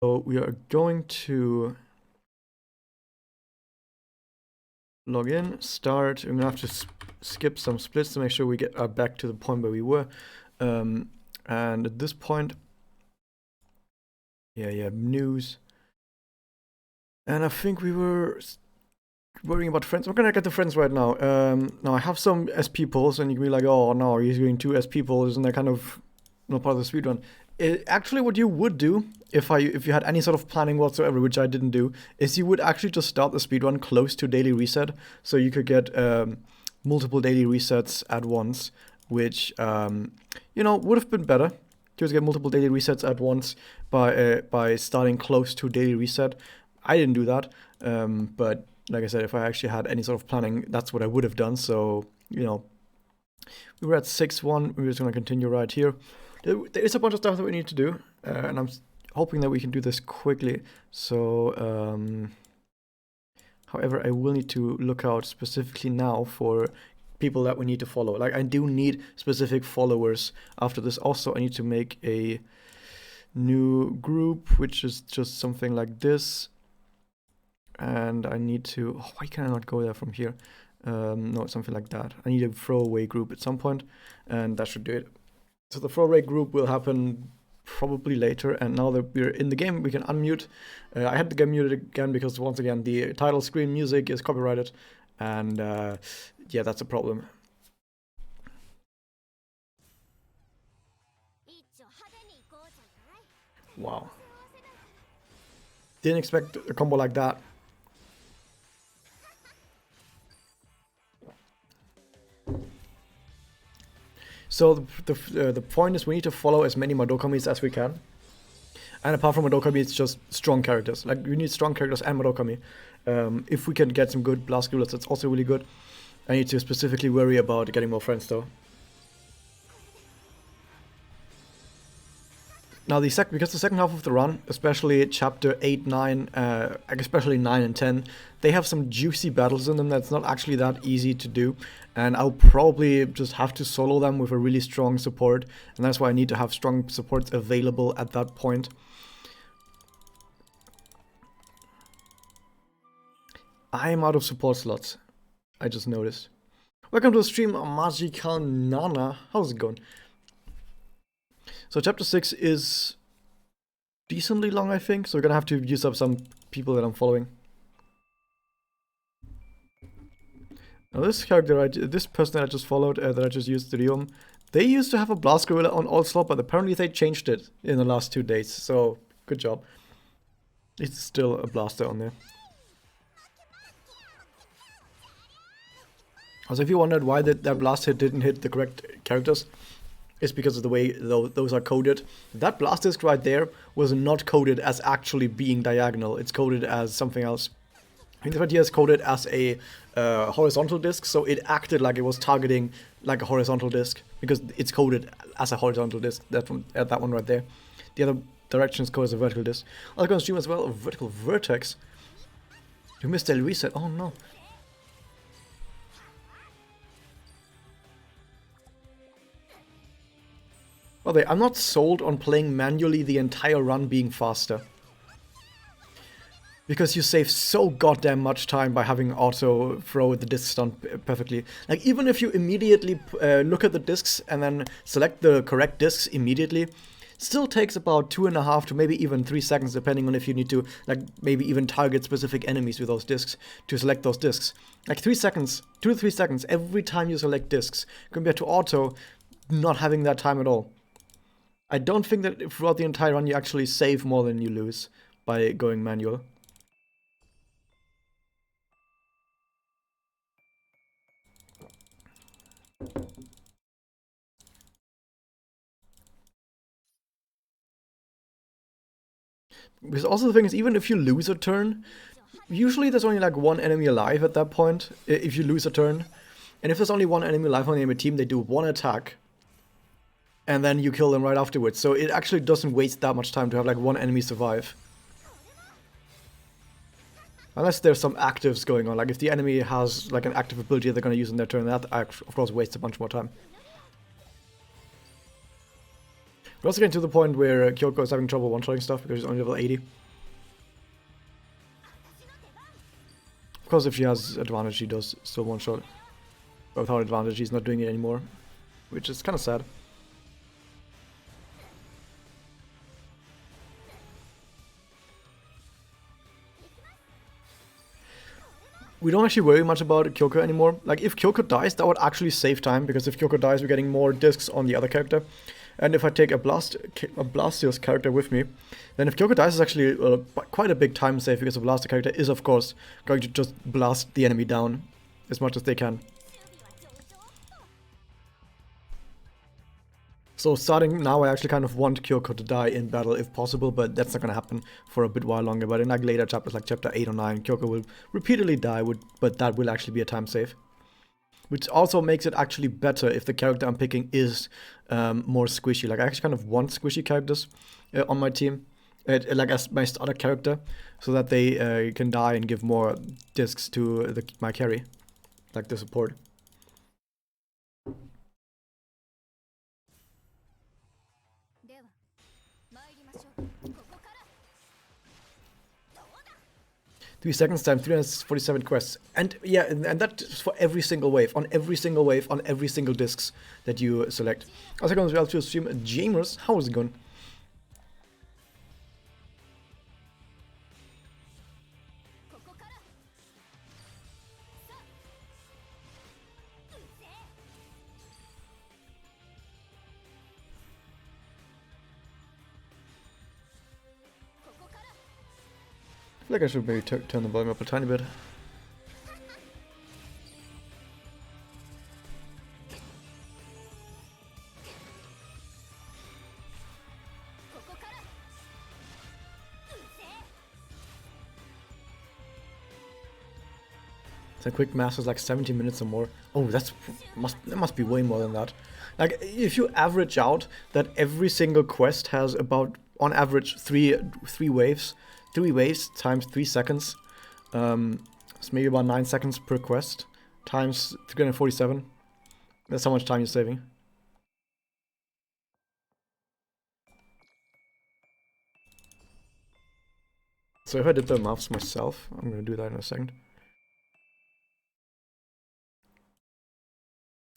So we are going to log in, start. I'm gonna have to skip some splits to make sure we get back to the point where we were. And at this point, yeah, news. And I think we were worrying about friends. I'm gonna get the friends right now. Now I have some SP polls, and you can be like, oh no, he's doing 2 SP polls, and they're kind of not part of the speedrun. Actually, what you would do if you had any sort of planning whatsoever, which I didn't do, is you would actually just start the speedrun close to daily reset, so you could get multiple daily resets at once, which would have been better. Just get multiple daily resets at once by starting close to daily reset. I didn't do that, but like I said, if I actually had any sort of planning, that's what I would have done. So we were at 6-1. We're just gonna continue right here. There is a bunch of stuff that we need to do, and I'm hoping that we can do this quickly. So, however, I will need to look out specifically now for people that we need to follow. Like, I do need specific followers after this. Also, I need to make a new group, which is just something like this. And I need to... Oh, why can I not go there from here? No, something like that. I need a throwaway group at some point, and that should do it. So the throwaway group will happen probably later, and now that we're in the game, we can unmute. I had to get muted again because, once again, the title screen music is copyrighted, and yeah, that's a problem. Wow. Didn't expect a combo like that. So the point is we need to follow as many Madokamis as we can. And apart from Madokami, it's just strong characters. Like, we need strong characters and Madokami. If we can get some good blast schoolers, that's also really good. I need to specifically worry about getting more friends though. Now because the second half of the run, especially chapter 8, 9, especially 9 and 10, they have some juicy battles in them that's not actually that easy to do. And I'll probably just have to solo them with a really strong support. And that's why I need to have strong supports available at that point. I am out of support slots. I just noticed. Welcome to the stream, Magical Nana. How's it going? So chapter 6 is decently long, I think, so we're gonna have to use up some people that I'm following. Now this character, this person that I just followed, that I just used, Riom, they used to have a blast gorilla on all slot, but apparently they changed it in the last 2 days, so good job. It's still a blaster on there. Also, if you wondered why that blast hit didn't hit the correct characters, it's because of the way those are coded. That blast disc right there was not coded as actually being diagonal. It's coded as something else. I think the idea is coded as a horizontal disc, so it acted like it was targeting like a horizontal disc because it's coded as a horizontal disc. That one right there. The other direction is coded as a vertical disc. I was going to stream as well a vertical vertex. You missed a reset. Oh no. Okay, I'm not sold on playing manually the entire run being faster. Because you save so goddamn much time by having auto throw the discs down perfectly. Like, even if you immediately look at the discs and then select the correct discs immediately, still takes about 2.5 to maybe even 3 seconds, depending on if you need to, like, maybe even target specific enemies with those discs to select those discs. Like 3 seconds, 2 to 3 seconds every time you select discs, compared to auto not having that time at all. I don't think that throughout the entire run you actually save more than you lose by going manual. Because also the thing is, even if you lose a turn, usually there's only like one enemy alive at that point, if you lose a turn. And if there's only one enemy alive on the enemy team, they do one attack. And then you kill them right afterwards. So it actually doesn't waste that much time to have like one enemy survive. Unless there's some actives going on. Like if the enemy has like an active ability they're going to use in their turn, that of course wastes a bunch more time. We're also getting to the point where Kyoko is having trouble one-shotting stuff because she's only level 80. Of course, if she has advantage, she does still one-shot. But without advantage, she's not doing it anymore, which is kind of sad. We don't actually worry much about Kyoko anymore. Like, if Kyoko dies, that would actually save time, because if Kyoko dies, we're getting more discs on the other character. And if I take a Blastios character with me, then if Kyoko dies, it's actually quite a big time save, because the Blaster character is, of course, going to just blast the enemy down as much as they can. So starting now, I actually kind of want Kyoko to die in battle if possible, but that's not going to happen for a bit while longer. But in like later chapters, like chapter 8 or 9, Kyoko will repeatedly die, but that will actually be a time save. Which also makes it actually better if the character I'm picking is more squishy. Like, I actually kind of want squishy characters on my team, like as my starter character, so that they can die and give more discs to my carry, like the support. Three seconds time, 347 quests. And yeah, and that's for every single wave, on every single wave, on every single discs that you select. Also, going to to stream Jamers. How is it going? I feel like I should maybe turn the volume up a tiny bit. So quick mass is like 70 minutes or more. Oh, that must be way more than that. Like, if you average out that every single quest has about, on average, three waves. 3 waves times 3 seconds. It's maybe about 9 seconds per quest. Times 347. That's how much time you're saving. So if I did the maths myself, I'm gonna do that in a second.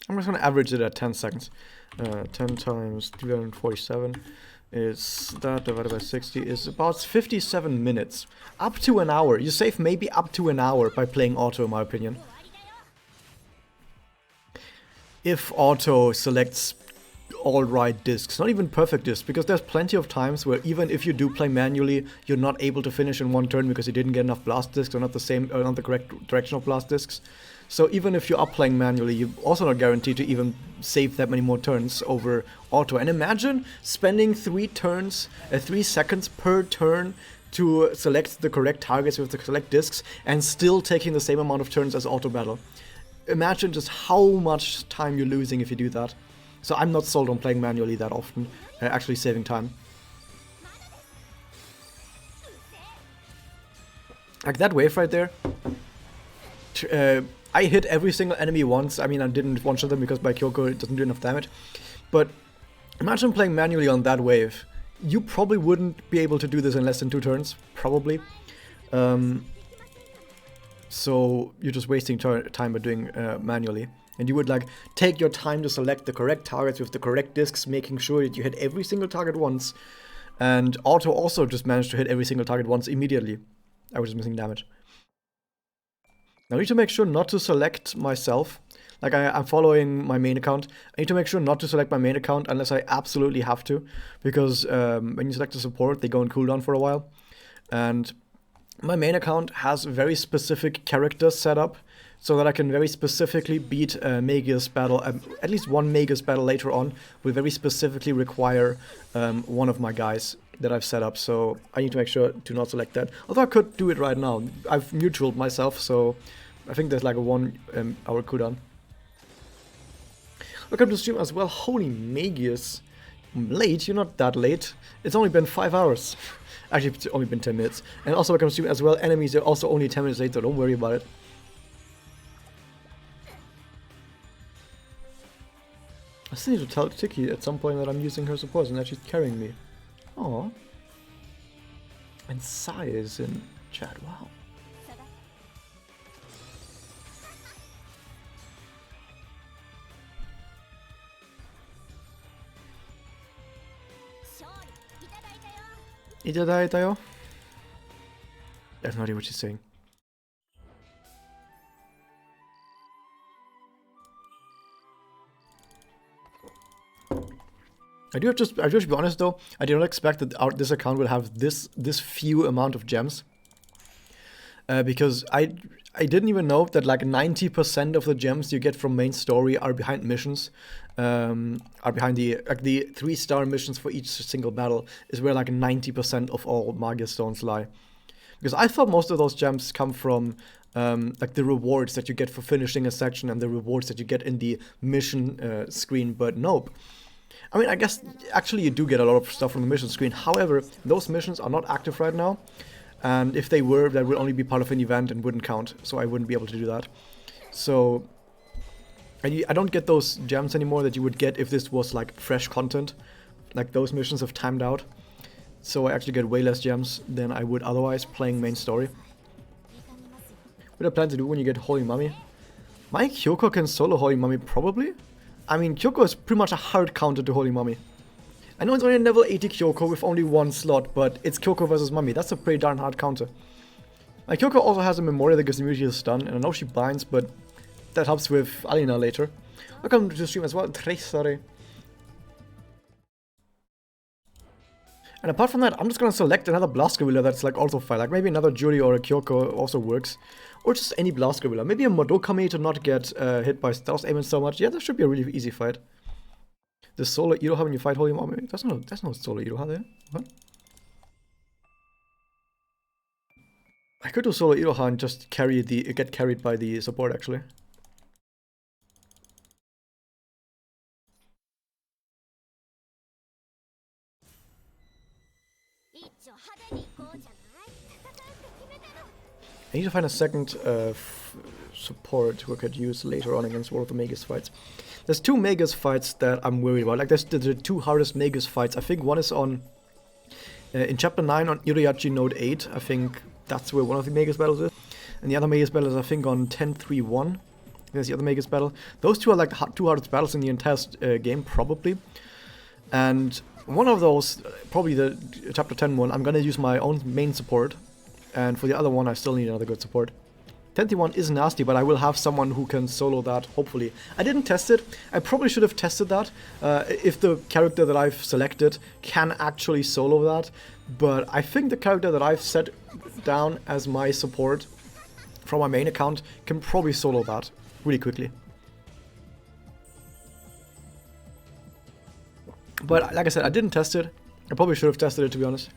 I'm just gonna average it at 10 seconds. 10 times 347 is that divided by 60 is about 57 minutes. Up to an hour. You save maybe up to an hour by playing auto, in my opinion. If auto selects all right discs, not even perfect discs, because there's plenty of times where even if you do play manually, you're not able to finish in one turn because you didn't get enough blast discs, or not the correct direction of blast discs. So even if you are playing manually, you're also not guaranteed to even save that many more turns over auto. And imagine spending 3 seconds per turn to select the correct targets with the correct discs, and still taking the same amount of turns as auto battle. Imagine just how much time you're losing if you do that. So I'm not sold on playing manually that often, actually saving time. Like that wave right there. I hit every single enemy once. I mean, I didn't one-shot them because by Kyoko it doesn't do enough damage. But imagine playing manually on that wave. You probably wouldn't be able to do this in less than 2 turns, probably. So you're just wasting time by doing manually. And you would like take your time to select the correct targets with the correct discs, making sure that you hit every single target once. And auto also just managed to hit every single target once immediately. I was just missing damage. Now I need to make sure not to select myself. Like I'm following my main account. I need to make sure not to select my main account unless I absolutely have to. Because when you select a support, they go on cooldown for a while. And my main account has very specific characters set up, so that I can very specifically beat Magia's battle. At least one Magia's battle later on will very specifically require one of my guys that I've set up. So I need to make sure to not select that. Although I could do it right now. I've neutraled myself, so I think there's like a 1 hour cooldown. Welcome to the stream as well. Holy Magius. Late? You're not that late. It's only been 5 hours. Actually, it's only been 10 minutes. And also welcome to the stream as well. Enemies are also only 10 minutes late, so don't worry about it. I still need to tell Tiki at some point that I'm using her support and that she's carrying me. Aww. And Sai is in chat, wow. Itadaitayo? I have no idea what she's saying. I do have to be honest though, I did not expect that this account will have this few amount of gems. Because I didn't even know that like 90% of the gems you get from main story are behind missions. Are behind the 3-star missions for each single battle is where like 90% of all Magia Stones lie. Because I thought most of those gems come from like the rewards that you get for finishing a section and the rewards that you get in the mission screen, but nope. I mean, I guess actually you do get a lot of stuff from the mission screen. However, those missions are not active right now. And if they were, that would only be part of an event and wouldn't count. So I wouldn't be able to do that. So I don't get those gems anymore that you would get if this was like fresh content. Like those missions have timed out. So I actually get way less gems than I would otherwise playing main story. What do I plan to do when you get Holy Mummy? My Kyoko can solo Holy Mummy, probably. I mean, Kyoko is pretty much a hard counter to Holy Mummy. I know it's only a level 80 Kyoko with only one slot, but it's Kyoko versus Mummy. That's a pretty darn hard counter. Kyoko also has a Memoria that gives immunity to stun, and I know she binds, but that helps with Alina later. Welcome to the stream as well, Tresare. And apart from that, I'm just gonna select another Blast Gorilla that's like also fine. Like maybe another Judy or a Kyoko also works. Or just any Blast Gorilla. Maybe a Modokami to not get hit by Stealth Aiming so much. Yeah, that should be a really easy fight. The solo Iroha when you fight Holy Mummy. That's no solo Iroha there. What? I could do solo Iroha and just get carried by the support actually. I need to find a second support who I could use later on against one of the Magus fights. There's two Magus fights that I'm worried about. Like there's the two hardest Magus fights. I think one is on in chapter 9 on Iriachi Node 8. I think that's where one of the Magus battles is. And the other Magus battle is I think on 10.3.1. There's the other Magus battle. Those two are like the two hardest battles in the entire game probably. And one of those, probably the chapter 10 one, I'm gonna use my own main support. And for the other one, I still need another good support. 10.1 is nasty, but I will have someone who can solo that, hopefully. I didn't test it. I probably should have tested that, if the character that I've selected can actually solo that. But I think the character that I've set down as my support from my main account can probably solo that really quickly. But like I said, I didn't test it. I probably should have tested it, to be honest.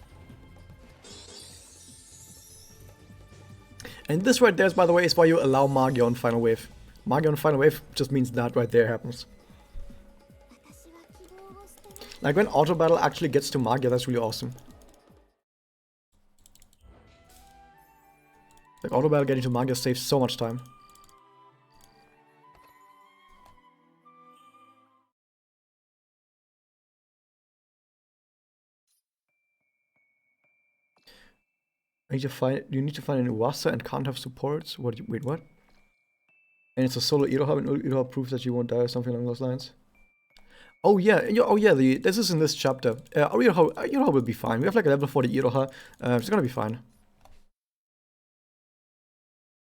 And this right there, by the way, is why you allow Magia on Final Wave. Magia on Final Wave just means that right there happens. Like when auto battle actually gets to Magia, that's really awesome. Like auto battle getting to Magia saves so much time. You need to find an Uwasa and can't have supports. Wait, what? And it's a solo Iroha, and Iroha proves that you won't die or something along those lines. Oh yeah, this is in this chapter. Iroha will be fine. We have like a level 40 Iroha. It's gonna be fine.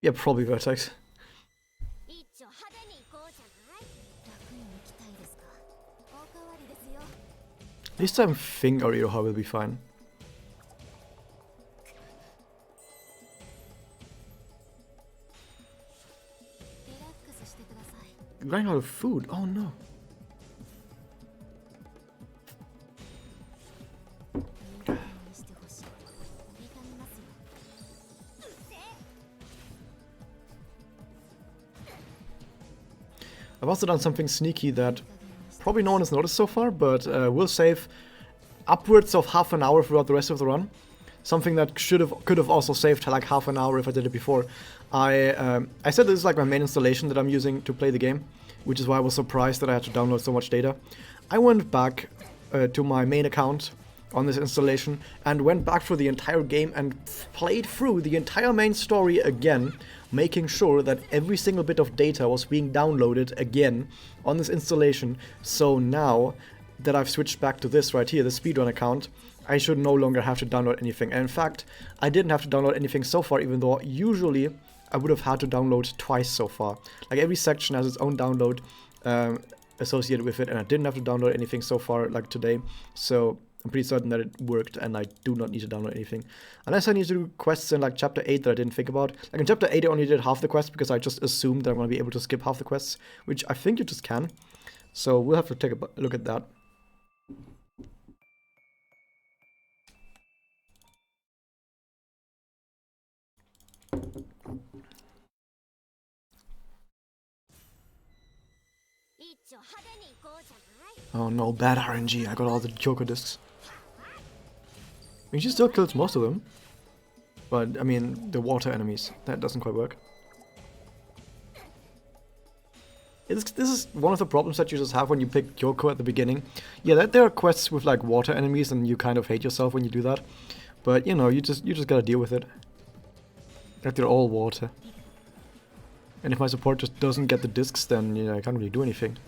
Yeah, probably Vertex. At least I think our Iroha will be fine. Running out of food. Oh no. I've also done something sneaky that probably no one has noticed so far, but will save upwards of half an hour throughout the rest of the run. Something that could have also saved like half an hour if I did it before. I said this is like my main installation that I'm using to play the game, which is why I was surprised that I had to download so much data. I went back to my main account on this installation and went back through the entire game and played through the entire main story again, making sure that every single bit of data was being downloaded again on this installation. So now that I've switched back to this right here, the speedrun account, I should no longer have to download anything. And in fact, I didn't have to download anything so far, even though usually I would have had to download twice so far. Like every section has its own download associated with it, and I didn't have to download anything so far like today. So I'm pretty certain that it worked and I do not need to download anything. Unless I need to do quests in like chapter 8 that I didn't think about. Like in chapter 8 I only did half the quests because I just assumed that I'm going to be able to skip half the quests, which I think you just can. So we'll have to take a look at that. Oh no, bad RNG, I got all the Kyoko discs. I mean, she still kills most of them. But, I mean, the water enemies, that doesn't quite work. This is one of the problems that you just have when you pick Kyoko at the beginning. Yeah, that there are quests with like water enemies and you kind of hate yourself when you do that. But, you know, you just gotta deal with it. Like they're all water. And if my support just doesn't get the discs, then, you know, I can't really do anything.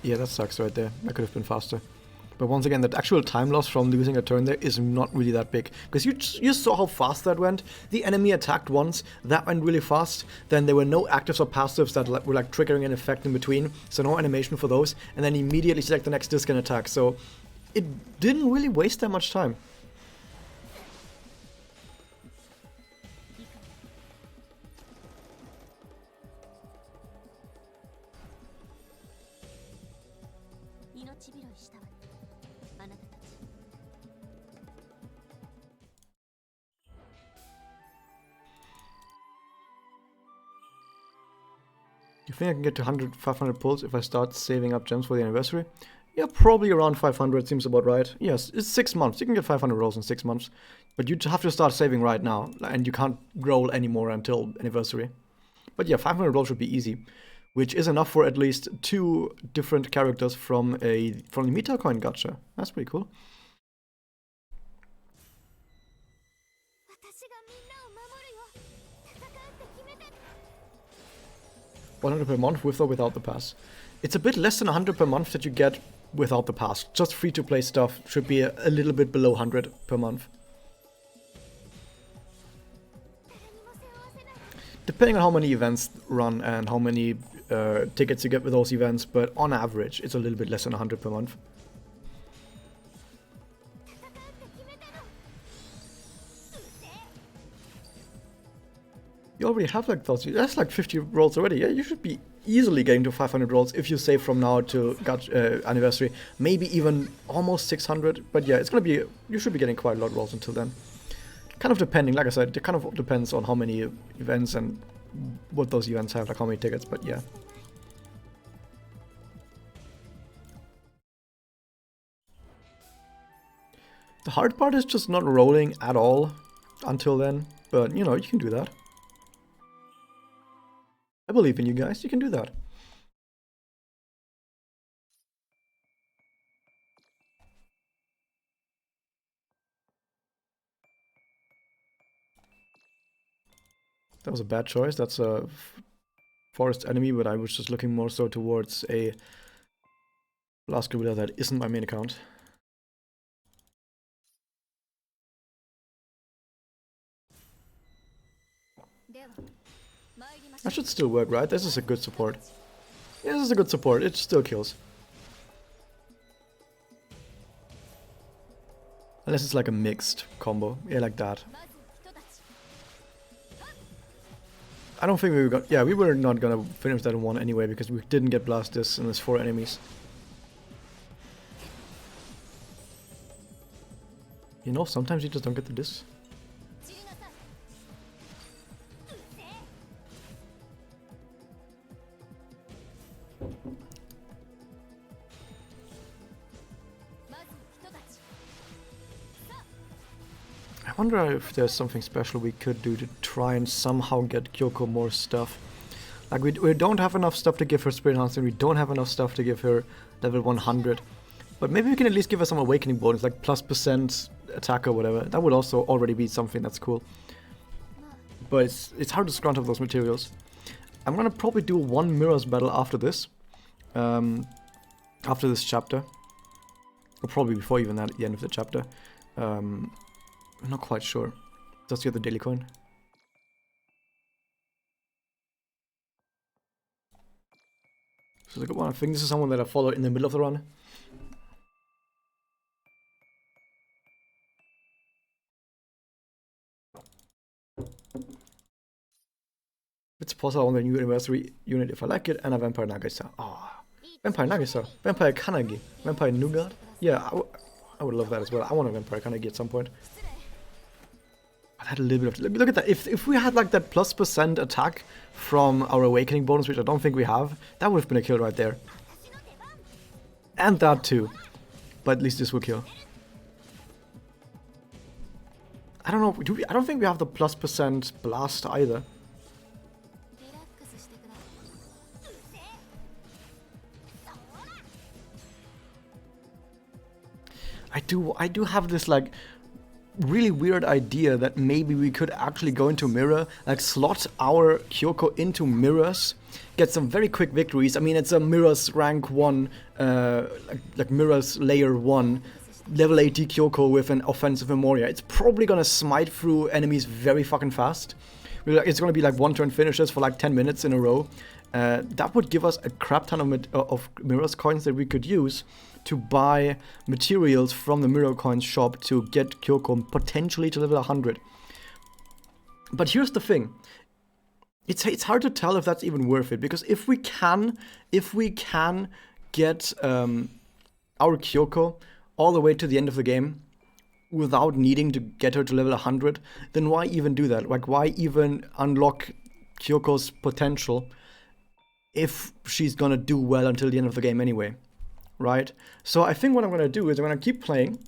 Yeah, that sucks right there. That could have been faster. But once again, that actual time loss from losing a turn there is not really that big. Because you saw how fast that went. The enemy attacked once, that went really fast. Then there were no actives or passives that were like triggering an effect in between. So no animation for those. And then immediately select the next disc and attack. So it didn't really waste that much time. You think I can get to 500 pulls if I start saving up gems for the anniversary? Yeah, probably around 500 seems about right. Yes, it's 6 months. You can get 500 rolls in 6 months. But you have to start saving right now. And you can't roll anymore until anniversary. But yeah, 500 rolls should be easy. Which is enough for at least 2 different characters from the Meta Coin gacha. That's pretty cool. 100 per month with or without the pass. It's a bit less than 100 per month that you get without the pass. Just free-to-play stuff should be a little bit below 100 per month. Depending on how many events run and how many tickets you get with those events, but on average it's a little bit less than 100 per month. You already have like those. That's like 50 rolls already. Yeah, you should be easily getting to 500 rolls if you save from now to anniversary. Maybe even almost 600. But yeah, it's gonna be. You should be getting quite a lot of rolls until then. Kind of depending, like I said, it kind of depends on how many events and what those events have, like how many tickets. But yeah. The hard part is just not rolling at all until then. But you know, you can do that. I believe in you guys, you can do that. That was a bad choice. That's a forest enemy, but I was just looking more so towards a last gorilla that isn't my main account. That should still work, right? This is a good support. Yeah, this is a good support. It still kills. Unless it's like a mixed combo. Yeah, like that. I don't think we got... Yeah, we were not gonna finish that in one anyway, because we didn't get Blastus and there's 4 enemies. You know, sometimes you just don't get the discs. wonder if there's something special we could do to try and somehow get Kyoko more stuff. Like, we don't have enough stuff to give her Spirit Enhancement, we don't have enough stuff to give her level 100. But maybe we can at least give her some awakening bonus, like +% attack or whatever. That would also already be something that's cool. But it's hard to scrounge up those materials. I'm gonna probably do one Mirrors battle after this. After this chapter. Or probably before even that, at the end of the chapter. I'm not quite sure. Just get the daily coin. This is a good one. I think this is someone that I follow in the middle of the run. It's possible on the new anniversary unit if I like it, and a Vampire Nagisa. Oh, Vampire Nagisa. Vampire Kanagi. Vampire Nougat. Yeah, I would love that as well. I want a Vampire Kanagi at some point. I had a little bit of... Look at that. If we had like that +% attack from our awakening bonus, which I don't think we have, that would have been a kill right there. And that too. But at least this will kill. I don't know. I don't think we have the +% blast either. I do have this like really weird idea that maybe we could actually go into mirror, like slot our Kyoko into mirrors, get some very quick victories. I mean, it's a mirrors rank 1, like mirrors layer 1, level 80 Kyoko with an offensive Memoria. It's probably gonna smite through enemies very fucking fast. It's gonna be like one turn finishes for like 10 minutes in a row. That would give us a crap ton of mirrors coins that we could use to buy materials from the Mirror Coins shop to get Kyoko potentially to level 100. But here's the thing. It's hard to tell if that's even worth it, because if we can get our Kyoko all the way to the end of the game without needing to get her to level 100, then why even do that? Like, why even unlock Kyoko's potential if she's gonna do well until the end of the game anyway? Right? So I think what I'm going to do is I'm going to keep playing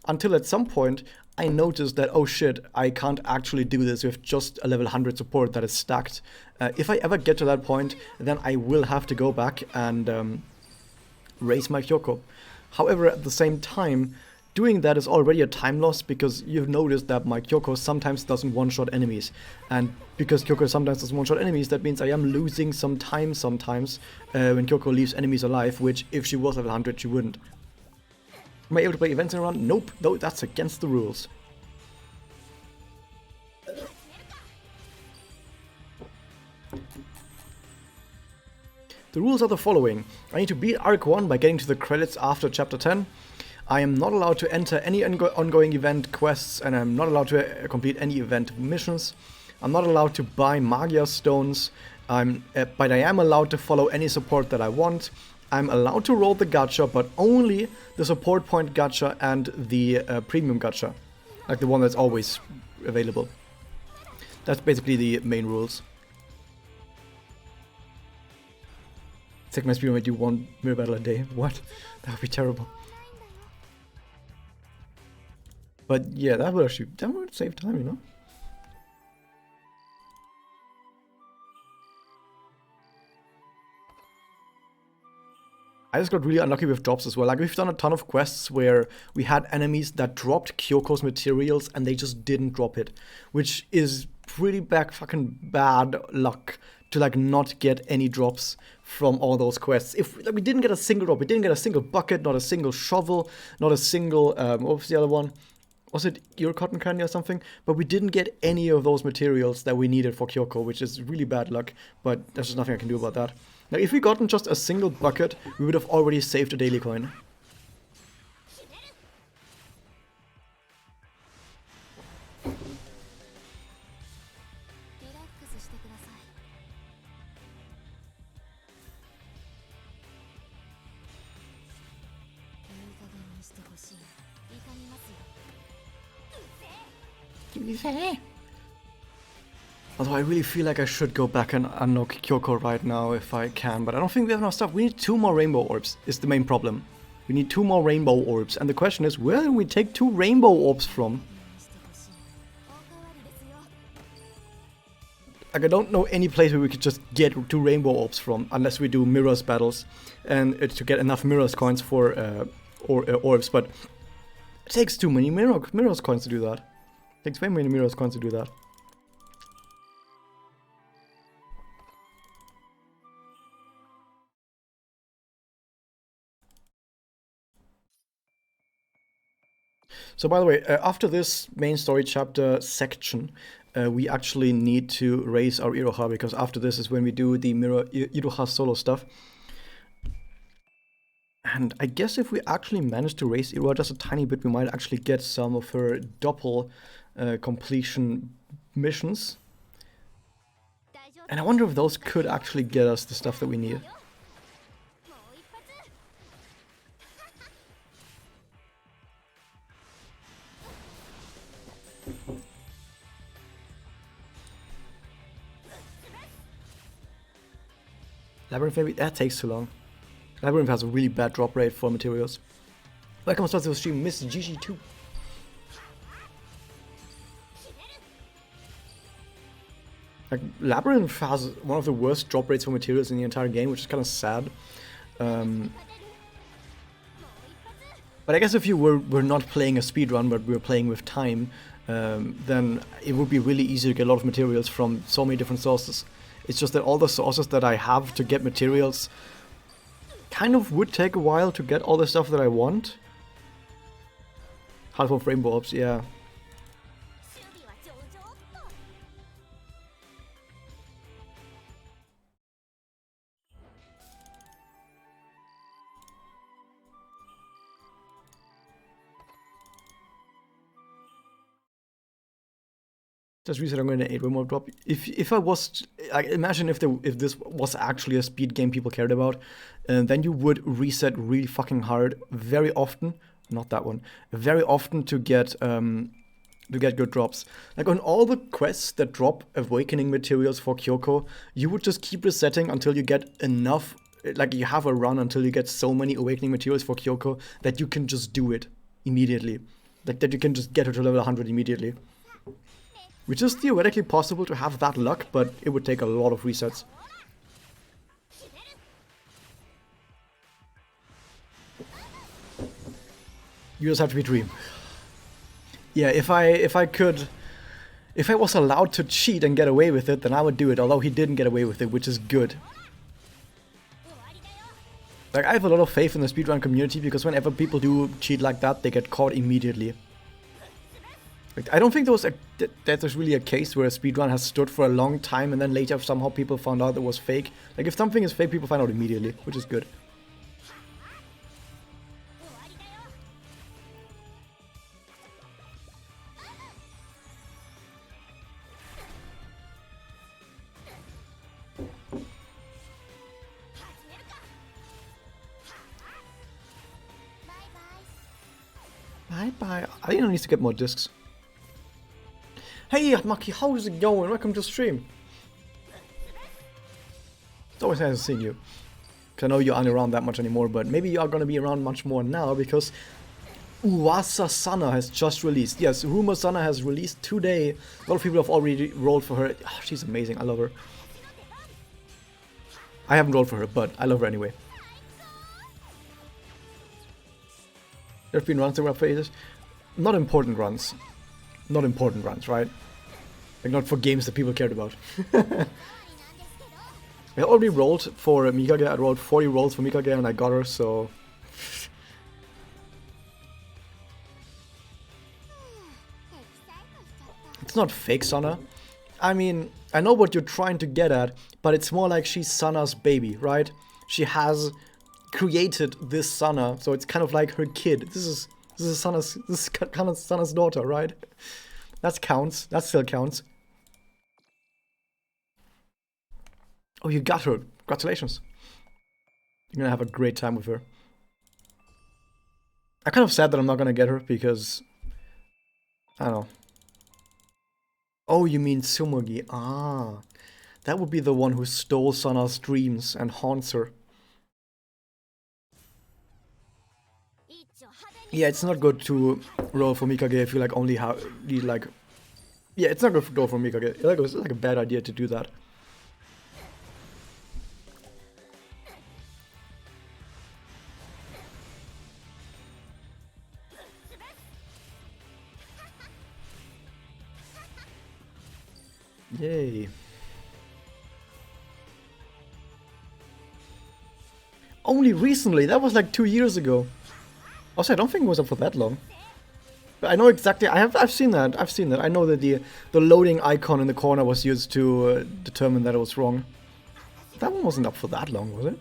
until at some point I notice that, oh shit, I can't actually do this with just a level 100 support that is stacked. If I ever get to that point, then I will have to go back and raise my Kyoko. However, at the same time, doing that is already a time loss, because you've noticed that my Kyoko sometimes doesn't one-shot enemies. And because Kyoko sometimes doesn't one-shot enemies, that means I am losing some time sometimes when Kyoko leaves enemies alive, which if she was level 100, she wouldn't. Am I able to play events in a run? Nope, no, that's against the rules. The rules are the following. I need to beat Arc 1 by getting to the credits after Chapter 10. I am not allowed to enter any ongoing event quests, and I'm not allowed to complete any event missions. I'm not allowed to buy Magia Stones, but I am allowed to follow any support that I want. I'm allowed to roll the gacha, but only the support point gacha and the premium gacha, like the one that's always available. That's basically the main rules. Take my speedrun and do one mirror battle a day. What? That would be terrible. But yeah, that would save time, you know? I just got really unlucky with drops as well. Like, we've done a ton of quests where we had enemies that dropped Kyoko's materials and they just didn't drop it, which is pretty fucking bad luck to like not get any drops from all those quests. If like, we didn't get a single drop, we didn't get a single bucket, not a single shovel, not a single what was the other one? Was it ear cotton candy or something? But we didn't get any of those materials that we needed for Kyoko, which is really bad luck, but there's just nothing I can do about that. Now, if we gotten just a single bucket, we would have already saved a daily coin. Although I really feel like I should go back and unlock Kyoko right now if I can, but I don't think we have enough stuff. We need 2 more rainbow orbs, is the main problem. We need 2 more rainbow orbs, and the question is, where do we take 2 rainbow orbs from? Like, I don't know any place where we could just get 2 rainbow orbs from, unless we do mirrors battles, and it's to get enough mirrors coins for orbs, but it takes too many mirrors coins to do that. It takes way many mirrors coins to do that. So by the way, after this main story chapter section, we actually need to raise our Iroha, because after this is when we do the mirror Iroha solo stuff. And I guess if we actually manage to raise Iroha just a tiny bit, we might actually get some of her doppel completion missions. And I wonder if those could actually get us the stuff that we need. Labyrinth, maybe? That takes too long. Labyrinth has a really bad drop rate for materials. Welcome to the stream, Miss GG2. Like, Labyrinth has one of the worst drop rates for materials in the entire game, which is kind of sad. But I guess if you were not playing a speedrun, but we were playing with time, then it would be really easy to get a lot of materials from so many different sources. It's just that all the sources that I have to get materials kind of would take a while to get all the stuff that I want. Half of rainbow orbs, yeah. Just reset, I'm going to 8 rainbow drop. If I was, like, imagine if this was actually a speed game people cared about, then you would reset really fucking hard very often. Not that one. Very often to get good drops. Like on all the quests that drop awakening materials for Kyoko, you would just keep resetting until you get enough. Like you have a run until you get so many awakening materials for Kyoko that you can just do it immediately. Like that you can just get her to level 100 immediately. Which is theoretically possible to have that luck, but it would take a lot of resets. You just have to be Dream. Yeah, if I was allowed to cheat and get away with it, then I would do it, although he didn't get away with it, which is good. Like, I have a lot of faith in the speedrun community, because whenever people do cheat like that, they get caught immediately. Like, I don't think there's really a case where a speedrun has stood for a long time and then later somehow people found out it was fake. Like, if something is fake, people find out immediately, which is good. Bye-bye. I think I need to get more discs. Hey, Maki, how's it going? Welcome to stream. It's always nice to see you. Because I know you aren't around that much anymore, but maybe you are going to be around much more now, because Uwasa Sana has just released. Yes, Rumor Sana has released today. A lot of people have already rolled for her. Oh, she's amazing. I love her. I haven't rolled for her, but I love her anyway. There have been runs that were phases. Not important runs. Not important runs, right? Like, not for games that people cared about. I already rolled for Mikage. I rolled 40 rolls for Mikage and I got her, so... It's not fake Sana. I mean, I know what you're trying to get at, but it's more like she's Sana's baby, right? She has created this Sana, so it's kind of like her kid. This is kind of Sana's daughter, right? That counts. That still counts. Oh, you got her. Congratulations. You're gonna have a great time with her. I'm kind of sad that I'm not gonna get her because... I don't know. Oh, you mean Tsumugi. Ah. That would be the one who stole Sana's dreams and haunts her. Yeah, it's not good to roll for Mikage if you like only have like Yeah, it's not going to go for Mikage. It's like a bad idea to do that. Yay. Only recently, that was like 2 years ago. Also, I don't think it was up for that long. But I know exactly, I've seen that, I know that the loading icon in the corner was used to determine that it was wrong. That one wasn't up for that long, was it?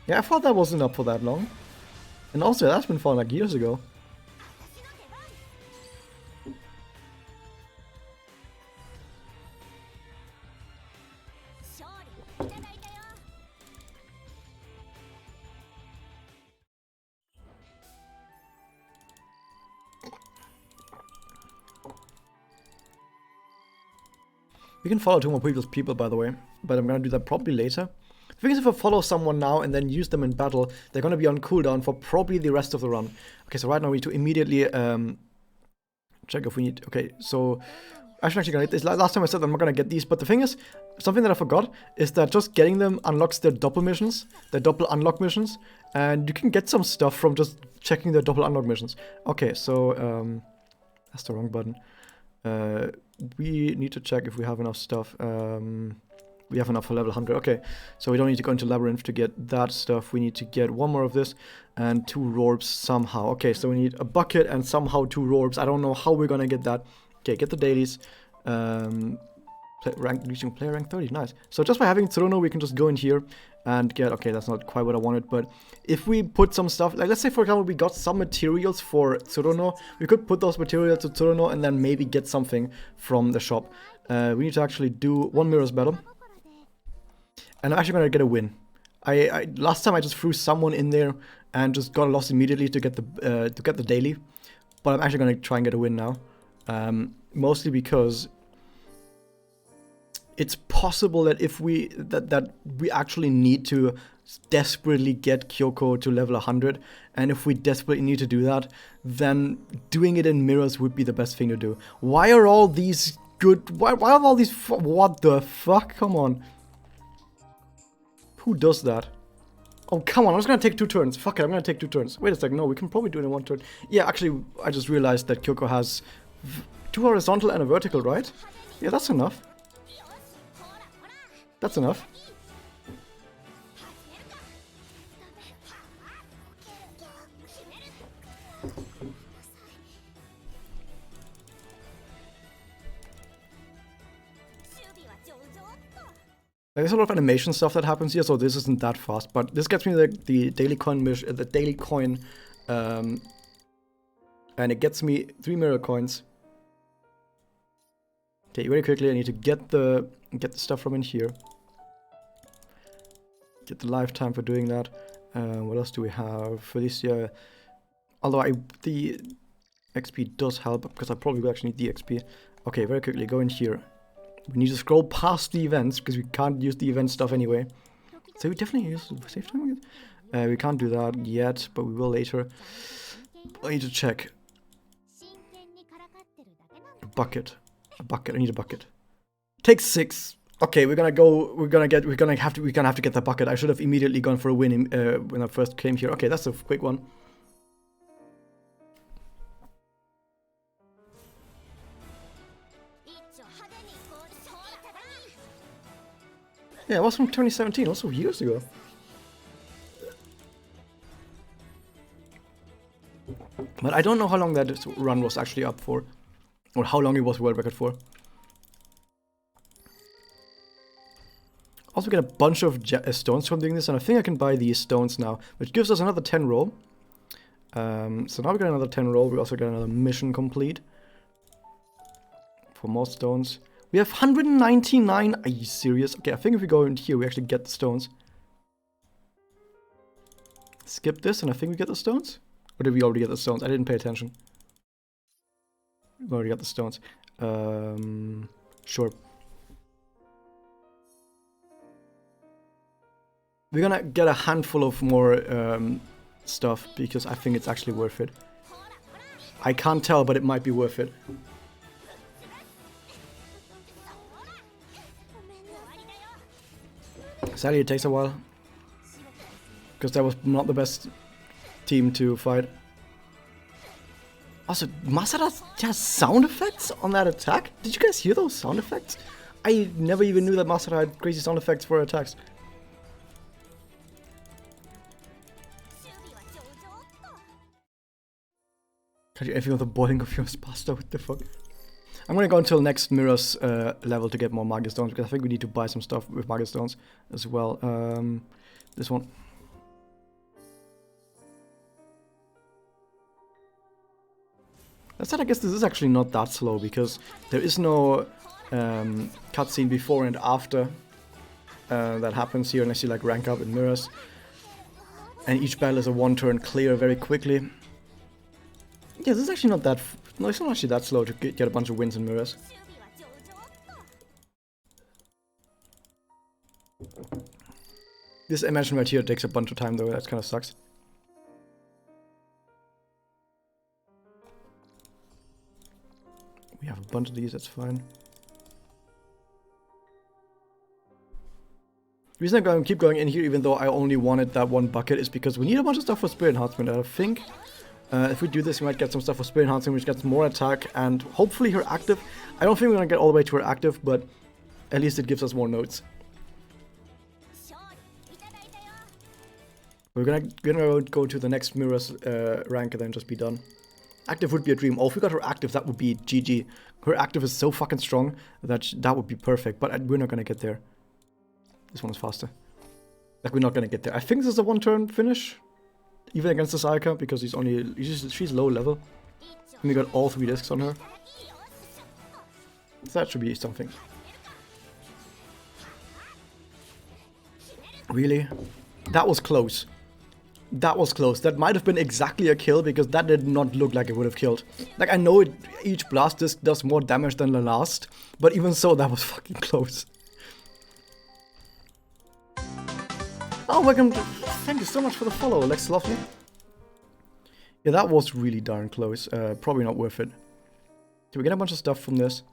Yeah, I thought that wasn't up for that long. And also, that's been found like years ago. We can follow 2 more previous people, by the way, but I'm gonna do that probably later. The thing is, if I follow someone now and then use them in battle, they're gonna be on cooldown for probably the rest of the run. Okay, so right now we need to immediately check if we need... Okay, so I'm actually gonna get this. Last time I said I'm not gonna get these, but the thing is, something that I forgot is that just getting them unlocks their doppel missions, their doppel unlock missions, and you can get some stuff from just checking their doppel unlock missions. Okay, so that's the wrong button. We need to check if we have enough stuff. We have enough for level 100. Okay, so we don't need to go into Labyrinth to get that stuff. We need to get 1 more of this and 2 Rorbs somehow. Okay, so we need a bucket and somehow 2 Rorbs. I don't know how we're gonna get that. Okay, get the dailies. Reaching player rank 30, nice. So just by having Tsuruno, we can just go in here and get... Okay, that's not quite what I wanted, but if we put some stuff... Like, let's say, for example, we got some materials for Tsuruno. We could put those materials to Tsuruno and then maybe get something from the shop. We need to actually do 1 Mirrors battle. And I'm actually gonna get a win. Last time I just threw someone in there and just got lost immediately to get the daily. But I'm actually gonna try and get a win now. Mostly because it's possible that if we that we actually need to desperately get Kyoko to level 100, and if we desperately need to do that, then doing it in mirrors would be the best thing to do. Why are all these good? Why are all these? What the fuck? Come on. Who does that? Oh, come on, I'm just gonna take 2 turns. Fuck it, I'm gonna take 2 turns. Wait a second, no, we can probably do it in 1 turn. Yeah, actually, I just realized that Kyoko has 2 horizontal and a vertical, right? Yeah, that's enough. That's enough. There's a lot of animation stuff that happens here, so this isn't that fast. But this gets me the daily coin mission, and it gets me 3 mirror coins. Okay, very quickly I need to get the stuff from in here. Get the lifetime for doing that. What else do we have? Felicia. Although the XP does help, because I probably will actually need the XP. Okay, very quickly, go in here. We need to scroll past the events, because we can't use the event stuff anyway. So we definitely use save time again? We can't do that yet, but we will later. I need to check. A bucket. A bucket. I need a bucket. Take 6. Okay, we're gonna have to get the bucket. I should have immediately gone for a win when I first came here. Okay, that's a quick one. Yeah, it was from 2017, also years ago. But I don't know how long that run was actually up for. Or how long it was world record for. Also get a bunch of stones from doing this, and I think I can buy these stones now, which gives us another 10 roll. So now we got another 10 roll, we also got another mission complete. For more stones. We have 199, are you serious? Okay, I think if we go in here, we actually get the stones. Skip this, and I think we get the stones? Or did we already get the stones? I didn't pay attention. We already got the stones. Sure. We're gonna get a handful of more stuff, because I think it's actually worth it. I can't tell, but it might be worth it. Sadly, it takes a while. Because that was not the best team to fight. Also, Masada has sound effects on that attack? Did you guys hear those sound effects? I never even knew that Masada had crazy sound effects for attacks. Can you anything with the boiling of your pasta? What the fuck? I'm gonna go until next Mirror's level to get more Magia Stones, because I think we need to buy some stuff with Magia Stones as well. This one. That said, I guess this is actually not that slow, because there is no cutscene before and after that happens here, unless you like rank up in Mirrors. And each battle is a one-turn clear very quickly. Yeah, this is actually not that... No, it's not actually that slow to get a bunch of wins in Mirrors. This animation right here takes a bunch of time though, that kind of sucks. We have a bunch of these, that's fine. The reason I'm going to keep going in here, even though I only wanted that one bucket, is because we need a bunch of stuff for Spirit Enhancement. I think if we do this, we might get some stuff for Spirit Enhancement, which gets more attack and hopefully her active. I don't think we're going to get all the way to her active, but at least it gives us more notes. We're gonna go to the next Mirror's rank and then just be done. Active would be a dream. Oh, if we got her active, that would be GG. Her active is so fucking strong that that would be perfect, but we're not gonna get there. This one is faster. Like, we're not gonna get there. I think this is a one-turn finish, even against the Sayaka, because she's low level. And we got all 3 discs on her. So that should be something. Really? That was close. That was close. That might have been exactly a kill, because that did not look like it would have killed. Like, I know each blast disc does more damage than the last, but even so, that was fucking close. Oh, welcome. Thank you so much for the follow, Lex Lovely. Yeah, that was really darn close. Probably not worth it. Do we get a bunch of stuff from this?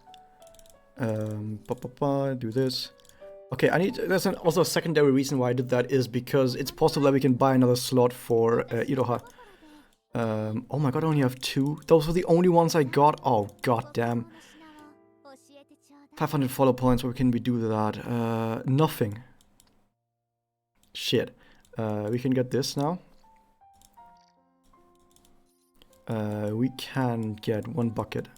Do this. Okay, there's also a secondary reason why I did that, is because it's possible that we can buy another slot for Iroha. Oh my god, I only have 2. Those were the only ones I got. Oh, god damn. 500 follow points, what can we do with that? Nothing. Shit. We can get this now. We can get 1 bucket.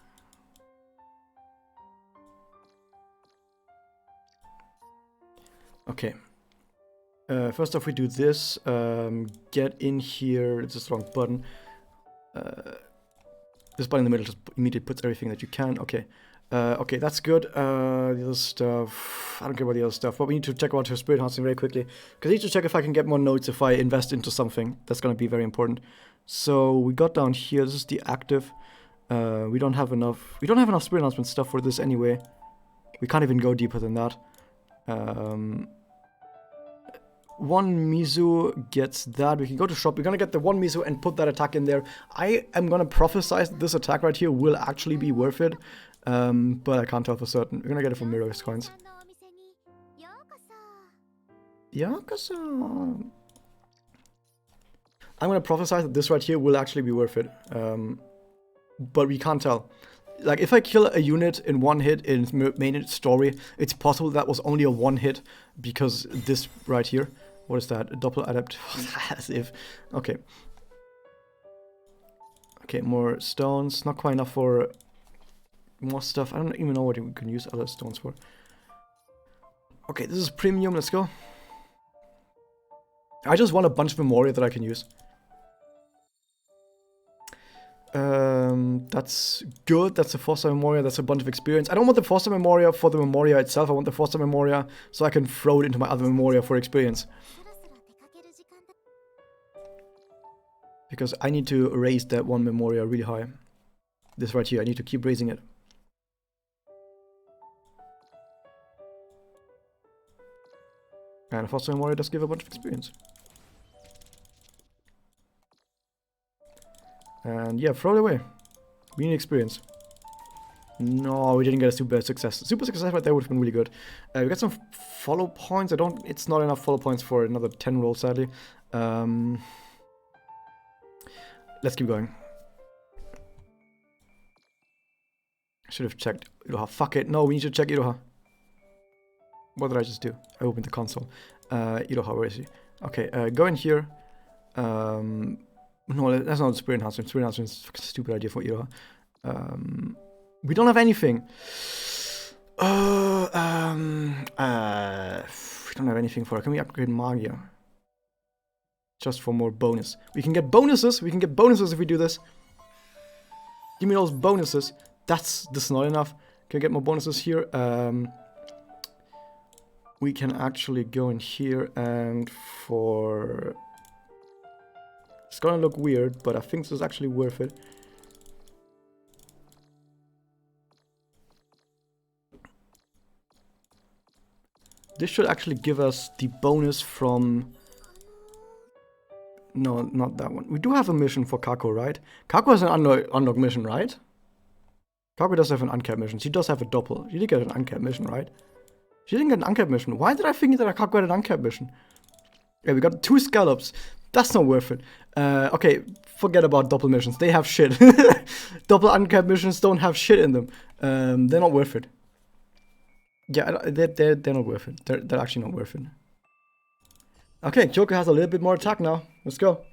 Okay. First off, we do this. Get in here. It's the wrong button. This button in the middle just immediately puts everything that you can. Okay. Okay, that's good. The other stuff... I don't care about the other stuff, but we need to check out her Spirit Enhancing very quickly. Because I need to check if I can get more notes if I invest into something. That's going to be very important. So, we got down here. This is the active. We don't have enough... We don't have enough Spirit Enhancement stuff for this anyway. We can't even go deeper than that. 1 Mizu gets that. We can go to shop. We're gonna get the 1 Mizu and put that attack in there. I am gonna prophesize that this attack right here will actually be worth it. But I can't tell for certain. We're gonna get it from Mirror's coins. Yakuza. I'm gonna prophesize that this right here will actually be worth it. But we can't tell. Like, if I kill a unit in 1 hit in main story, it's possible that was only a 1 hit, because this right here. What is that? A double adapt? As if. Okay. Okay, more stones. Not quite enough for more stuff. I don't even know what we can use other stones for. Okay, this is premium. Let's go. I just want a bunch of Memoria that I can use. That's good. That's a Foster Memoria. That's a bunch of experience. I don't want the Foster Memoria for the Memoria itself. I want the Foster Memoria so I can throw it into my other Memoria for experience. Because I need to raise that 1 Memoria really high. This right here. I need to keep raising it. And a Foster Memoria does give a bunch of experience. And yeah, throw it away. We need experience. No, we didn't get a super success. Super success right there would have been really good. We got some follow points. It's not enough follow points for another 10 rolls, sadly. Let's keep going. Should have checked Iroha. Fuck it. No, we need to check Iroha. What did I just do? I opened the console. Iroha, where is he? Okay, go in here. No, that's not a spirit enhancement. Spirit enhancement is a fucking stupid idea for Iroha. We don't have anything. We don't have anything for it. Can we upgrade Magia? Just for more bonus. We can get bonuses. We can get bonuses if we do this. Give me those bonuses. This is not enough. Can I get more bonuses here? We can actually go in here and for... It's gonna look weird, but I think this is actually worth it. This should actually give us the bonus from... No, not that one. We do have a mission for Kako, right? Kako has an unlock mission, right? Kako does have an uncapped mission. She does have a doppel. She did get an uncapped mission, right? She didn't get an uncapped mission. Why did I think that Kako got an uncapped mission? Yeah, we got 2 scallops. That's not worth it. Okay, forget about doppel missions. They have shit. Double uncapped missions don't have shit in them. They're not worth it. Yeah, they're not worth it. They're actually not worth it. Okay, Kyoko has a little bit more attack now. Let's go.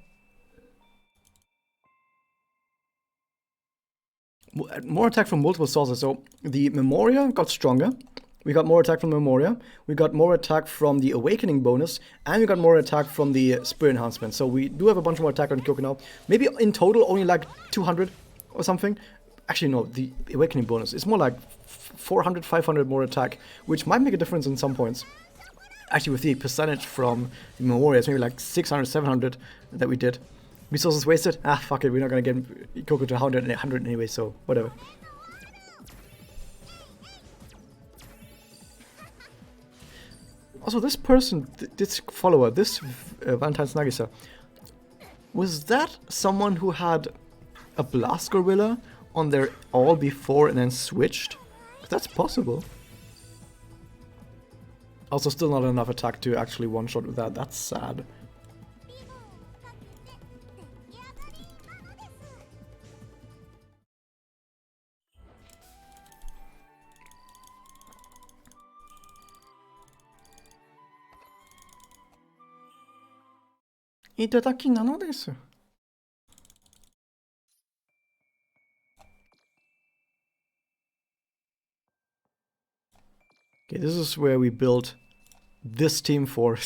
More attack from multiple sources. So the Memoria got stronger. We got more attack from Memoria. We got more attack from the Awakening bonus. And we got more attack from the Spirit enhancement. So we do have a bunch more attack on Kyoko now. Maybe in total only like 200 or something. Actually, no, the Awakening bonus. It's more like 400, 500 more attack, which might make a difference in some points. Actually, with the percentage from the Memoria, it's maybe like 600, 700 that we did. Resources wasted? Ah, fuck it, we're not gonna get Kyoko to 100 anyway, so whatever. Also, this person, this follower, this Valentine's Nagisa, was that someone who had a Blast Gorilla on their all before and then switched? That's possible. Also, still not enough attack to actually one-shot with that. That's sad. Itadaki nano desu. Okay, this is where we built this team for.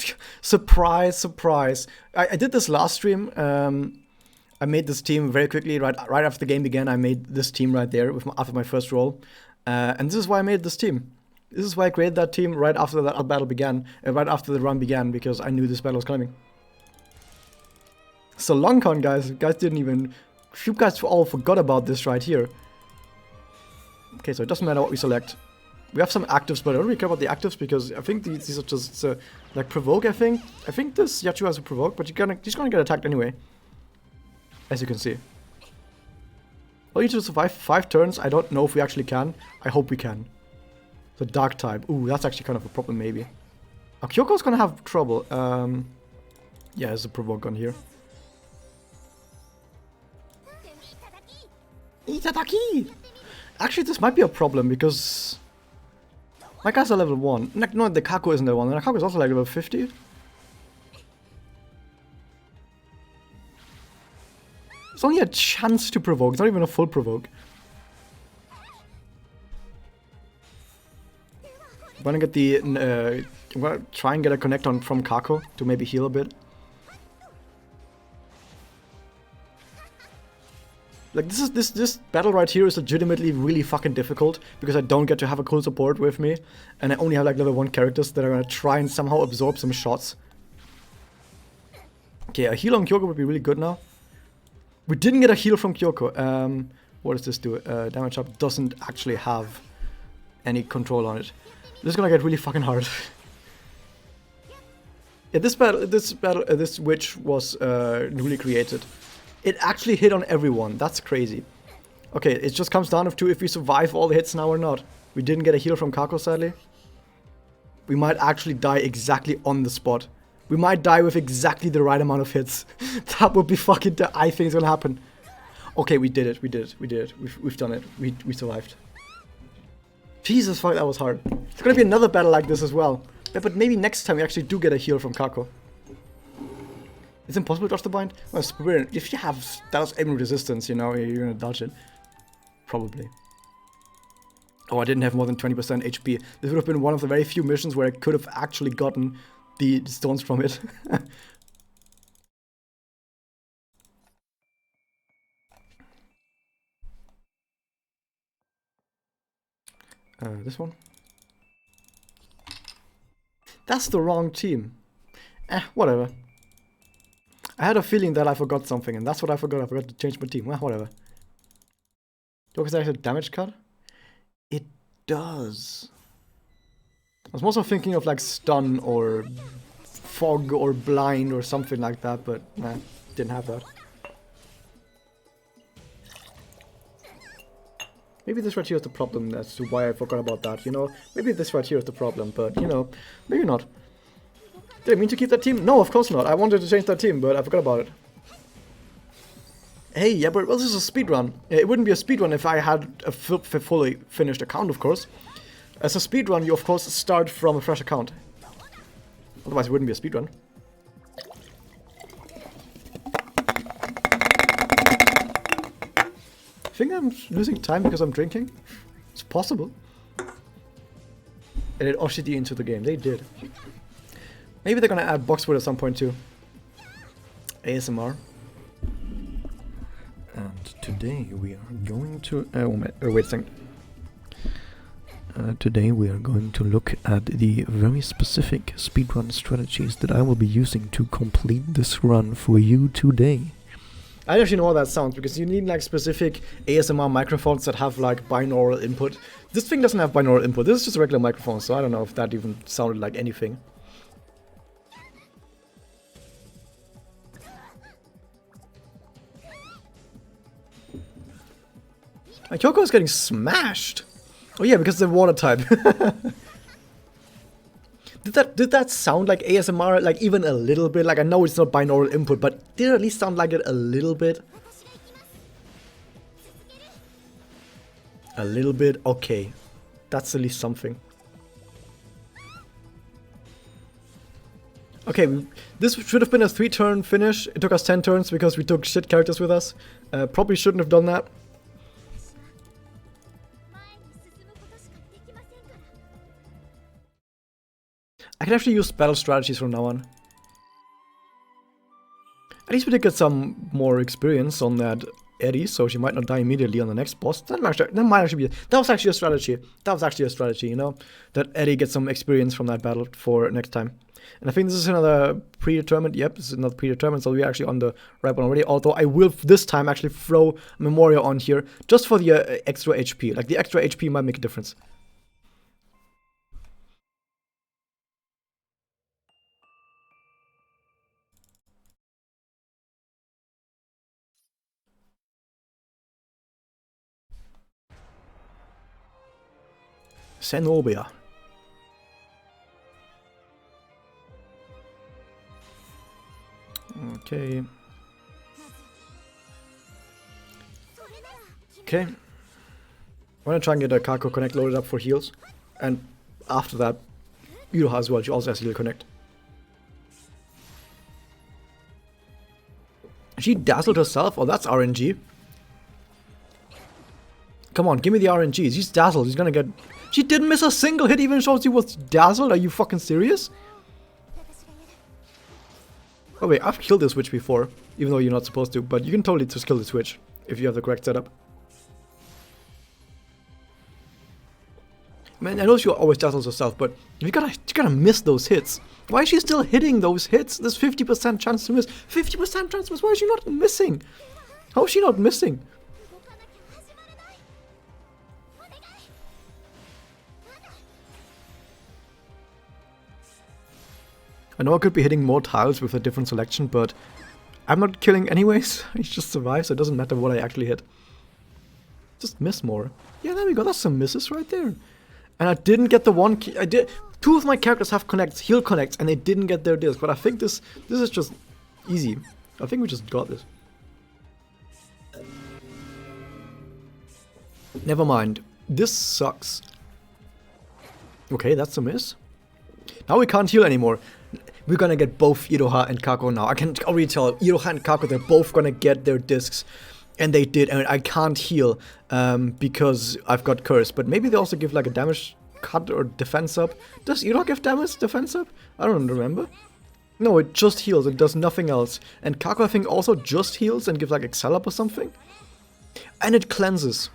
Surprise, surprise. I did this last stream. I made this team very quickly, right after the game began. I made this team right there after my first roll. And this is why I made this team. This is why I created that team right after that battle began, right after the run began, because I knew this battle was coming. So long con, guys. Guys didn't even... You guys all forgot about this right here. Okay, so it doesn't matter what we select. We have some actives, but I don't really care about the actives because I think these are just like provoke. I think this Yachu has a provoke, but he's gonna get attacked anyway, as you can see. Well, you need to survive 5 turns. I don't know if we actually can. I hope we can. The dark type. Ooh, that's actually kind of a problem, maybe. Oh, Kyoko's gonna have trouble. Yeah, there's a provoke on here. Itadaki! Actually, this might be a problem because my guys are level 1. No, the Kako isn't level 1. The Kako is also like level 50. It's only a chance to provoke. It's not even a full provoke. I'm gonna get the... I'm gonna try and get a connect on from Kako to maybe heal a bit. Like, this battle right here is legitimately really fucking difficult because I don't get to have a cool support with me, and I only have like level 1 characters that are gonna try and somehow absorb some shots. Okay, a heal on Kyoko would be really good now. We didn't get a heal from Kyoko. What does this do? Damage up doesn't actually have any control on it. This is gonna get really fucking hard. Yeah, this witch was newly created. It actually hit on everyone. That's crazy. Okay, it just comes down to if we survive all the hits now or not. We didn't get a heal from Kako, sadly. We might actually die exactly on the spot. We might die with exactly the right amount of hits. That would be fucking... I think it's gonna happen. Okay, we did it. We did it. We did it. We've done it. We survived. Jesus fuck, that was hard. It's gonna be another battle like this as well. Yeah, but maybe next time we actually do get a heal from Kako. It's impossible to dodge the bind? Well, Speedrun, if you have status aim resistance, you know, you're gonna dodge it. Probably. Oh, I didn't have more than 20% HP. This would have been one of the very few missions where I could have actually gotten the stones from it. This one? That's the wrong team. Whatever. I had a feeling that I forgot something, and that's what I forgot. I forgot to change my team. Well, whatever. Does that have a damage cut? It does. I was also thinking of like stun or fog or blind or something like that, but nah, didn't have that. Maybe this right here is the problem as to why I forgot about that, you know? Maybe this right here is the problem, but, you know, maybe not. Did I mean to keep that team? No, of course not. I wanted to change that team, but I forgot about it. Hey, yeah, but well, this is a speedrun. It wouldn't be a speedrun if I had a fully finished account, of course. As a speedrun, you of course start from a fresh account. Otherwise, it wouldn't be a speedrun. I think I'm losing time because I'm drinking. It's possible. And it ushered you into the game. They did. Maybe they're gonna add Boxwood at some point too. ASMR. And today we are going to... wait a second. Today we are going to look at the very specific speedrun strategies that I will be using to complete this run for you today. I don't actually know how that sounds, because you need like specific ASMR microphones that have like binaural input. This thing doesn't have binaural input, this is just a regular microphone, so I don't know if that even sounded like anything. My Kyoko is getting smashed! Oh yeah, because they're water type. Did that sound like ASMR, like even a little bit? Like I know it's not binaural input, but did it at least sound like it a little bit? A little bit? Okay. That's at least something. Okay, this should have been a 3-turn finish. It took us 10 turns because we took shit characters with us. Probably shouldn't have done that. I can actually use battle strategies from now on. At least we did get some more experience on that Eddie, so she might not die immediately on the next boss. That might actually be... That was actually a strategy. That was actually a strategy, you know? That Eddie gets some experience from that battle for next time. And I think this is another predetermined... Yep, this is not predetermined, so we're actually on the right one already. Although I will this time actually throw Memoria on here just for the extra HP. Like, the extra HP might make a difference. Zenobia. Okay. Okay. I'm gonna try and get a Kako Connect loaded up for heals. And after that, Yuha as well, she also has heal connect. She dazzled herself? Oh, that's RNG. Come on, give me the RNG. She's dazzled. She's gonna get... She didn't miss a single hit, even though she was dazzled. Are you fucking serious? Oh wait, I've killed this witch before, even though you're not supposed to, but you can totally just kill this witch if you have the correct setup. Man, I know she always dazzles herself, but you gotta miss those hits. Why is she still hitting those hits? There's 50% chance to miss. 50% chance to miss? Why is she not missing? How is she not missing? I know I could be hitting more tiles with a different selection, but I'm not killing anyways. I just survive, so it doesn't matter what I actually hit. Just miss more. Yeah, there we go. That's some misses right there. And I didn't get the one key. I did. 2 of my characters have connects, heal connects, and they didn't get their disc. But I think this is just easy. I think we just got this. Never mind. This sucks. Okay, that's a miss. Now we can't heal anymore. We're gonna get both Iroha and Kako now. I can already tell Iroha and Kako, they're both gonna get their discs. And they did, and I can't heal because I've got curse. But maybe they also give like a damage cut or defense up. Does Iroha give damage defense up? I don't remember. No, it just heals. It does nothing else. And Kako, I think, also just heals and gives like excel up or something. And it cleanses.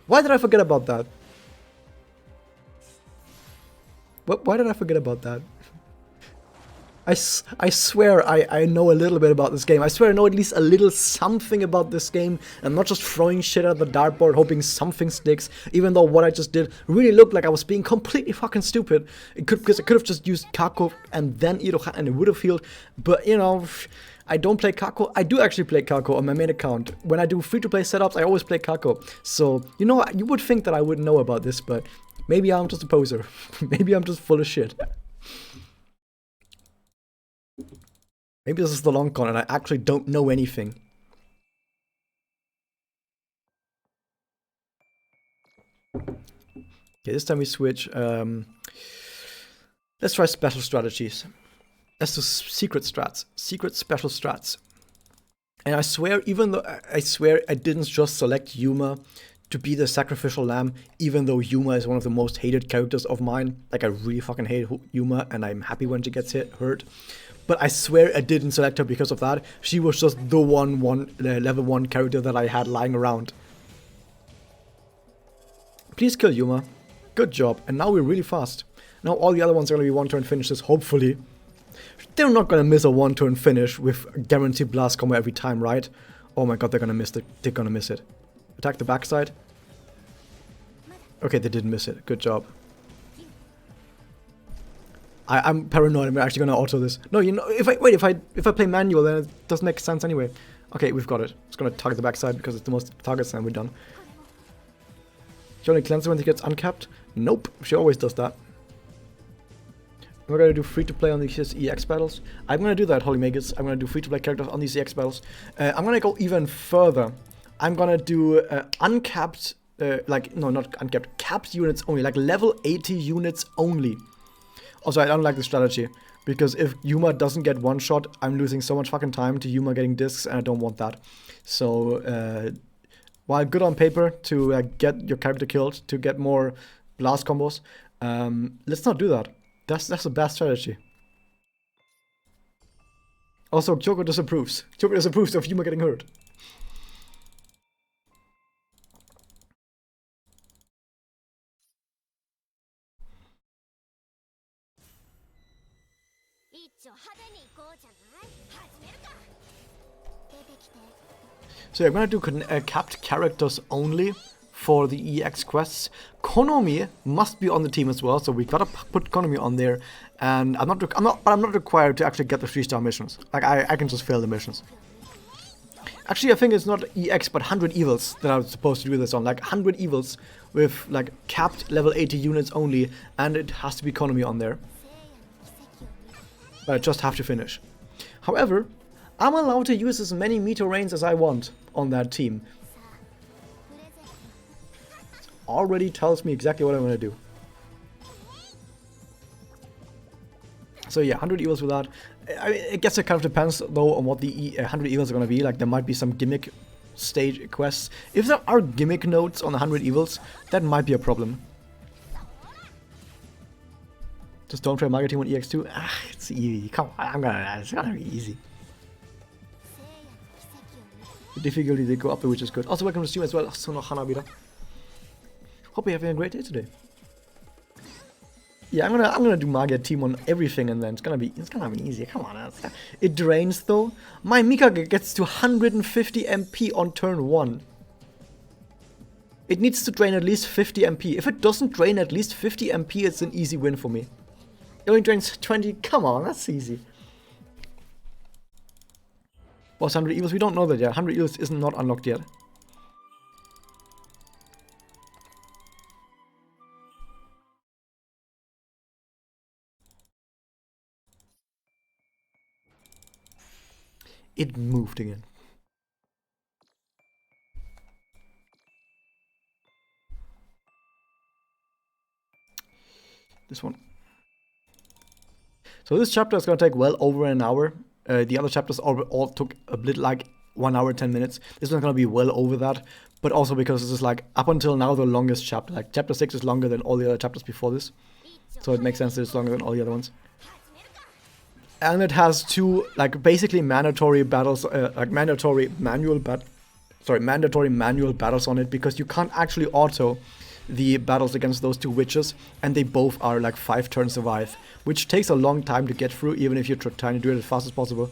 Why did I forget about that? Why did I forget about that? I swear I know a little bit about this game. I swear I know at least a little something about this game. I'm not just throwing shit at the dartboard hoping something sticks, even though what I just did really looked like I was being completely fucking stupid. Because I could have just used Kako and then Iroha and it would have healed. But, you know, I don't play Kako. I do actually play Kako on my main account. When I do free-to-play setups, I always play Kako. So, you know, you would think that I would know about this, but maybe I'm just a poser. Maybe I'm just full of shit. Maybe this is the long con and I actually don't know anything. Okay, this time we switch. Let's try special strategies. Let's do secret strats. Secret special strats. And I swear, even though I swear I didn't just select Yuma to be the sacrificial lamb, even though Yuma is one of the most hated characters of mine. Like, I really fucking hate Yuma and I'm happy when she gets hurt. But I swear I didn't select her because of that. She was just the level 1 character that I had lying around. Please kill Yuma. Good job. And now we're really fast. Now all the other ones are going to be 1-turn finishes, hopefully. They're not going to miss a 1-turn finish with guaranteed blast combo every time, right? Oh my god, they're going to miss it. They're going to miss it. Attack the backside. Okay, they didn't miss it. Good job. I'm paranoid. I'm actually gonna auto this. No, you know, if I play manual, then it doesn't make sense anyway. Okay, we've got it. It's gonna target the backside because it's the most targets, and we're done. She only cleanses when she gets uncapped. Nope, she always does that. We're gonna do free to play on these EX battles. I'm gonna do that, Holy Magus. I'm gonna do free to play characters on these EX battles. I'm gonna go even further. I'm gonna do uncapped, no, not uncapped, capped units only, like level 80 units only. Also, I don't like the strategy, because if Yuma doesn't get one shot, I'm losing so much fucking time to Yuma getting discs, and I don't want that. So, while good on paper to get your character killed, to get more blast combos, let's not do that. That's a bad strategy. Also, Kyoko disapproves. Kyoko disapproves of Yuma getting hurt. So yeah, I'm gonna do capped characters only for the EX quests. Konomi must be on the team as well, so we gotta put Konomi on there. And I'm not required to actually get the 3-star missions. Like I can just fail the missions. Actually, I think it's not EX, but 100 evils that I'm supposed to do this on. Like 100 evils with like capped level 80 units only, and it has to be Konomi on there. But I just have to finish. However, I'm allowed to use as many meter reigns as I want on that team. Already tells me exactly what I'm going to do. So yeah, 100 evils with that. I guess it kind of depends though on what the 100 evils are going to be. Like there might be some gimmick stage quests. If there are gimmick nodes on the 100 evils, that might be a problem. Just don't try Magia Team on EX2. Ah, it's easy. Come on, it's gonna be easy. The difficulty they go up, which is good. Also, welcome to stream as well. So no Hana wieder. Hope you're having a great day today. Yeah, I'm gonna do Magia Team on everything, and then it's gonna be easy. Come on, it drains though. My Mika gets to 150 MP on turn 1. It needs to drain at least 50 MP. If it doesn't drain at least 50 MP, it's an easy win for me. It only drains 20. Come on, that's easy. What's 100 evils? We don't know that yet. 100 evils is not unlocked yet. It moved again. This one. So this chapter is going to take well over an hour. The other chapters all took a bit like 1 hour 10 minutes. This one's going to be well over that. But also because this is like, up until now, the longest chapter. Like, chapter 6 is longer than all the other chapters before this. So it makes sense that it's longer than all the other ones. And it has two, like, basically mandatory battles, like mandatory manual battles on it, because you can't actually auto the battles against those two witches, and they both are like 5 turn survive, which takes a long time to get through, even if you're trying to do it as fast as possible.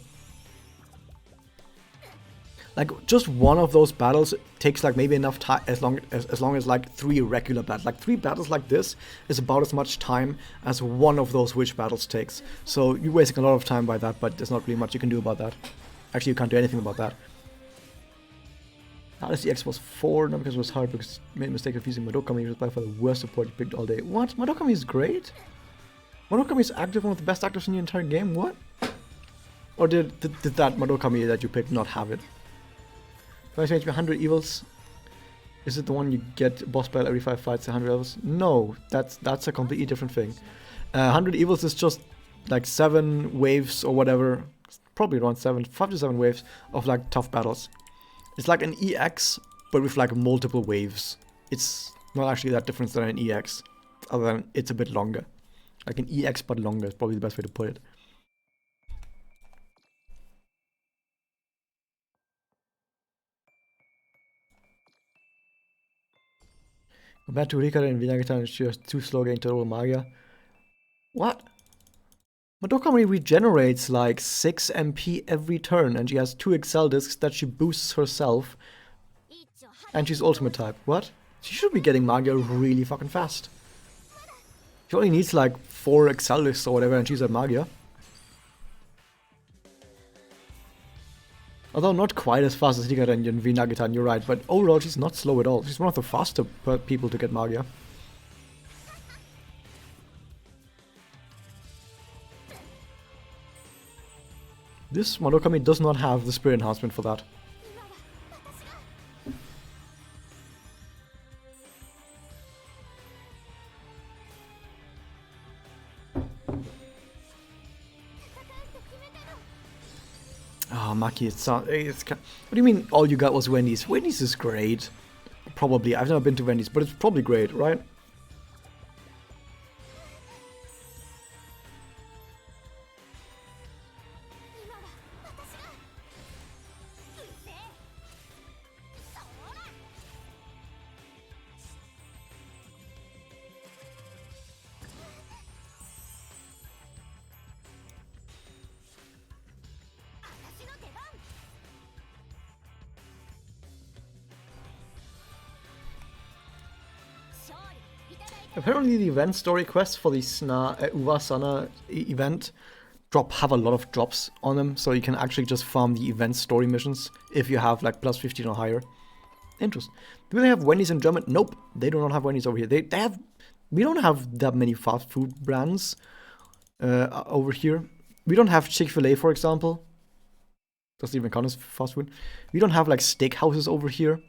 Like, just one of those battles takes like maybe enough time, as long as like 3 regular battles. Like 3 battles like this is about as much time as one of those witch battles takes. So you're wasting a lot of time by that, but there's not really much you can do about that. Actually, you can't do anything about that. Honestly, X was 4, not because it was hard, because I made a mistake of using Madokami. He was by far the worst support you picked all day. What? Madokami is great? Madokami is active, one of the best actors in the entire game? What? Or did that Madokami that you picked not have it? If I change 100 evils, is it the one you get boss battle every 5 fights, 100 levels? No, that's a completely different thing. 100 evils is just like 7 waves or whatever, probably around 5 to 7 waves of like tough battles. It's like an EX, but with like multiple waves. It's not actually that different than an EX, other than it's a bit longer. Like an EX but longer is probably the best way to put it. Compared to Rika and Vinagatan, she was too slow getting to roll Magia. What? Madokami regenerates like 6 MP every turn, and she has 2 Excel discs that she boosts herself. And she's ultimate type. What? She should be getting Magia really fucking fast. She only needs like 4 Excel discs or whatever, and she's at Magia. Although not quite as fast as Rika and Vinagatan, you're right, but overall she's not slow at all. She's one of the faster people to get Magia. This Madokami does not have the spirit enhancement for that. Oh, Maki, what do you mean all you got was Wendy's? Wendy's is great. Probably. I've never been to Wendy's, but it's probably great, right? Apparently the event story quests for the Uvasana event have a lot of drops on them, so you can actually just farm the event story missions if you have like plus 15 or higher. Interesting. Do they have Wendy's in German? Nope, they do not have Wendy's over here. We don't have that many fast food brands over here. We don't have Chick-fil-A, for example. Doesn't even count as fast food. We don't have like steakhouses over here.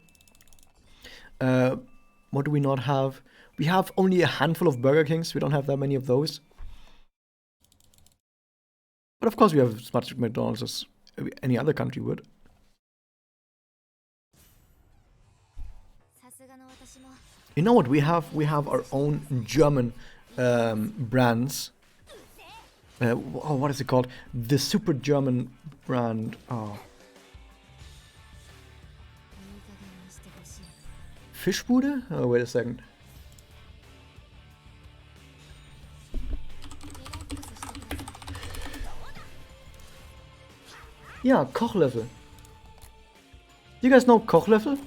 What do we not have? We have only a handful of Burger Kings. We don't have that many of those. But of course we have as much McDonald's as any other country would. You know what we have? We have our own German brands. What is it called? The super German brand. Oh. Fischbude? Oh, wait a second. Yeah, Kochlöffel. You guys know Kochlöffel?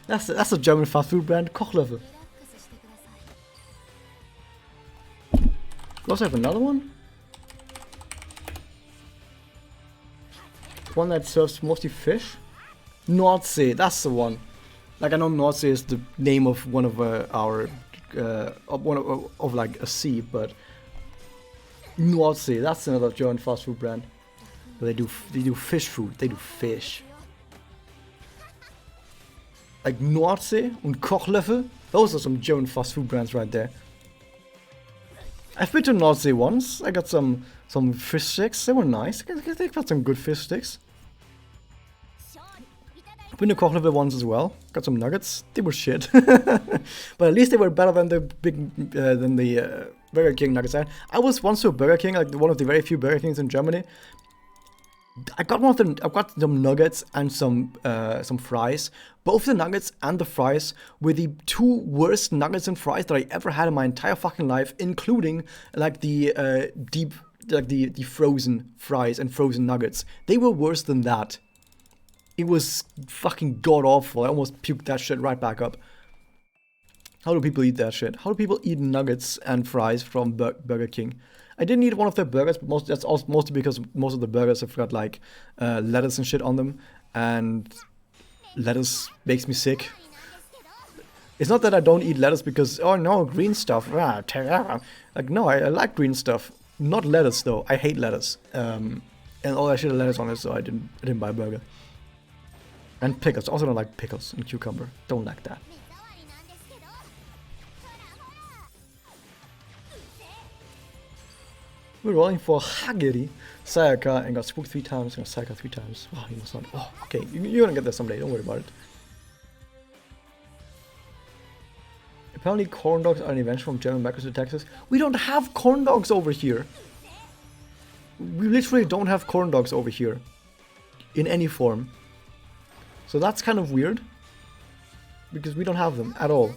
That's a German fast food brand, Kochlöffel. We also have another one. One that serves mostly fish. Nordsee, that's the one. Like I know Nordsee is the name of one of our of like a sea, but Nordsee, that's another German fast food brand. But they do fish food. They do fish. Like Nordsee and Kochlöffel. Those are some German fast food brands right there. I've been to Nordsee once. I got some fish sticks. They were nice. They got some good fish sticks. I've been to Kochlöffel once as well. Got some nuggets. They were shit, but at least they were better than the Burger King nuggets. I was once to a Burger King, like one of the very few Burger Kings in Germany. I got some nuggets and some fries. Both the nuggets and the fries were the two worst nuggets and fries that I ever had in my entire fucking life, including like the the frozen fries and frozen nuggets. They were worse than that. It was fucking god awful. I almost puked that shit right back up. How do people eat that shit? How do people eat nuggets and fries from Burger King? I didn't eat one of their burgers, but that's also mostly because most of the burgers have got like lettuce and shit on them, and lettuce makes me sick. It's not that I don't eat lettuce because, oh no, green stuff. Like, no, I like green stuff. Not lettuce though. I hate lettuce. And all that shit had lettuce on it, so I didn't buy a burger. And pickles. Also don't like pickles and cucumber. Don't like that. We're rolling for Hagiri. Sayaka and got spooked 3 times, and got Sayaka 3 times. Wow, he must not. Oh, okay. You're gonna get there someday. Don't worry about it. Apparently, corn dogs are an invention from German backers to Texas. We don't have corn dogs over here. We literally don't have corn dogs over here. In any form. So that's kind of weird. Because we don't have them at all.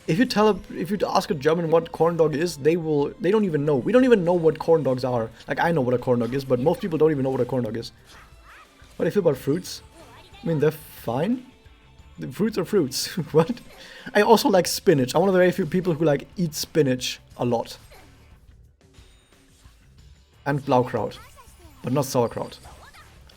If you ask a German what corn dog is, they don't even know. We don't even know what corn dogs are. Like, I know what a corn dog is, but most people don't even know what a corn dog is. What do you feel about fruits? I mean, they're fine. The fruits are fruits. What? I also like spinach. I'm one of the very few people who like eat spinach a lot. And Blaukraut. But not sauerkraut.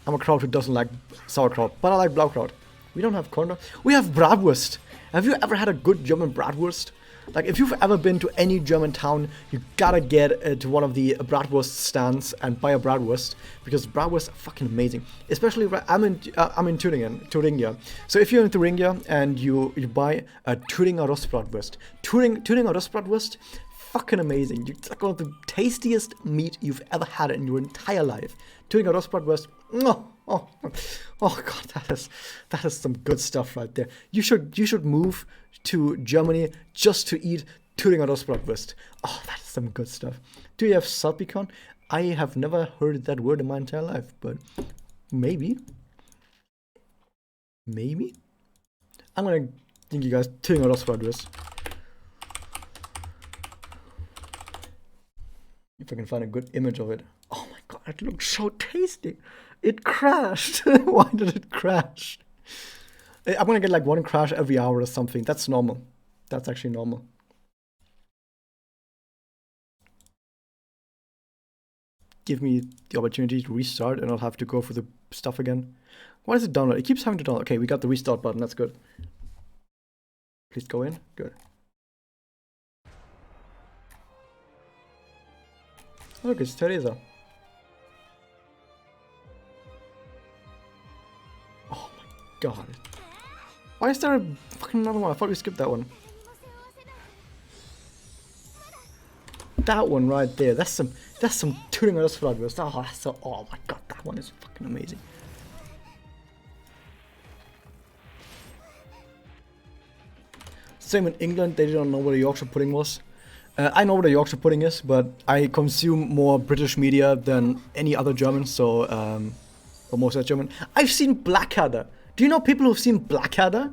I'm a kraut who doesn't like sauerkraut, but I like Blaukraut. We don't have corn dog. We have Bratwurst. Have you ever had a good German Bratwurst? Like, if you've ever been to any German town, you gotta get to one of the Bratwurst stands and buy a Bratwurst, because Bratwurst are fucking amazing. Especially, I'm in Thuringia. So if you're in Thuringia and you buy a Thüringer Rostbratwurst, Thüringer Rostbratwurst, fucking amazing. It's like one of the tastiest meat you've ever had in your entire life. Thüringer Rostbratwurst, oh god, that is some good stuff right there. You should move to Germany just to eat Thüringer Rostbratwurst. Oh, that is some good stuff. Do you have Salpicon? I have never heard that word in my entire life, but maybe. I'm gonna give you guys Thüringer Rostbratwurst. If I can find a good image of it. Oh my god, it looks so tasty. It crashed. Why did it crash? I'm gonna get like one crash every hour or something. That's normal. That's actually normal. Give me the opportunity to restart and I'll have to go for the stuff again. Why does it download? It keeps having to download. Okay, we got the restart button. That's good. Please go in. Good. Look, it's Teresa. Oh my god. Why is there a fucking another one? I thought we skipped that one. That one right there. That's some Thüringer Rostbratwurst. Oh, that's so, oh my god, that one is fucking amazing. Same in England, they didn't know what a Yorkshire pudding was. I know what a Yorkshire pudding is, but I consume more British media than any other German, so, or most of that German. I've seen Blackadder. Do you know people who've seen Blackadder?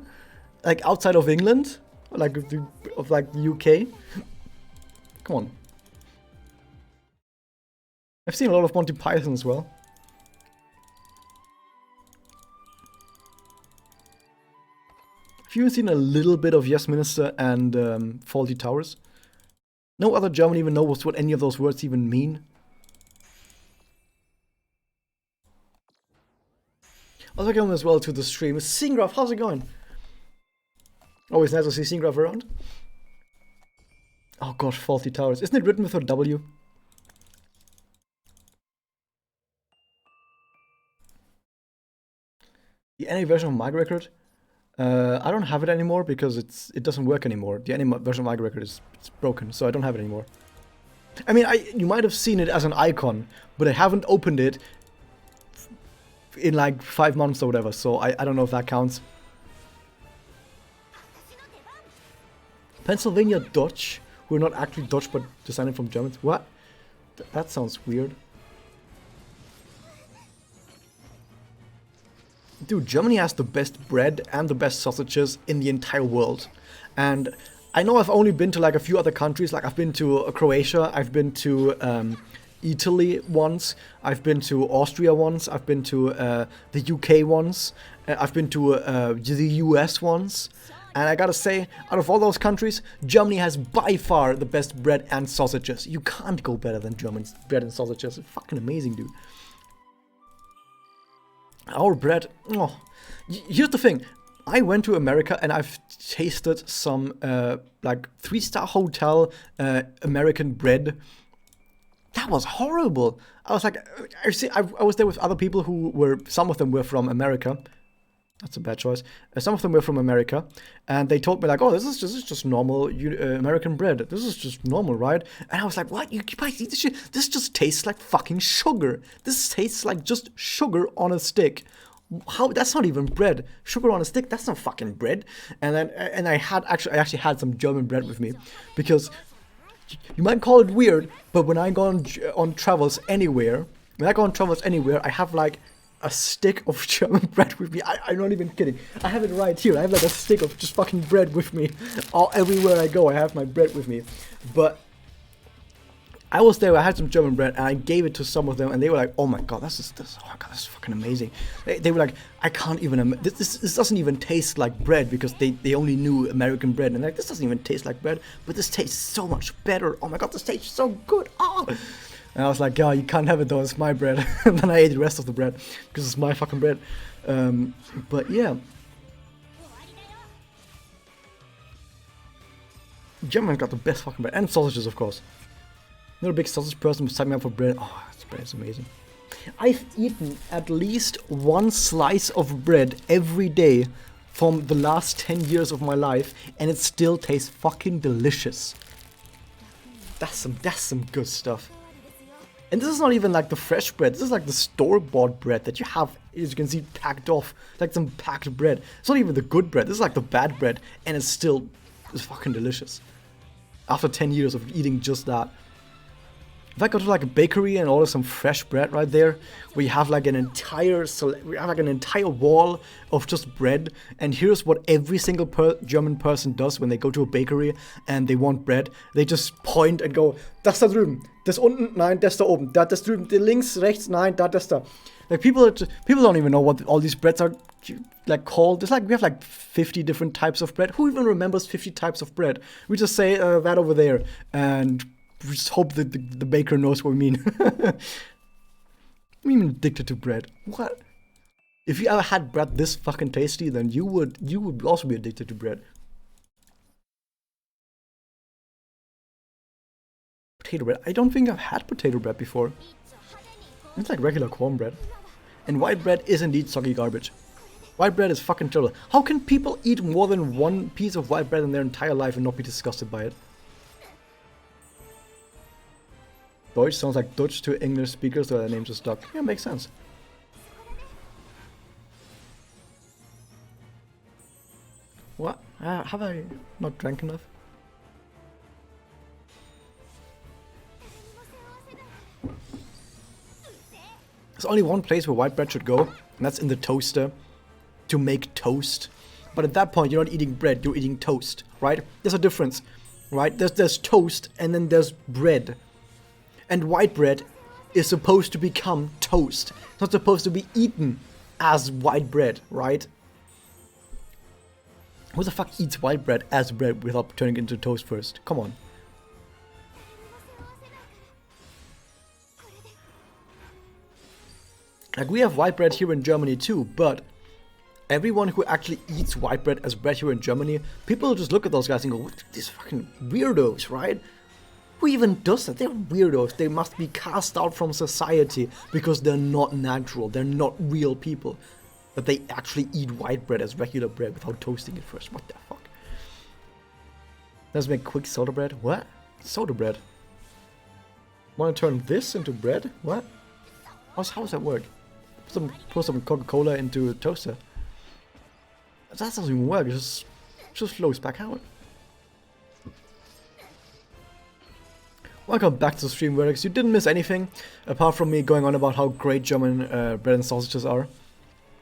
Like, outside of England? Like, the UK? Come on. I've seen a lot of Monty Python as well. Have you seen a little bit of Yes Minister and Fawlty Towers? No other German even knows what any of those words even mean. Welcome as well to the stream. Singraf, how's it going? Always nice to see Singraf around. Oh gosh, Fawlty Towers. Isn't it written with a W? The NA version of my record, I don't have it anymore because it doesn't work anymore. The NA version of my record is broken, so I don't have it anymore. I mean, you might have seen it as an icon, but I haven't opened it in like 5 months or whatever, so I don't know if that counts. Pennsylvania Dutch, who are not actually Dutch but descended from Germans. What? That sounds weird. Dude, Germany has the best bread and the best sausages in the entire world. And I know I've only been to like a few other countries, like I've been to Croatia, I've been to Italy once, I've been to Austria once, I've been to the UK once, I've been to the US once. And I gotta say, out of all those countries, Germany has by far the best bread and sausages. You can't go better than Germany's bread and sausages. It's fucking amazing, dude. Our bread, oh, here's the thing. I went to America and I've tasted some like 3-star hotel American bread. That was horrible. I was like, I was there with other people who were, some of them were from America. That's a bad choice. Some of them were from America, and they told me like, "Oh, this is just normal American bread. This is just normal, right?" And I was like, "What? You guys eat this shit? This just tastes like fucking sugar. This tastes like just sugar on a stick. How? That's not even bread. Sugar on a stick. That's not fucking bread." And then I actually had some German bread with me, because you might call it weird, but when I go on travels anywhere, I have like a stick of German bread with me. I'm not even kidding. I have it right here. I have like a stick of just fucking bread with me. Everywhere I go, I have my bread with me. But I was there, I had some German bread, and I gave it to some of them, and they were like, "Oh my god, this is fucking amazing." They were like, "I can't even, this doesn't even taste like bread," because they only knew American bread, and like, "This doesn't even taste like bread, but this tastes so much better. Oh my god, this tastes so good. Oh!" And I was like, "Yeah, you can't have it though, it's my bread." And then I ate the rest of the bread, because it's my fucking bread. But yeah. Germany's got the best fucking bread, and sausages, of course. Not a big sausage person, but sign me up for bread. Oh, this bread is amazing. I've eaten at least one slice of bread every day from the last 10 years of my life, and it still tastes fucking delicious. That's some good stuff. And this is not even like the fresh bread. This is like the store-bought bread that you have, as you can see, packed off. Like some packed bread. It's not even the good bread. This is like the bad bread, and it's fucking delicious. After 10 years of eating just that. If I go to like a bakery and order some fresh bread right there, where you have like an entire wall of just bread, and here's what every single German person does when they go to a bakery and they want bread. They just point and go, "Das da drüben, das unten, nein, das da oben, das drüben, links, rechts, nein, das da." Like people don't even know what all these breads are like called. It's like we have like 50 different types of bread. Who even remembers 50 types of bread? We just say that over there, and we just hope that the baker knows what we mean. I'm even addicted to bread. What? If you ever had bread this fucking tasty, then you would also be addicted to bread. Potato bread. I don't think I've had potato bread before. It's like regular cornbread. And white bread is indeed soggy garbage. White bread is fucking terrible. How can people eat more than one piece of white bread in their entire life and not be disgusted by it? Deutsch sounds like Dutch to English speakers, so their names are stuck. Yeah, makes sense. What? Have I not drank enough? There's only one place where white bread should go, and that's in the toaster to make toast. But at that point, you're not eating bread, you're eating toast, right? There's a difference, right? There's toast, and then there's bread. And white bread is supposed to become toast. It's not supposed to be eaten as white bread, right? Who the fuck eats white bread as bread without turning it into toast first? Come on. Like, we have white bread here in Germany too, but everyone who actually eats white bread as bread here in Germany, people just look at those guys and go, "What, these fucking weirdos, right? Who even does that? They're weirdos. They must be cast out from society because they're not natural. They're not real people." But they actually eat white bread as regular bread without toasting it first. What the fuck? Let's make quick soda bread. What? Soda bread. Want to turn this into bread? What? How does that work? Pour some Coca-Cola into a toaster. That doesn't even work. It just flows back out. Welcome back to the stream, Vertex. You didn't miss anything apart from me going on about how great German bread and sausages are,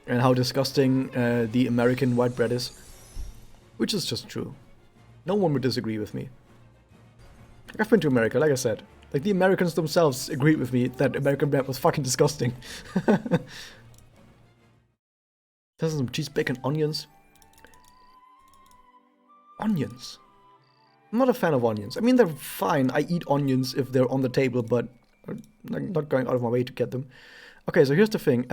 and how disgusting the American white bread is, which is just true. No one would disagree with me. I've been to America, like I said. Like, the Americans themselves agreed with me that American bread was fucking disgusting. There's some cheese, bacon, onions. Onions. I'm not a fan of onions. I mean, they're fine. I eat onions if they're on the table, but I'm not going out of my way to get them. Okay, so here's the thing.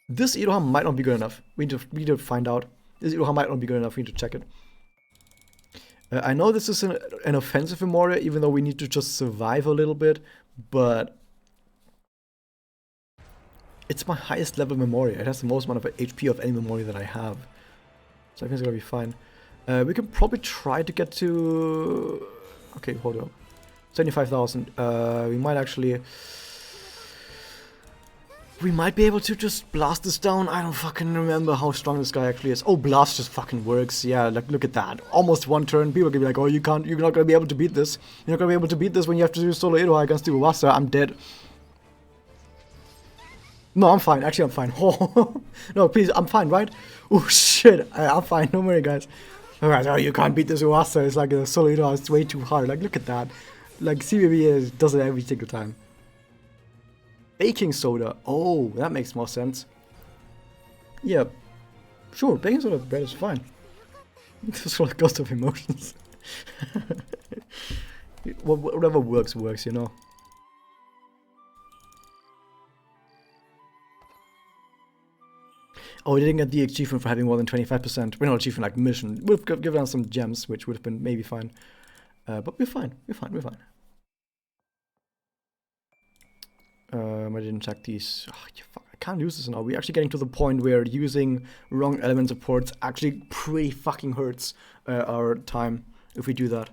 This Iroha might not be good enough. We need to find out. This Iroha might not be good enough. We need to check it. I know this is an offensive Memoria, even though we need to just survive a little bit, but it's my highest level Memoria. It has the most amount of HP of any Memoria that I have. So I think it's gonna be fine. We can probably try to get to... Okay, hold on. 75,000. We might actually... We might be able to just blast this down. I don't fucking remember how strong this guy actually is. Oh, blast just fucking works. Yeah, like, look at that. Almost one turn. People can be like, oh, you're not gonna be able to beat this. You're not gonna be able to beat this when you have to do solo Iroha against the Uwasa. I'm dead. No, I'm fine. Actually, I'm fine. Oh, no, please, I'm fine, right? Oh, shit. I'm fine. Don't worry, guys. Alright, oh, you can't beat this Uwasa. It's like a solo Iroha. It's way too hard. Like, look at that. Like, CBB does it every single time. Baking soda. Oh, that makes more sense. Yeah. Sure, baking soda bread is fine. This is what a ghost of emotions. Whatever works, you know. Oh, we didn't get the achievement for having more than 25%. We're not achieving like mission. We've given us some gems, which would have been maybe fine. But we're fine. We're fine. I didn't check these. Oh, I can't use this now. We're actually getting to the point where using wrong element supports actually pretty fucking hurts our time if we do that.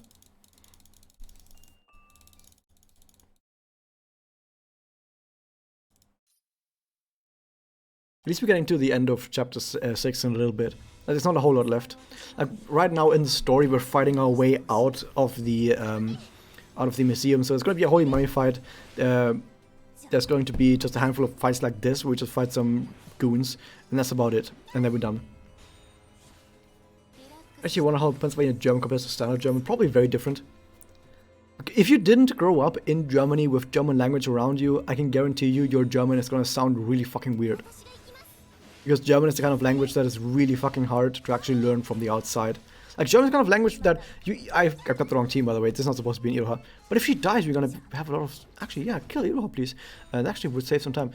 At least we're getting to the end of chapter 6 in a little bit. There's not a whole lot left. Like, right now in the story, we're fighting our way out of the museum, so it's going to be a holy mummy fight. There's going to be just a handful of fights like this, where we just fight some goons, and that's about it. And then we're done. Actually, I wonder how Pennsylvania German compares to standard German. Probably very different. If you didn't grow up in Germany with German language around you, I can guarantee you your German is going to sound really fucking weird. Because German is the kind of language that is really fucking hard to actually learn from the outside. Like, German is the kind of language that I've got the wrong team, by the way. This is not supposed to be an Iroha. But if she dies, we're gonna have a lot of... Actually, yeah, kill Iroha, please. That actually would save some time.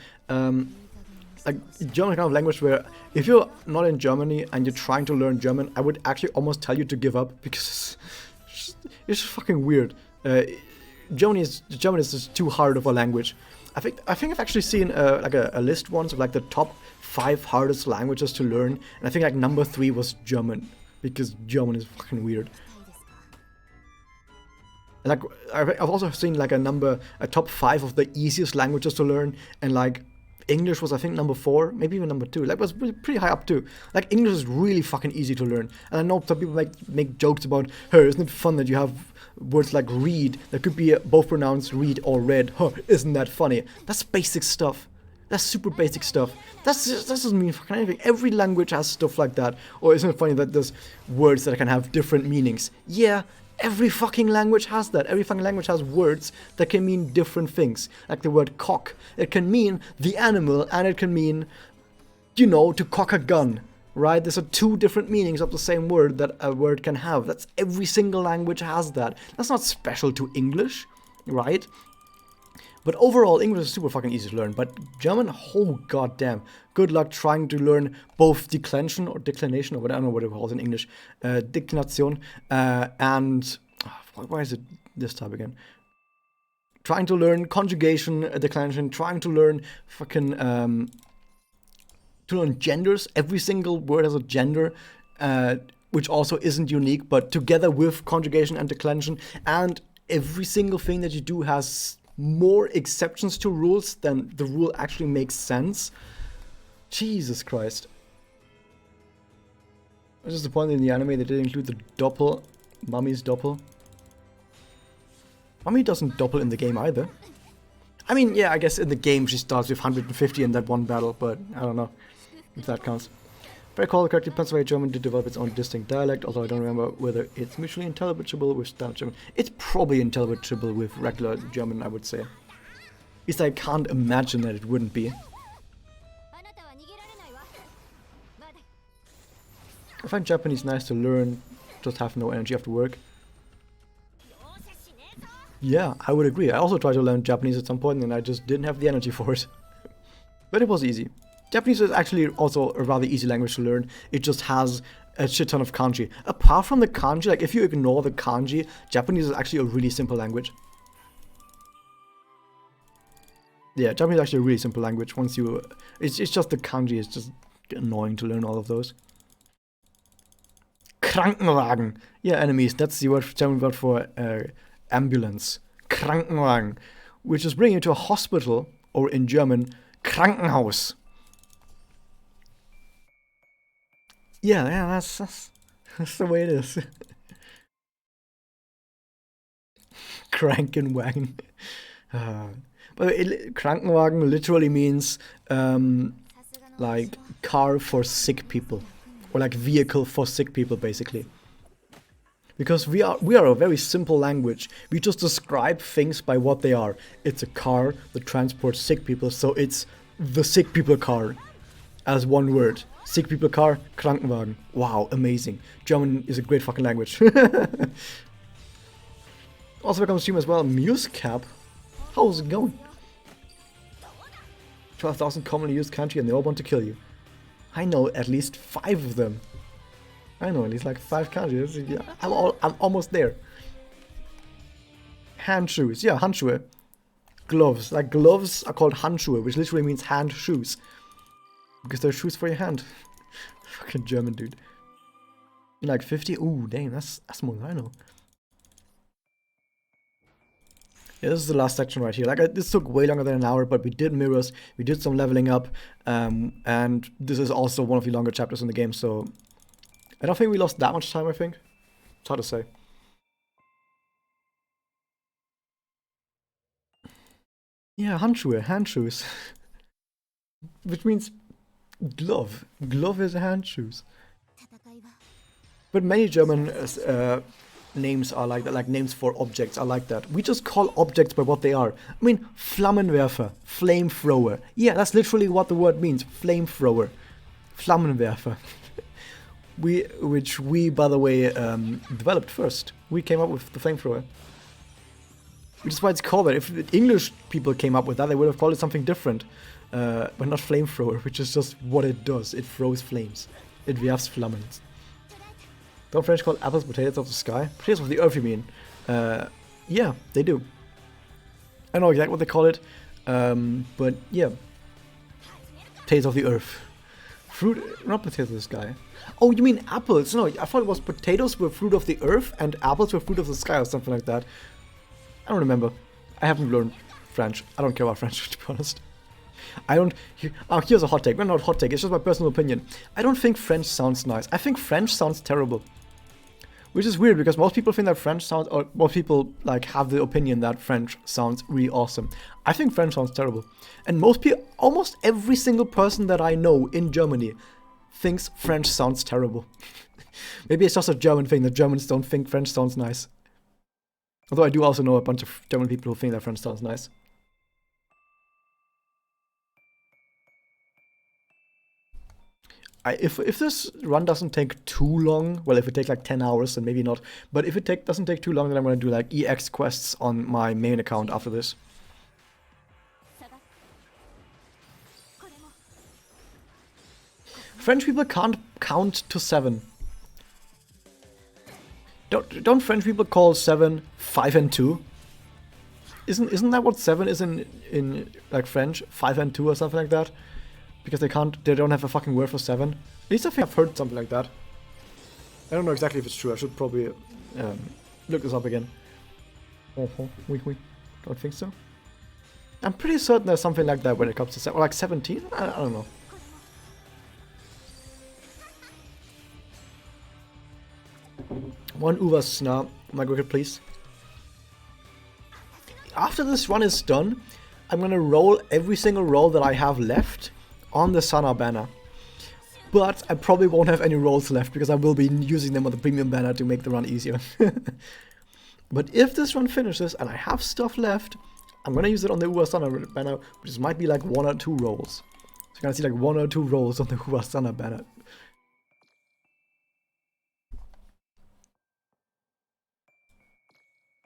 Like, German is the kind of language where if you're not in Germany and you're trying to learn German, I would actually almost tell you to give up, because it's just fucking weird. German is just too hard of a language. I think I've actually seen like a list once of like the top 5 hardest languages to learn, and I think like number 3 was German, because German is fucking weird. And like I've also seen like a top 5 of the easiest languages to learn, and like English was, I think, number 4, maybe even number 2. Like, it was pretty high up too. Like, English is really fucking easy to learn, and I know some people make jokes about, hey, isn't it fun that you have words like read that could be both pronounced read or read? Huh, isn't that funny? That's basic stuff. That's super basic stuff. That doesn't mean fucking anything. Every language has stuff like that. Or isn't it funny that there's words that can have different meanings? Yeah, every fucking language has that. Every fucking language has words that can mean different things. Like the word cock. It can mean the animal, and it can mean, you know, to cock a gun. Right? There's 2 different meanings of the same word that a word can have. That's every single language has that. That's not special to English, right? But overall, English is super fucking easy to learn. But German, oh goddamn. Good luck trying to learn both declension or declination, or whatever, I don't know what it calls in English. Deklination, and... why is it this tab again? Trying to learn conjugation, declension, trying to learn fucking... to learn genders. Every single word has a gender, which also isn't unique, but together with conjugation and declension, and every single thing that you do has more exceptions to rules than the rule actually makes sense. Jesus Christ. It's disappointing in the anime they didn't include the doppel, Mummy's doppel. Mummy doesn't doppel in the game either. I mean, yeah, I guess in the game she starts with 150 in that one battle, but I don't know if that counts. If I recall correctly, Pennsylvania German did develop its own distinct dialect, although I don't remember whether it's mutually intelligible with standard German. It's probably intelligible with regular German, I would say. At least I can't imagine that it wouldn't be. I find Japanese nice to learn, just have no energy after work. Yeah, I would agree. I also tried to learn Japanese at some point and I just didn't have the energy for it. But it was easy. Japanese is actually also a rather easy language to learn. It just has a shit ton of kanji. Apart from the kanji, like if you ignore the kanji, Japanese is actually a really simple language. Yeah, Japanese is actually a really simple language. Once you... It's just the kanji, it's just annoying to learn all of those. Krankenwagen. Yeah, enemies. That's the German word for ambulance. Krankenwagen. Which is bringing you to a hospital, or in German, Krankenhaus. Yeah, that's the way it is. Krankenwagen. But Krankenwagen literally means like car for sick people. Or like vehicle for sick people, basically. Because we are a very simple language. We just describe things by what they are. It's a car that transports sick people, so it's the sick people car. As one word. Sick people car, Krankenwagen. Wow, amazing. German is a great fucking language. Also welcome to stream as well, Musecap. How's it going? 12,000 commonly used kanji and they all want to kill you. I know at least 5 of them. I know at least like 5 kanji. Yeah, I'm almost there. Hand shoes. Yeah, Handschuhe. Gloves. Like gloves are called Handschuhe, which literally means hand shoes. Because they're shoes for your hand. Fucking German dude. You're like 50? Ooh, dang, that's more than I know. Yeah, this is the last section right here. Like, this took way longer than an hour, but we did mirrors, we did some leveling up, and this is also one of the longer chapters in the game, so I don't think we lost that much time, I think. It's hard to say. Yeah, Handschuhe, hand shoes. Which means glove. Glove is hand shoes. But many German names are like that, like names for objects are like that. We just call objects by what they are. I mean, Flammenwerfer, flamethrower. Yeah, that's literally what the word means, flamethrower. Flammenwerfer. Which we, by the way, developed first. We came up with the flamethrower. Which is why it's called that. If English people came up with that, they would have called it something different. But not flamethrower, which is just what it does. It throws flames. It werfs Flammen. Don't French call apples potatoes of the sky? Potatoes of the earth, you mean? Yeah, they do. I know exactly what they call it. But yeah. Potatoes of the earth. Fruit, not potatoes of the sky. Oh, you mean apples? No, I thought it was potatoes were fruit of the earth and apples were fruit of the sky or something like that. I don't remember. I haven't learned French. I don't care about French, to be honest. I don't... here's a hot take. Well, not hot take, it's just my personal opinion. I don't think French sounds nice. I think French sounds terrible. Which is weird, because most people think that French sounds... Or most people, like, have the opinion that French sounds really awesome. I think French sounds terrible. And most people... Almost every single person that I know in Germany thinks French sounds terrible. Maybe it's just a German thing that Germans don't think French sounds nice. Although I do also know a bunch of German people who think that French sounds nice. If this run doesn't take too long, well, if it takes like 10 hours, then maybe not. But if it doesn't take too long, then I'm going to do like EX quests on my main account after this. French people can't count to 7. Don't French people call 7 5 and 2? Isn't that what 7 is in like French? 5 and 2 or something like that? Because they don't have a fucking word for 7. At least I think I've heard something like that. I don't know exactly if it's true. I should probably look this up again. We don't think so. I'm pretty certain there's something like that when it comes to 7, or like 17. I don't know. One Uvasna, my cricket, please. After this run is done, I'm gonna roll every single roll that I have left on the Sana banner. But I probably won't have any rolls left because I will be using them on the premium banner to make the run easier. But if this run finishes and I have stuff left, I'm gonna use it on the Uvasana banner, which might be like 1 or 2 rolls. So you're gonna see like 1 or 2 rolls on the Uvasana banner.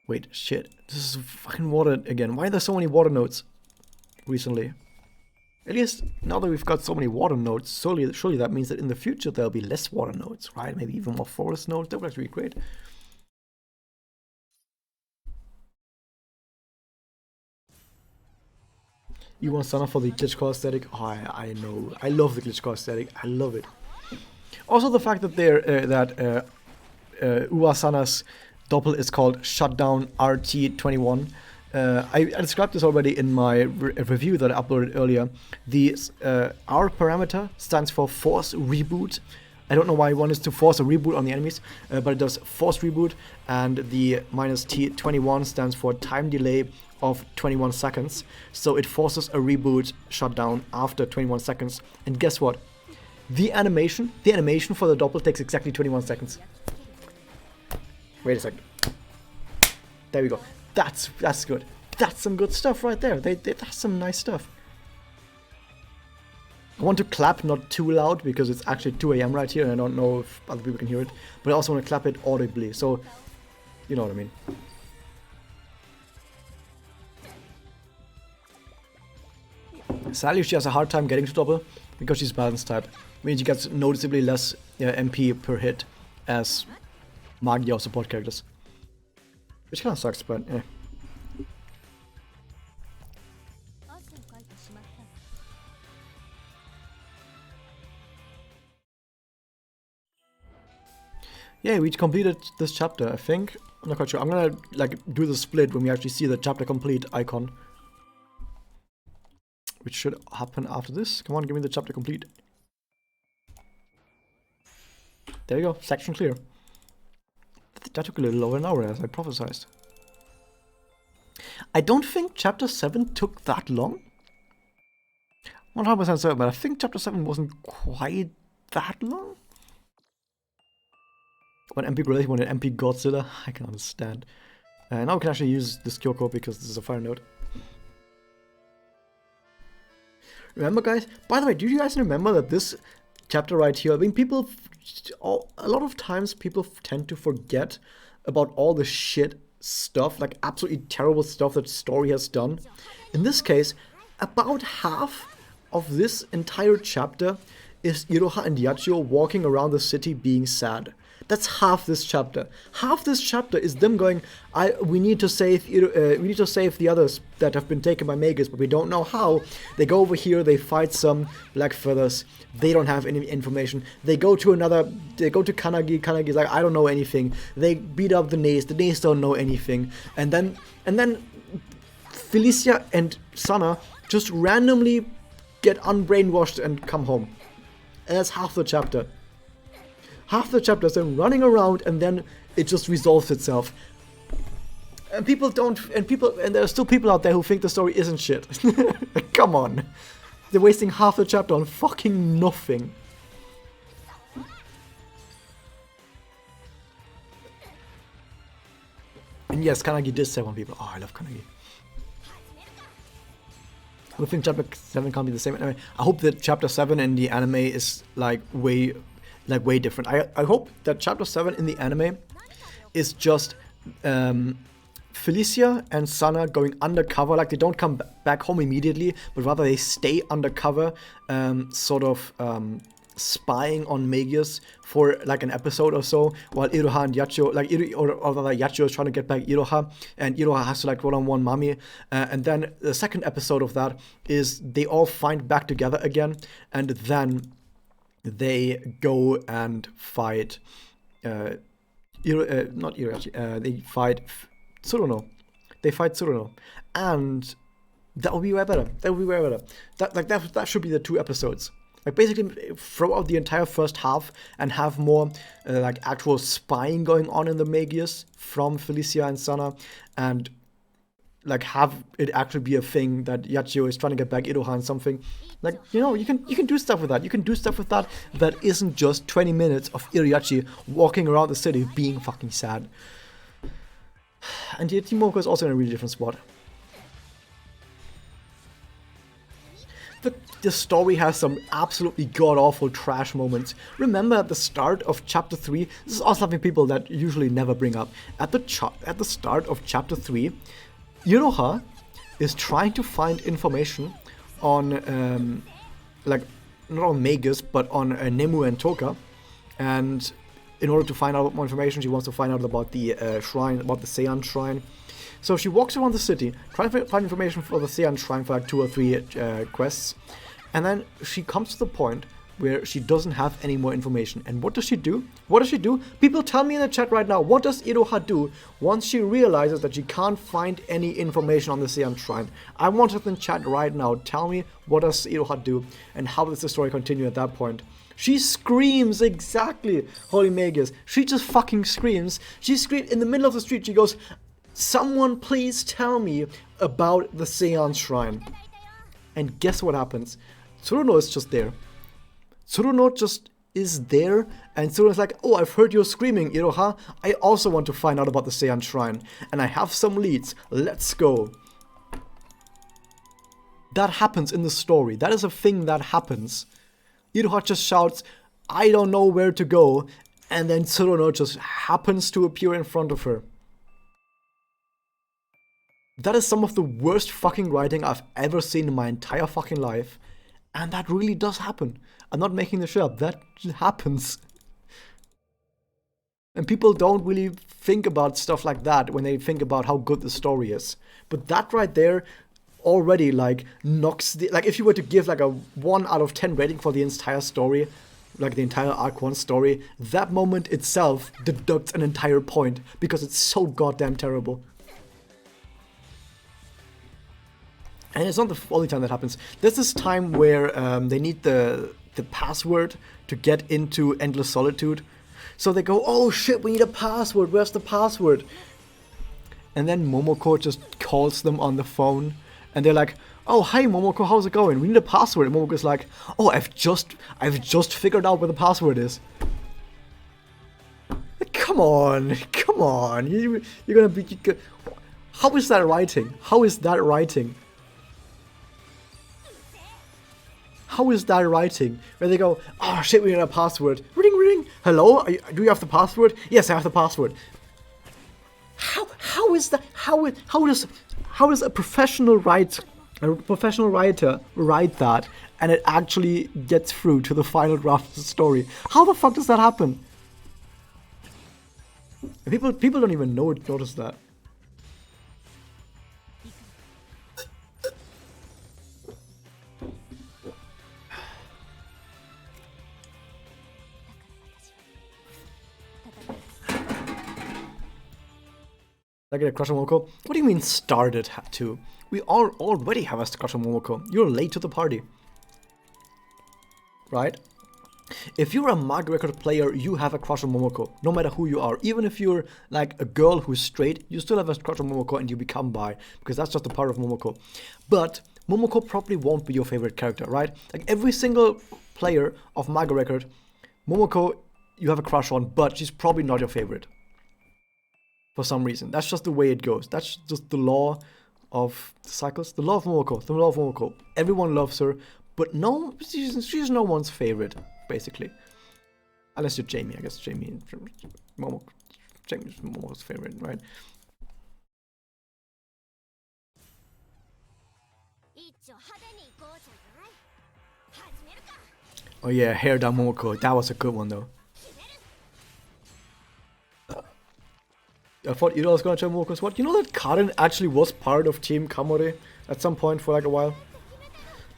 Wait, shit. This is fucking water again. Why are there so many water nodes recently? At least now that we've got so many water nodes, surely that means that in the future there'll be less water nodes, right? Maybe even more forest nodes. That would actually be great. You want Sana for the glitch core aesthetic? Oh, I know. I love the glitch core aesthetic. I love it. Also the fact that Uvasana's doppel is called Shutdown RT21. I described this already in my review that I uploaded earlier. The R parameter stands for force reboot. I don't know why one is to force a reboot on the enemies, but it does force reboot, and the -T21 stands for time delay of 21 seconds. So it forces a reboot shutdown after 21 seconds. And guess what? The animation for the doppel takes exactly 21 seconds. Wait a second. There we go. That's good. That's some good stuff right there. That's some nice stuff. I want to clap not too loud because it's actually 2 AM right here and I don't know if other people can hear it. But I also want to clap it audibly. So, you know what I mean. Sadly, she has a hard time getting to doppel because she's balance type. Means she gets noticeably less MP per hit as Magia or support characters. Which kind of sucks, but yeah. Yeah, we completed this chapter, I think. I'm not quite sure. I'm gonna like do the split when we actually see the chapter complete icon. Which should happen after this. Come on, give me the chapter complete. There you go, section clear. That took a little over an hour, as I prophesized. I don't think chapter 7 took that long. I'm not 100% certain, but I think chapter 7 wasn't quite that long. When MP Gorilla wanted MP Godzilla, I can understand. Now we can actually use this Kyoko because this is a fire node. Remember, guys? By the way, do you guys remember that this chapter right here, I mean, a lot of times people tend to forget about all the shit stuff, like absolutely terrible stuff that story has done. In this case, about half of this entire chapter is Iroha and Yachio walking around the city being sad. That's half this chapter. Half this chapter is them going, we need to save the others that have been taken by Magus, but we don't know how. They go over here, they fight some Black Feathers. They don't have any information. They go to Kanagi. Kanagi's like, I don't know anything. They beat up the Nays don't know anything. And then Felicia and Sana just randomly get unbrainwashed and come home. And that's half the chapter. Half the chapter is them running around and then it just resolves itself. And there are still people out there who think the story isn't shit. Come on. They're wasting half the chapter on fucking nothing. And yes, Kanagi did save on people. Oh, I love Kanagi. I think chapter 7 can't be the same anime. I hope that chapter 7 in the anime is like way different. I hope that chapter 7 in the anime is just Felicia and Sana going undercover, like they don't come back home immediately, but rather they stay undercover, sort of spying on Magius for like an episode or so, while Iroha and Yachio, like Yachio is trying to get back Iroha, and Iroha has to like one-on-one Mami. And then the second episode of that is they all find back together again, and then they go and fight. Not Irachi. They fight Tsuruno. They fight Tsuruno, and that will be way better. That will be way better. That should be the 2 episodes. Like basically throw out the entire first half and have more like actual spying going on in the Magius from Felicia and Sana, and like have it actually be a thing that Yachio is trying to get back Iroha and something. Like, you know, you can do stuff with that. You can do stuff with that that isn't just 20 minutes of Iriachi walking around the city being fucking sad. And yet Timoko is also in a really different spot. The story has some absolutely god-awful trash moments. Remember at the start of chapter 3, this is also something people that usually never bring up. At the start of chapter 3, Iroha is trying to find information on, like, not on Magus, but on Nemu and Toka. And in order to find out more information, she wants to find out about the shrine, about the Seian shrine. So she walks around the city, trying to find information for the Seian shrine for like 2 or 3 quests. And then she comes to the point where she doesn't have any more information. And what does she do? What does she do? People tell me in the chat right now, what does Iroha do once she realizes that she can't find any information on the Seian shrine? I want it in chat right now. Tell me, what does Iroha do and how does the story continue at that point? She screams, exactly, Holy Magus. She just fucking screams. She screams in the middle of the street. She goes, someone please tell me about the Seian shrine. And guess what happens? Tsuruno is just there. Tsuruno just is there, and Tsuruno's like, oh, I've heard you screaming, Iroha. I also want to find out about the Seian shrine, and I have some leads. Let's go. That happens in the story. That is a thing that happens. Iroha just shouts, I don't know where to go, and then Tsuruno just happens to appear in front of her. That is some of the worst fucking writing I've ever seen in my entire fucking life. And that really does happen. I'm not making this shit up. That happens. And people don't really think about stuff like that when they think about how good the story is. But that right there already like knocks the... Like if you were to give like a 1 out of 10 rating for the entire story, like the entire Arc 1 story, that moment itself deducts an entire point because it's so goddamn terrible. And it's not the only time that happens. There's this time where they need the password to get into Endless Solitude. So they go, oh shit, we need a password. Where's the password? And then Momoko just calls them on the phone. And they're like, oh, hi Momoko, how's it going? We need a password. And Momoko's like, oh, I've just figured out where the password is. Come on. You're gonna be... How is that writing? How is that writing? How is that writing? Where they go, oh shit, we need a password. Ring, ring. Hello? Do you have the password? Yes, I have the password. How is that? How does a professional writer write that and it actually gets through to the final draft of the story? How the fuck does that happen? People don't even notice that. I get a crush on Momoko? What do you mean started to? We already have a crush on Momoko. You're late to the party. Right? If you're a Magia Record player, you have a crush on Momoko, no matter who you are. Even if you're like a girl who's straight, you still have a crush on Momoko and you become bi, because that's just a part of Momoko. But Momoko probably won't be your favorite character, right? Like every single player of Magia Record, Momoko you have a crush on, but she's probably not your favorite. For some reason. That's just the way it goes. That's just the law of the cycles. The law of Momoko. The law of Momoko. Everyone loves her, but no, she's no one's favorite, basically. Unless you're Jamie. I guess Jamie's Momoko's favorite, right? Oh yeah, Hair Down Momoko. That was a good one though. I thought Iro was gonna try Momoko's what? You know that Karen actually was part of Team Kamore at some point for like a while?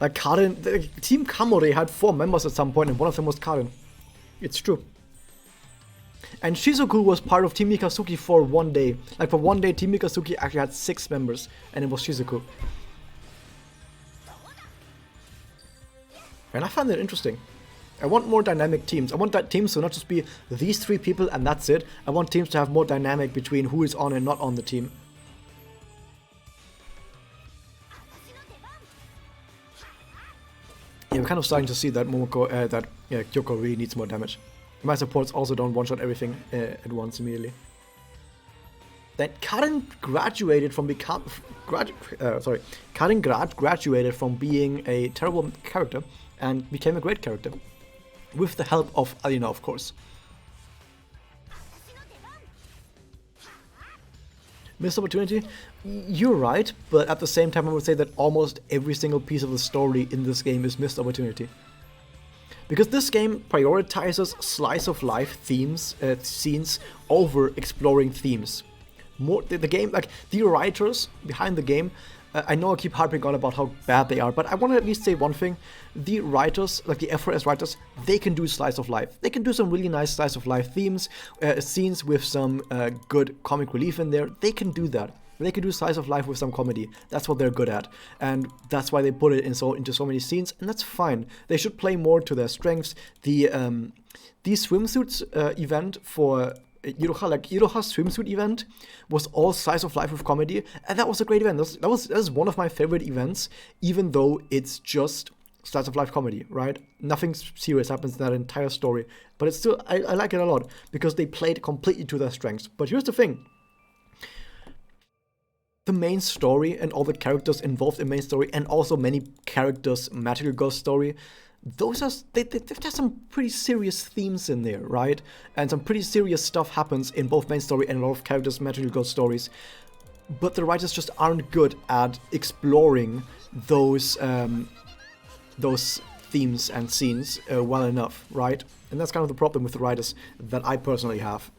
Like Karen, Team Kamore had 4 members at some point and one of them was Karen. It's true. And Shizuku was part of Team Mikazuki for 1 day. Like for 1 day, Team Mikazuki actually had 6 members and it was Shizuku. And I find it interesting. I want more dynamic teams. I want that teams to not just be these 3 people and that's it. I want teams to have more dynamic between who is on and not on the team. Yeah, we're kind of starting to see that Kyoko really needs more damage. My supports also don't one-shot everything at once immediately. That Karen graduated from graduated from being a terrible character and became a great character. With the help of Alina, of course. Missed opportunity? You're right, but at the same time I would say that almost every single piece of the story in this game is missed opportunity. Because this game prioritizes slice of life scenes over exploring themes. The game, like the writers behind the game, I know I keep harping on about how bad they are, but I want to at least say one thing. The writers, like the FRS writers, they can do slice of life. They can do some really nice slice of life themes, scenes with some good comic relief in there. They can do that. They can do slice of life with some comedy. That's what they're good at. And that's why they put it into so many scenes, and that's fine. They should play more to their strengths. The swimsuits event for Iroha, like Iroha's swimsuit event was all slice of life with comedy, and that was a great event. That was one of my favorite events, even though it's just slice of life comedy, right? Nothing serious happens in that entire story, but it's still, I like it a lot, because they played completely to their strengths. But here's the thing. The main story and all the characters involved in main story, and also many characters' magical ghost story, they've some pretty serious themes in there, right? And some pretty serious stuff happens in both main story and a lot of characters' magical ghost stories. But the writers just aren't good at exploring those themes and scenes well enough, right? And that's kind of the problem with the writers that I personally have.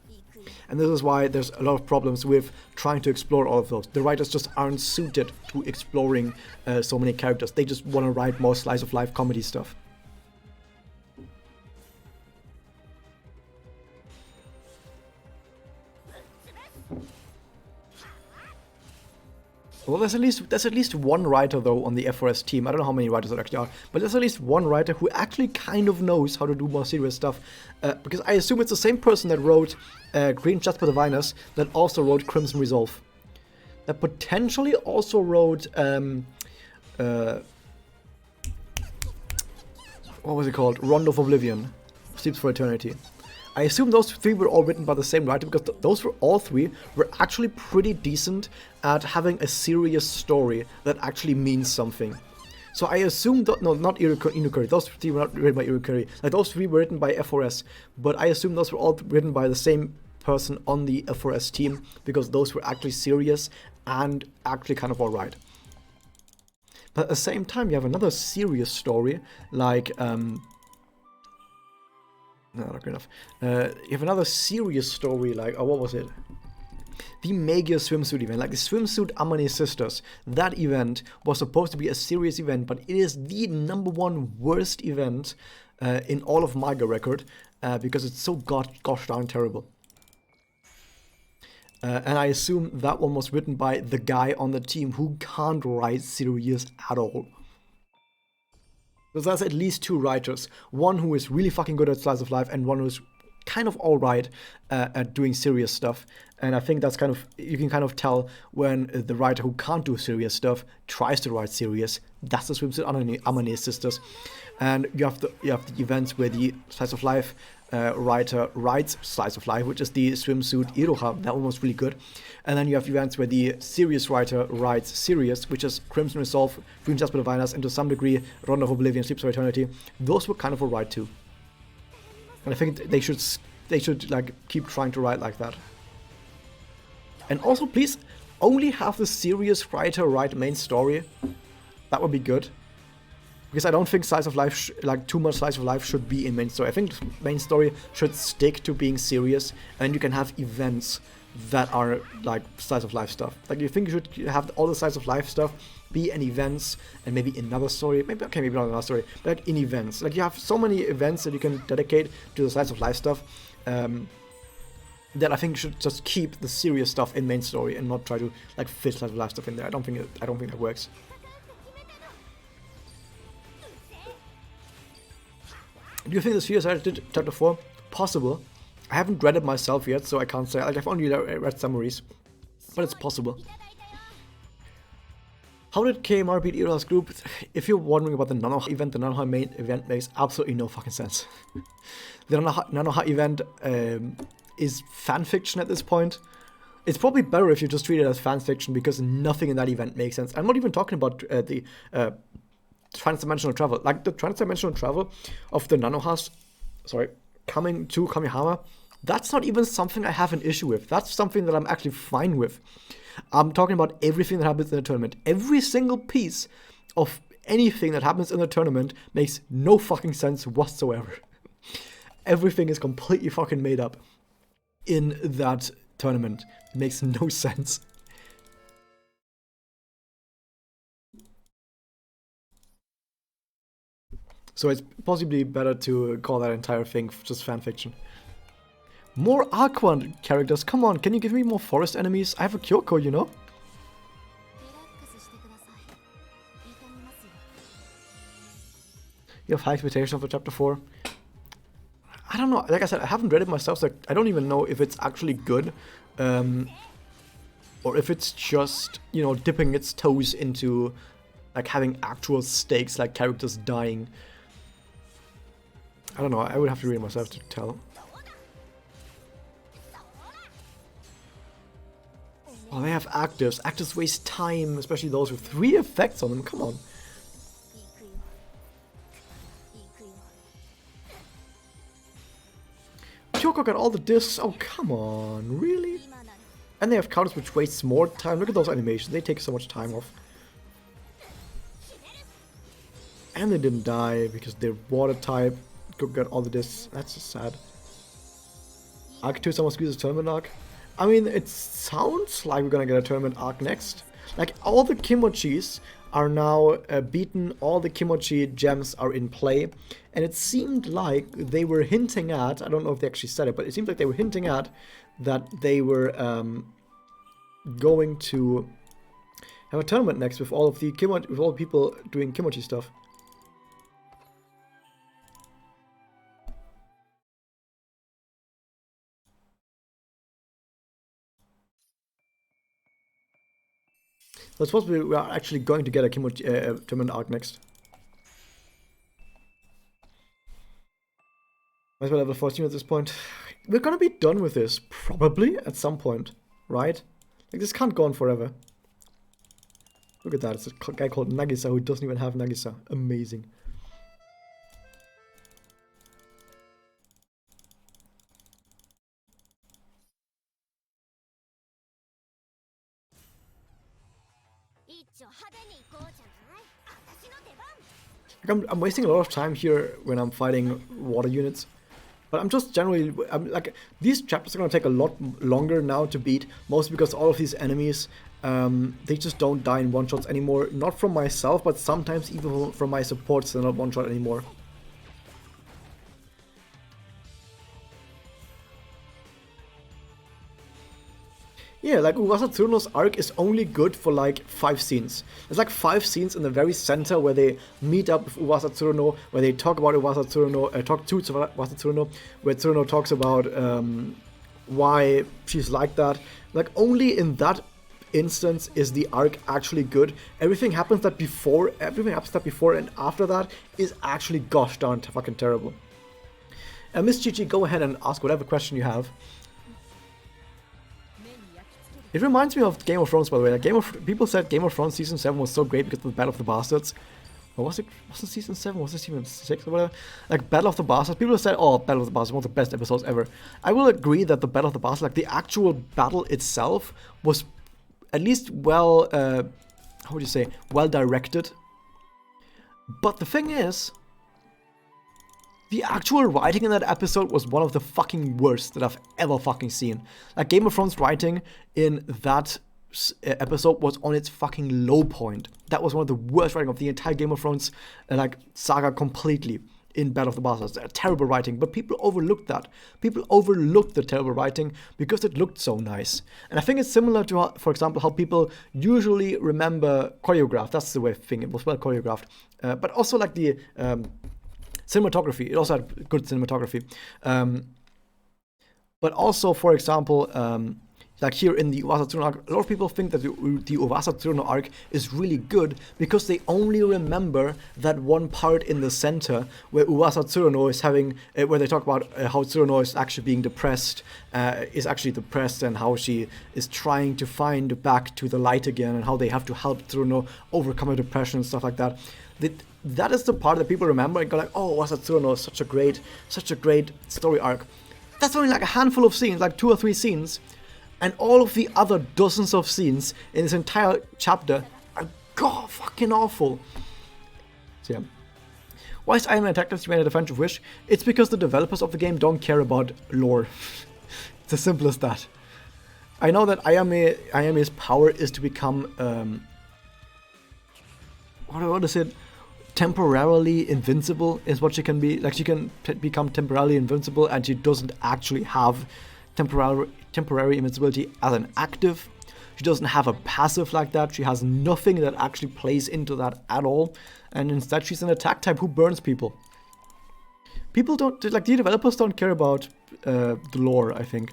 And this is why there's a lot of problems with trying to explore all of those. The writers just aren't suited to exploring so many characters. They just want to write more slice of life comedy stuff. Well, there's at least one writer though on the FRS team. I don't know how many writers there actually are, but there's at least one writer who actually kind of knows how to do more serious stuff. Because I assume it's the same person that wrote Green Jasper Divinus that also wrote Crimson Resolve. That potentially also wrote what was it called? Rondo of Oblivion, Sleeps for Eternity. I assume those 3 were all written by the same writer, because all 3 were actually pretty decent at having a serious story that actually means something. So I assume that, no, not Inukuri, those 3 were not written by Inukuri, like those 3 were written by FRS, but I assume those were all written by the same person on the FRS team, because those were actually serious and actually kind of alright. But at the same time, you have another serious story, like, no, not good enough. You have another serious story, like, what was it? The Magia swimsuit event, like the swimsuit Amane Sisters. That event was supposed to be a serious event, but it is the #1 worst event in all of Maga record, because it's so gosh darn terrible. And I assume that one was written by the guy on the team who can't write serious at all. Because there's at least 2 writers. One who is really fucking good at slice of life, and one who's kind of alright at doing serious stuff. And I think that's kind of, you can kind of tell when the writer who can't do serious stuff tries to write serious. That's the swimsuit Amane Sisters. And you have the events where the slice of life writer writes slice of life, which is the swimsuit Iroha. That one was really good. And then you have events where the serious writer writes serious, which is Crimson Resolve, Green Jasper Divinus, and to some degree Rondo of Oblivion, Sleeps for Eternity. Those were kind of alright too. And I think they should like keep trying to write like that. And also, please only have the serious writer write main story. That would be good. Because I don't think slice of life, like too much slice of life should be in main story. I think main story should stick to being serious, and you can have events that are like slice of life stuff. Like you think you should have all the slice of life stuff be in events, and maybe another story, maybe not another story, but like in events. Like you have so many events that you can dedicate to the slice of life stuff, that I think you should just keep the serious stuff in main story and not try to like fit slice of life stuff in there. I don't think that works. Do you think the series I did chapter 4? Possible. I haven't read it myself yet, so I can't say. Like, I've only read summaries, but it's possible. How did KMR beat Ira's group? If you're wondering about the Nanoha event, the Nanoha main event makes absolutely no fucking sense. The Nanoha event is fanfiction at this point. It's probably better if you just treat it as fanfiction, because nothing in that event makes sense. I'm not even talking about the transdimensional travel. Like the transdimensional travel of the Nanohas, coming to Kamihama, that's not even something I have an issue with. That's something that I'm actually fine with. I'm talking about everything that happens in the tournament. Every single piece of anything that happens in the tournament makes no fucking sense whatsoever. Everything is completely fucking made up in that tournament. It makes no sense. So it's possibly better to call that entire thing just fanfiction. More Aqua characters, come on, can you give me more forest enemies? I have a Kyoko, you know? You have high expectations for chapter 4? I don't know, like I said, I haven't read it myself, so I don't even know if it's actually good. Or if it's just, you know, dipping its toes into like having actual stakes, like characters dying. I don't know, I would have to read it myself to tell. Oh, they have actives. Actives waste time, especially those with 3 effects on them. Come on. Kyoko got all the discs. Oh, come on. Really? And they have counters which wastes more time. Look at those animations. They take so much time off. And they didn't die because they're water type. Got all the discs. That's just sad. Arc 2, someone squeezes tournament arc. I mean, it sounds like we're gonna get a tournament arc next. Like, all the Kimochis are now beaten, all the Kimochi gems are in play, and it seemed like they were hinting at, I don't know if they actually said it, but it seemed like they were hinting at that they were going to have a tournament next with all of the people doing Kimochi stuff. So it's supposed to be we are actually going to get a Kimochi tournament arc next. Might as well level 14 at this point. We're gonna be done with this, probably, at some point, right? Like, this can't go on forever. Look at that, it's a guy called Nagisa who doesn't even have Nagisa. Amazing. Like, I'm wasting a lot of time here when I'm fighting water units. But I'm just generally, like, these chapters are going to take a lot longer now to beat, mostly because all of these enemies, they just don't die in one-shots anymore. Not from myself, but sometimes even from my supports, they're not one-shot anymore. Yeah, like Uwasa Tsuruno's arc is only good for like 5 scenes. There's like 5 scenes in the very center where they meet up with Uwasa Tsuruno, where they talk about Uwasa Tsuruno, talk to Uwasa Tsuruno, where Tsuruno talks about why she's like that. Like, only in that instance is the arc actually good. Everything happens that before and after that is actually gosh darn fucking terrible. Miss Chichi, go ahead and ask whatever question you have. It reminds me of Game of Thrones, by the way. Like, people said Game of Thrones Season 7 was so great because of the Battle of the Bastards. Or was it Season 7? Was it Season 6 or whatever? Like, Battle of the Bastards. People have said, oh, Battle of the Bastards, one of the best episodes ever. I will agree that the Battle of the Bastards, like, the actual battle itself was at least well, how would you say, well directed. But the thing is, the actual writing in that episode was one of the fucking worst that I've ever fucking seen. Like, Game of Thrones writing in that episode was on its fucking low point. That was one of the worst writing of the entire Game of Thrones like saga completely in Battle of the Bastards. Terrible writing, but people overlooked that. People overlooked the terrible writing because it looked so nice. And I think it's similar to, for example, how people usually remember choreographed. That's the way of thinking. It was well choreographed. But also like the cinematography. It also had good cinematography. But also, for example, like here in the Uvasa Tsuruno arc, a lot of people think that the Uvasa Tsuruno arc is really good because they only remember that one part in the center where Uvasa Tsuruno is having, where they talk about how Tsuruno is actually being depressed, and how she is trying to find back to the light again, and how they have to help Tsuruno overcome her depression and stuff like that. That is the part that people remember and go like, oh, Uvasa Tsuruno is such a great story arc. That's only like a handful of scenes, like 2 or 3 scenes. And all of the other dozens of scenes in this entire chapter are god fucking awful. So yeah. Why is Iron Man attacked as you made a defensive wish? It's because the developers of the game don't care about lore. It's as simple as that. I know that Ayame's power is to become what is it? Temporarily invincible is what she can be. Like, she can become temporarily invincible, and she doesn't actually have temporary invincibility as an active. She doesn't have a passive like that. She has nothing that actually plays into that at all. And instead, she's an attack type who burns people. People don't, like, the developers don't care about the lore, I think.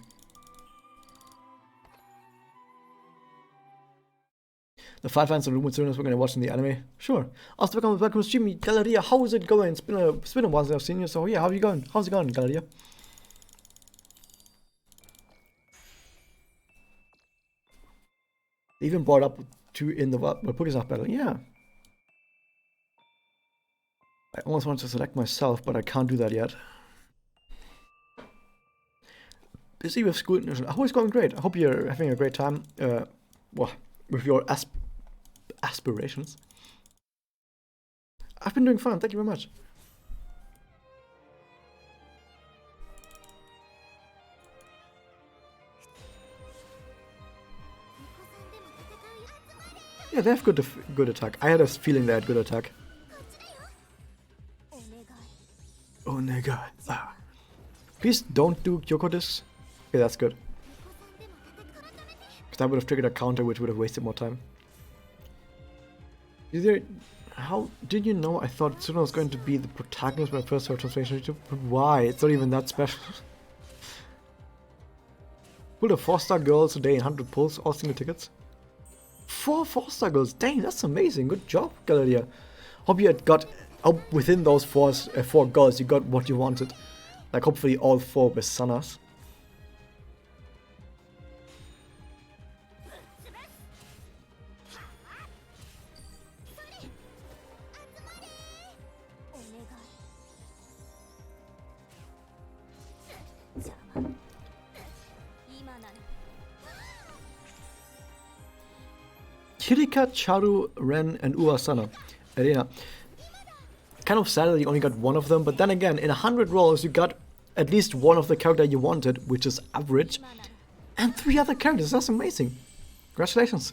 The 5 fans and Ruben Tsurunos we're going to watch in the anime. Sure. Also, welcome to Jimmy Galleria. How is it going? It's been a while since I've seen you. So yeah, how are you going? How's it going, Galleria? They even brought up in the Pokésaf battle. Yeah. I almost want to select myself, but I can't do that yet. Busy with school. I hope it's going great. I hope you're having a great time. With your aspirations. I've been doing fun. Thank you very much. Yeah, they have good attack. I had a feeling they had good attack. Onega. Ah. Please don't do Kyoko discs. Okay, that's good. Because that would have triggered a counter, which would have wasted more time. How did you know I thought Tsuruno was going to be the protagonist when I first heard Transformation? But why? It's not even that special. Pulled a 4-star girls today in 100 pulls, all single tickets. 4 4-star girls. Dang, that's amazing. Good job, Galleria. Hope you had got within those 4 girls, you got what you wanted. Like, hopefully all 4 were Sanas. Kirika, Charu, Ren, and Uasana. Arena. Kind of sad that you only got one of them, but then again, in 100 rolls, you got at least one of the character you wanted, which is average, and 3 other characters. That's amazing. Congratulations.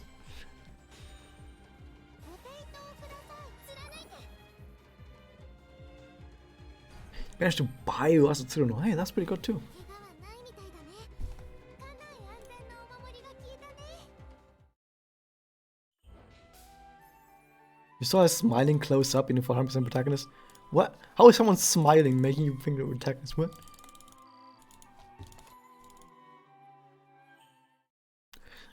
Managed to buy Uasa Tsuruno. Hey, that's pretty good too. You saw us smiling close up in the 400% protagonist? What? How is someone smiling making you think they're protagonist? What?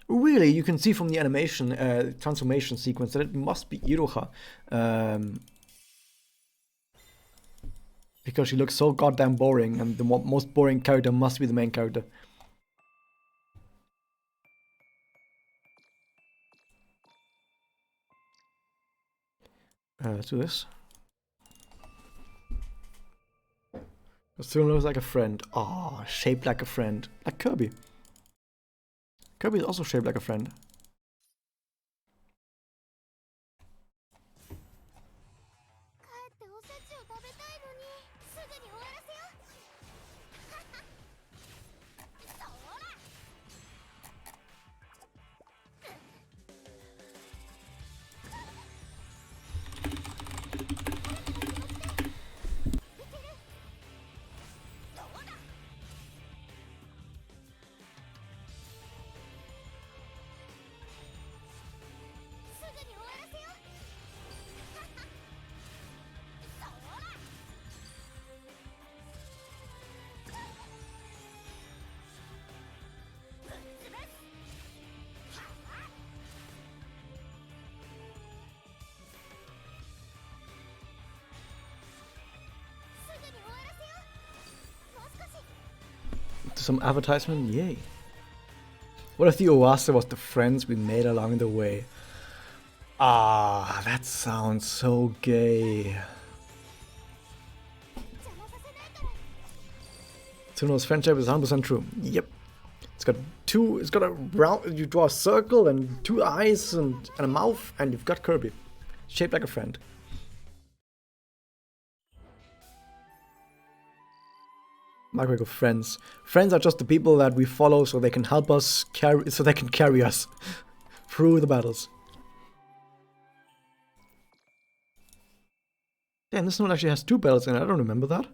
Really, you can see from the animation, transformation sequence that it must be Iroha. Because she looks so goddamn boring, and the most boring character must be the main character. Let's do this. Tsuruno looks like a friend. Oh, shaped like a friend. Like Kirby. Kirby is also shaped like a friend. Some advertisement? Yay. What if the Oase was the friends we made along the way? Ah, that sounds so gay. Tsuno's friendship is 100% true. Yep. It's got a round, you draw a circle and two eyes and a mouth, and you've got Kirby. Shaped like a friend. Microwave of friends. Friends are just the people that we follow so they can help us carry us through the battles. Damn, this one actually has 2 battles in it. I don't remember that.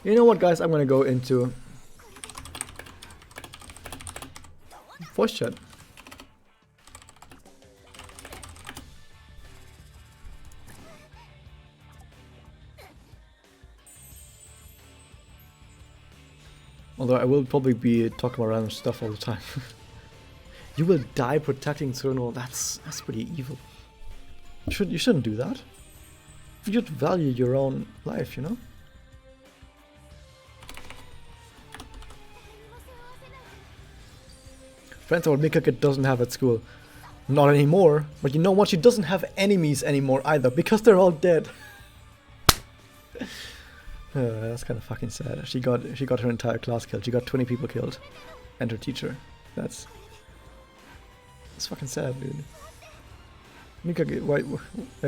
You know what, guys? I'm gonna go into voice chat. Although I will probably be talking about random stuff all the time. You will die protecting Tsuno. That's pretty evil. You shouldn't do that. You should value your own life, you know? Friends are what Mikake doesn't have at school. Not anymore. But you know what? She doesn't have enemies anymore either, because they're all dead. That's kind of fucking sad. She got her entire class killed. She got 20 people killed. And her teacher. That's fucking sad, dude. Mikage, why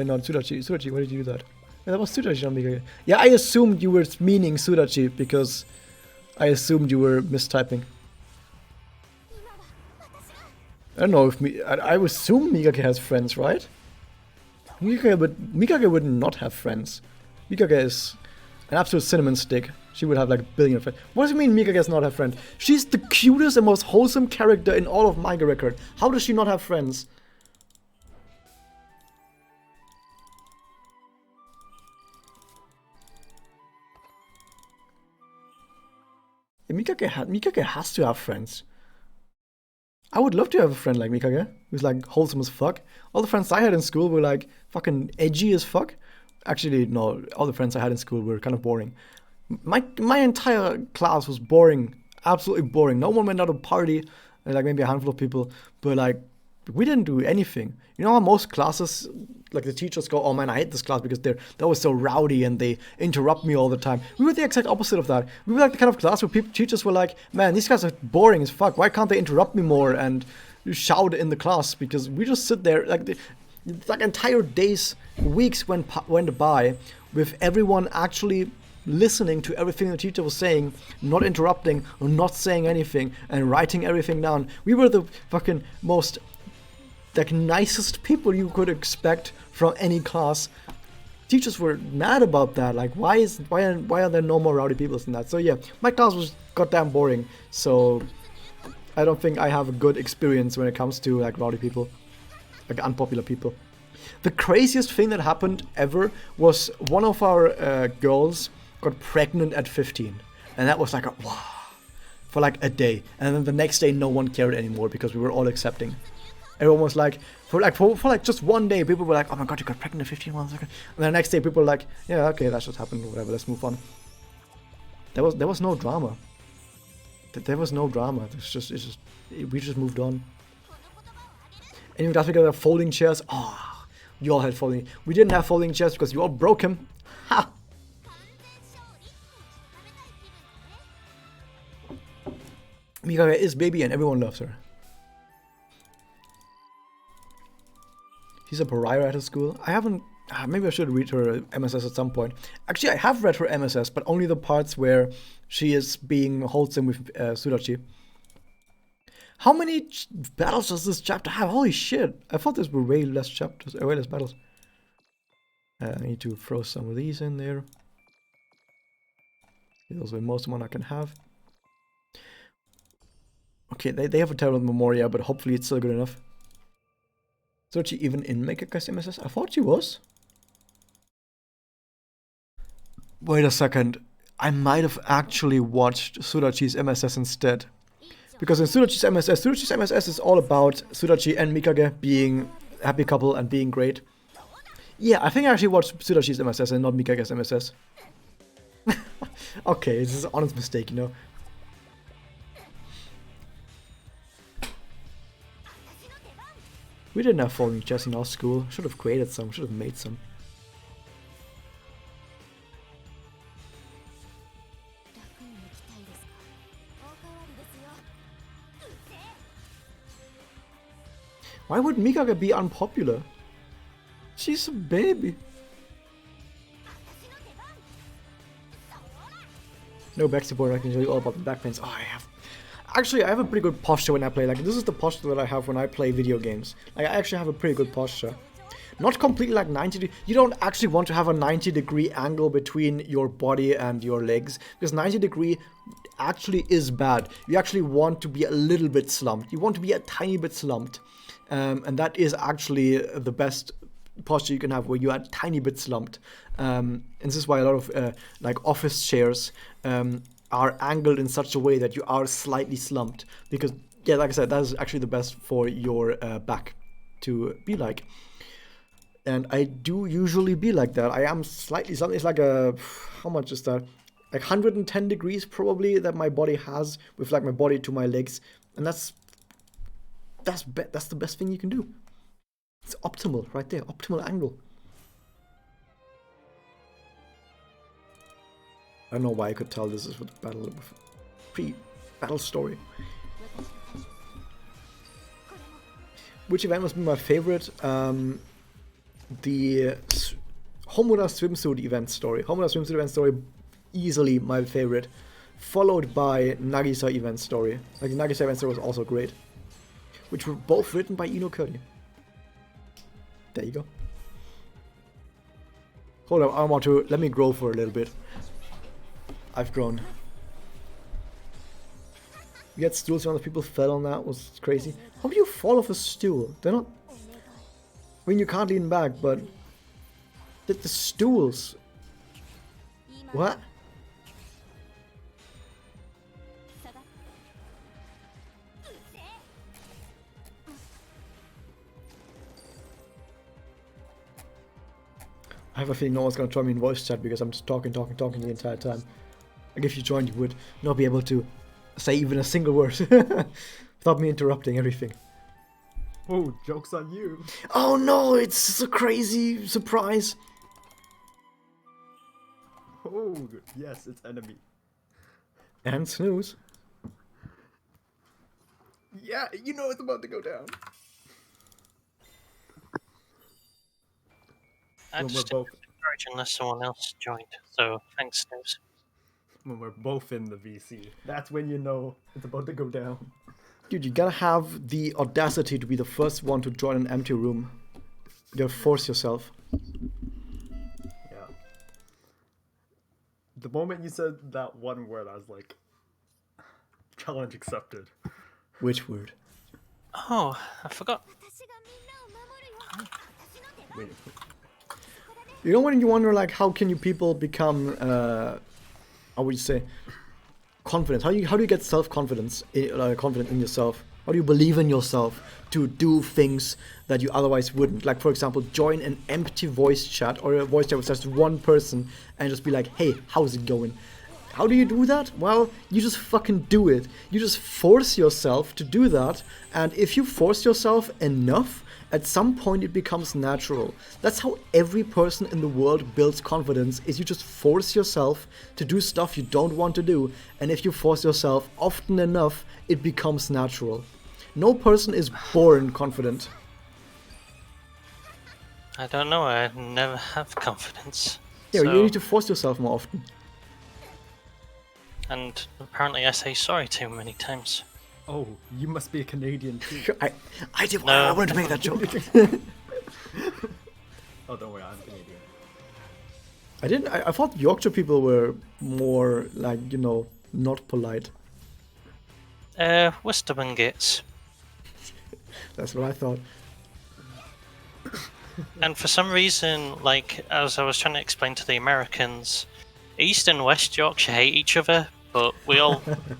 not Sudachi? Sudachi, why did you do that? Yeah, that was Sudachi, not Mikage. Yeah, I assumed you were meaning Sudachi because I assumed you were mistyping. I don't know if I assume Mikage has friends, right? Mikage would not have friends. Mikage is an absolute cinnamon stick. She would have like a billion friends. What does it mean Mikage does not have friends? She's the cutest and most wholesome character in all of Manga Record. How does she not have friends? Yeah, Mikage has to have friends. I would love to have a friend like Mikage, who's like wholesome as fuck. All the friends I had in school were like fucking edgy as fuck. Actually, no, all the friends I had in school were kind of boring. My entire class was boring, absolutely boring. No one went out to party, like maybe a handful of people, but like we didn't do anything. You know how most classes, like the teachers go, oh man, I hate this class because they're always so rowdy and they interrupt me all the time. We were the exact opposite of that. We were like the kind of class where teachers were like, man, these guys are boring as fuck. Why can't they interrupt me more and shout in the class? Because we just sit there, like entire days, weeks went by with everyone actually listening to everything the teacher was saying, not interrupting or not saying anything, and writing everything down. We were the fucking most like nicest people you could expect from any class. Teachers were mad about that. Like, why are there no more rowdy people than that? So yeah, my class was goddamn boring. So I don't think I have a good experience when it comes to like rowdy people, like unpopular people. The craziest thing that happened ever was one of our girls got pregnant at 15, and that was like a wow for like a day, and then the next day no one cared anymore because we were all accepting. Everyone was like, for just one day, people were like, oh my god, you got pregnant at 15, 1 second. And then the next day, people were like, yeah, okay, that just happened, whatever, let's move on. There was no drama. There was no drama. We just moved on. And even after we got folding chairs, you all had folding. We didn't have folding chairs because you all broke him. Ha! Mikage is baby and everyone loves her. She's a pariah at her school. I haven't... maybe I should read her MSS at some point. Actually, I have read her MSS, but only the parts where she is being wholesome with Sudachi. How many battles does this chapter have? Holy shit! I thought there were way less chapters, way less battles. I need to throw some of these in there. Those are most of one I can have. Okay, they have a terrible Memoria, but hopefully it's still good enough. So she even in Mekake's MSS? I thought she was. Wait a second. I might have actually watched Sudachi's MSS instead. Because in Sudachi's MSS is all about Sudachi and Mikage being a happy couple and being great. Yeah, I think I actually watched Sudachi's MSS and not Mikage's MSS. Okay, this is an honest mistake, you know. We didn't have falling chests in our school. Should have created some, should have made some. Why would Mikage be unpopular? She's a baby. No back support, I can tell you all about the back pains. Oh, I have a pretty good posture when I play. Like, this is the posture that I have when I play video games. Like, I actually have a pretty good posture. Not completely like 90 You don't actually want to have a 90-degree angle between your body and your legs, because 90-degree actually is bad. You actually want to be a little bit slumped. You want to be a tiny bit slumped. And that is actually the best posture you can have, where you are a tiny bit slumped. And this is why a lot of like office chairs are angled in such a way that you are slightly slumped, because yeah, like I said, that is actually the best for your back to be like. And I do usually be like that. I am slightly slumped. It's like how much is that? Like 110 degrees probably that my body has, with like my body to my legs, and that's the best thing you can do. It's optimal right there, optimal angle. I don't know why I could tell this is with pre-battle story. Which event must be my favorite? The Homura swimsuit event story. Homura swimsuit event story, easily my favorite. Followed by Nagisa event story. Like, the Nagisa event story was also great. Which were both written by Ino Curry. There you go. Hold on, I want to... Let me grow for a little bit. I've grown. We had stools around, the people fell on that, was crazy. How do you fall off a stool? They're not... I mean, you can't lean back, but... The stools... What? I have a feeling no one's gonna join me in voice chat because I'm just talking the entire time. Like, if you joined, you would not be able to say even a single word without me interrupting everything. Oh, joke's on you. Oh no, it's a crazy surprise. Oh, yes, it's enemy. And snooze. Yeah, you know it's about to go down. I just didn't encourage unless someone else joined, so thanks, Snooze. When we're both in the VC, that's when you know it's about to go down. Dude, you gotta have the audacity to be the first one to join an empty room. You gotta force yourself. Yeah. The moment you said that one word, I was like, challenge accepted. Which word? Oh, I forgot. Wait. You know when you wonder, like, how can you people become, how would you say, confident? How do you get self-confidence, confident in yourself? How do you believe in yourself to do things that you otherwise wouldn't? Like, for example, join an empty voice chat or a voice chat with just one person and just be like, hey, how's it going? How do you do that? Well, you just fucking do it. You just force yourself to do that, and if you force yourself enough, at some point it becomes natural. That's how every person in the world builds confidence, is you just force yourself to do stuff you don't want to do, and if you force yourself often enough, it becomes natural. No person is born confident. I don't know, I never have confidence. Yeah, so... you need to force yourself more often. And apparently I say sorry too many times. Oh, you must be a Canadian too. I did. No. I wanted to make that joke. Oh, don't worry, I'm Canadian. I didn't. I thought Yorkshire people were more like, you know, not polite. Westerman Gates. That's what I thought. And for some reason, like, as I was trying to explain to the Americans, East and West Yorkshire hate each other, but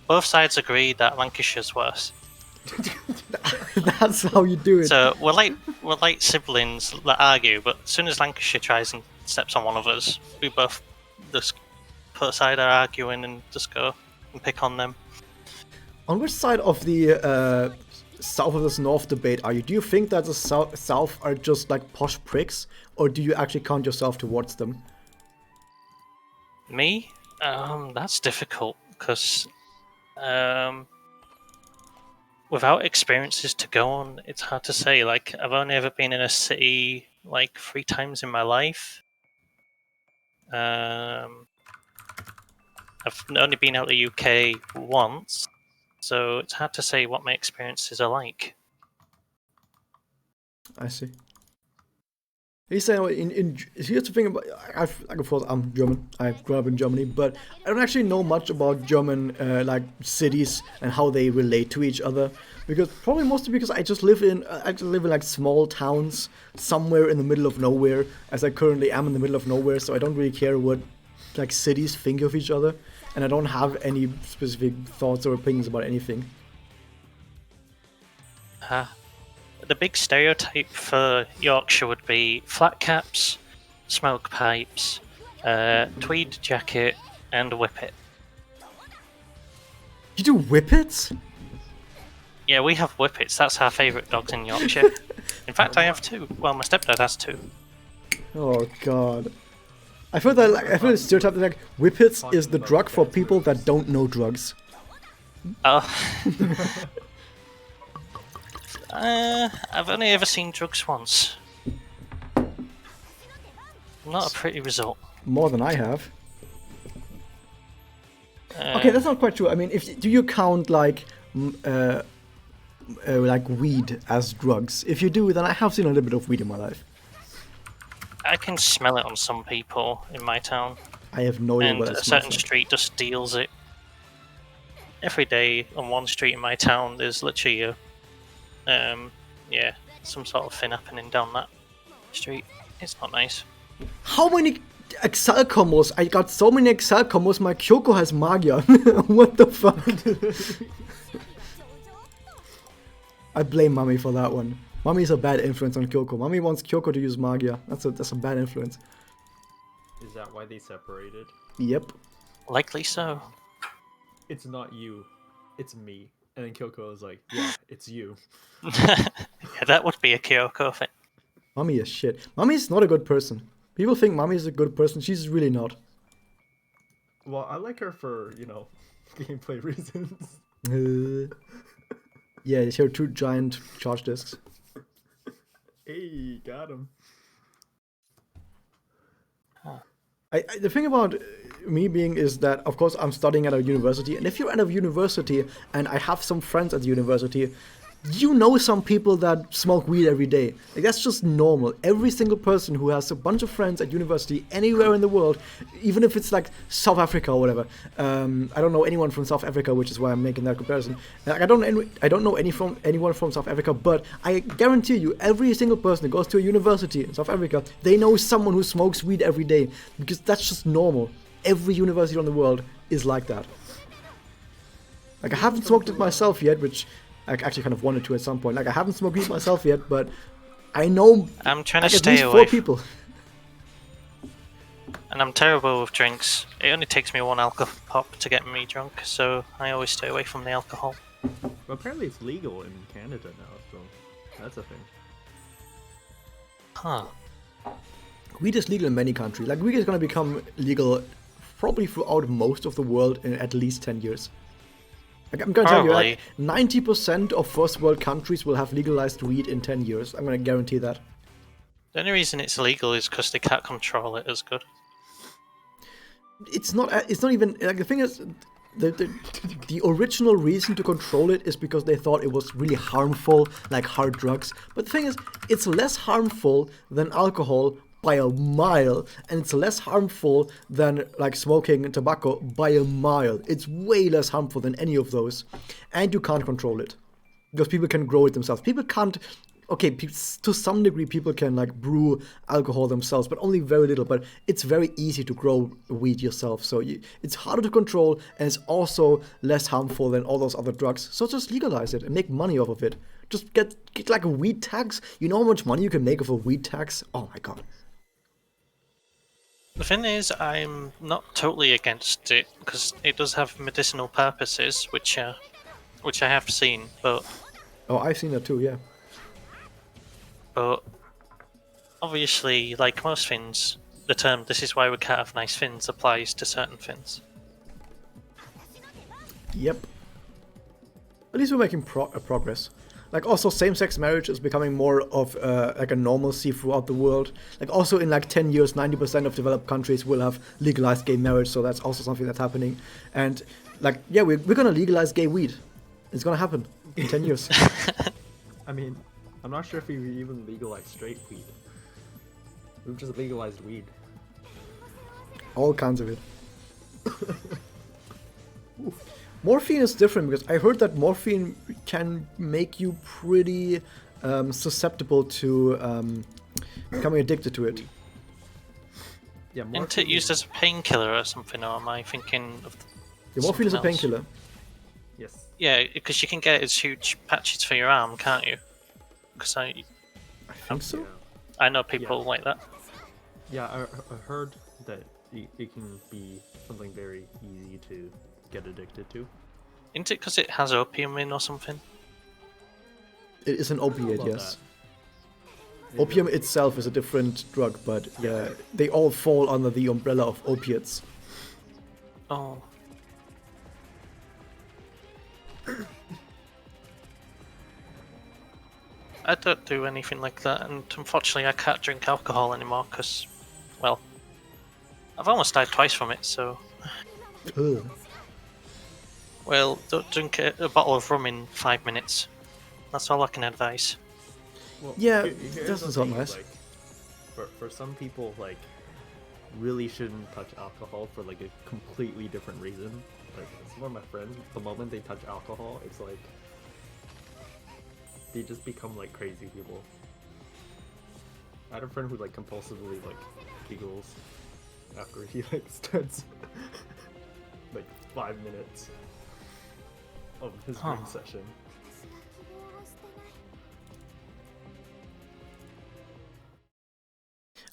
both sides agree that Lancashire's worse. That's how you do it. So we're like siblings that argue, but as soon as Lancashire tries and steps on one of us, we both just put aside our arguing and just go and pick on them. On which side of the south versus north debate are you? Do you think that the south are just like posh pricks, or do you actually count yourself towards them? Me? That's difficult because without experiences to go on, it's hard to say. Like, I've only ever been in a city like 3 times in my life. I've only been out of the UK once, so it's hard to say what my experiences are like. I see. He's saying here's the thing about of course I'm German. I grew up in Germany, but I don't actually know much about German like cities and how they relate to each other. Because probably mostly because I just live in like small towns somewhere in the middle of nowhere, as I currently am in the middle of nowhere. So I don't really care what like cities think of each other, and I don't have any specific thoughts or opinions about anything. The big stereotype for Yorkshire would be flat caps, smoke pipes, tweed jacket, and whippet. You do whippets? Yeah, we have whippets. That's our favourite dogs in Yorkshire. In fact, I have 2. Well, my stepdad has 2. Oh god. I feel the stereotype that like whippets is the drug for people that don't know drugs. I've only ever seen drugs once. Not a pretty result. More than I have. Okay, that's not quite true. I mean, do you count like weed as drugs? If you do, then I have seen a little bit of weed in my life. I can smell it on some people in my town. I have no idea and what it a smells certain like. street just deals it. Every day on one street in my town, there's literally some sort of thing happening down that street. It's not nice. How many Excel combos? I got so many Excel combos. My Kyoko has Magia. What the fuck? I blame Mami for that one. Mami's a bad influence on Kyoko. Mami wants Kyoko to use Magia. That's a bad influence. Is that why they separated? Yep. Likely so. It's not you, it's me. And then Kyoko was like, yeah, it's you. Yeah, that would be a Kyoko thing. Mami is shit. Mami is not a good person. People think Mami is a good person. She's really not. Well, I like her for, gameplay reasons. Yeah, she had 2 giant charge discs. Hey, got him. The thing about me being is that, of course, I'm studying at a university, and if you're at a university, and I have some friends at the university, you know some people that smoke weed every day. Like, that's just normal. Every single person who has a bunch of friends at university anywhere in the world, even if it's like South Africa or whatever. I don't know anyone from South Africa, which is why I'm making that comparison. Like, I don't know anyone from South Africa, but I guarantee you, every single person that goes to a university in South Africa, they know someone who smokes weed every day, because that's just normal. Every university in the world is like that. Like, I haven't smoked it myself yet, which I actually kind of wanted to at some point. Like, I haven't smoked weed myself yet, but I know I'm trying like to at stay least away 4 people. And I'm terrible with drinks. It only takes me 1 alcohol pop to get me drunk, so I always stay away from the alcohol. Well, apparently it's legal in Canada now, so that's a thing. Huh. Weed is legal in many countries. Like, weed is going to become legal probably throughout most of the world in at least 10 years. Like, I'm going to tell you, like, 90% of first world countries will have legalized weed in 10 years. I'm going to guarantee that. The only reason it's illegal is because they can't control it as good. It's not even, like, the thing is, the original reason to control it is because they thought it was really harmful, like hard drugs. But the thing is, it's less harmful than alcohol by a mile, and it's less harmful than like smoking tobacco by a mile. It's way less harmful than any of those, and you can't control it because people can grow it themselves. People can't okay, to some degree, people can like brew alcohol themselves, but only very little. But it's very easy to grow weed yourself, so it's harder to control, and it's also less harmful than all those other drugs. So just legalize it and make money off of it. Just get like a weed tax. You know how much money you can make off a weed tax? Oh my god. The thing is, I'm not totally against it because it does have medicinal purposes, which I have seen, but Oh, I've seen that too. Yeah. But obviously, like most things, the term "this is why we can't have nice things" applies to certain things. Yep. At least we're making progress. Like also, same-sex marriage is becoming more of like a normalcy throughout the world. Like also in like 10 years, 90% of developed countries will have legalized gay marriage. So that's also something that's happening. And like, yeah, we're gonna legalize gay weed. It's gonna happen in 10 years. I mean, I'm not sure if we even legalized straight weed. We've just legalized weed. All kinds of it. Morphine is different because I heard that morphine can make you pretty susceptible to becoming addicted to it. Yeah, Isn't it used as a painkiller or something, or am I thinking of Yeah, morphine is a something else? painkiller. Yes. Yeah, because you can get it as huge patches for your arm, can't you? Because I think so. Yeah. I know people Yeah. like that. Yeah, I heard that it can be something very easy to get addicted to. Isn't it because it has opium in or something? It is an opiate, About yes. that. Opium itself is a different drug, but they all fall under the umbrella of opiates. Oh. I don't do anything like that, and unfortunately I can't drink alcohol anymore because, well, I've almost died twice from it, so... Ugh. Well, don't drink a bottle of rum in 5 minutes. That's all I can advise. Well, Yeah, here's doesn't the sound thing, nice. Like, for some people, like, really shouldn't touch alcohol for like a completely different reason. Like some of my friends, the moment they touch alcohol, it's like they just become like crazy people. I had a friend who like compulsively like giggles after he like starts like 5 minutes of his ring session.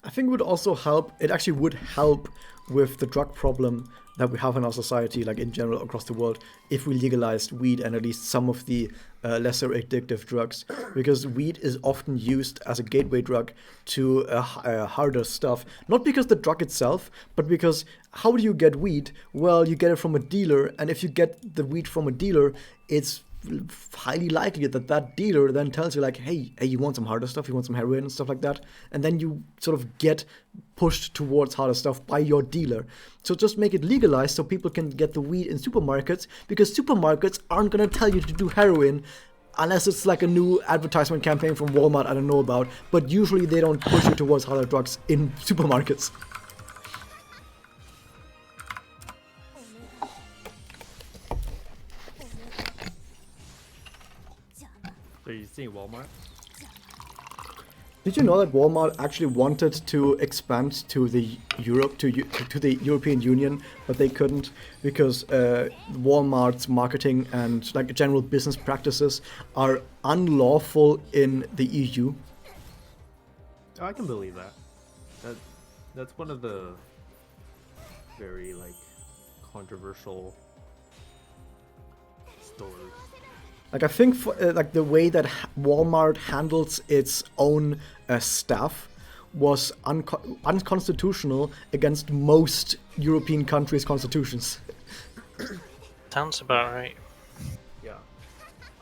I think it would also help, it actually would help with the drug problem that we have in our society, like in general across the world, if we legalized weed and at least some of the lesser addictive drugs. Because weed is often used as a gateway drug to harder stuff. Not because the drug itself, but because how do you get weed? Well, you get it from a dealer, and if you get the weed from a dealer, it's highly likely that that dealer then tells you like, hey, you want some harder stuff, you want some heroin and stuff like that, and then you sort of get pushed towards harder stuff by your dealer. So just make it legalized so people can get the weed in supermarkets, because supermarkets aren't going to tell you to do heroin unless it's like a new advertisement campaign from Walmart I don't know about, but usually they don't push you towards harder drugs in supermarkets. So you see Walmart? Did you know that Walmart actually wanted to expand to the to the European Union, but they couldn't because Walmart's marketing and like general business practices are unlawful in the EU? Oh, I can believe that. That's one of the very like controversial stores. Like I think for, like the way that Walmart handles its own staff was unconstitutional against most European countries' constitutions. Sounds about right. Yeah,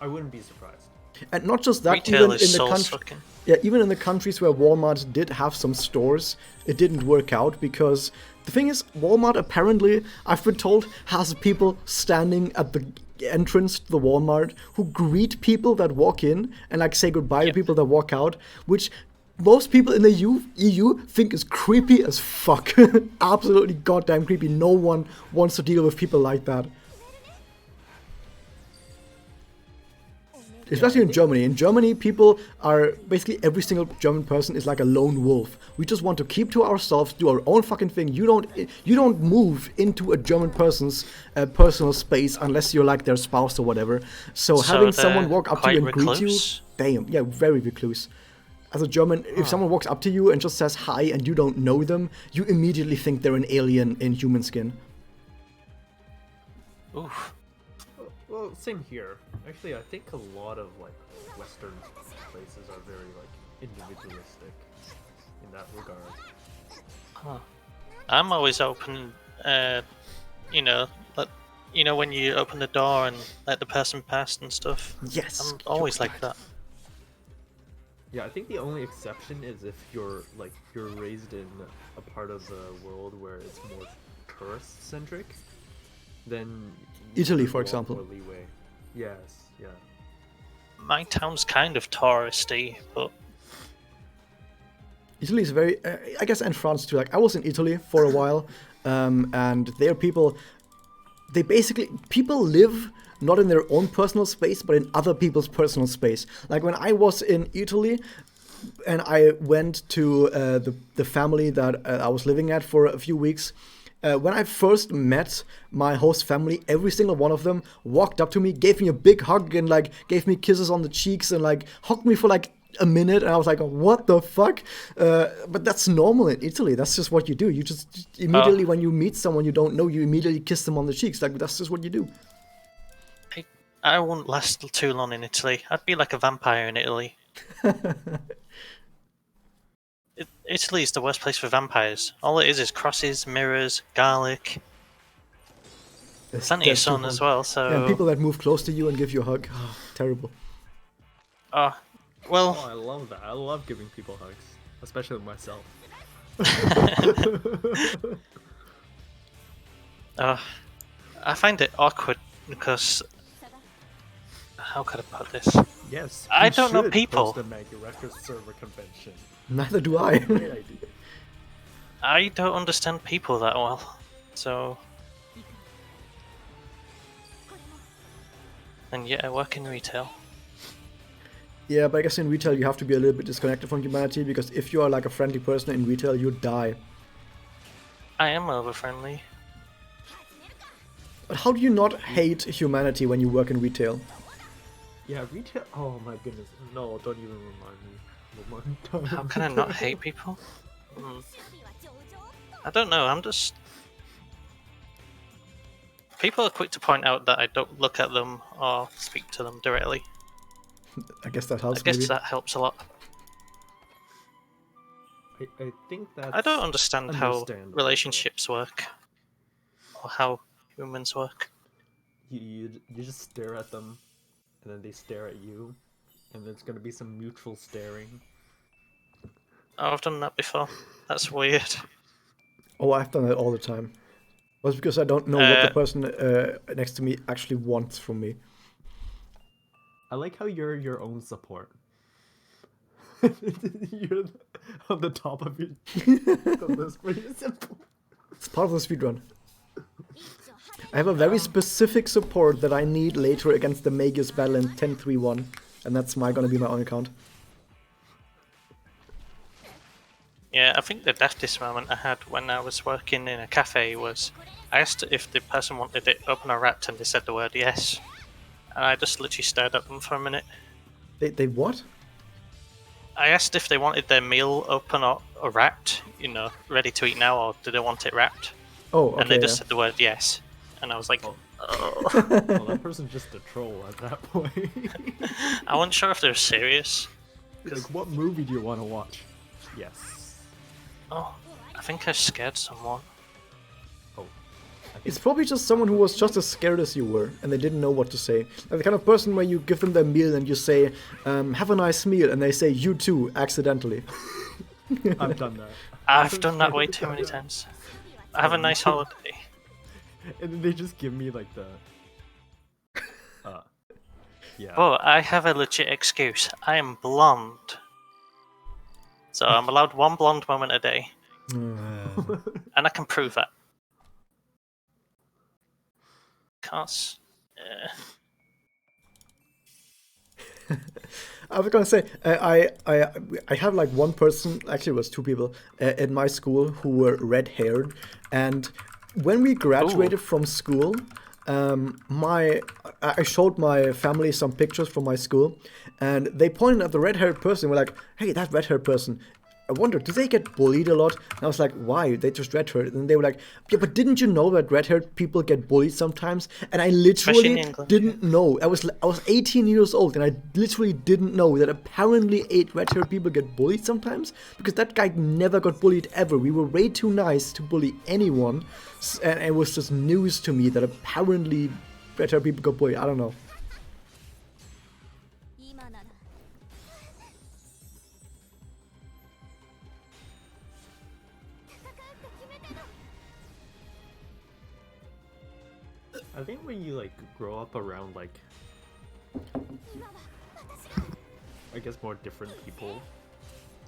I wouldn't be surprised. And not just that, Retail even is in the soul-sucking. even in the countries where Walmart did have some stores, it didn't work out because the thing is, Walmart apparently, I've been told, has people standing at the entrance to the Walmart who greet people that walk in and like say goodbye to people that walk out, which most people in the EU think is creepy as fuck. Absolutely goddamn creepy. No one wants to deal with people like that. Especially in Germany. In Germany, people are basically every single German person is like a lone wolf. We just want to keep to ourselves, do our own fucking thing. You don't move into a German person's personal space unless you're like their spouse or whatever. So having someone they're walk up to you and quite greet you, recluse? damn, yeah, very recluse. As a German, if someone walks up to you and just says hi and you don't know them, you immediately think they're an alien in human skin. Oof. Well, same here. Actually, I think a lot of like Western places are very like individualistic in that regard. Huh. I'm always open, you know, like, when you open the door and let the person pass and stuff. Yes. I'm always like that. Yeah, I think the only exception is if you're raised in a part of the world where it's more tourist centric, then Italy, there's for a lot example. more leeway. Yes, yeah. My town's kind of touristy, but Italy is very, I guess, and France too. Like, I was in Italy for a while, and there people live not in their own personal space, but in other people's personal space. Like when I was in Italy, and I went to the family that I was living at for a few weeks. When I first met my host family, every single one of them walked up to me, gave me a big hug, and like gave me kisses on the cheeks, and like hugged me for like a minute. And I was like, "What the fuck?" But that's normal in Italy. That's just what you do. You just immediately when you meet someone you don't know, you immediately kiss them on the cheeks. Like that's just what you do. I wouldn't last too long in Italy. I'd be like a vampire in Italy. Italy is the worst place for vampires. All it is crosses, mirrors, garlic. Plenty of That's too sun as hard. well, Yeah, and so... people that move close to you and give you a hug. Oh, terrible. well, Oh, I love that. I love giving people hugs, especially myself. I find it awkward because... How could I put this? Yes, I we don't know should people. host a Magia Records server convention. Neither do I. Great idea. I don't understand people that well, so... And yeah, I work in retail. Yeah, but I guess in retail you have to be a little bit disconnected from humanity, because if you are like a friendly person in retail, you die. I am over-friendly. But how do you not hate humanity when you work in retail? Yeah, retail. Oh my goodness. No, don't even remind me. How can I not hate people? I don't know, I'm just... People are quick to point out that I don't look at them or speak to them directly. I guess that helps. I guess maybe. that helps a lot. I think that's I don't understand how understandable. relationships work. Or how humans work. You just stare at them, and then they stare at you, and there's gonna be some mutual staring. Oh, I've done that before. That's weird. Oh, I've done that all the time. Well, it's because I don't know what the person next to me actually wants from me. I like how you're your own support. You're on the top of your the list. Pretty simple. It's part of the speedrun. I have a very specific support that I need later against the Magus battle in 10-3-1, and that's gonna be my own account. Yeah, I think the deftest moment I had when I was working in a cafe was I asked if the person wanted it open or wrapped, and they said the word yes. And I just literally stared at them for a minute. They what? I asked if they wanted their meal open or wrapped, ready to eat now, or did they want it wrapped? Oh, okay. And they just said the word yes. And I was like, oh. Well, that person's just a troll at that point. I wasn't sure if they were serious. Like, what movie do you want to watch? Yes. Oh, I think I scared someone. Oh. It's probably just someone who was just as scared as you were, and they didn't know what to say. Like the kind of person where you give them their meal and you say, have a nice meal, and they say, you too, accidentally. I've done that. I've done that way too many times. Have a nice holiday. And then they just give me like the... yeah. Oh, I have a legit excuse. I am blonde. So I'm allowed one blonde moment a day. And I can prove that. Cause... I was gonna say I have like one person, actually it was two people in my school who were red haired, and when we graduated from school, my I showed my family some pictures from my school, and they pointed at the red haired person. Were like, "Hey, that red haired person. I wonder, do they get bullied a lot?" And I was like, "Why? They just red haired." And they were like, "Yeah, but didn't you know that red haired people get bullied sometimes?" And I Especially in literally England. didn't know. I was 18 years old, and I literally didn't know that apparently red haired people get bullied sometimes, because that guy never got bullied ever. We were way too nice to bully anyone, and it was just news to me that apparently red haired people got bullied. I don't know. I think when you like grow up around like, I guess more different people.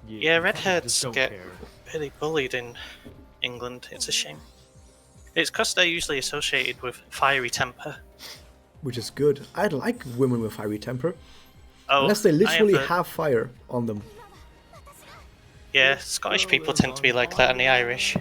Yeah, you redheads just don't get care. really bullied in England. It's a shame. It's because they're usually associated with fiery temper. Which is good. I like women with fiery temper. Oh, Unless they I have literally a, have fire on them. yeah, Scottish people tend to be like that, and the Irish.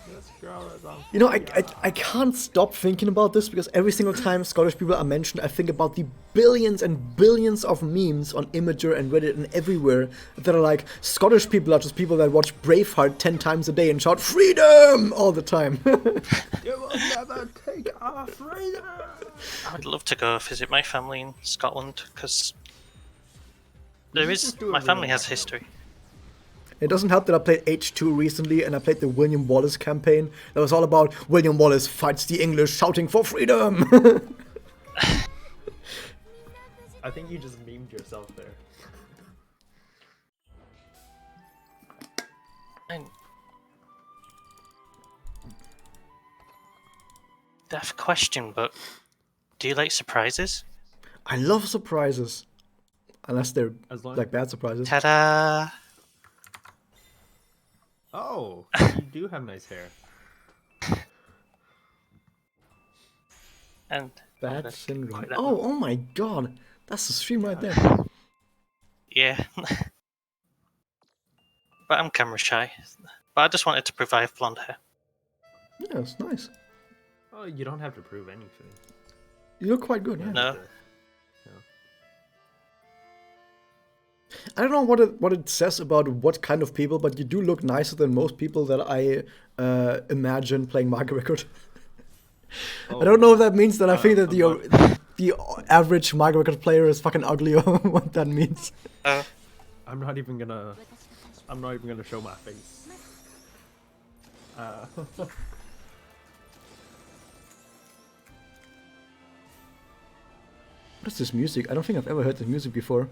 This girl is on You know, fire. I can't stop thinking about this because every single time Scottish people are mentioned, I think about the billions and billions of memes on Imager and Reddit and everywhere that are like, Scottish people are just people that watch Braveheart 10 times a day and shout freedom all the time. You will never take our freedom. I would love to go visit my family in Scotland because there should is just do a my family has reenactment. history. It doesn't help that I played H2 recently and I played the William Wallace campaign that was all about William Wallace fights the English shouting for freedom. I think you just memed yourself there. And daft question, but do you like surprises? I love surprises. Unless they're As long like bad surprises. Ta-da! Oh, you do have nice hair. And Bad let's syndrome. point that Oh, out. oh my god. That's the stream right there. Yeah. But I'm camera shy. But I just wanted to provide blonde hair. Yeah, it's nice. Oh, you don't have to prove anything. You look quite good, yeah. No. I don't know what it says about what kind of people, but you do look nicer than most people that I imagine playing Mario Record. Oh, I don't know if that means that I think that I'm the average Mario Record player is fucking ugly or what that means. I'm not even gonna show my face. What is this music? I don't think I've ever heard this music before.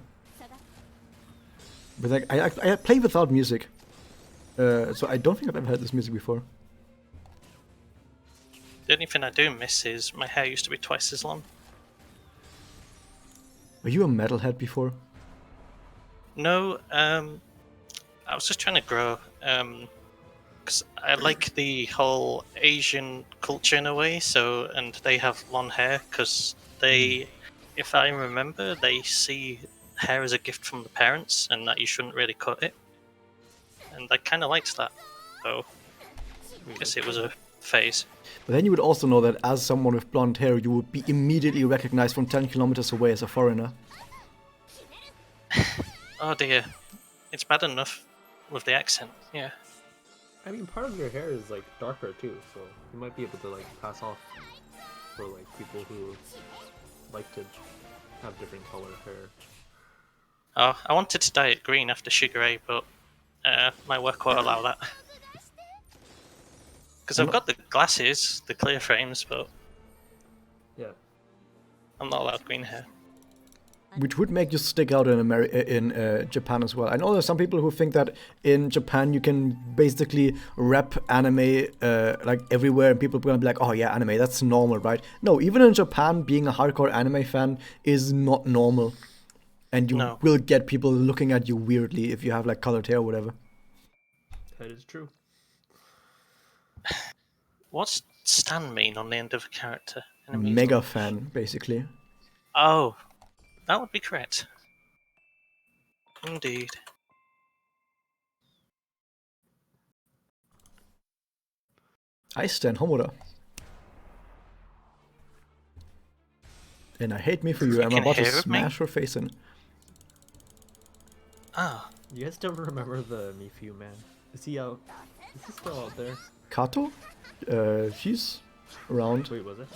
But like, I play without music, so I don't think I've ever heard this music before. The only thing I do miss is my hair used to be twice as long. Were you a metalhead before? No, I was just trying to grow. Because I like the whole Asian culture in a way. So, and they have long hair because they, if I remember, they see hair as a gift from the parents and that you shouldn't really cut it. And I kind of liked that. So, I guess it was a phase. But then you would also know that as someone with blonde hair, you would be immediately recognized from 10 kilometers away as a foreigner. Oh dear, it's bad enough with the accent. Yeah. I mean, part of your hair is like darker too, so you might be able to like pass off for like people who like to have different color hair. Oh, I wanted to dye it green after Sugar Ray, but my work won't allow that. Because I've got the glasses, the clear frames, but Yeah. I'm not allowed green hair. Which would make you stick out in Japan as well. I know there's some people who think that in Japan you can basically rep anime like everywhere, and people are gonna be like, "Oh yeah, anime, that's normal, right?" No, even in Japan, being a hardcore anime fan is not normal, and you will get people looking at you weirdly if you have like colored hair or whatever. That is true. What's stan mean on the end of a character? In a Mega fan, basically. Oh, That would be correct. Indeed. I stand Homoda. And I hate me for you. I'm can about to hear of me? smash her face in. Ah, You guys don't remember the Mifu man? Is he still out there? Kato? She's around. Wait, was it?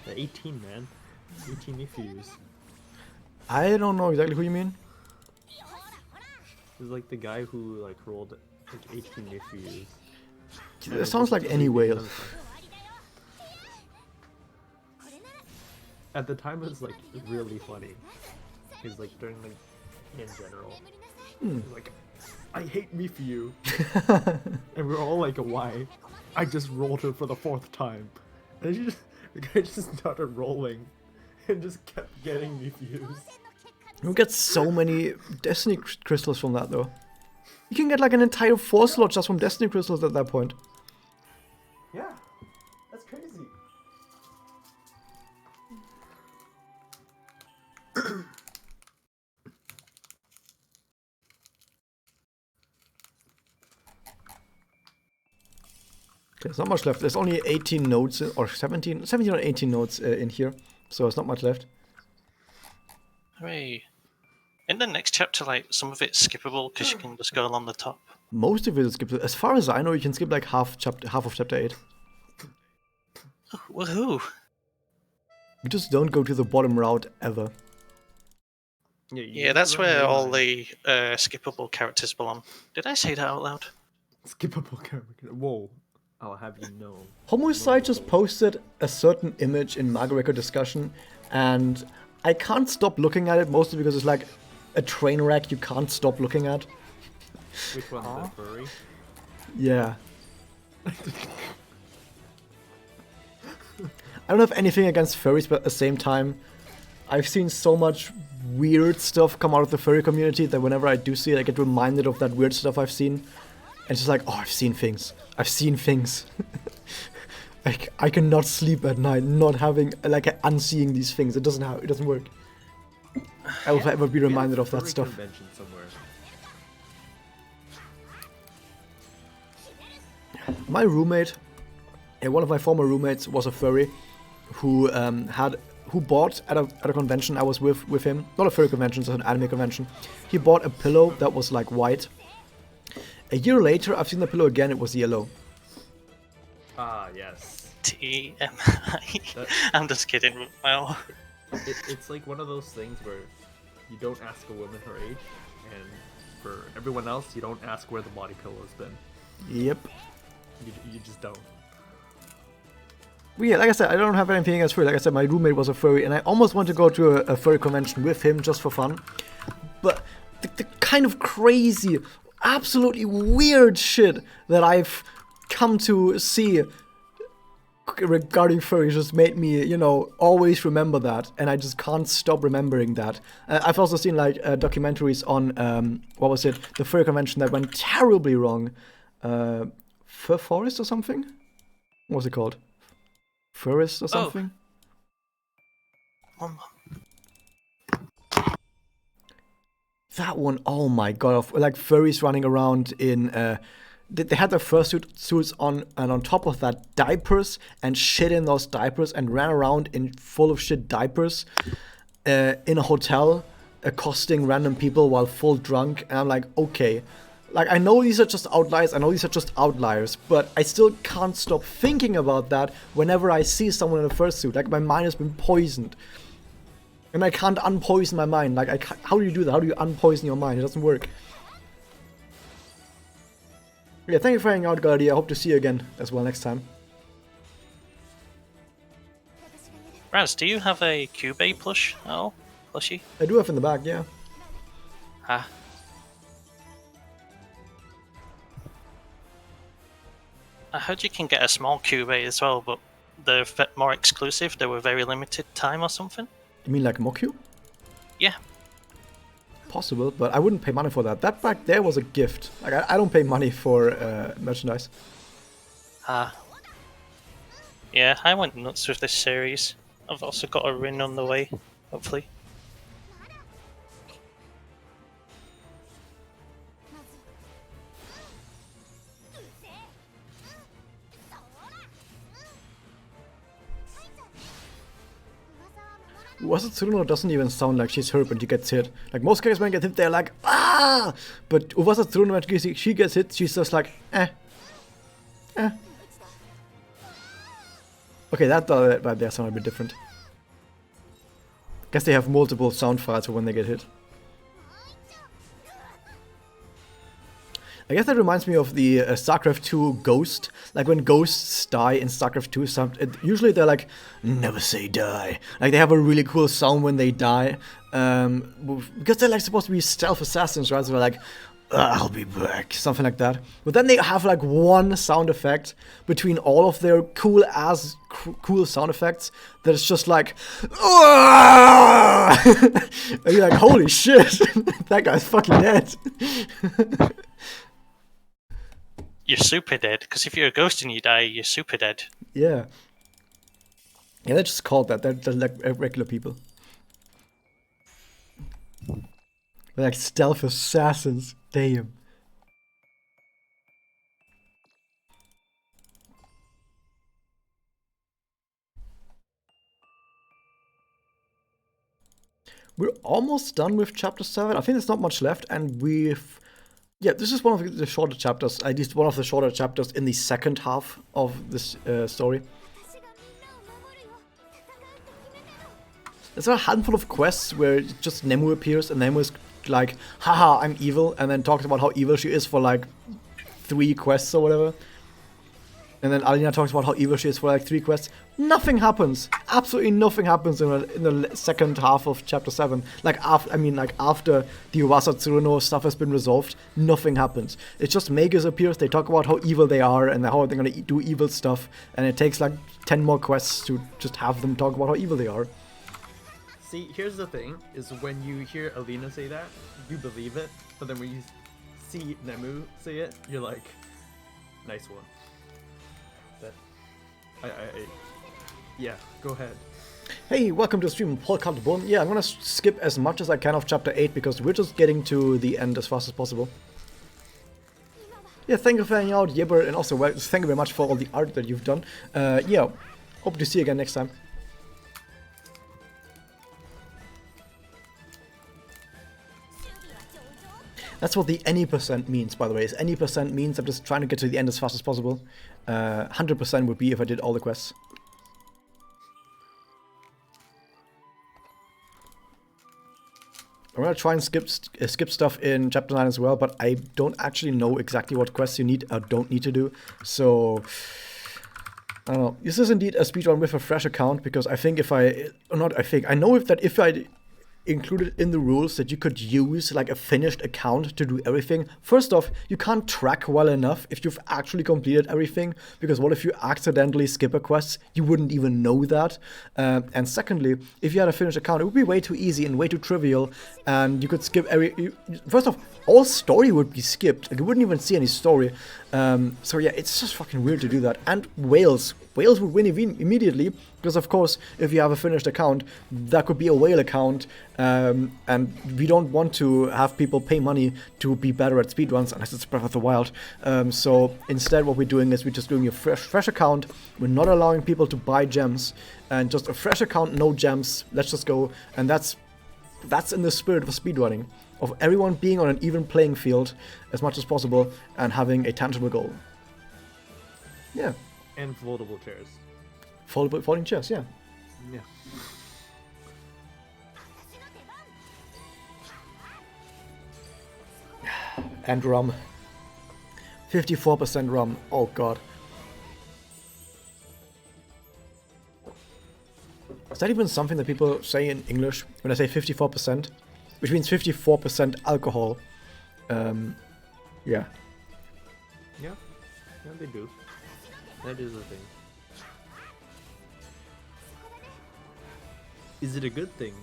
The 18 man. 18 Mifus. I don't know exactly who you mean. He's like the guy who like rolled like 18 Mifus. It sounds like any whale. At the time, it was like really funny. He's like during like in general. He's like, I hate Mifu. And we're all like, why? I just rolled her for the 4th time. And the guy just started rolling and just kept getting Mifus. You get so many Destiny crystals from that though. You can get like an entire 4 slot just from Destiny crystals at that point. Yeah, that's crazy. There's not much left. There's only 18 nodes or 17 or 18 nodes in here, so there's not much left. hooray. In the next chapter, like, some of it's skippable because you can just go along the top. Most of it is skippable. As far as I know, you can skip like half of chapter 8. Woohoo! You just don't go to the bottom route ever. Yeah, that's where all the skippable characters belong. Did I say that out loud? skippable character. Whoa. I'll have you know. Homicide just posted a certain image in Maga Record discussion, and I can't stop looking at it, mostly because it's like a train wreck you can't stop looking at. Which one's the furry? Yeah. I don't have anything against furries, but at the same time, I've seen so much weird stuff come out of the furry community that whenever I do see it, I get reminded of that weird stuff I've seen. And it's just like, oh, I've seen things. I've seen things. Like, I cannot sleep at night not having, like, unseeing these things. It doesn't work. I will forever be reminded of that Furry stuff. Convention somewhere. My roommate, one of my former roommates, was a furry who bought at a convention I was with him. Not a furry convention, it's an anime convention. He bought a pillow that was like white. A year later, I've seen the pillow again. It was yellow. Ah, yes. TMI. I'm just kidding. Well, It's like one of those things where you don't ask a woman her age, and for everyone else, you don't ask where the body pillow has been. Yep. You just don't. But yeah, like I said, I don't have anything against furry. Like I said, my roommate was a furry, and I almost want to go to a furry convention with him just for fun. But the kind of crazy, absolutely weird shit that I've come to see regarding furries just made me, always remember that, and I just can't stop remembering that. I've also seen like documentaries on what was it, the furry convention that went terribly wrong. Fur Forest or something? What was it called? Furist or something? That one, oh my god, like furries running around in they had their fursuits on, and on top of that, diapers and shit in those diapers, and ran around in full of shit diapers in a hotel, accosting random people while full drunk. And I'm like, okay, like I know these are just outliers, but I still can't stop thinking about that whenever I see someone in a fursuit. Like my mind has been poisoned, and I can't unpoison my mind. Like how do you do that? How do you unpoison your mind? It doesn't work. Yeah, thank you for hanging out, Gardy. I hope to see you again as well next time. Raz, do you have a Cubase plush at all? Plushie? I do have in the back, yeah. Ah. I heard you can get a small Cubase as well, but they're more exclusive. They were very limited time or something. You mean like Mokyu? Yeah. Possible, but I wouldn't pay money for that. That back there was a gift. Like I don't pay money for merchandise. Ah. Yeah, I went nuts with this series. I've also got a Rin on the way, hopefully. Uwasa Tsuruno doesn't even sound like she's hurt when she gets hit. Like, most characters when they get hit, they're like, ah! But Uwasa Tsuruno, when she gets hit, she's just like, eh. Eh. Okay, that right there sounded a bit different. Guess they have multiple sound files for when they get hit. I guess that reminds me of the StarCraft 2 Ghost. Like when ghosts die in StarCraft 2, usually they're like, never say die. Like they have a really cool sound when they die. Because they're like supposed to be stealth assassins, right? So they're like, I'll be back, something like that. But then they have like one sound effect between all of their cool sound effects that is just like, and you're like, holy shit, that guy's fucking dead. You're super dead, because if you're a ghost and you die, you're super dead. Yeah. Yeah, they're just called that. They're like regular people. They're like stealth assassins. Damn. We're almost done with chapter 7. I think there's not much left, and yeah, this is one of the shorter chapters, at least one of the shorter chapters in the second half of this story. There's a handful of quests where just Nemu appears, and Nemu is like, haha, I'm evil, and then talks about how evil she is for like 3 quests or whatever. And then Alina talks about how evil she is for like 3 quests. Nothing happens. Absolutely nothing happens in the second half of chapter 7. Like after the Uwasa Tsuruno stuff has been resolved, nothing happens. It's just Magus appears, they talk about how evil they are and how they're gonna do evil stuff, and it takes like 10 more quests to just have them talk about how evil they are. See, here's the thing, is when you hear Alina say that, you believe it, but then when you see Nemu say it, you're like, nice one. That, yeah, go ahead. Hey, welcome to the stream, Paul Calderbone. Yeah, I'm gonna skip as much as I can of chapter 8 because we're just getting to the end as fast as possible. Yeah, thank you for hanging out, Yibber, and also thank you very much for all the art that you've done. Yeah, hope to see you again next time. That's what the any percent means, by the way. Is any percent means I'm just trying to get to the end as fast as possible. 100% would be if I did all the quests. I'm gonna try and skip stuff in chapter 9 as well, but I don't actually know exactly what quests you need or don't need to do. So I don't know. This is indeed a speedrun with a fresh account because I think I know that if I included in the rules that you could use like a finished account to do everything. First off, you can't track well enough if you've actually completed everything, because what if you accidentally skip a quest? You wouldn't even know that. And secondly, if you had a finished account, it would be way too easy and way too trivial, and you could skip first off, all story would be skipped. Like, you wouldn't even see any story. So yeah, it's just fucking weird to do that. And Wales would win immediately, because of course, if you have a finished account, that could be a whale account, and we don't want to have people pay money to be better at speedruns unless it's Breath of the Wild. So instead what we're doing is we're just doing a fresh account. We're not allowing people to buy gems, and just a fresh account, no gems, let's just go. And that's in the spirit of speedrunning, of everyone being on an even playing field as much as possible and having a tangible goal. Yeah. And foldable chairs. Folding chairs, yeah. Yeah. And rum. 54% rum. Oh god. Is that even something that people say in English when I say 54%? Which means 54% alcohol. Yeah. Yeah, they do. That is a thing. Is it a good thing?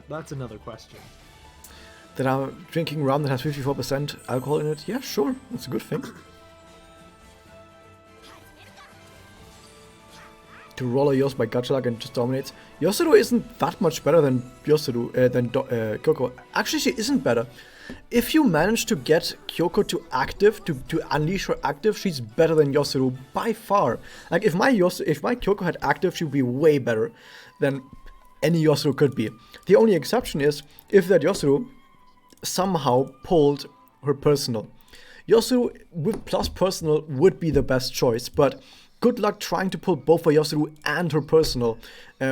That's another question. That I'm drinking rum that has 54% alcohol in it? Yeah, sure. That's a good thing. to roll a Yos by gacha lag and just dominates. Yosuru isn't that much better than Kyoko. Actually, she isn't better. If you manage to get Kyoko to active, to unleash her active, she's better than Yosuru by far. Like if my Kyoko had active, she'd be way better than any Yosuru could be. The only exception is if that Yosuru somehow pulled her personal. Yosuru with plus personal would be the best choice, but good luck trying to pull both her Yosuru and her personal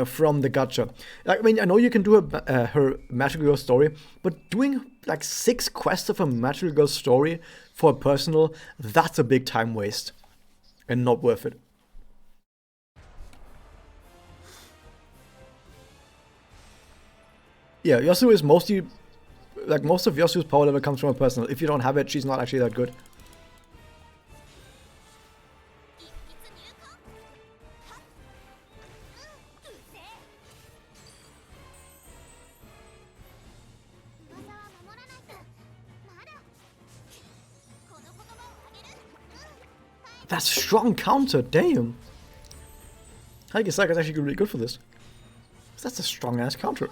from the gacha. I mean, I know you can do her Magical Girl story, but doing like 6 quests of a Magical Girl story for a personal, that's a big time waste and not worth it. Yeah, Yosuru is mostly, like most of Yosuru's power level comes from a personal. If you don't have it, she's not actually that good. That's strong counter, damn. Hagisaka is actually really good for this. That's a strong ass counter.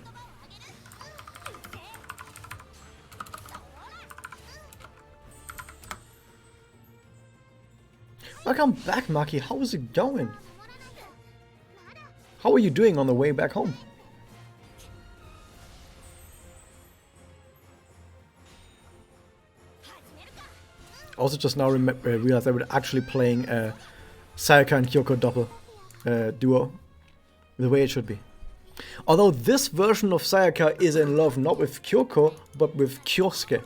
Welcome back, Maki. How is it going? How are you doing on the way back home? Also just now realized I was actually playing Sayaka and Kyoko double duo the way it should be. Although this version of Sayaka is in love not with Kyoko but with Kyosuke,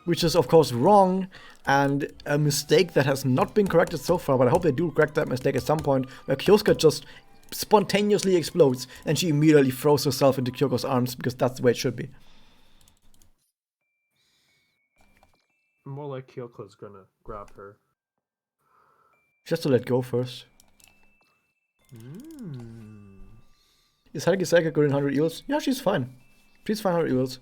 which is of course wrong and a mistake that has not been corrected so far, but I hope they do correct that mistake at some point, where Kyosuke just spontaneously explodes and she immediately throws herself into Kyoko's arms, because that's the way it should be. More like Kyoko's gonna grab her. She has to let go first. Is Hagisaka good in 100 eels? Yeah, she's fine. She's fine 100 eels.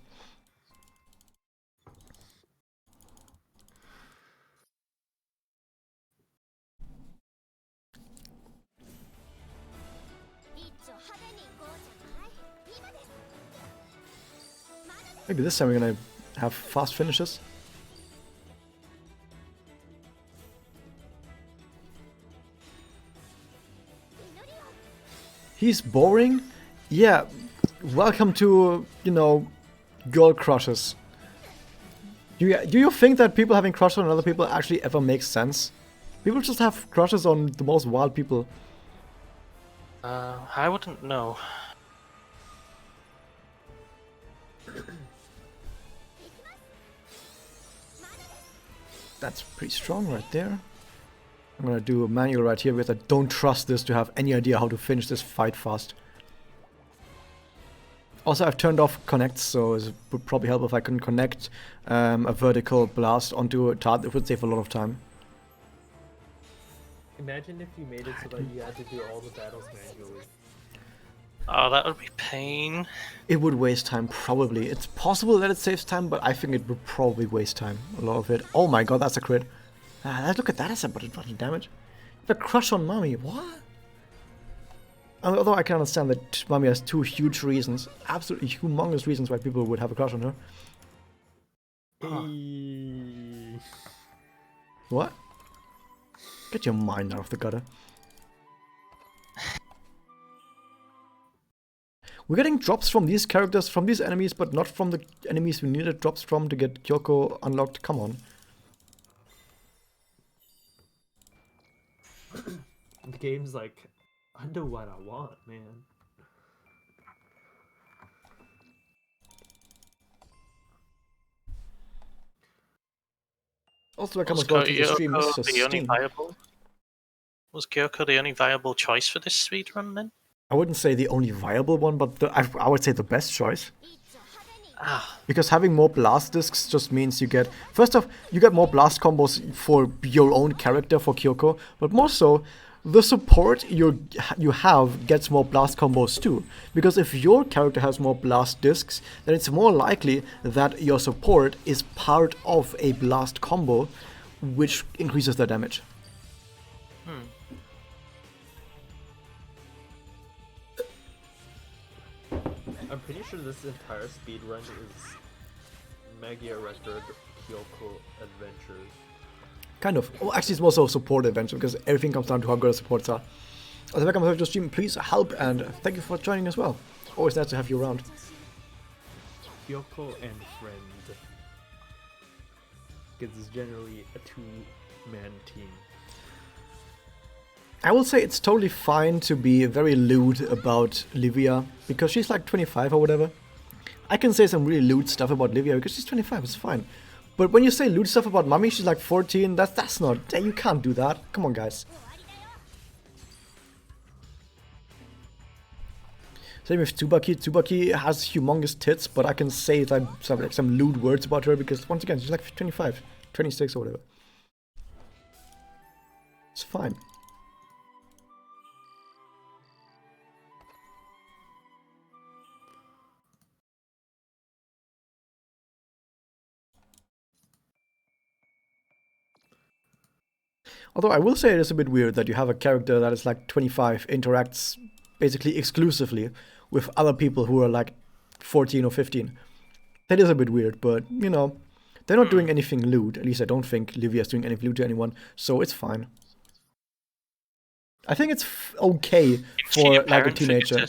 Maybe this time we're gonna have fast finishes. He's boring? Yeah, welcome to, you know, girl crushes. Do you think that people having crushes on other people actually ever makes sense? People just have crushes on the most wild people. I wouldn't know. That's pretty strong right there. I'm gonna do a manual right here because I don't trust this to have any idea how to finish this fight fast. Also, I've turned off connects, so it would probably help if I can connect a vertical blast onto a target. It would save a lot of time. Imagine if you made it so that you had to do all the battles manually. Oh, that would be pain. It would waste time, probably. It's possible that it saves time, but I think it would probably waste time. A lot of it. Oh my god, that's a crit. Look at that as a button damage. The crush on Mami, what? Although I can understand that Mami has 2 huge reasons, absolutely humongous reasons why people would have a crush on her. Huh. What? Get your mind out of the gutter. We're getting drops from these characters, from these enemies, but not from the enemies we needed drops from to get Kyoko unlocked. Come on. The game's like, I know what I want, man. Also, I come as well to the stream. Was Kyoko the only viable choice for this speedrun then? I wouldn't say the only viable one, but I would say the best choice. Because having more blast discs just means you get... First off, you get more blast combos for your own character, for Kyoko, but more so, the support you have gets more blast combos too. Because if your character has more blast discs, then it's more likely that your support is part of a blast combo, which increases their damage. sure this entire speedrun is Magia Record Kyoko Adventures. Kind of. Well, actually, it's more so support adventure because everything comes down to how good the supports are. Also, welcome to the stream. Please help and thank you for joining as well. Always nice to have you around. Kyoko and friend. Because it's generally a two-man team. I will say it's totally fine to be very lewd about Livia because she's like 25 or whatever. I can say some really lewd stuff about Livia because she's 25, it's fine. But when you say lewd stuff about Mummy, she's like 14, that's not, you can't do that. Come on, guys. Same with Tsubaki. Tsubaki has humongous tits, but I can say like some lewd words about her because once again, she's like 25, 26 or whatever. It's fine. Although I will say it is a bit weird that you have a character that is like 25 interacts basically exclusively with other people who are like 14 or 15. That is a bit weird, but you know, they're not doing anything lewd. At least I don't think Livia's doing anything lewd to anyone, so it's fine. I think it's okay for like a teenager.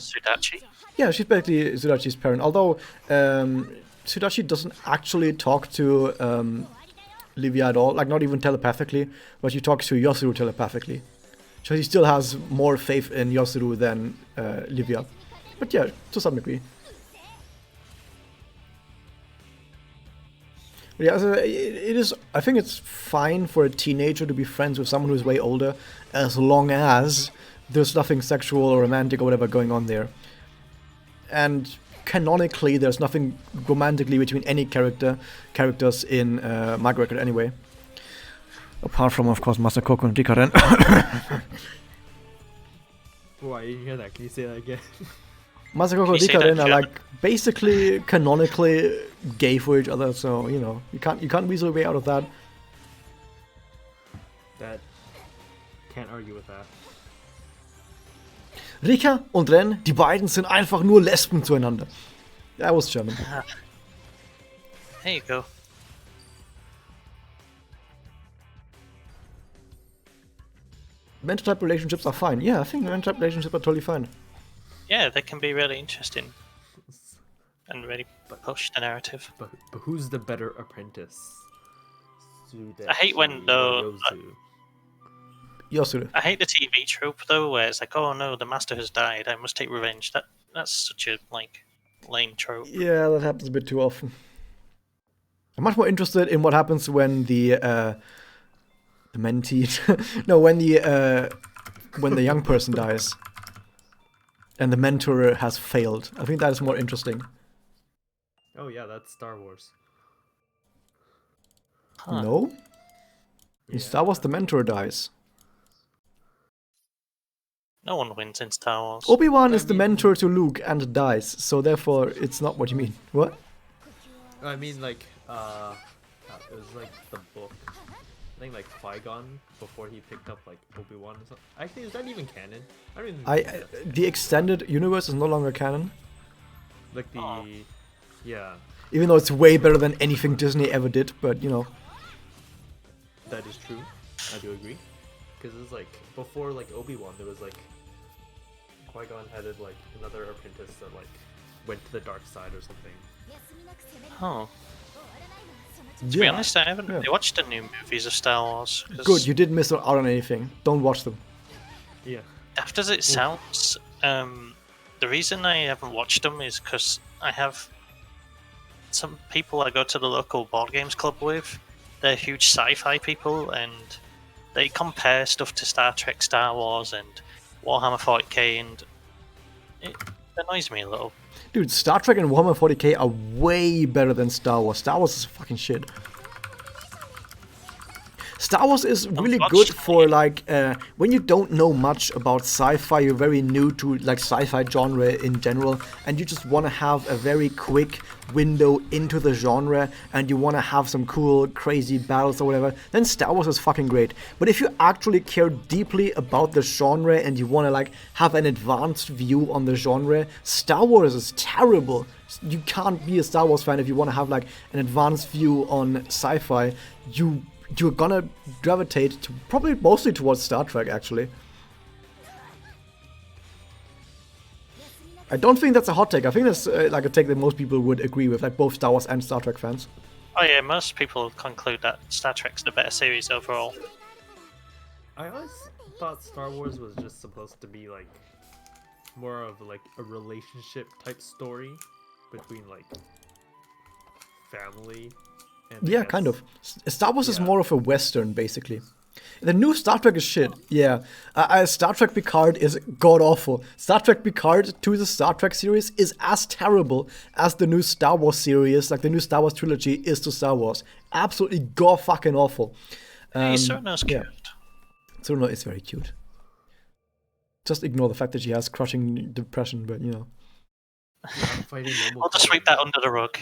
Yeah, she's basically Sudachi's parent. Although Sudachi doesn't actually talk to Livia at all, like not even telepathically, but she talks to Yosuru telepathically. So he still has more faith in Yosuru than Livia. But yeah, to some degree. But yeah, so it is. I think it's fine for a teenager to be friends with someone who's way older, as long as there's nothing sexual or romantic or whatever going on there. And canonically, there's nothing romantically between any characters in Magia Record anyway. Apart from, of course, Masakoko and Rikaren. Why, I didn't hear that. Can you say that again? Masakoko and Rikaren are like basically canonically gay for each other, so you know you can't weasel your way out of that. That can't argue with that. Rika und Ren, die beiden sind einfach nur Lesben zueinander. That was German. There you go. Mentor-type relationships are fine. Yeah, I think mentor-type relationships are totally fine. Yeah, they can be really interesting and really push the narrative. But who's the better apprentice? I hate when though. Yosuru. I hate the TV trope though, where it's like, oh no, the master has died, I must take revenge. That's such a like lame trope. Yeah, that happens a bit too often. I'm much more interested in what happens when the mentee, no, when the young person dies, and the mentor has failed. I think that is more interesting. Oh yeah, that's Star Wars. Huh. No, in Yeah. Star Wars the mentor dies. No one wins in Star Wars. Obi-Wan is the mentor to Luke and dies, so therefore it's not what you mean. What? I mean, like, it was like the book. I think like Qui-Gon before he picked up like Obi-Wan or something. Actually, is that even canon? I don't even think that's the extended universe is no longer canon, like the yeah, even though it's way better than anything Disney ever did. But you know, that is true. I do agree. Because it's like before like Obi-Wan, there was like Qui-Gon had like another apprentice that like went to the dark side or something. Oh. To be honest, I haven't really watched the new movies of Star Wars. Good, you didn't miss out on anything. Don't watch them. Yeah. Daft as it sounds, the reason I haven't watched them is because I have some people I go to the local board games club with. They're huge sci-fi people, and they compare stuff to Star Trek, Star Wars, and Warhammer 40k, and it annoys me a little. Dude, Star Trek and Warhammer 40k are way better than Star Wars. Star Wars is fucking shit. Star Wars is really good for like when you don't know much about sci-fi, you're very new to like sci-fi genre in general, and you just want to have a very quick window into the genre, and you want to have some cool, crazy battles or whatever. Then Star Wars is fucking great. But if you actually care deeply about the genre and you want to like have an advanced view on the genre, Star Wars is terrible. You can't be a Star Wars fan if you want to have like an advanced view on sci-fi. You're gonna gravitate to probably mostly towards Star Trek, actually. I don't think that's a hot take. I think that's like a take that most people would agree with, like both Star Wars and Star Trek fans. Oh yeah, most people conclude that Star Trek's the better series overall. I always thought Star Wars was just supposed to be like more of like a relationship type story between like family and Yeah, kind of. Star Wars is Yeah. more of a Western, basically. The new Star Trek is shit. Yeah. Star Trek Picard is god awful. Star Trek Picard to the Star Trek series is as terrible as the new Star Wars series, like the new Star Wars trilogy is to Star Wars. Absolutely god fucking awful. Hey, Sono's cute. Tsuruno is very cute. Just ignore the fact that she has crushing depression, but you know. I'll just sweep that under the rug.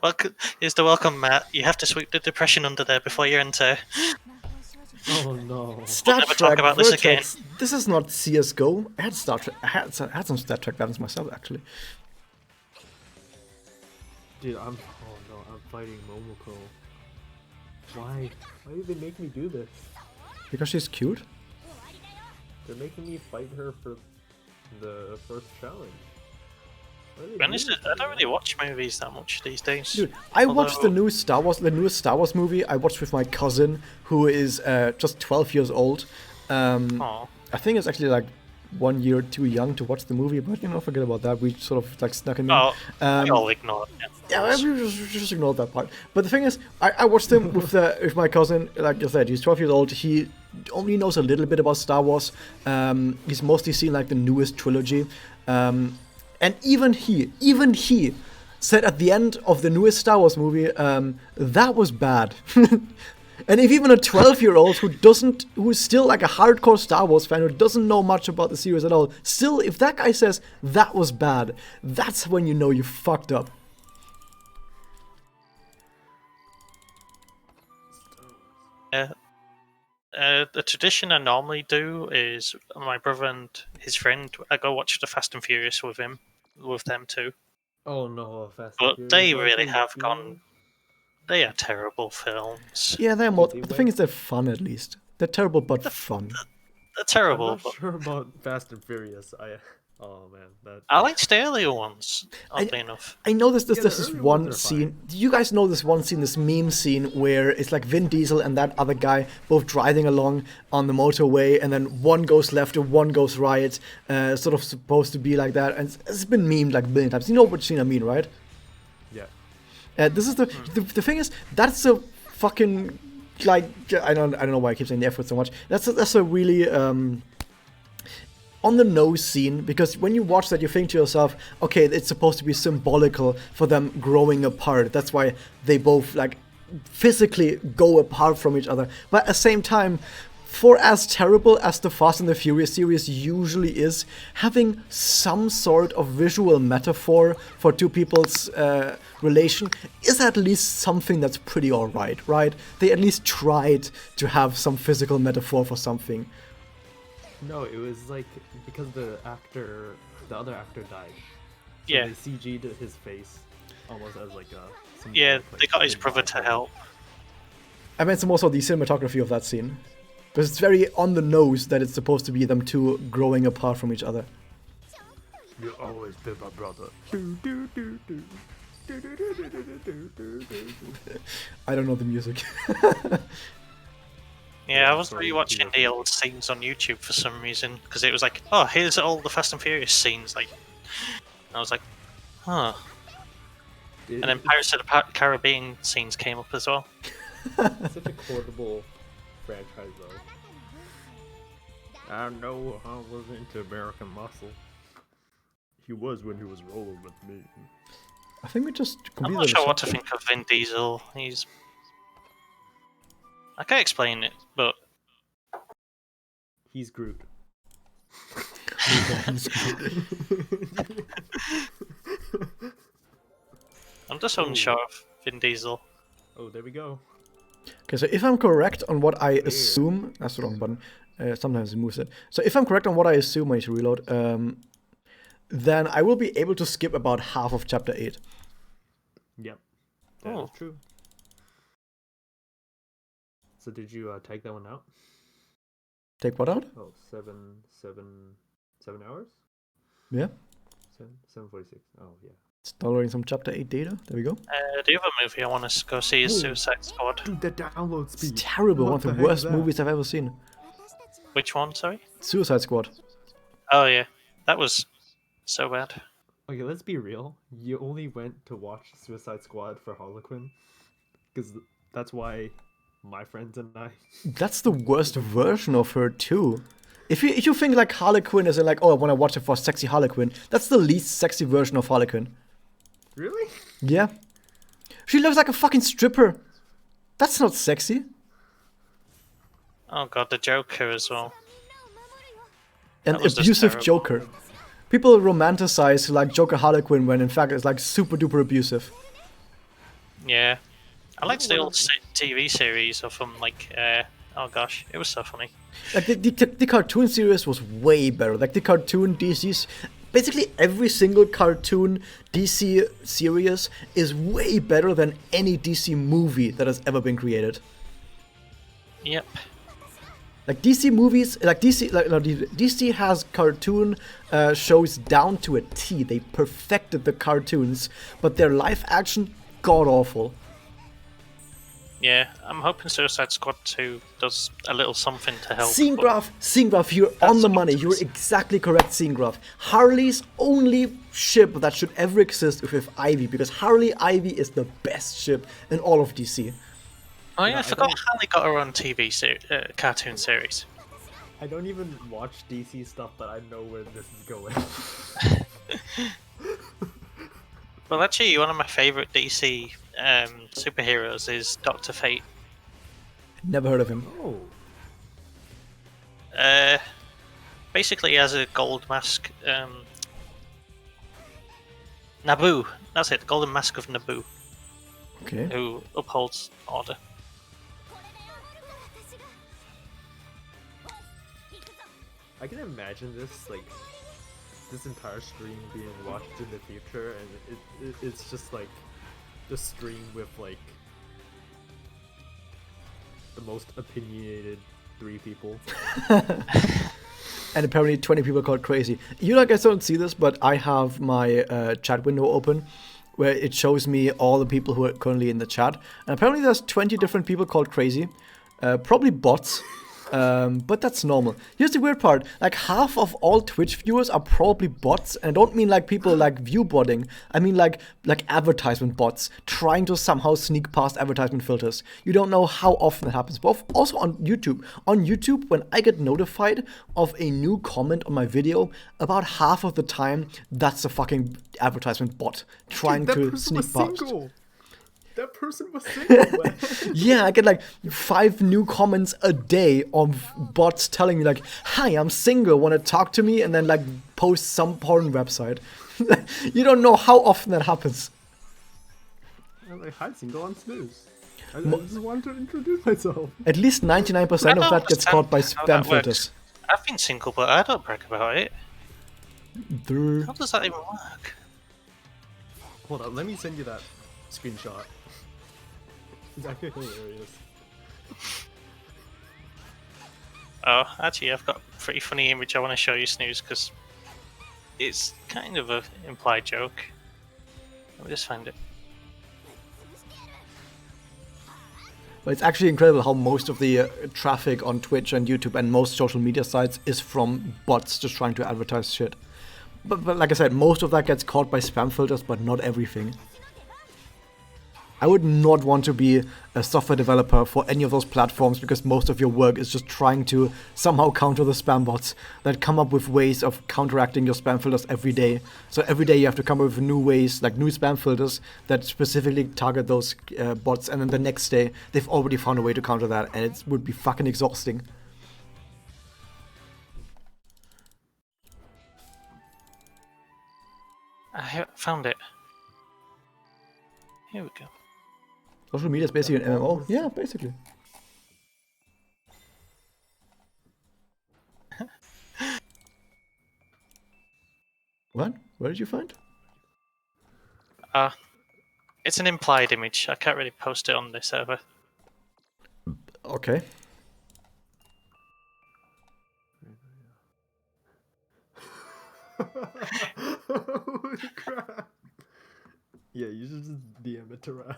Welcome, here's the welcome mat. You have to sweep the depression under there before you enter. Oh no. Star never Trek talk about this Vertex. This is not CS:GO. I had Star Trek. I had some Star Trek battles myself, actually. Dude, I'm fighting Momoko. Why? Why do they make me do this? Because she's cute. They're making me fight her for the first challenge. And I don't really watch movies that much these days. Dude, I watched the newest Star Wars movie. I watched with my cousin, who is just 12 years old. Aw. I think it's actually like 1 year too young to watch the movie, but you know, forget about that. We sort of like snuck him in. Oh, I'll ignore it. Yeah, we just ignore that part. But the thing is, I watched him with my cousin. Like I said, he's 12 years old. He only knows a little bit about Star Wars. He's mostly seen like the newest trilogy. And even he said at the end of the newest Star Wars movie, that was bad. And if even a 12-year-old who's still like a hardcore Star Wars fan, who doesn't know much about the series at all, still, if that guy says that was bad, that's when you know you fucked up. The tradition I normally do is my brother and his friend. I go watch the Fast and Furious with them too. Oh no, Fast But and they Furious, really like, have you gone. They are terrible films. Yeah, they're more. They The went- thing is, they're fun at least. They're terrible but fun. They're I'm terrible. not But sure about Fast and Furious. Oh man, that. I liked the earlier ones. Oddly enough. I know there's Yeah, the this early one ones are scene. Do you guys know this one scene, this meme scene, where it's like Vin Diesel and that other guy both driving along on the motorway, and then one goes left and one goes right, sort of supposed to be like that, and it's been memed like a million times. You know which scene I mean, right? Yeah. This is the thing is, that's a fucking like I don't know why I keep saying the F word so much. That's a really on the nose scene, because when you watch that you think to yourself, okay, it's supposed to be symbolical for them growing apart. That's why they both like physically go apart from each other. But at the same time, for as terrible as the Fast and the Furious series usually is, having some sort of visual metaphor for two people's relation is at least something that's pretty alright, right? They at least tried to have some physical metaphor for something. No, it was like because the other actor died. So Yeah. They CG'd his face almost as like a. symbolic, Yeah, like, they got his goodbye brother to for him. help. I meant some also the cinematography of that scene. Because it's very on the nose that it's supposed to be them two growing apart from each other. You'll always be my brother. I don't know the music. Yeah, I was sorry, rewatching the old scenes on YouTube for some reason because it was like, oh, here's all the Fast and Furious scenes. Like, I was like, huh. And then Pirates of the Caribbean scenes came up as well. It's such a quotable franchise, though. I know I was into American Muscle. He was when he was rolling with me. I think we just I'm completed not sure the what to subject. think of Vin Diesel. I can't explain it, but He's Groot. I'm just unsure of Vin Diesel. Oh, there we go. Okay, so if I'm correct on what I assume, that's the wrong button. Sometimes it moves it. So if I'm correct on what I assume, I need to reload. Then I will be able to skip about half of chapter 8. Yep, that is true. So did you take that one out? Take what out? Oh, 7 hours? Yeah. 7:46. Oh, yeah. It's downloading some chapter 8 data. There we go. The other movie I want to go see is Suicide Squad. Dude, the download speed. It's terrible. One of the worst movies I've ever seen. Which one, sorry? Suicide Squad. Oh, yeah. That was so bad. Okay, let's be real. You only went to watch Suicide Squad for Harlequin? Because that's why my friends and I... That's the worst version of her too. If you think like Harlequin is like, oh, I want to watch it for sexy Harlequin, that's the least sexy version of Harlequin. Really? Yeah. She looks like a fucking stripper. That's not sexy. Oh god, the Joker as well. An That was just abusive terrible. Joker. People romanticize like Joker Harlequin when in fact it's like super duper abusive. Yeah. I liked the old TV series of them, like, oh gosh, it was so funny. Like the cartoon series was way better. Like the cartoon DC's, basically every single cartoon DC series is way better than any DC movie that has ever been created. Yep. Like DC movies, DC has cartoon shows down to a T. They perfected the cartoons, but their live action god awful. Yeah, I'm hoping Suicide Squad 2 does a little something to help. Scene Graph, you're on the money. You're exactly correct, Scene Graph. Harley's only ship that should ever exist is with Ivy, because Ivy is the best ship in all of DC. Oh yeah, I forgot Harley got her own TV cartoon series. I don't even watch DC stuff, but I know where this is going. Well, actually, one of my favorite DC superheroes is Dr. Fate. Never heard of him. Oh. Basically, he has a gold mask. Naboo. That's it. The golden mask of Naboo, Okay. who upholds order. I can imagine this, like, this entire stream being watched in the future, and it's just like the stream with like the most opinionated 3 people. And apparently 20 people called crazy. You guys don't see this, but I have my chat window open where it shows me all the people who are currently in the chat. And apparently there's 20 different people called crazy. Probably bots. But that's normal. Here's the weird part. Like half of all Twitch viewers are probably bots, and I don't mean like people like view botting. I mean like advertisement bots trying to somehow sneak past advertisement filters. You don't know how often that happens. But also on YouTube. On YouTube, when I get notified of a new comment on my video, about half of the time that's a fucking advertisement bot trying to sneak past. That person was single. Yeah, I get like 5 new comments a day of bots telling me like, "Hi, I'm single, want to talk to me?" and then like post some porn website. You don't know how often that happens. I'm like, hi, single on snooze. I just wanted to introduce myself. At least 99% of that gets caught by spam filters. I've been single, but I don't brag about it. Brr. How does that even work? Hold on, let me send you that screenshot. It's actually hilarious. Oh, actually, I've got a pretty funny image I want to show you, Snooze, because it's kind of an implied joke. Let me just find it. But it's actually incredible how most of the traffic on Twitch and YouTube and most social media sites is from bots just trying to advertise shit. But like I said, most of that gets caught by spam filters, but not everything. I would not want to be a software developer for any of those platforms because most of your work is just trying to somehow counter the spam bots that come up with ways of counteracting your spam filters every day. So every day you have to come up with new ways, like new spam filters that specifically target those bots, and then the next day they've already found a way to counter that, and it would be fucking exhausting. I found it. Here we go. Social media is basically an MMO. Yeah, basically. What? Where did you find? It's an implied image. I can't really post it on this server. Okay. Holy crap! Yeah, you should just DM it to Raz.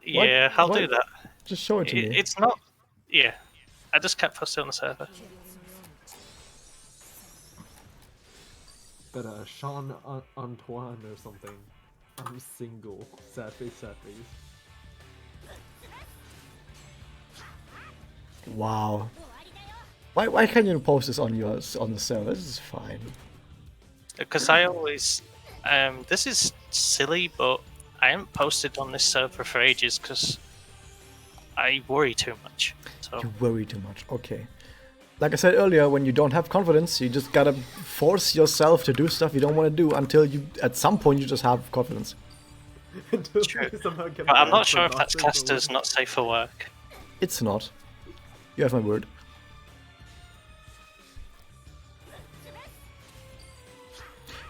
Yeah, I'll do that. Just show it to me. It's not. Yeah, I just can't post it on the server. But Sean Antoine or something. I'm single. Sad face, sad face. Wow. Why can't you post this on the server? This is fine. Because I always. This is silly, but I haven't posted on this server for ages because I worry too much. So You worry too much. Okay. Like I said earlier, when you don't have confidence, you just gotta force yourself to do stuff you don't want to do until you, at some point, you just have confidence. true. But I'm not sure if that's classed as not safe for work. It's not. You have my word.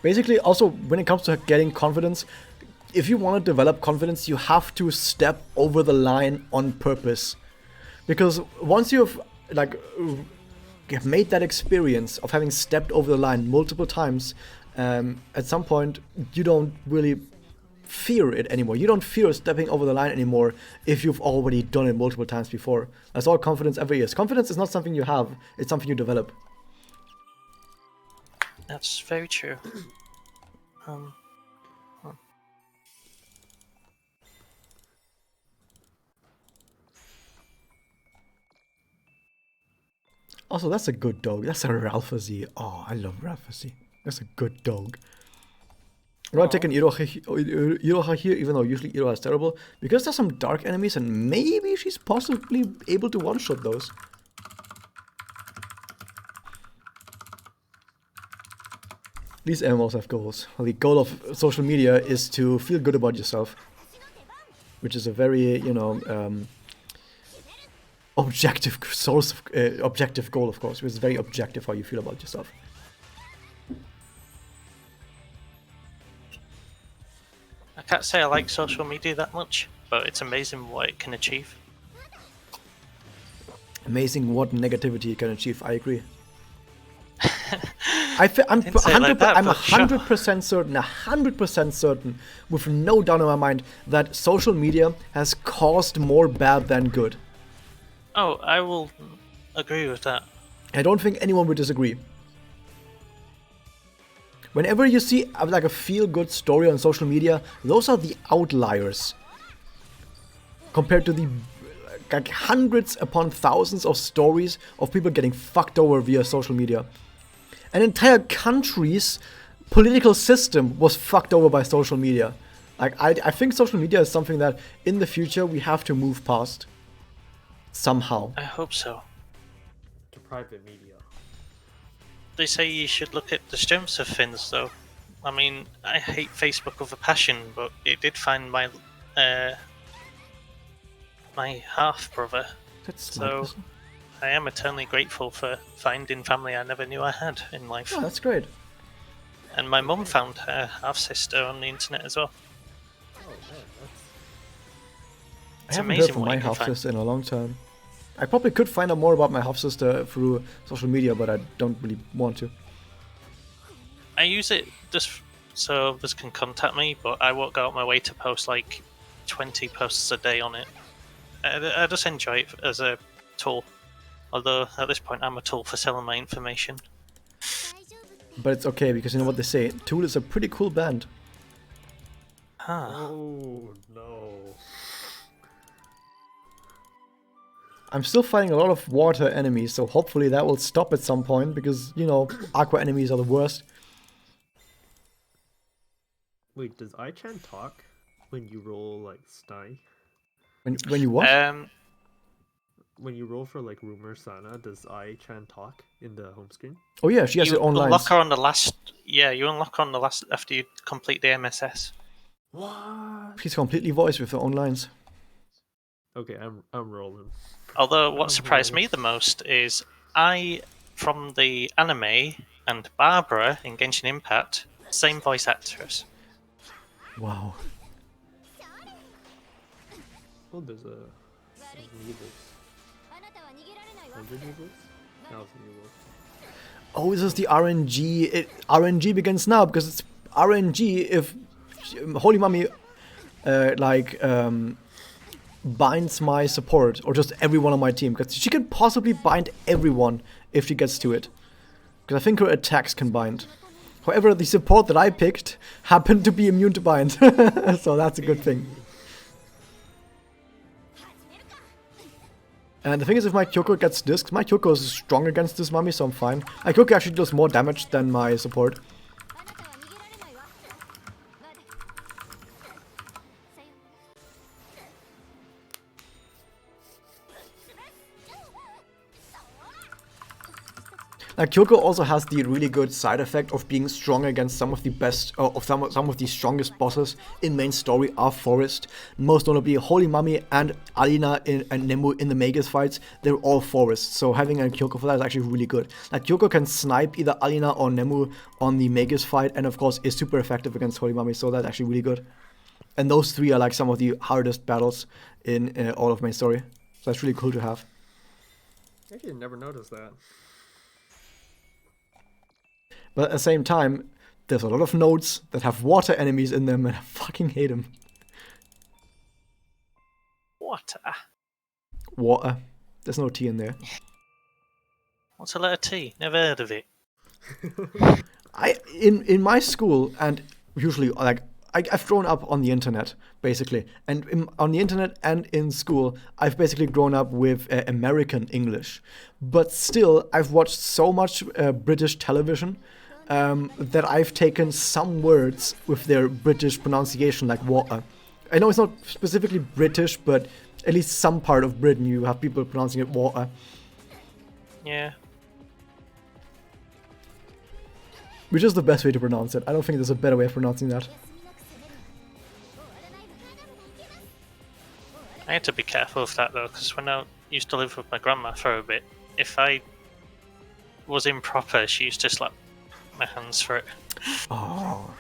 Basically, also, when it comes to getting confidence, if you want to develop confidence, you have to step over the line on purpose. Because once you've, have made that experience of having stepped over the line multiple times, at some point, you don't really fear it anymore. You don't fear stepping over the line anymore if you've already done it multiple times before. That's all confidence ever is. Confidence is not something you have, it's something you develop. That's very true. Also, that's a good dog. That's a Ralphazee. Oh, I love Ralphazee. That's a good dog. I'm gonna take an Iroha here, even though usually Iroha is terrible, because there's some dark enemies and maybe she's possibly able to one-shot those. These MMOs have goals. Well, the goal of social media is to feel good about yourself, which is a very, objective source of, objective goal, of course. It's very objective how you feel about yourself. I can't say I like social media that much, but it's amazing what it can achieve. Amazing what negativity it can achieve. I agree. I'm 100% certain, 100% certain, with no doubt in my mind, that social media has caused more bad than good. Oh, I will agree with that. I don't think anyone would disagree. Whenever you see like a feel-good story on social media, those are the outliers compared to the like hundreds upon thousands of stories of people getting fucked over via social media. An entire country's political system was fucked over by social media. Like I think social media is something that in the future we have to move past somehow. I hope so. To private media. They say you should look at the strengths of things, though. I mean, I hate Facebook with a passion, but it did find my my half brother. That's so I am eternally grateful for finding family I never knew I had in life. Oh, that's great. And my mum found her half sister on the internet as well. Oh man, I haven't heard from my half sister in a long time. I probably could find out more about my half sister through social media, but I don't really want to. I use it just so others can contact me, but I won't go out my way to post like 20 posts a day on it. I just enjoy it as a tool. Although at this point I'm a tool for selling my information. But it's okay, because you know what they say, Tool is a pretty cool band. Huh. Oh no. I'm still fighting a lot of water enemies, so hopefully that will stop at some point, because, you know, aqua enemies are the worst. Wait, does I-chan talk when you roll like Stein? When you what? When you roll for like Rumor Sana, does I-chan talk in the home screen? Oh yeah, she has her You own unlock lines. her on the last. Yeah, you unlock her on the last after you complete the MSS. What? She's completely voiced with her own lines. Okay, I'm rolling. Although what I'm surprised rolling. me the most is from the anime and Barbara in Genshin Impact, same voice actress. Wow. Oh, there's Needles. Was it Needles? That was Needles. Oh, this is the RNG. RNG begins now, because it's RNG if Holy Mummy binds my support, or just everyone on my team, because she can possibly bind everyone if she gets to it. Because I think her attacks can bind. However, the support that I picked happened to be immune to bind, so that's a good thing. And the thing is, if my Kyoko gets discs, my Kyoko is strong against this mummy, so I'm fine. My Kyoko actually does more damage than my support. Kyoko also has the really good side effect of being strong against some of the best, some of the strongest bosses in main story are Forest. Most notably, Holy Mummy and Alina and Nemu in the Magus fights, they're all Forest. So having a Kyoko for that is actually really good. Kyoko can snipe either Alina or Nemu on the Magus fight, and of course is super effective against Holy Mummy, so that's actually really good. And those three are like some of the hardest battles in all of main story. So that's really cool to have. I actually never noticed that. But at the same time, there's a lot of nodes that have water enemies in them, and I fucking hate them. Water. Water. There's no T in there. What's a letter T? Never heard of it. In my school, and usually I've grown up on the internet, basically. And on the internet and in school, I've basically grown up with American English. But still, I've watched so much British television that I've taken some words with their British pronunciation, like water. I know it's not specifically British, but at least some part of Britain, you have people pronouncing it water. Yeah. Which is the best way to pronounce it. I don't think there's a better way of pronouncing that. I had to be careful of that though, because when I used to live with my grandma for a bit, if I was improper, she used to slap my hands for it. Oh.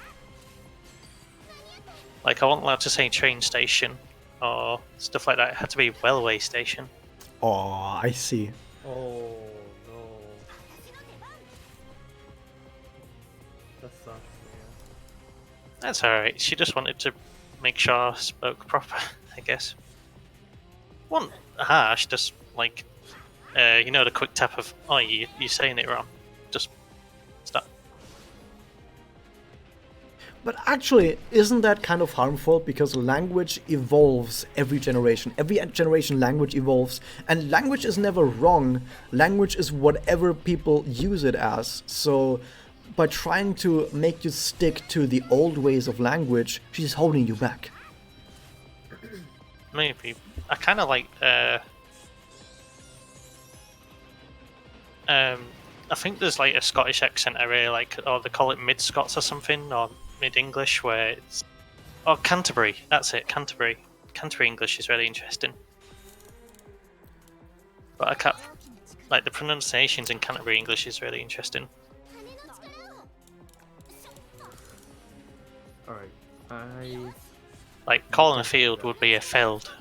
Like, I wasn't allowed to say train station or stuff like that. It had to be railway station. Oh, I see. Oh no. That sucks, man. That's alright. She just wanted to make sure I spoke proper, I guess. Wasn't harsh, just like, you know, the quick tap of, oh, you're saying it wrong. Just stop. But actually, isn't that kind of harmful? Because language evolves every generation. Every generation, language evolves. And language is never wrong. Language is whatever people use it as. So, by trying to make you stick to the old ways of language, she's holding you back. Maybe. I kind of like, I think there's like a Scottish accent I really like, or they call it Mid-Scots or something, or Mid-English, where it's... Oh, Canterbury, that's it, Canterbury. Canterbury English is really interesting. But I can't... Like, the pronunciations in Canterbury English is really interesting. Alright, Like, calling a field would be a feld.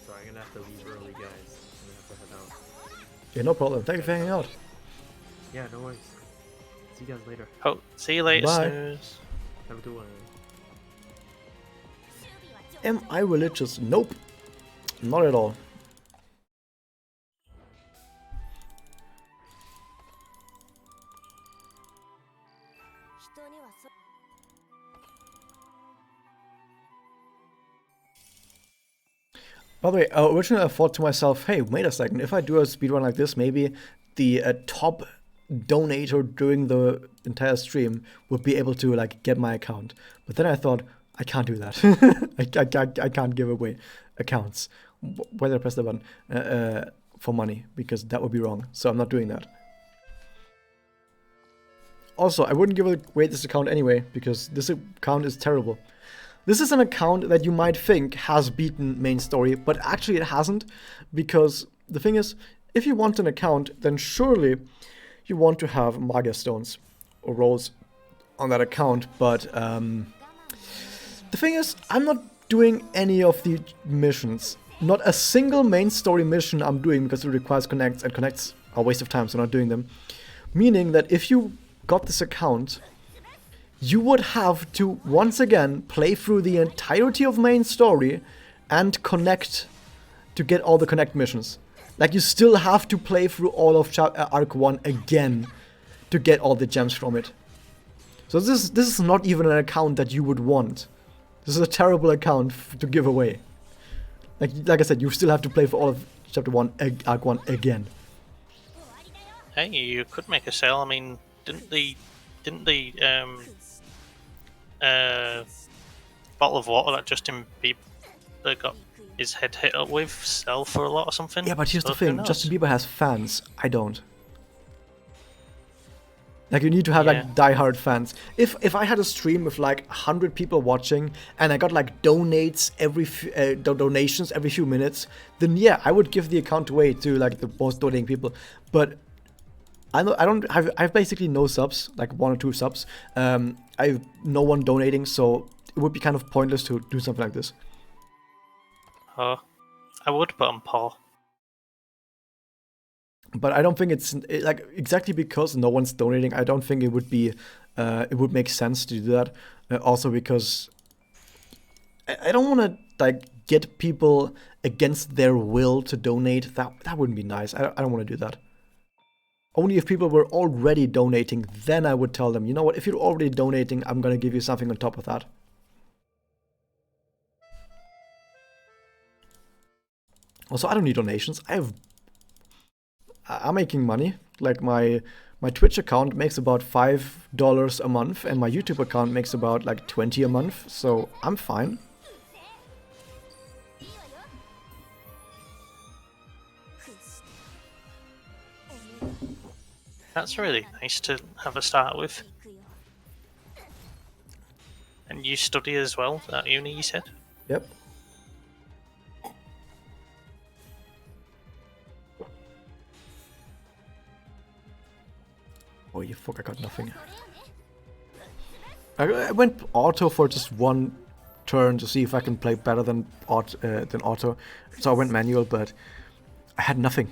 Sorry, I'm gonna have to leave early, guys. I'm gonna have to head out. Yeah, no problem. Thank you for hanging out. Yeah, no worries. See you guys later. Oh, see you later, Bye. Snooze. Have a good one. Am I religious? Nope. Not at all. By the way, originally I thought to myself, hey, wait a second, if I do a speedrun like this, maybe the top donator during the entire stream would be able to like get my account. But then I thought, I can't do that. I can't give away accounts. Why did I press the button? For money, because that would be wrong. So I'm not doing that. Also, I wouldn't give away this account anyway, because this account is terrible. This is an account that you might think has beaten main story, but actually it hasn't, because the thing is, if you want an account, then surely you want to have Magia Stones or rolls on that account, but the thing is, I'm not doing any of the missions. Not a single main story mission I'm doing because it requires connects, and connects are a waste of time, so I'm not doing them. Meaning that if you got this account, you would have to once again play through the entirety of main story and connect to get all the connect missions. Like, you still have to play through all of Arc 1 again to get all the gems from it. So this is not even an account that you would want. This is a terrible account to give away. Like I said, you still have to play for all of Chapter 1, Arc 1 again. Hey, you could make a sale. I mean, didn't the bottle of water that Justin Bieber got his head hit up with sell for a lot or something? Yeah, but here's the thing, Justin Bieber has fans. I don't. Like, you need to have like diehard fans. If I had a stream with like 100 people watching and I got like donations every few minutes, then yeah, I would give the account away to like the most donating people. But I have basically no subs, like 1 or 2 subs. I have no one donating, so it would be kind of pointless to do something like this. Oh, I would put on Paul. But I don't think it's like exactly because no one's donating. I don't think it would be, it would make sense to do that. Also because I don't want to like get people against their will to donate. That wouldn't be nice. I don't want to do that. Only if people were already donating, then I would tell them, you know what? If you're already donating, I'm gonna give you something on top of that. Also, I don't need donations. I'm making money. Like my Twitch account makes about $5 a month, and my YouTube account makes about like 20 a month. So I'm fine. That's really nice to have a start with. And you study as well at uni, you said? Yep. Oh, you fuck, I got nothing. I went auto for just one turn to see if I can play better than auto. So I went manual, but I had nothing.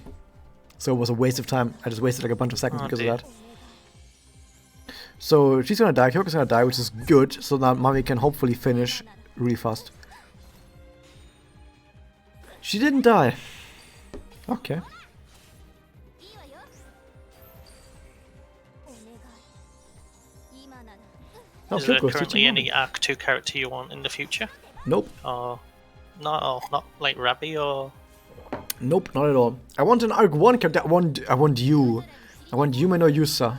So it was a waste of time. I just wasted like a bunch of seconds because of that. So she's gonna die, Kyoko's gonna die, which is good, so that Mami can hopefully finish really fast. She didn't die. Okay. Is there currently any Arc 2 character you want in the future? Nope. Or not like Rabbi or... Nope, not at all. I want an Arc 1 character. I want you. I want Yume no Yusa.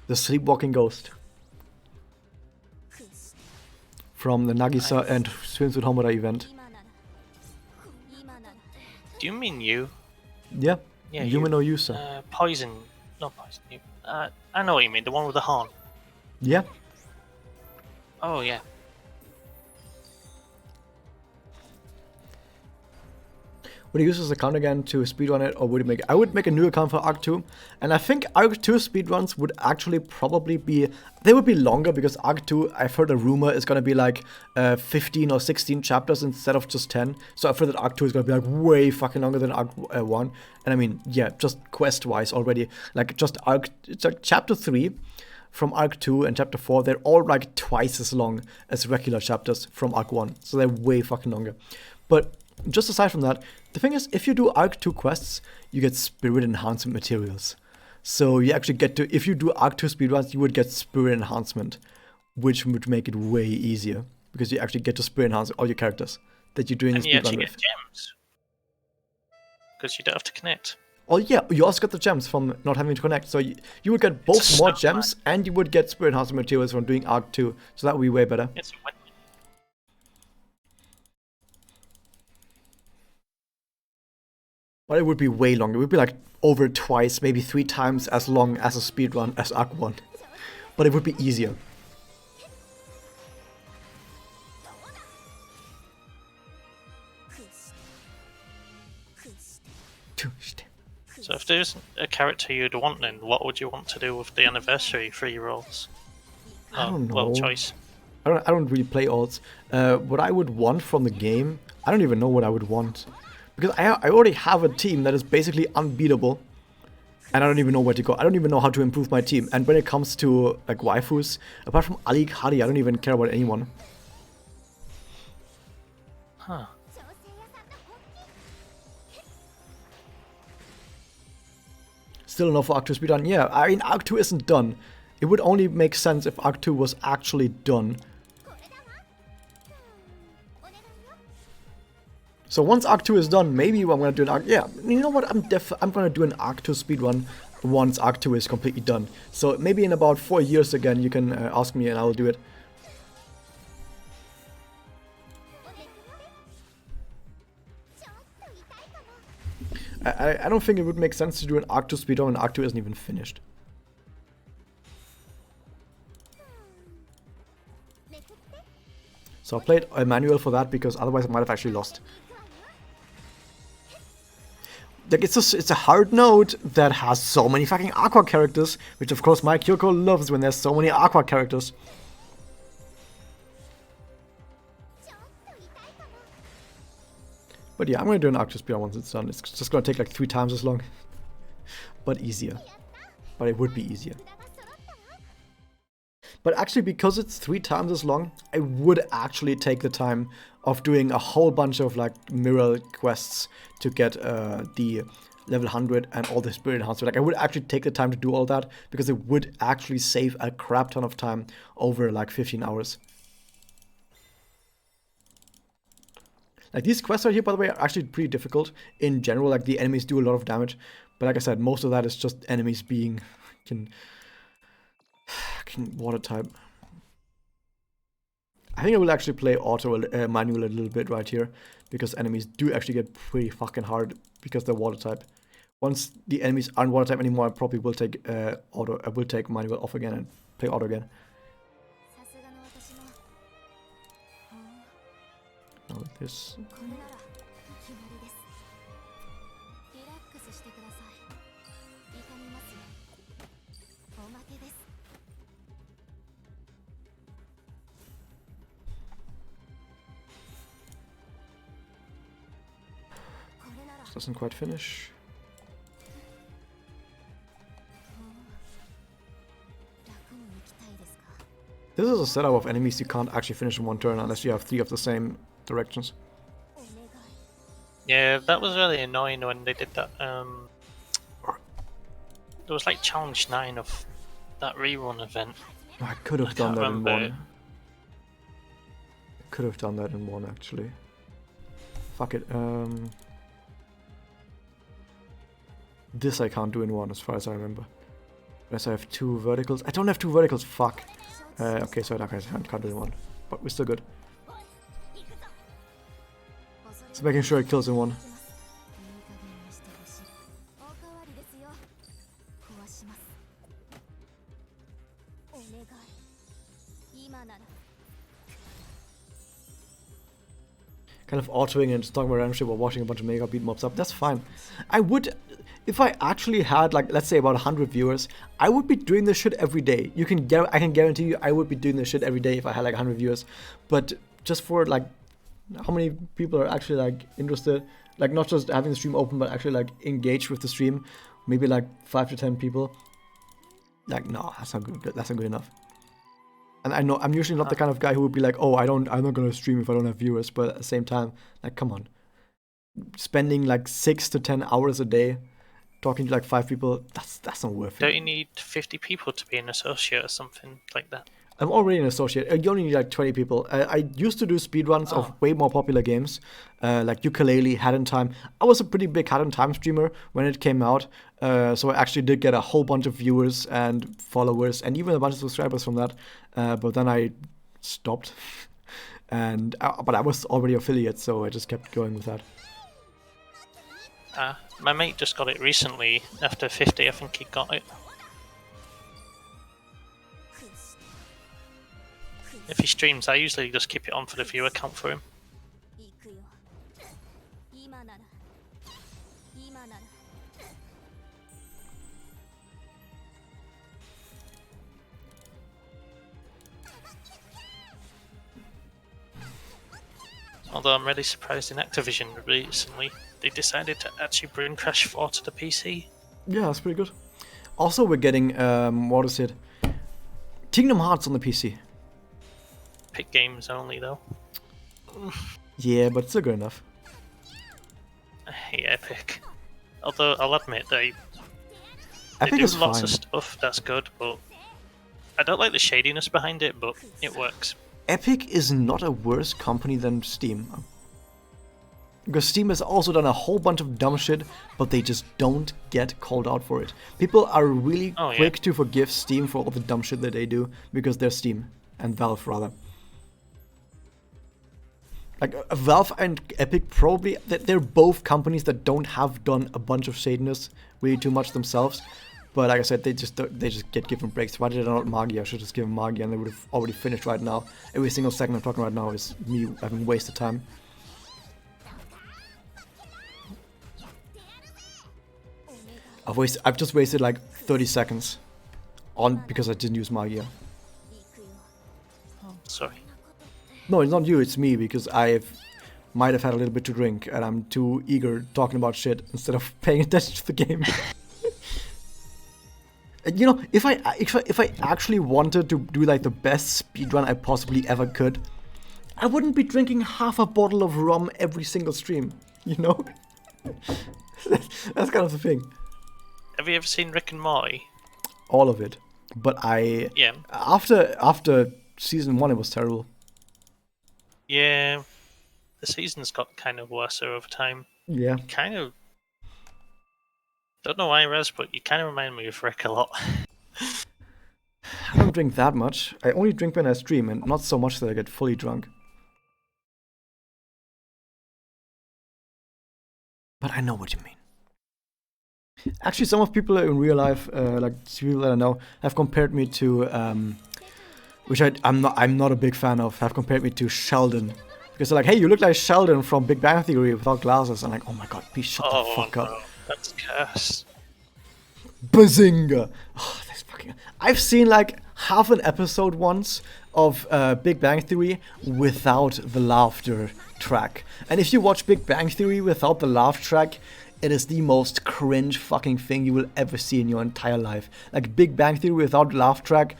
The sleepwalking ghost. From the Nagisa and Swims with Homura event. Do you mean you? Yeah. Yume no Yusa. Poison. Not poison. I know what you mean. The one with the horn. Yeah. Oh, yeah. Would you use this account again to speedrun it, or would you make? I would make a new account for Arc 2, and I think Arc 2 speedruns would actually probably be, they would be longer because Arc 2, I've heard a rumor, is gonna be like 15 or 16 chapters instead of just 10. So I've heard that Arc 2 is gonna be like way fucking longer than Arc 1. And I mean, yeah, just quest-wise already, like just it's like chapter 3 from Arc 2 and chapter 4, they're all like twice as long as regular chapters from Arc 1. So they're way fucking longer. But just aside from that, the thing is, if you do Arc 2 quests, you get spirit enhancement materials. So you actually get to, if you do Arc 2 speedruns, you would get Spirit Enhancement, which would make it way easier because you actually get to Spirit Enhance all your characters that you're doing And the you speedrun actually with. get gems. Because you don't have to connect. Oh yeah, you also get the gems from not having to connect. So you would get both more gems and you would get Spirit Enhancement materials from doing Arc 2. So that would be way better. It's a win. But it would be way longer. It would be like over twice, maybe 3 times as long as a speedrun as Arc 1. But it would be easier. So if there's a character you'd want, then what would you want to do with the anniversary 3 rolls? I don't know. Well, choice. I don't really play alts. What I would want from the game, I don't even know what I would want. Because I already have a team that is basically unbeatable. And I don't even know where to go. I don't even know how to improve my team. And when it comes to like waifus, apart from Ali Khadi, I don't even care about anyone. Huh. Still enough for Arc 2 speedrun? Yeah, I mean, Arc 2 isn't done. It would only make sense if Arc 2 was actually done. So once Arc 2 is done, maybe I'm gonna do an Arc... Yeah, you know what? I'm gonna do an Arc 2 speedrun once Arc 2 is completely done. So maybe in about 4 years again, you can ask me and I will do it. I don't think it would make sense to do an Arc 2 speedrun when Arc 2 isn't even finished. So I played a manual for that because otherwise I might have actually lost. Like it's a hard node that has so many fucking Aqua characters, which of course my Kyoko loves when there's so many Aqua characters. But yeah, I'm gonna do an Arc 2 speedrun once it's done. It's just gonna take like 3 times as long. But easier. But it would be easier. But actually, because it's 3 times as long, I would actually take the time of doing a whole bunch of like mirror quests to get the level 100 and all the spirit enhancement. Like I would actually take the time to do all that because it would actually save a crap ton of time over like 15 hours. Like these quests right here, by the way, are actually pretty difficult in general. Like the enemies do a lot of damage, but like I said, most of that is just enemies being can water type. I think I will actually play auto manual a little bit right here because enemies do actually get pretty fucking hard because they're water type. Once the enemies aren't water type anymore, I probably will take auto. I will take manual off again and play auto again. Now with this. Doesn't quite finish. This is a setup of enemies you can't actually finish in one turn unless you have 3 of the same directions. Yeah, that was really annoying when they did that. There was like challenge 9 of that rerun event. I could have done that in one. I could have done that in one actually. Fuck it. This I can't do in one as far as I remember. Unless I have 2 verticals. I don't have 2 verticals, fuck. Okay, so I can't do it in one. But we're still good. Just making sure it kills in one. Kind of autoing and just talking about random shit while watching a bunch of mega beat mobs up. That's fine. I would, if I actually had like, let's say about 100 viewers, I would be doing this shit every day. I can guarantee you I would be doing this shit every day if I had like 100 viewers. But just for like, how many people are actually like interested, like not just having the stream open, but actually like engaged with the stream, maybe like 5 to 10 people. Like, no, that's not good. That's not good enough. And I know I'm usually not the kind of guy who would be like, oh, I'm not gonna stream if I don't have viewers. But at the same time, like, come on, spending like 6 to 10 hours a day talking to like 5 people, that's not worth Don't it. you need 50 people to be an associate or something like that? I'm already an associate. You only need like 20 people. I used to do speedruns of way more popular games, like Ukulele, Hat in Time. I was a pretty big Hat in Time streamer when it came out, so I actually did get a whole bunch of viewers and followers and even a bunch of subscribers from that. But then I stopped, but I was already affiliate, so I just kept going with that. My mate just got it recently. After 50, I think he got it. If he streams, I usually just keep it on for the viewer count for him. Although I'm really surprised in Activision recently, they decided to actually bring Crash 4 to the PC. Yeah, that's pretty good. Also, we're getting, what is it? Kingdom Hearts on the PC. Epic Games only, though. Yeah, but still good enough. I hate Epic. Although I'll admit they Epic do is lots fine. of stuff that's good, but I don't like the shadiness behind it, but it works. Epic is not a worse company than Steam. Because Steam has also done a whole bunch of dumb shit, but they just don't get called out for it. People are really quick to forgive Steam for all the dumb shit that they do, because they're Steam. And Valve, rather. Like, Valve and Epic probably, they're both companies that don't have done a bunch of shadiness really too much themselves. But like I said, they just get given breaks. Why did I not Magia? I should just give them Magia and they would have already finished right now. Every single second I'm talking right now is me having wasted time. I've just wasted like 30 seconds because I didn't use Magia. Sorry. No, it's not you, it's me, because might have had a little bit to drink and I'm too eager talking about shit instead of paying attention to the game. You know, if I actually wanted to do like the best speedrun I possibly ever could, I wouldn't be drinking half a bottle of rum every single stream, you know? That's kind of the thing. Have you ever seen Rick and Morty? All of it. But after season 1 it was terrible. Yeah, the seasons got kind of worse over time. Yeah. Kind of. Don't know why, Rez, but you kind of remind me of Rick a lot. I don't drink that much. I only drink when I stream, and not so much that I get fully drunk. But I know what you mean. Actually, some of people in real life, like people that I know, have compared me to, which I'm not a big fan of, have compared me to Sheldon. Because they're like, hey, you look like Sheldon from Big Bang Theory without glasses. I'm like, oh my god, please shut the fuck up. That's cursed. Bazinga! Oh, that's fucking... I've seen like half an episode once of Big Bang Theory without the laughter track. And if you watch Big Bang Theory without the laugh track, it is the most cringe fucking thing you will ever see in your entire life. Like Big Bang Theory without laugh track,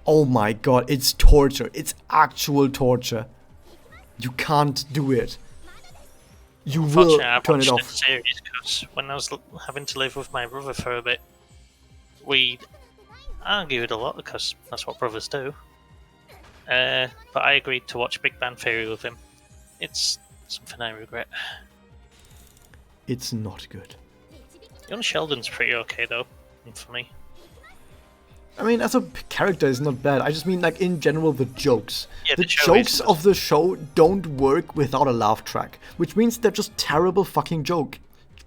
oh my god, it's torture. It's actual torture. You can't do it. You will turn it off. Series because when I was having to live with my brother for a bit, we argued a lot because that's what brothers do. But I agreed to watch Big Bang Theory with him. It's something I regret. It's not good. Young Sheldon's pretty okay though, for me. I mean, as a character, it's not bad. I just mean, like, in general, the jokes. Yeah, the jokes of the show don't work without a laugh track, which means they're just terrible fucking joke.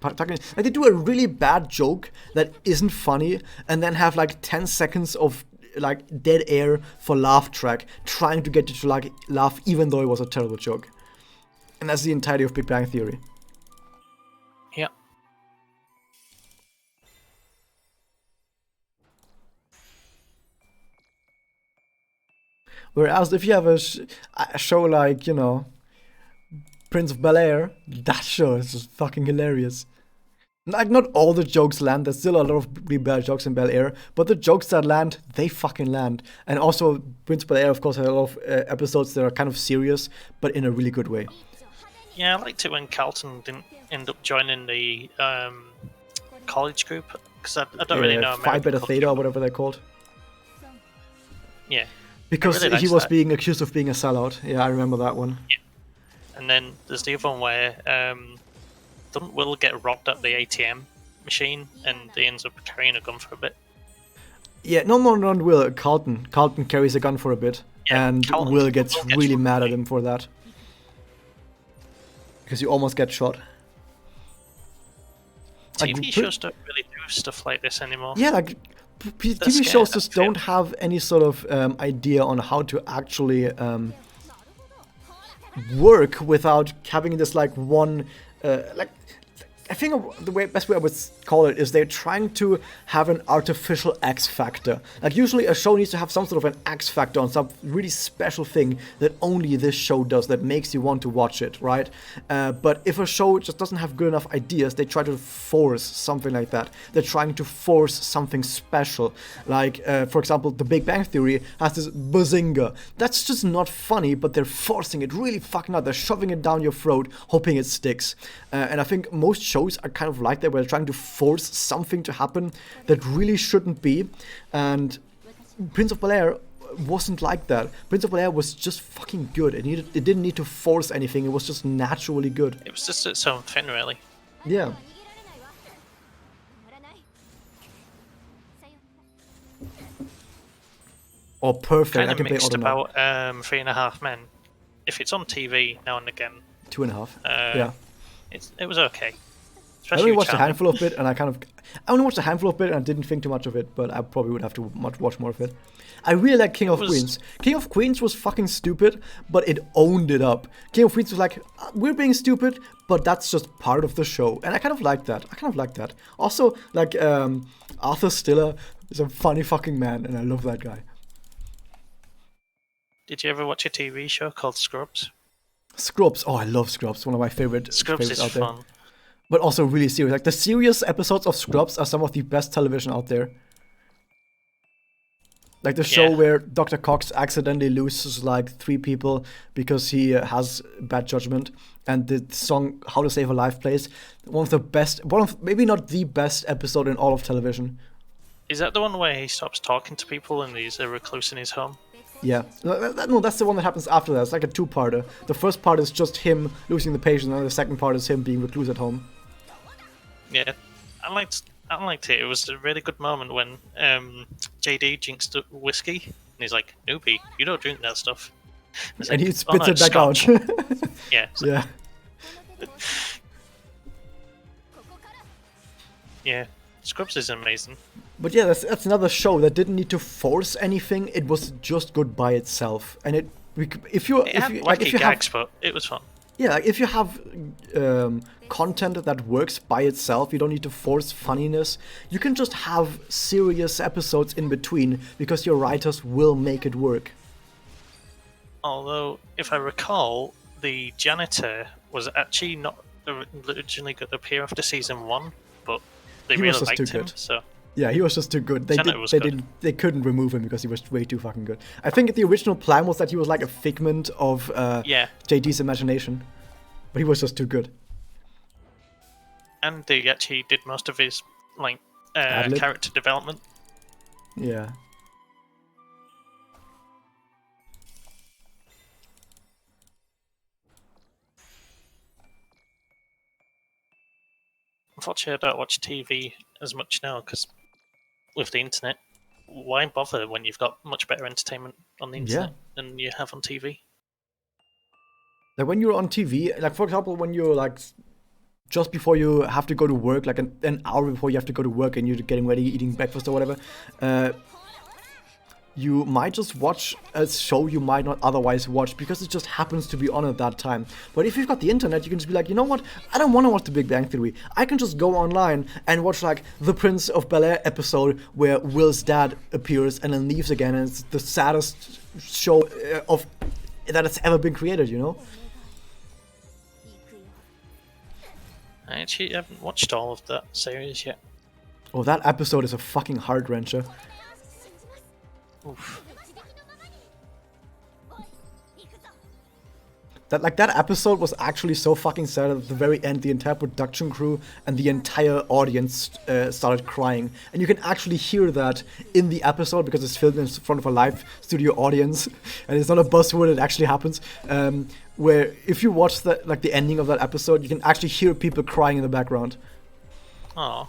Like, they do a really bad joke that isn't funny, and then have, like, 10 seconds of, like, dead air for laugh track, trying to get you to, like, laugh even though it was a terrible joke. And that's the entirety of Big Bang Theory. Yeah. Whereas if you have a show like, you know, Prince of Bel-Air, that show is just fucking hilarious. Like, not all the jokes land. There's still a lot of really bad jokes in Bel-Air, but the jokes that land, they fucking land. And also, Prince of Bel-Air, of course, had a lot of episodes that are kind of serious, but in a really good way. Yeah, I liked it when Carlton didn't end up joining the college group, because I don't really know Phi American Beta culture, Theta, or but whatever they're called. yeah. Because really he liked was that. being accused of being a sellout. Yeah, I remember that one. And then there's the other one where doesn't Will get robbed at the ATM machine, and he ends up carrying a gun for a bit. Yeah, no, not Will. Carlton. Carlton carries a gun for a bit, Yeah, and Carlton- Will gets Will gets really shot. mad at him for that. Because you almost get shot. TV shows don't really do stuff like this anymore. Yeah, like TV scared, shows just I feel. don't have any sort of idea on how to actually work without having this like one like. I think the best way I would call it is they're trying to have an artificial X factor. Like usually a show needs to have some sort of an X factor on some really special thing that only this show does that makes you want to watch it, right? But if a show just doesn't have good enough ideas, they try to force something like that. They're trying to force something special. Like, for example, The Big Bang Theory has this bazinga. That's just not funny, but they're forcing it really fucking out. They're shoving it down your throat, hoping it sticks. And I think most shows are kind of like that, where they're trying to force something to happen that really shouldn't be. And Prince of Bel-Air wasn't like that. Prince of Bel-Air was just fucking good. It didn't need to force anything. It was just naturally good. It was just its own thing, really. Yeah. Oh, perfect. Kind I of can play mixed Automat. about 3.5 Men. If it's on TV now and again, 2.5. Yeah. it was okay. I Especially only with watched a Charlie. handful of it, and I only watched a handful of it, and I didn't think too much of it. But I probably would have to watch more of it. I really like King of Queens. King of Queens was fucking stupid, but it owned it up. King of Queens was like, we're being stupid, but that's just part of the show, and I kind of like that. Also, like Arthur Stiller is a funny fucking man, and I love that guy. Did you ever watch a TV show called Scrubs? Scrubs. Oh, I love Scrubs. One of my Scrubs favorites is out there. fun. But also really serious. Like the serious episodes of Scrubs are some of the best television out there. Like the show where Dr. Cox accidentally loses like 3 people because he has bad judgment, and the song "How to Save a Life" plays. Maybe not the best episode in all of television. Is that the one where he stops talking to people and he's a recluse in his home? Yeah, no, that's the one that happens after that. It's like a 2-parter. The first part is just him losing the patient, and the second part is him being recluse at home. Yeah, I liked it. It was a really good moment when JD drinks the whiskey and he's like, "Newbie, you don't drink that stuff." And like, he "Oh, spits no, it back Scotch." out. Yeah, it's like, Yeah. yeah. Scrubs is amazing. But yeah, that's another show that didn't need to force anything. It was just good by itself, and It had wacky gags, but it was fun. yeah, like if you have content that works by itself, you don't need to force funniness. You can just have serious episodes in between because your writers will make it work. Although, if I recall, the janitor was actually not originally going to appear after season 1, but they He really was just liked too him, good. so Yeah, he was just too good. Janet was good. They couldn't remove him because he was way too fucking good. I think the original plan was that he was like a figment of yeah. JD's imagination, but he was just too good. And they actually did most of his like Ad-lib? character development. Yeah. Unfortunately, I don't watch TV as much now because with the internet, why bother when you've got much better entertainment on the internet than you have on TV? Like when you're on TV, like for example, when you're like just before you have to go to work, like an hour before you have to go to work and you're getting ready, eating breakfast or whatever, you might just watch a show you might not otherwise watch because it just happens to be on at that time. But if you've got the internet, you can just be like, you know what? I don't want to watch The Big Bang Theory. I can just go online and watch like the Prince of Bel-Air episode where Will's dad appears and then leaves again, and it's the saddest show of that has ever been created, you know? I actually haven't watched all of that series yet. Oh, that episode is a fucking heart-wrencher. Oof. That episode was actually so fucking sad that at the very end the entire production crew and the entire audience started crying, and you can actually hear that in the episode because it's filmed in front of a live studio audience and it's not a buzzword, it actually happens, where if you watch the ending of that episode you can actually hear people crying in the background. Oh.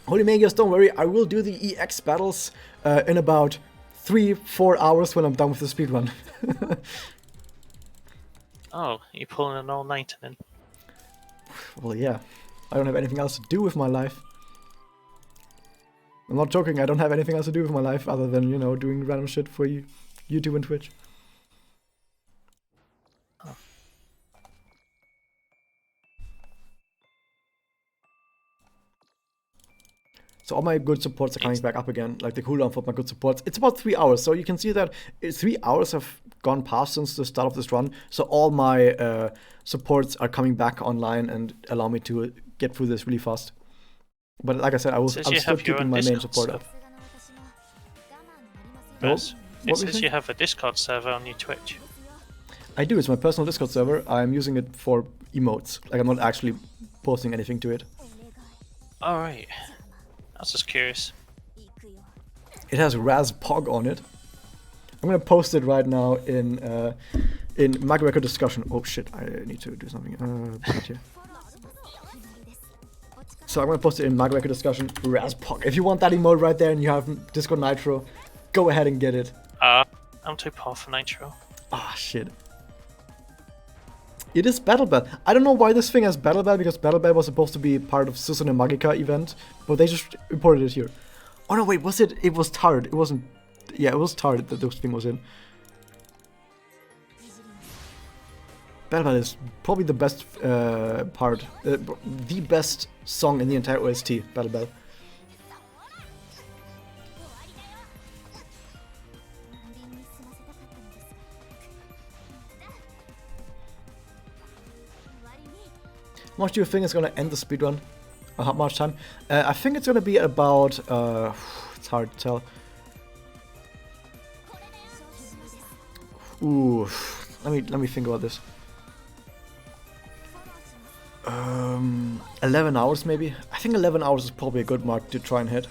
Holy Magias, don't worry, I will do the EX battles in about 3-4 hours when I'm done with the speedrun. Oh, you're pulling an all-nighter then? Well, yeah. I don't have anything else to do with my life. I'm not joking, I don't have anything else to do with my life other than, you know, doing random shit for YouTube and Twitch. Oh. So all my good supports are coming back up again, like the cooldown for my good supports. It's about 3 hours, so you can see that 3 hours have gone past since the start of this run. So all my supports are coming back online and allow me to get through this really fast. But like I said, I'm still keeping my main support up. Yes. It says you have a Discord server on your Twitch. I do, it's my personal Discord server. I'm using it for emotes. Like, I'm not actually posting anything to it. Alright. I was just curious. It has Raz Pog on it. I'm gonna post it right now in Magia Record discussion. Oh shit, I need to do something. Here. So I'm gonna post it in Magia Record discussion. Raz Pog. If you want that emote right there and you have Discord Nitro, go ahead and get it. I'm too poor for Nitro. Ah shit. It is Battle Bell. I don't know why this thing has Battle Bell, because Battle Bell was supposed to be part of Susan and Magica event, but they just imported it here. Oh no, wait, was it? It was Tard. It wasn't. Yeah, it was Tard that this thing was in. Battle Bell is probably the best part, the best song in the entire OST. Battle Bell. How much do you think is going to end the speedrun? How much time? I think it's going to be about... it's hard to tell. Ooh, let me think about this. 11 hours maybe? I think 11 hours is probably a good mark to try and hit.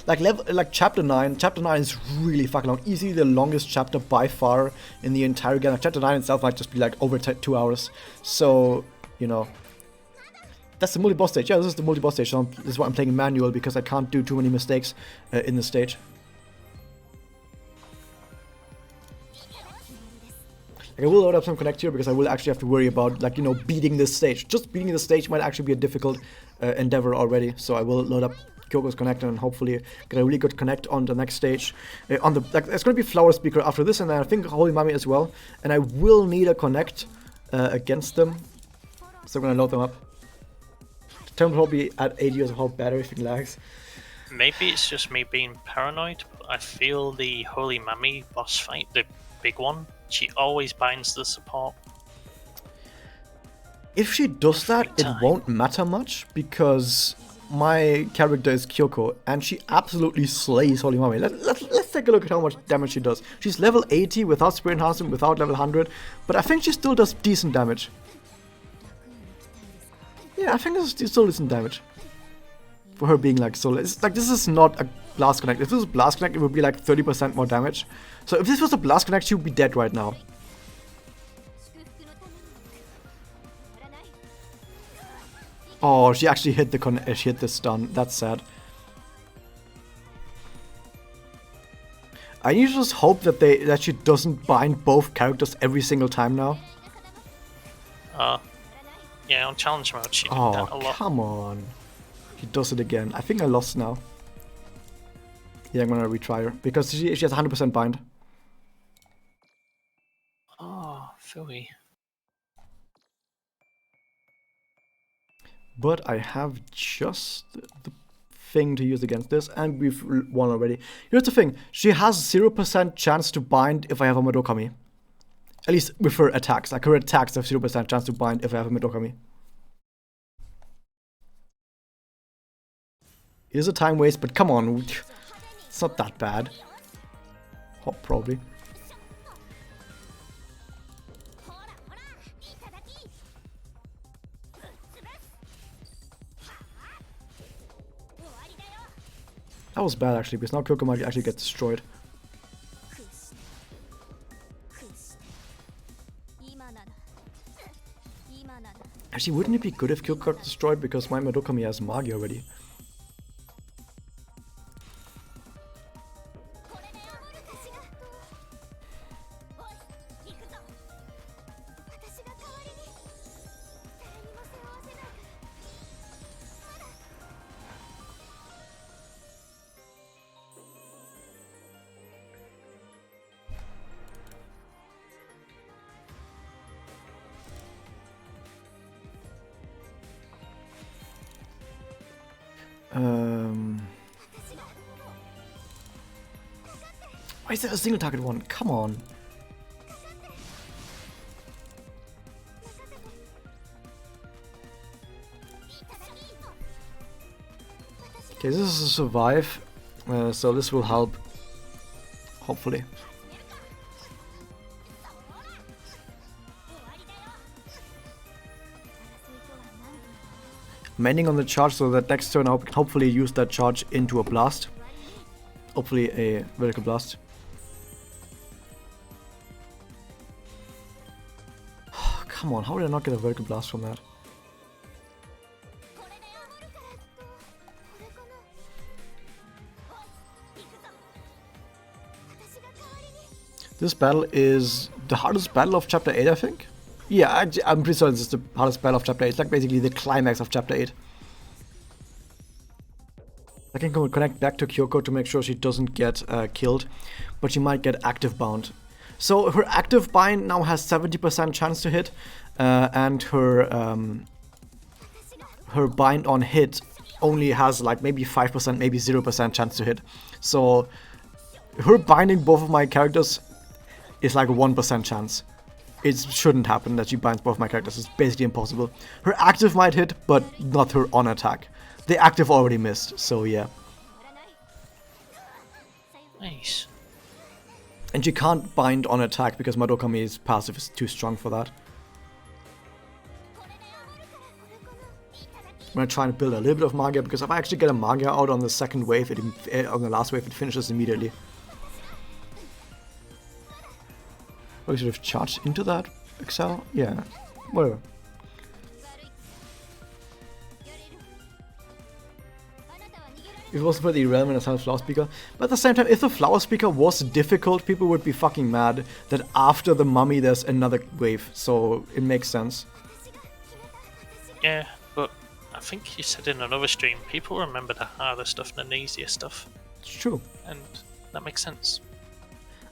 Like chapter 9 is really fucking long. Easily the longest chapter by far in the entire game. Like, chapter 9 itself might just be like over 2 hours. So, you know. That's the multi-boss stage. Yeah, this is the multi-boss stage. So this is why I'm playing in manual, because I can't do too many mistakes in this stage. Like, I will load up some connect here because I will actually have to worry about, like, you know, beating this stage. Just beating this stage might actually be a difficult endeavor already. So I will load up Kyoko's connector and hopefully get a really good connect on the next stage. It's going to be Flower Speaker after this, and then I think Holy Mummy as well. And I will need a connect against them, so I'm going to load them up. The time will probably at 80 years of how bad everything lags. Maybe it's just me being paranoid, but I feel the Holy Mummy boss fight, the big one, she always binds the support. If she does that, it won't matter much, because my character is Kyoko, and she absolutely slays Holy Mummy. Let's take a look at how much damage she does. She's level 80 without Spirit Enhancement, without level 100, but I think she still does decent damage. Yeah, I think this is still decent damage. For her being like so... It's like, this is not a Blast Connect. If this was a Blast Connect, it would be like 30% more damage. So if this was a Blast Connect, she would be dead right now. Oh, she actually hit the stun. That's sad. I need to just hope that she doesn't bind both characters every single time now. Yeah, on challenge mode she did that a lot. Oh, come on. He does it again. I think I lost now. Yeah, I'm gonna retry her because she has 100% bind. Oh, Philly. But I have just the thing to use against this, and we've won already. Here's the thing, she has 0% chance to bind if I have a Madokami. At least with her attacks. Like, her attacks have 0% chance to bind if I have a Madokami. It is a time waste, but come on. It's not that bad. Probably. That was bad actually, because now Kyoko might actually get destroyed. Actually, wouldn't it be good if Kyoko got destroyed, because my Madokami has Magi already? Why is there a single target one? Come on. Okay, this is a survive, so this will help, hopefully. I'm ending on the charge so that next turn I can hopefully use that charge into a blast. Hopefully a vertical blast. Come on, how did I not get a vertical blast from that? This battle is the hardest battle of Chapter 8, I think. Yeah, I'm pretty certain this is the hardest battle of Chapter 8. It's like basically the climax of Chapter 8. I can connect back to Kyoko to make sure she doesn't get killed, but she might get active bound. So her active bind now has 70% chance to hit, and her bind on hit only has like maybe 5%, maybe 0% chance to hit. So her binding both of my characters is like a 1% chance. It shouldn't happen that she binds both my characters. It's basically impossible. Her active might hit, but not her on attack. The active already missed, so yeah. Nice. And she can't bind on attack because Madokami's passive is too strong for that. I'm gonna try and build a little bit of Magia, because if I actually get a Magia out on the second wave, on the last wave, it finishes immediately. Oh, we should have charged into that, Excel? Yeah, whatever. If it wasn't for the irrelevant as Flower Speaker. But at the same time, if the Flower Speaker was difficult, people would be fucking mad that after the mummy there's another wave, so it makes sense. Yeah, but I think you said in another stream, people remember the harder stuff than the easier stuff. It's true. And that makes sense.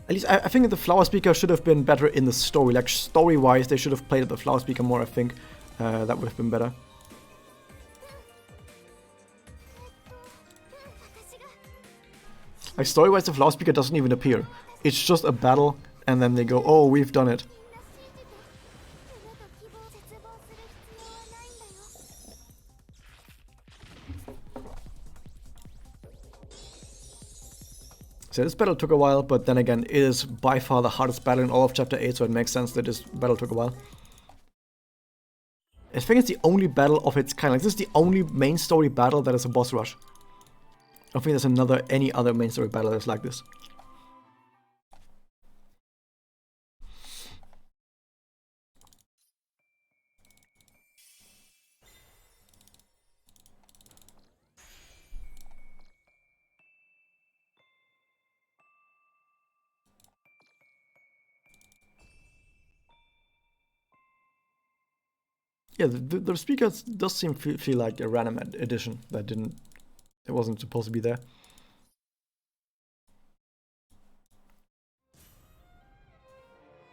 At least I think the Flower Speaker should have been better in the story. Like, story-wise, they should have played the Flower Speaker more, I think. That would have been better. Like, story-wise, the Flower Speaker doesn't even appear. It's just a battle, and then they go, oh, we've done it. So this battle took a while, but then again, it is by far the hardest battle in all of Chapter 8, so it makes sense that this battle took a while. I think it's the only battle of its kind. Like, this is the only main story battle that is a boss rush. I don't think there's any other main story battle that's like this. Yeah, the speaker does seem feel like a random addition that it wasn't supposed to be there.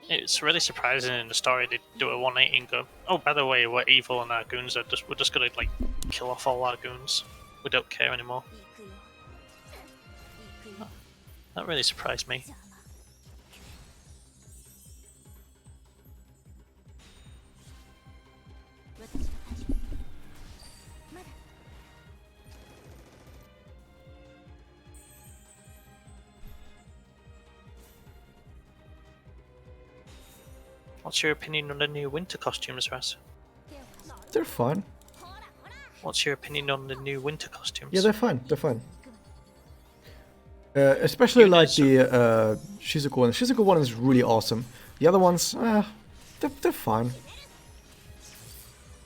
It's really surprising in the story they do a 180 and go, oh, by the way, we're evil and our goons are we're just gonna like kill off all our goons. We don't care anymore. That really surprised me. What's your opinion on the new winter costumes, Raz? They're fine. What's your opinion on the new winter costumes? Yeah, they're fine. They're fine. Especially You like guys- the Shizuku one. Shizuku one is really awesome. The other ones, they're fine.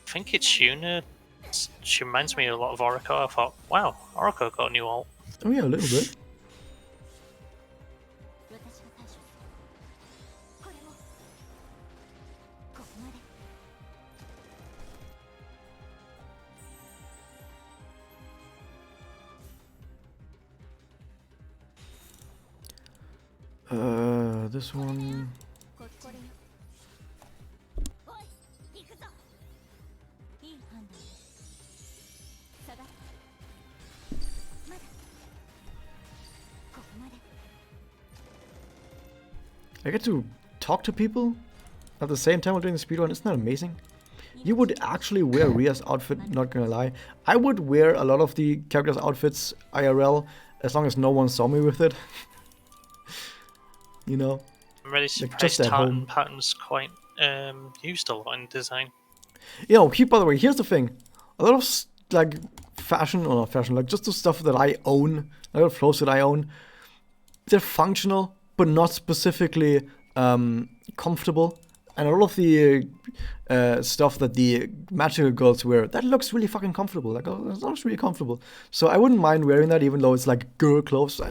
I think it's Yuna. She reminds me a lot of Oriko. I thought, wow, Oriko got a new alt. Oh yeah, a little bit. This one. I get to talk to people at the same time while doing the speedrun. Isn't that amazing? You would actually wear Ria's outfit, not gonna lie. I would wear a lot of the characters' outfits IRL as long as no one saw me with it. You know? I'm really Like, just surprised at home. Tartan's quite used a lot in design. You know, by the way, here's the thing. A lot of, like, fashion, or not fashion, like, just the stuff that I own, a lot of clothes that I own, they're functional, but not specifically comfortable. And a lot of the stuff that the magical girls wear, that looks really fucking comfortable. Like, oh, that looks really comfortable. So I wouldn't mind wearing that, even though it's like girl clothes.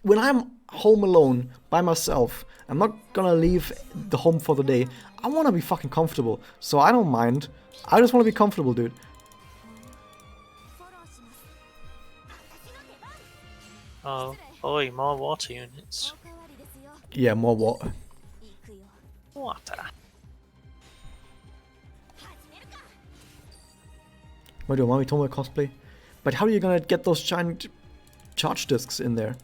When I'm home alone by myself, I'm not gonna leave the home for the day. I want to be fucking comfortable. So I don't mind. I just want to be comfortable, dude. Oh, boy, more water units. Yeah, more water. Water. Why do Mommy Tomo cosplay? But how are you gonna get those giant charge discs in there?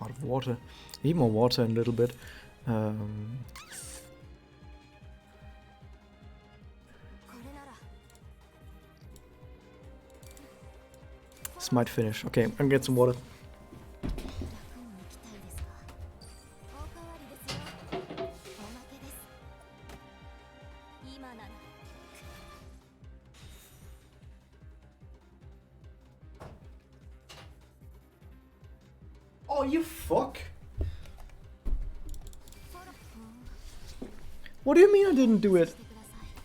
Out of water. Need more water in a little bit. This might finish. Okay, I'm gonna get some water. Oh, you fuck! What do you mean I didn't do it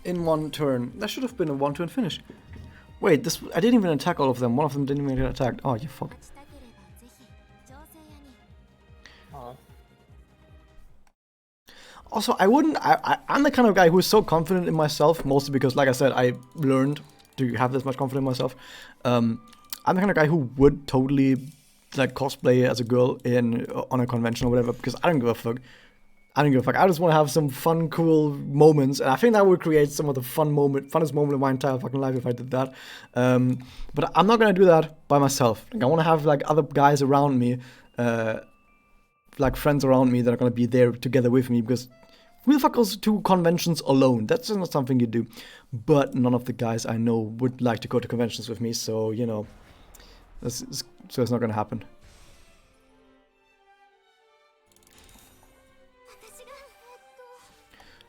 in one turn? That should have been a one turn finish. Wait, this I didn't even attack all of them. One of them didn't even get attacked. Oh, you fuck. Oh. Also, I'm the kind of guy who is so confident in myself, mostly because, like I said, I learned to have this much confidence in myself. I'm the kind of guy who would totally like cosplay as a girl on a convention or whatever, because I don't give a fuck. I don't give a fuck. I just want to have some fun, cool moments, and I think that would create some of the funnest moment of my entire fucking life if I did that. But I'm not gonna do that by myself. Like, I want to have like other guys around me, like friends around me that are gonna be there together with me, because who the fuck goes to conventions alone? That's just not something you do. But none of the guys I know would like to go to conventions with me, so you know, so it's not gonna happen.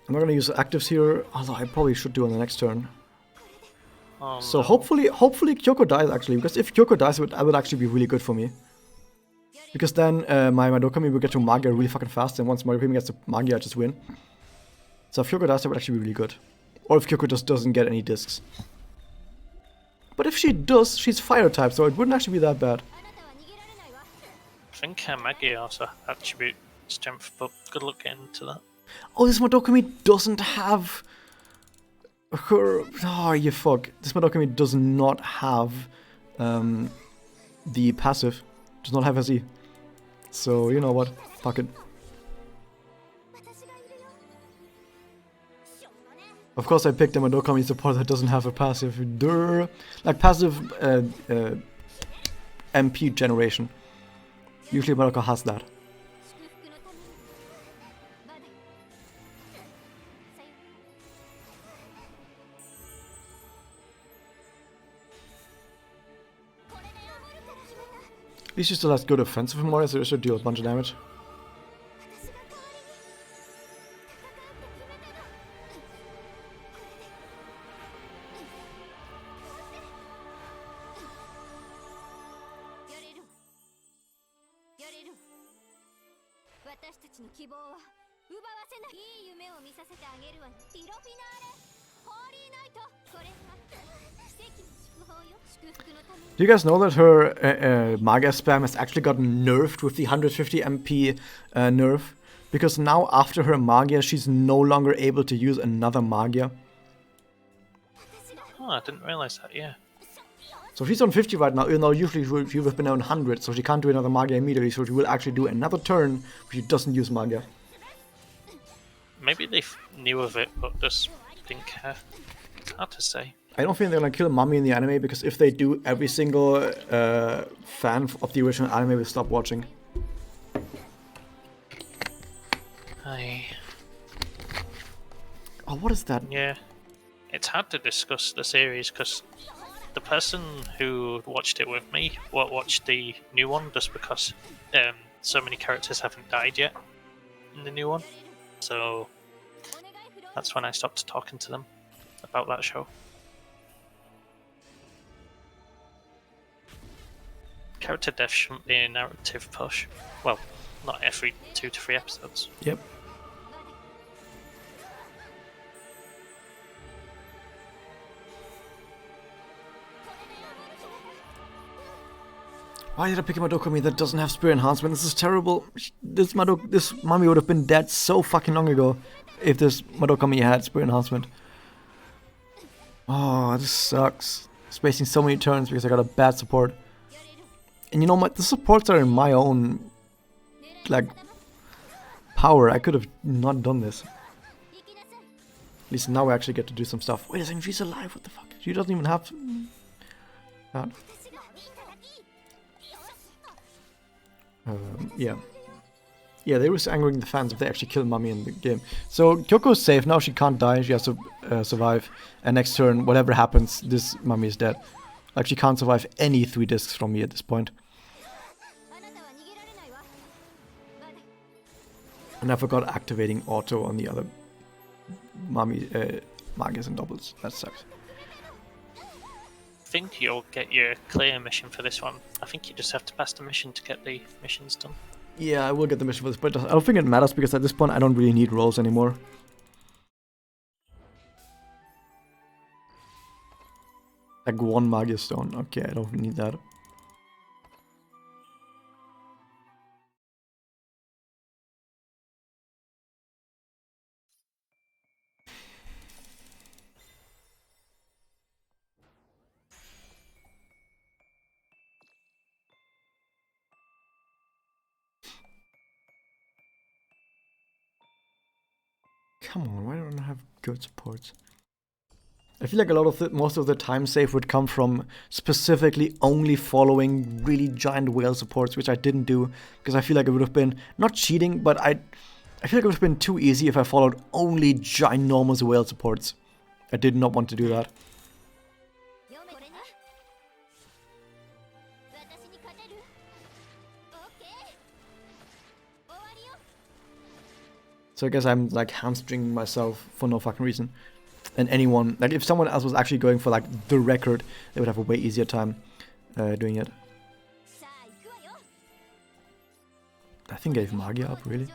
I'm not gonna use actives here, although I probably should do on the next turn. So No. hopefully Kyoko dies actually, because if Kyoko dies, that would actually be really good for me. Because then my Dokami will get to Magia really fucking fast, and once my Dokami gets to Magia, I just win. So if Kyoko dies, that would actually be really good. Or if Kyoko just doesn't get any discs. But if she does, she's fire type, so it wouldn't actually be that bad. I think Magia also attribute strength, but good luck getting into that. Oh, this Madokami doesn't have her. Oh, you fuck. This Madokami does not have the passive. Does not have SE. So, you know what? Fuck it. Of course, I picked a Madokami support that doesn't have a passive. Durr. Like passive MP generation. Usually Madoka has that. At least she still has good offensive more, so it should deal a bunch of damage. Do you guys know that her Magia spam has actually gotten nerfed with the 150 MP nerf? Because now after her Magia, she's no longer able to use another Magia. Oh, I didn't realize that, yeah. So she's on 50 right now, even though usually she would have been on 100, so she can't do another Magia immediately, so she will actually do another turn where she doesn't use Magia. Maybe they knew of it, but just didn't care. Hard to say. I don't think they're gonna kill Mummy in the anime, because if they do, every single fan of the original anime will stop watching. Oh, what is that? Yeah. It's hard to discuss the series, because the person who watched it with me watched the new one just because so many characters haven't died yet in the new one. So that's when I stopped talking to them about that show. Character death shouldn't be a narrative push. Well, not every 2 to 3 episodes. Yep. Why did I pick a Madoka that doesn't have Spirit Enhancement? This is terrible. This Mummy would have been dead so fucking long ago if this Madoka had Spirit Enhancement. Oh, this sucks. Spacing so many turns because I got a bad support. And you know, the supports are in my own, like, power. I could have not done this. At least now I actually get to do some stuff. Wait a second, she's alive, what the fuck? She doesn't even have that. Yeah. Yeah, they were angering the fans if they actually kill Mummy in the game. So Kyoko's safe now, she can't die, she has to survive. And next turn, whatever happens, this Mummy is dead. Like, she can't survive any 3 discs from me at this point. And I forgot activating auto on the other Mummy, Magias and doubles. That sucks. I think you'll get your clear mission for this one. I think you just have to pass the mission to get the missions done. Yeah, I will get the mission for this, but I don't think it matters because at this point I don't really need rolls anymore. Like 1 Magia Stone. Okay, I don't need that. Come on, why don't I have good supports? I feel like a lot of most of the time save would come from specifically only following really giant whale supports, which I didn't do because I feel like it would have been not cheating, but I feel like it would have been too easy if I followed only ginormous whale supports. I did not want to do that. So I guess I'm like hamstringing myself for no fucking reason. And anyone, like if someone else was actually going for like the record, they would have a way easier time doing it. I think I gave Magia up, really.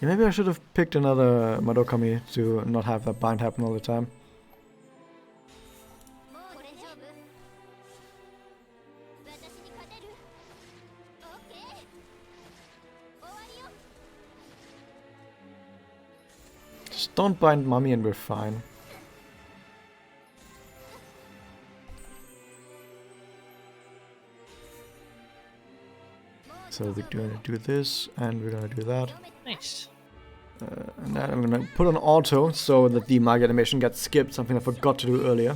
Yeah, maybe I should have picked another Madoka to not have that bind happen all the time. Just don't bind Mummy and we're fine. So we're gonna do this and we're gonna do that. Nice. And then I'm gonna put on auto so that the Magia animation gets skipped, something I forgot to do earlier.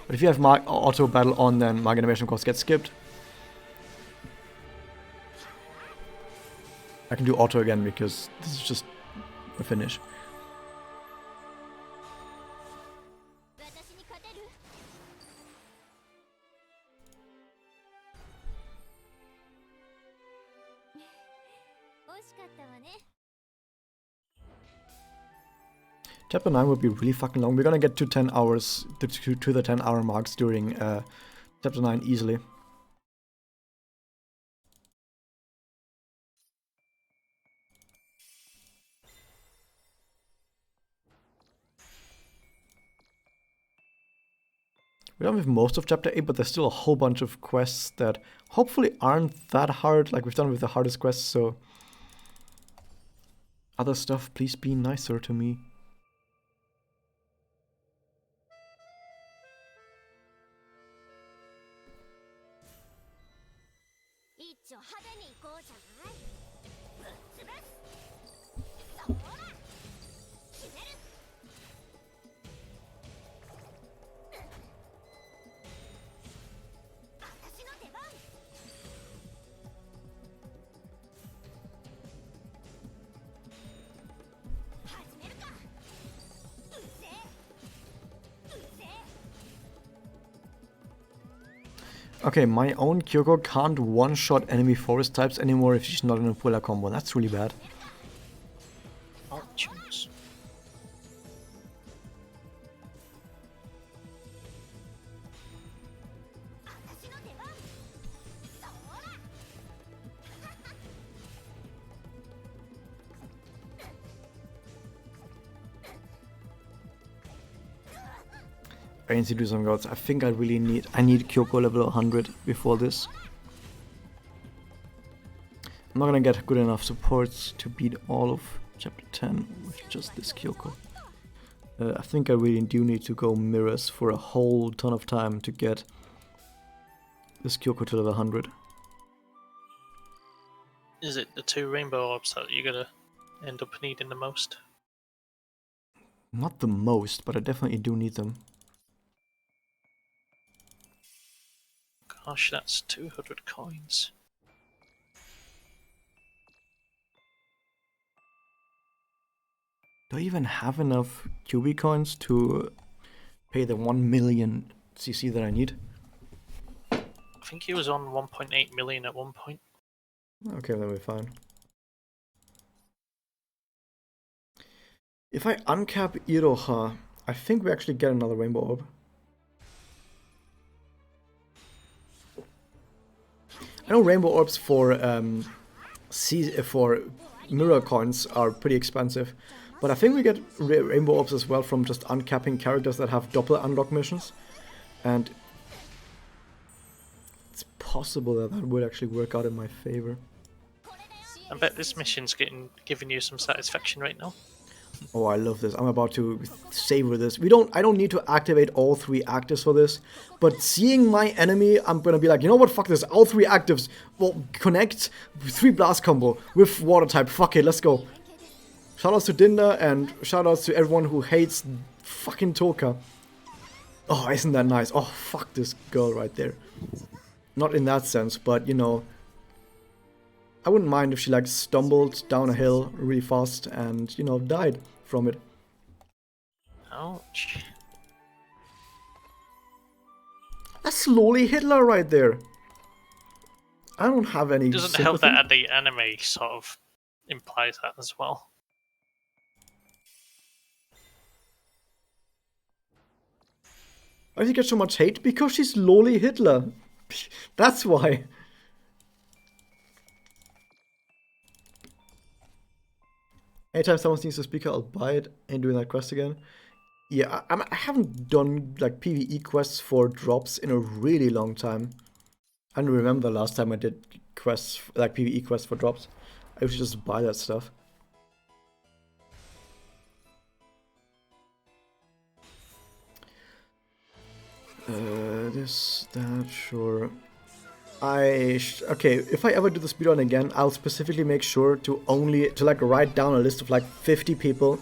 But if you have auto battle on, then Magia animation of course gets skipped. I can do auto again because this is just a finish. Chapter 9 would be really fucking long. We're gonna get to 10 hours, to the 10-hour marks during Chapter 9 easily. We're done with most of Chapter 8, but there's still a whole bunch of quests that hopefully aren't that hard, like we've done with the hardest quests, so... Other stuff, please be nicer to me. Okay, my own Kyoko can't one-shot enemy forest types anymore if she's not in a puller combo. That's really bad. Oh, jeez. I need to do some gods. I think I need Kyoko level 100 before this. I'm not gonna get good enough supports to beat all of Chapter 10 with just this Kyoko. I think I really do need to go mirrors for a whole ton of time to get this Kyoko to level 100. Is it the 2 rainbow orbs that you're gonna end up needing the most? Not the most, but I definitely do need them. Gosh, that's 200 coins. Do I even have enough QB coins to pay the 1 million CC that I need? I think he was on 1.8 million at one point. Okay, then we're fine. If I uncap Iroha, I think we actually get another rainbow orb. I know rainbow orbs for mirror coins are pretty expensive, but I think we get rainbow orbs as well from just uncapping characters that have double unlock missions, and it's possible that that would actually work out in my favor. I bet this mission's giving you some satisfaction right now. Oh, I love this. I'm about to savor this. I don't need to activate all 3 actives for this, but seeing my enemy, I'm gonna be like, you know what, fuck this, all 3 actives will connect, 3 blast combo with water type, fuck it, let's go. Shoutouts to Dinda and shoutouts to everyone who hates fucking Toka. Oh, isn't that nice? Oh, fuck this girl right there. Not in that sense, but you know, I wouldn't mind if she like stumbled down a hill really fast and, you know, died from it. Ouch. That's slowly Hitler right there. I don't have any Doesn't sympathy. help that the anime sort of implies that as well. Why does he get so much hate? Because she's lowly Hitler. That's why. Anytime someone needs a speaker, I'll buy it and doing that quest again. Yeah, I haven't done like PvE quests for drops in a really long time. I don't remember the last time I did quests, like PvE quests for drops. I usually just buy that stuff. That, sure. Okay, if I ever do the speedrun again, I'll specifically make sure to like write down a list of like 50 people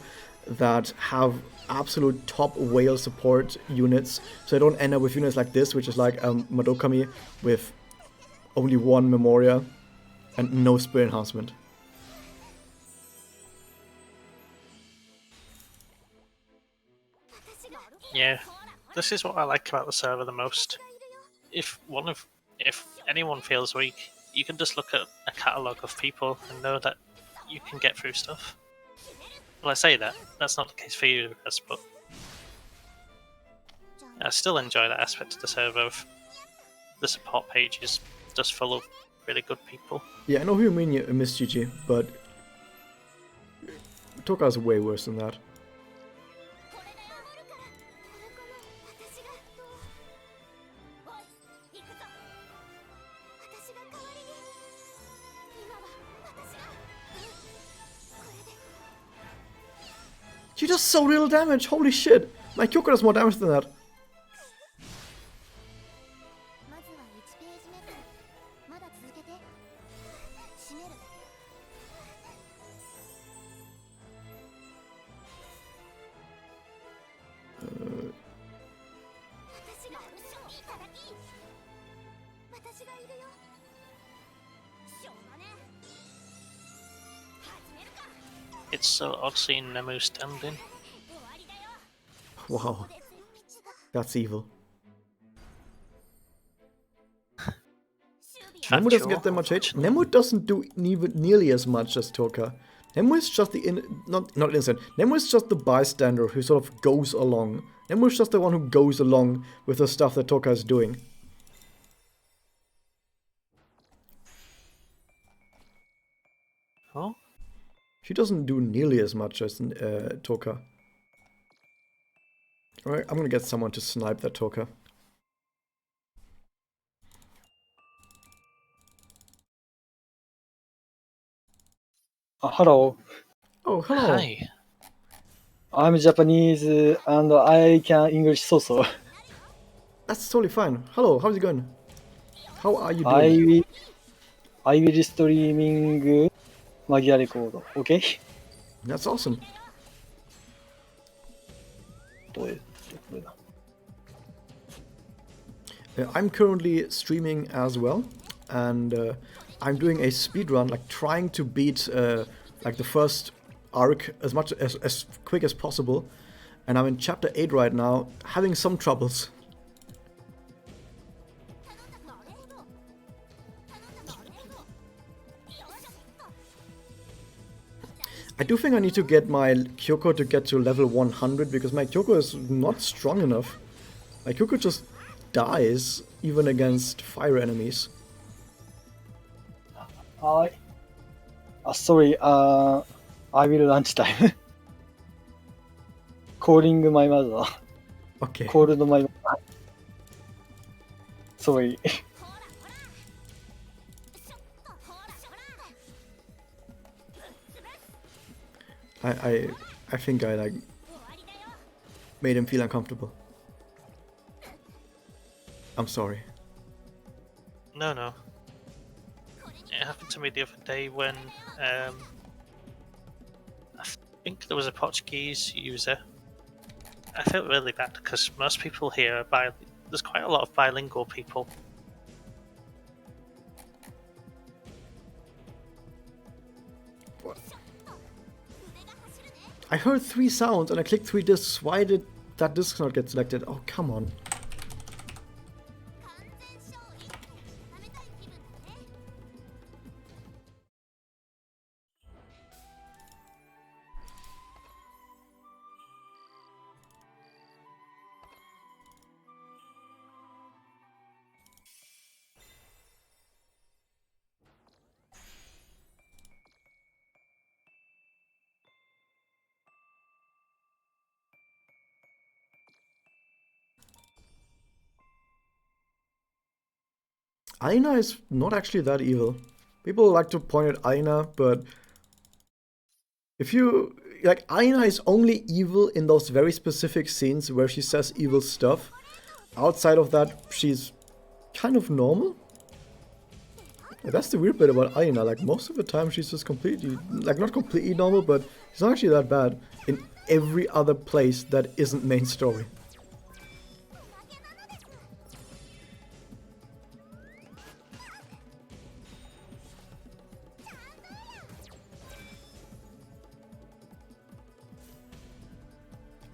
that have absolute top whale support units, so I don't end up with units like this, which is like Madokami with only 1 Memoria and no spear enhancement. Yeah, this is what I like about the server the most. If anyone feels weak, you can just look at a catalogue of people and know that you can get through stuff. Well, I say that's not the case for you, but I still enjoy that aspect of the server of the support page is just full of really good people. Yeah, I know who you mean, Miss Gigi, but Toka's way worse than that. She does so little damage, holy shit! My Kyoko does more damage than that. It's so odd seeing Nemu standing. Wow. That's evil. Nemu doesn't get that much hate. Nemu doesn't do nearly as much as Toka. Nemu is just the not innocent. Nemu is just the bystander who sort of goes along. Nemu is just the one who goes along with the stuff that Toka is doing. Oh? She doesn't do nearly as much as Toka. Alright, I'm gonna get someone to snipe that Toka. Hello, Oh, hello. Hi. I'm Japanese and I can English so-so. That's totally fine. Hello, how's it going? How are you I doing? will, I will streaming Magia Record, okay? That's awesome. どうやってこれだ I'm currently streaming as well, and I'm doing a speedrun, like trying to beat like the first arc as much as quick as possible. And I'm in chapter 8 right now, having some troubles. I do think I need to get my Kyoko to get to level 100 because my Kyoko is not strong enough. My Kyoko just dies even against fire enemies. Hi. Sorry, I will lunchtime. Calling my mother. Okay. Called my mother. Sorry. I think I like made him feel uncomfortable. I'm sorry. No. It happened to me the other day when I think there was a Portuguese user. I felt really bad because most people here are there's quite a lot of bilingual people. What? I heard 3 sounds and I clicked 3 discs. Why did that disc not get selected? Oh, come on. Aina is not actually that evil. People like to point at Aina, but if you like, Aina is only evil in those very specific scenes where she says evil stuff. Outside of that, she's kind of normal. That's the weird bit about Aina. Like most of the time, she's just completely, like not completely normal, but she's not actually that bad in every other place that isn't main story.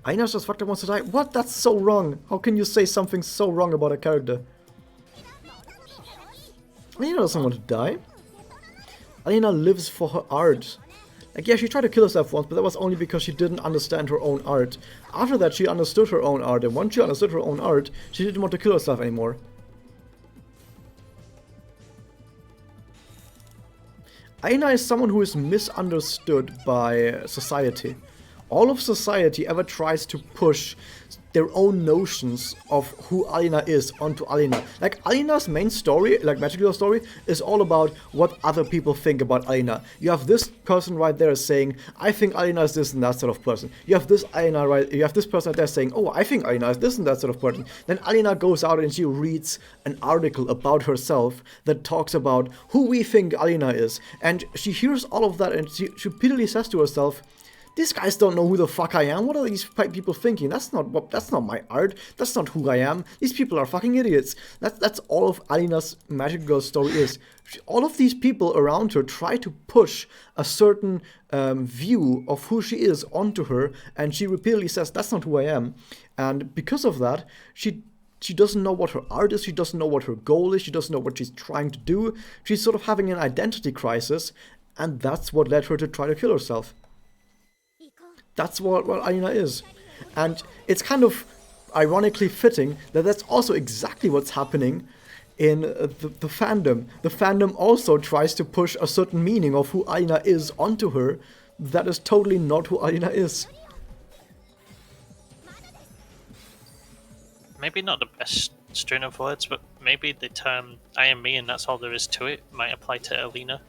Aina's just fucked up, wants to die. What? That's so wrong. How can you say something so wrong about a character? Alina doesn't want to die. Alina lives for her art. Like, yeah, she tried to kill herself once, but that was only because she didn't understand her own art. After that, she understood her own art, and once she understood her own art, she didn't want to kill herself anymore. Aina is someone who is misunderstood by society. All of society ever tries to push their own notions of who Alina is onto Alina. Like, Alina's main story, like Magic Girl story, is all about what other people think about Alina. You have this person right there saying, I think Alina is this and that sort of person. You have this Alina you have this person right there saying, oh, I think Alina is this and that sort of person. Then Alina goes out and she reads an article about herself that talks about who we think Alina is. And she hears all of that and she repeatedly says to herself, these guys don't know who the fuck I am. What are these people thinking? That's not my art. That's not who I am. These people are fucking idiots. That's all of Alina's Magic Girl story is. All of these people around her try to push a certain view of who she is onto her, and she repeatedly says, that's not who I am. And because of that, she doesn't know what her art is, she doesn't know what her goal is, she doesn't know what she's trying to do. She's sort of having an identity crisis, and that's what led her to try to kill herself. That's what Alina is. And it's kind of ironically fitting that that's also exactly what's happening in the fandom. The fandom also tries to push a certain meaning of who Alina is onto her that is totally not who Alina is. Maybe not the best string of words, but maybe the term I am me and that's all there is to it might apply to Alina.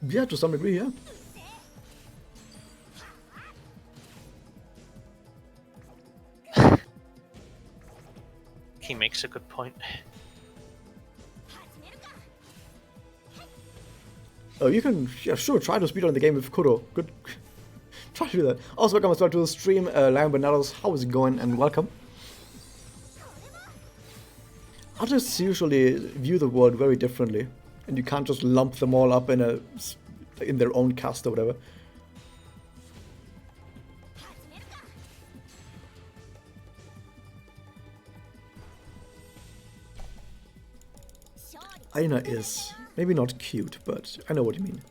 Yeah, to some degree, yeah. He makes a good point. Oh, you can, yeah, sure, try to speedrun the game with Kuro. Good. Try to do that. Also, welcome as well to the stream, Lion Bananas. How is it going? And welcome. Artists usually view the world very differently, and you can't just lump them all up in their own cast or whatever. Alina is maybe not cute, but I know what you mean.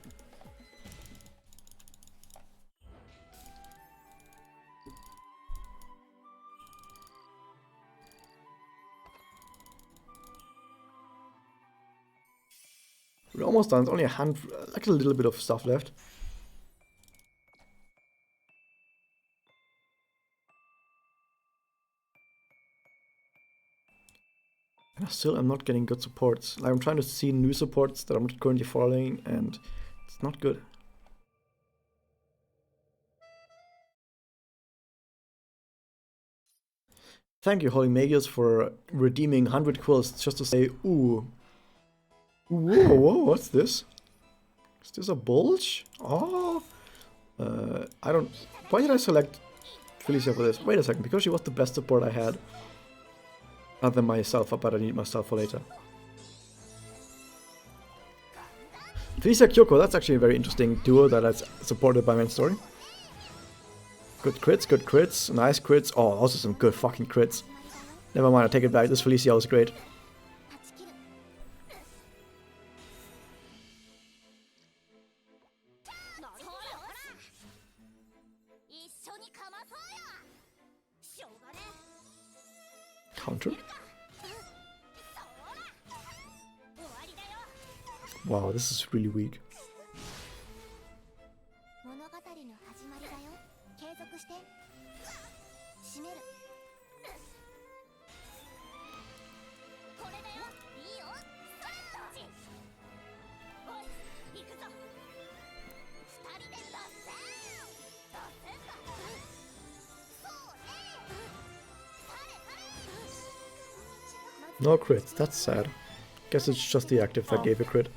We're almost done. It's only like a little bit of stuff left. And still, I'm not getting good supports. Like, I'm trying to see new supports that I'm not currently following, and it's not good. Thank you, Holy Magias, for redeeming 100 quills just to say, ooh. Whoa, what's this? Is this a bulge? Oh. I don't... Why did I select Felicia for this? Wait a second, because she was the best support I had. Other than myself, but I need myself for later. Felicia Kyoko, that's actually a very interesting duo that is supported by main story. Good crits, nice crits. Oh, also some good fucking crits. Never mind, I take it back. This Felicia was great. Counter. Wow, this is really weak. No crits, that's sad. Guess it's just the active that gave a crit.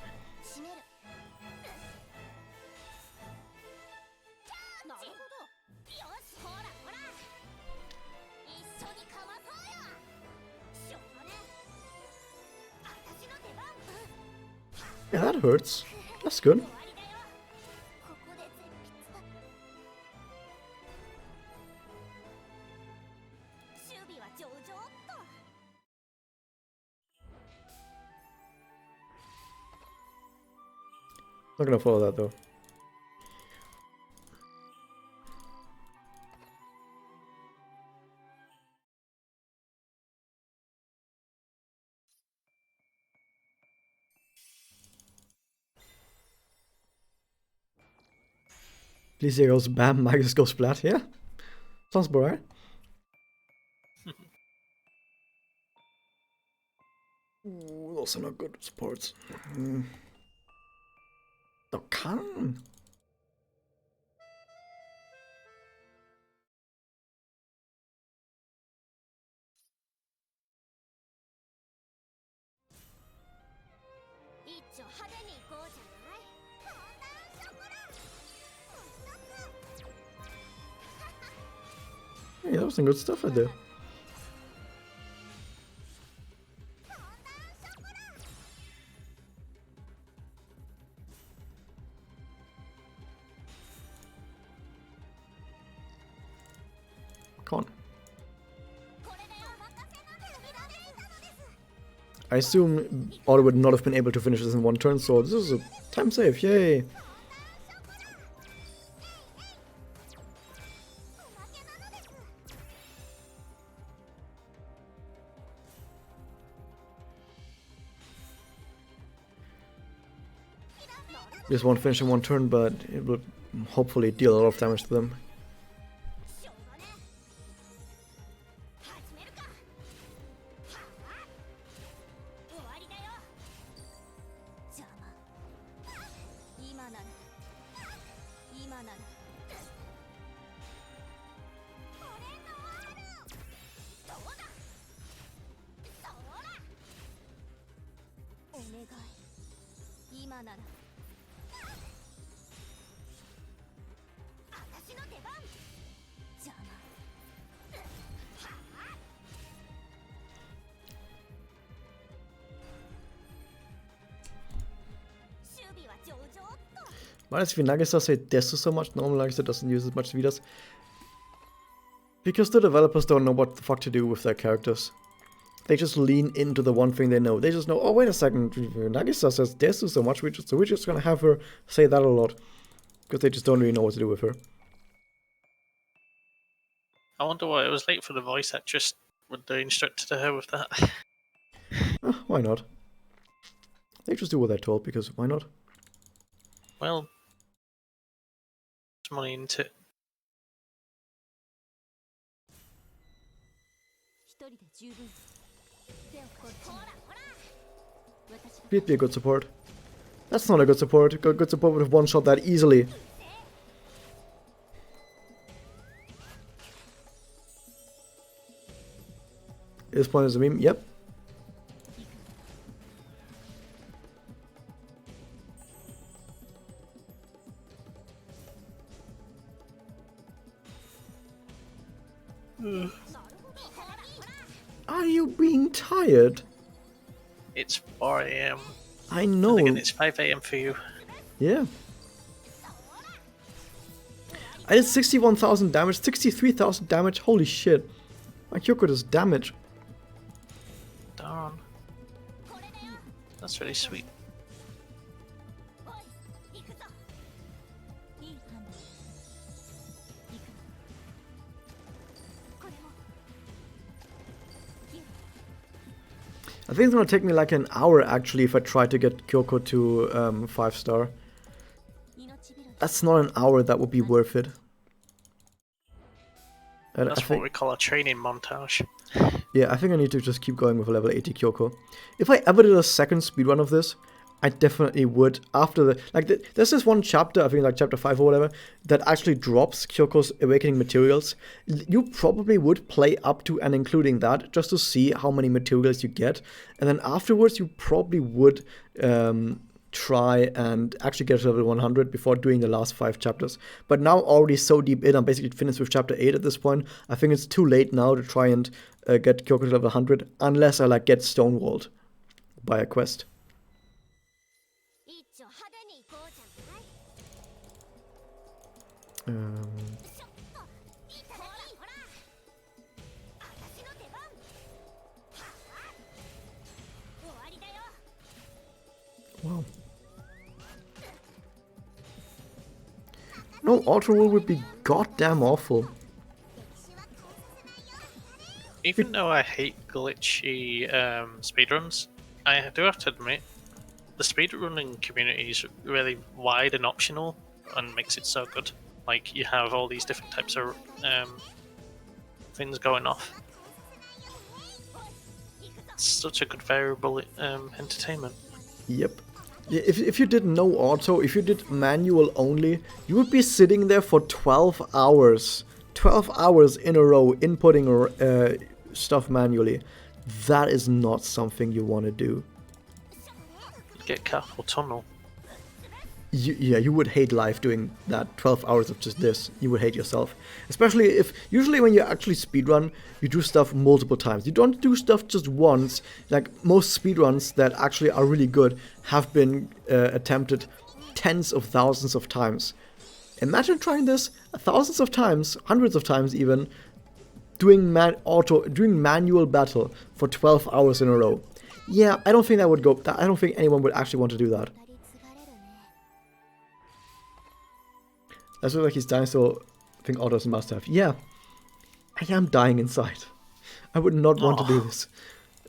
Yeah, that hurts. That's good. Not gonna follow that though. Please here goes bam, Magus goes splat. Yeah, sounds about right. Ooh, those are not good supports. Oh, come. Hey, that was some good stuff right there. Come on. I assume Otto would not have been able to finish this in one turn, so this is a time save, yay! This won't finish in one turn, but it will hopefully deal a lot of damage to them. Why does Vinagisa say Desu so much? Normal Nagisa doesn't use as much as he does. Because the developers don't know what the fuck to do with their characters. They just lean into the one thing they know. They just know, oh wait a second, Nagisa says Desu so much, so we're just gonna have her say that a lot. Because they just don't really know what to do with her. I wonder why it was late for the voice actress with the instructor to her with that. Why not? They just do what they're told, because why not? Well, there's money into it. He'd be a good support. That's not a good support. Good support would have one-shot that easily. This point is a meme. Yep. Are you being tired? It's 4 AM. I know. And again, it's 5 AM for you. Yeah. I did 61,000 damage, 63,000 damage. Holy shit. My Kyoko does damage. Darn. That's really sweet. I think it's gonna take me like an hour actually if I try to get Kyoko to 5-star. That's not an hour that would be worth it. That's what we call a training montage. Yeah, I think I need to just keep going with a level 80 Kyoko. If I ever did a second speedrun of this, I definitely would. After the there's this one chapter, I think like chapter 5 or whatever, that actually drops Kyoko's awakening materials. You probably would play up to and including that just to see how many materials you get, and then afterwards you probably would try and actually get to level 100 before doing the last 5 chapters. But now already so deep in, I'm basically finished with chapter 8 at this point. I think it's too late now to try and get Kyoko to level 100 unless I like get stonewalled by a quest. Wow. No, auto rule would be goddamn awful. Even though I hate glitchy speedruns, I do have to admit, the speedrunning community is really wide and optional and makes it so good. Like, you have all these different types of things going off. It's such a good variable entertainment. Yep. If you did no auto, if you did manual only, you would be sitting there for 12 hours. 12 hours in a row inputting stuff manually. That is not something you want to do. Get carpal tunnel. You would hate life doing that 12 hours of just this. You would hate yourself. Especially if, usually when you actually speedrun, you do stuff multiple times. You don't do stuff just once. Like most speedruns that actually are really good have been attempted tens of thousands of times. Imagine trying this thousands of times, hundreds of times even, doing manual battle for 12 hours in a row. Yeah, I don't think that would go. I don't think anyone would actually want to do that. That's like he's dying, so I think autos must have. Yeah, I am dying inside. I would not want to do this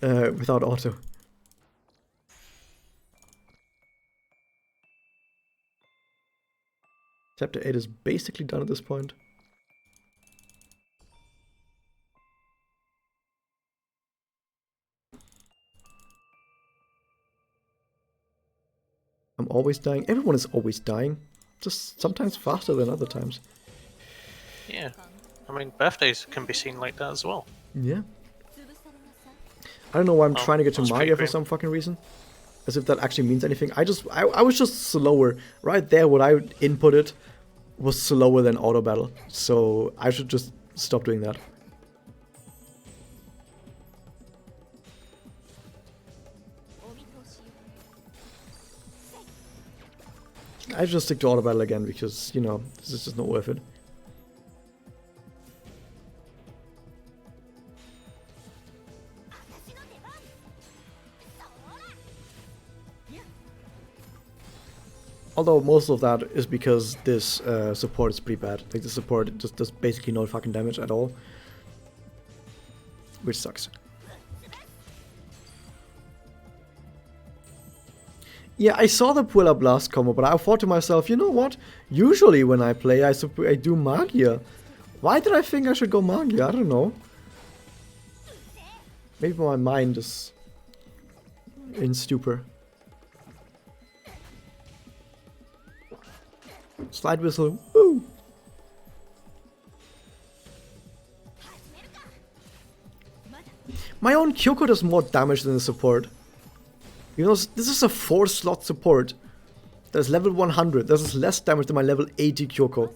without auto. Chapter 8 is basically done at this point. I'm always dying. Everyone is always dying. Just sometimes faster than other times. Yeah. I mean, birthdays can be seen like that as well. Yeah. I don't know why I'm trying to get to that's Magia pretty for some fucking reason. As if that actually means anything. I was just slower. Right there, what I inputted was slower than auto battle. So I should just stop doing that. I just stick to auto battle again because, you know, this is just not worth it. Although most of that is because this support is pretty bad. Like the support just does basically no fucking damage at all. Which sucks. Yeah, I saw the Puella Blast combo, but I thought to myself, you know what? Usually when I play, I do Magia. Why did I think I should go Magia? I don't know. Maybe my mind is in stupor. Slide whistle. Woo! My own Kyoko does more damage than the support. You know, this is a 4-slot support. That's level 100. This is less damage than my level 80 Kyoko.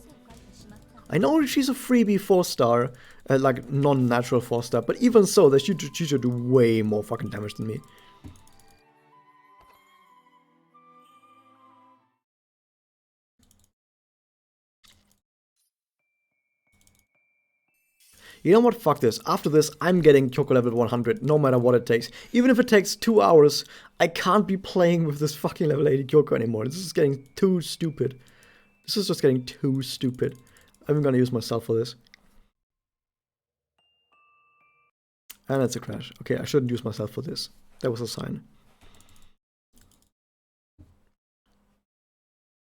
I know she's a freebie 4-star, like non-natural 4-star, but even so, that she should do way more fucking damage than me. You know what? Fuck this. After this, I'm getting Kyoko level 100, no matter what it takes. Even if it takes 2 hours, I can't be playing with this fucking level 80 Kyoko anymore. This is getting too stupid. This is just getting too stupid. I'm gonna use myself for this. And it's a crash. Okay, I shouldn't use myself for this. That was a sign.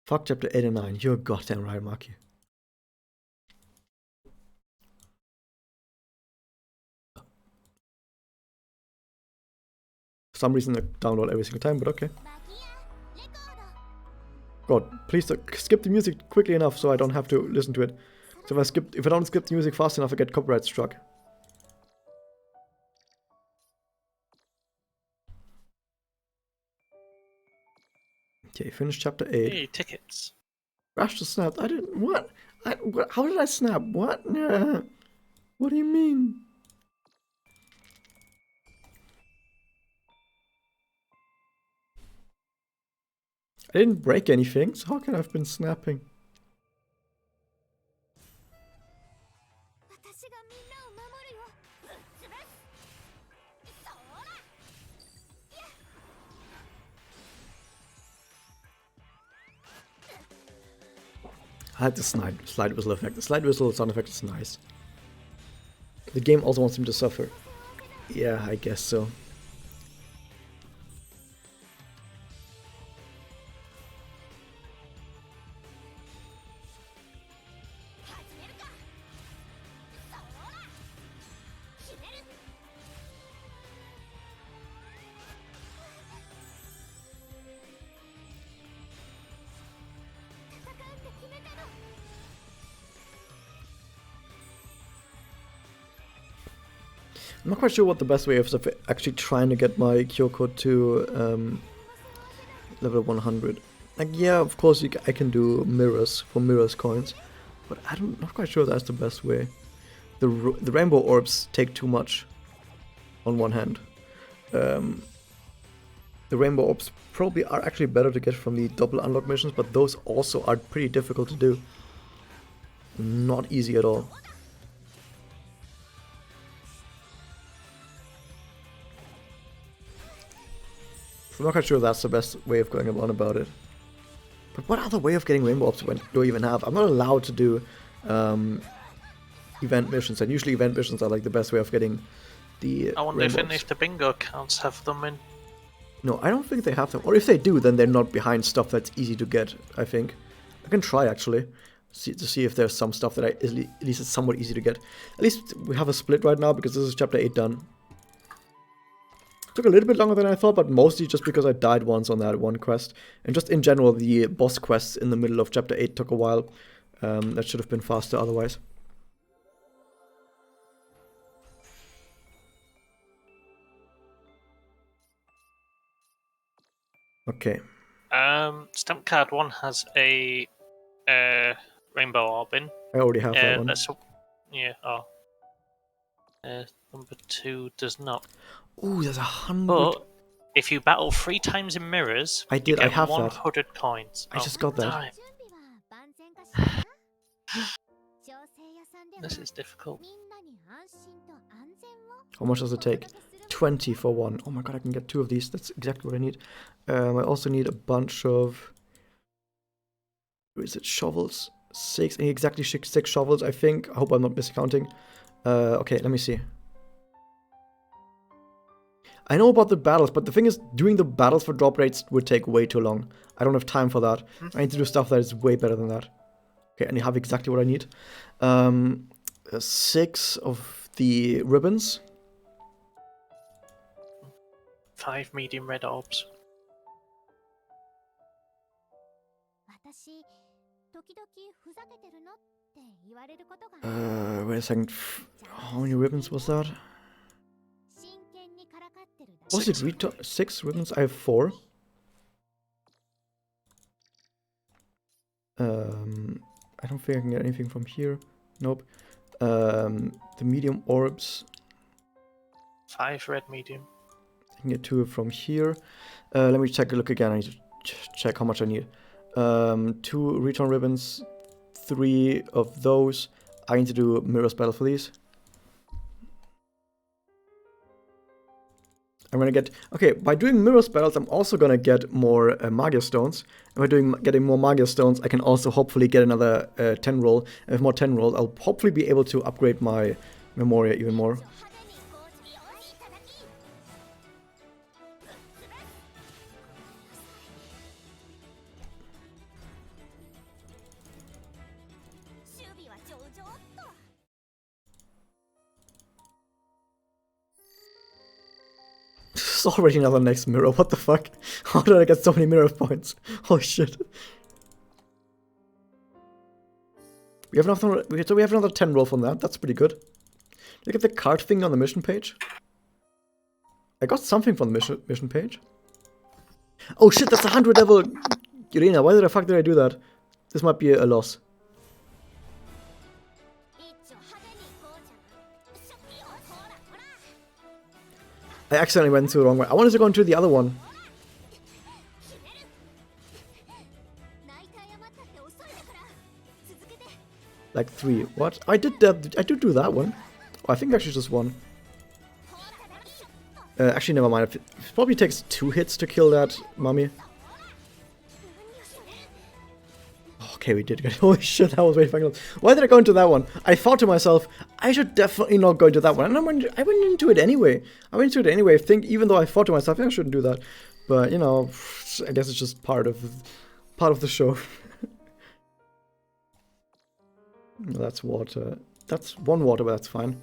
Fuck chapter 8 and 9. You're goddamn right, Maki. For some reason I download every single time, but okay. God, please skip the music quickly enough so I don't have to listen to it. So if I don't skip the music fast enough, I get copyright struck. Okay, finish chapter 8. Hey, tickets. Rash to snap. I didn't. What? How did I snap? What? What do you mean? I didn't break anything, so how can I have been snapping? I like the slide whistle effect. The slide whistle sound effect is nice. The game also wants him to suffer. Yeah, I guess so. I'm not quite sure what the best way is of actually trying to get my Kyoko to level 100. Like, yeah, of course I can do mirrors for mirrors coins, but I'm not quite sure that's the best way. The rainbow orbs take too much on one hand. The rainbow orbs probably are actually better to get from the double unlock missions, but those also are pretty difficult to do. Not easy at all. I'm not quite sure if that's the best way of going about it. But what other way of getting rainbow orbs do I even have? I'm not allowed to do event missions, and usually event missions are like the best way of getting the I wonder rainbow orbs. if the bingo counts have them in. No, I don't think they have them. Or if they do, then they're not behind stuff that's easy to get, I think. I can try, actually, to see if there's some stuff that at least it's somewhat easy to get. At least we have a split right now, because this is chapter 8 done. Took a little bit longer than I thought, but mostly just because I died once on that one quest. And just in general, the boss quests in the middle of chapter 8 took a while. That should have been faster otherwise. Okay. Stamp card 1 has a rainbow orb in. I already have that one. Yeah, number 2 does not. Ooh, there's 100. But if you battle 3 times in mirrors, I did, you get I have 100 that. coins. I just got that. Damn. This is difficult. How much does it take? 20 for one. Oh my god, I can get 2 of these. That's exactly what I need. I also need a bunch of... Where is it? Shovels. 6. I need exactly 6 shovels, I think. I hope I'm not miscounting. Okay, let me see. I know about the battles, but the thing is, doing the battles for drop rates would take way too long. I don't have time for that. I need to do stuff that is way better than that. Okay, and you have exactly what I need. 6 of the ribbons. 5 medium red orbs. Wait a second. How many ribbons was that? Was it 6 ribbons? I have 4. I don't think I can get anything from here. Nope. The medium orbs. 5 red medium. I can get 2 from here. Let me take a look again. I need to check how much I need. 2 return ribbons. 3 of those. I need to do mirror battle for these. I'm gonna get... Okay, by doing mirrors battles, I'm also gonna get more Magia Stones. And by getting more Magia Stones, I can also hopefully get another 10 roll. And with more 10 rolls, I'll hopefully be able to upgrade my Memoria even more. It's already another next mirror. What the fuck? How did I get so many mirror points? Holy shit. We have another 10 roll from that. That's pretty good. Look at the card thing on the mission page. I got something from the mission page. Oh shit, that's 100 level Yurina. Why the fuck did I do that? This might be a loss. I accidentally went to the wrong way. I wanted to go into the other one. Like 3. What? I did do that one. Oh, I think actually just 1. Actually, never mind. It probably takes 2 hits to kill that mummy. Okay, Okay, we did get. Holy shit, that was way fucking close. Why did I go into that one? I thought to myself, I should definitely not go into that one. And I went into it anyway. I think, even though I thought to myself, yeah, I shouldn't do that. But, you know, I guess it's just part of the show. That's water. That's one water, but that's fine.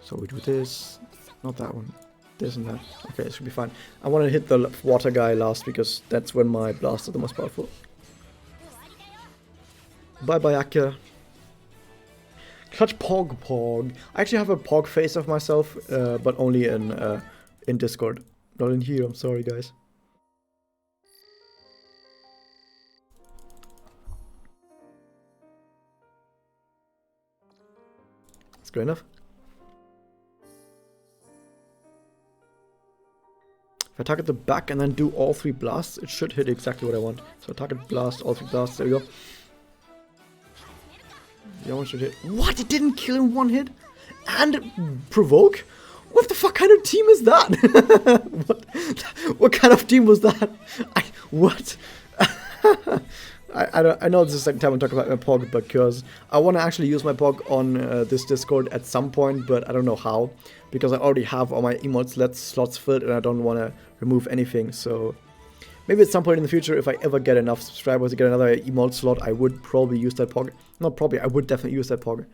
So we do this, not that one, this and that. Okay, it should be fine. I want to hit the water guy last because that's when my blasts are the most powerful. Bye bye, Akka. Clutch Pog. I actually have a Pog face of myself, but only in Discord, not in here. I'm sorry, guys. That's good enough. If I target the back and then do all 3 blasts, it should hit exactly what I want. So target blast, all 3 blasts, there we go. The other one should hit. What? It didn't kill in 1 hit? And provoke? What the fuck kind of team is that? What kind of team was that? What? I know this is the second time I'm talking about my Pog, because I want to actually use my Pog on this Discord at some point, but I don't know how, because I already have all my emote slots filled and I don't want to remove anything. So maybe at some point in the future, if I ever get enough subscribers to get another emote slot, I would probably use that Pog. Not probably, I would definitely use that Pog.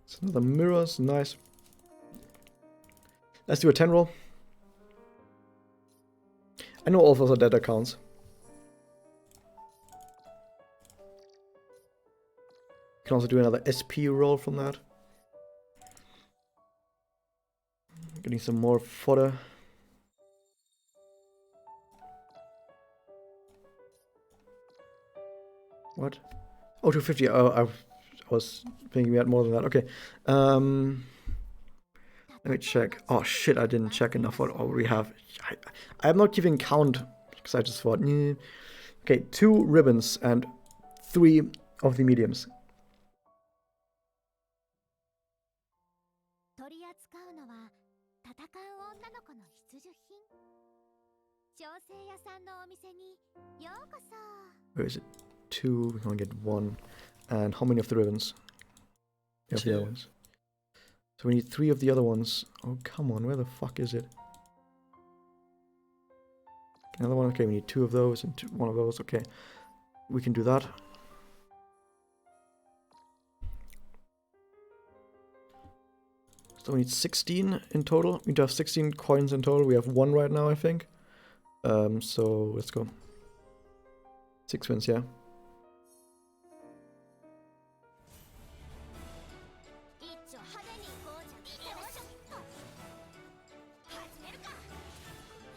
It's another mirrors, nice. Let's do a 10 roll. I know all of those are dead accounts. Can also do another SP roll from that. Getting some more fodder. What? Oh, 250. Oh, I was thinking we had more than that. Okay. Let me check. Oh shit, I didn't check enough what we have. I'm not keeping count because I just thought, okay, 2 ribbons and 3 of the mediums. Where is it? 2, we can only get 1. And how many of the ribbons? Of the other ones. So we need 3 of the other ones. Oh, come on, where the fuck is it? Another one, okay, we need 2 of those and 1 of those, okay. We can do that. So we need 16 in total. We need to have 16 coins in total. We have 1 right now, I think. So let's go. 6 wins, yeah.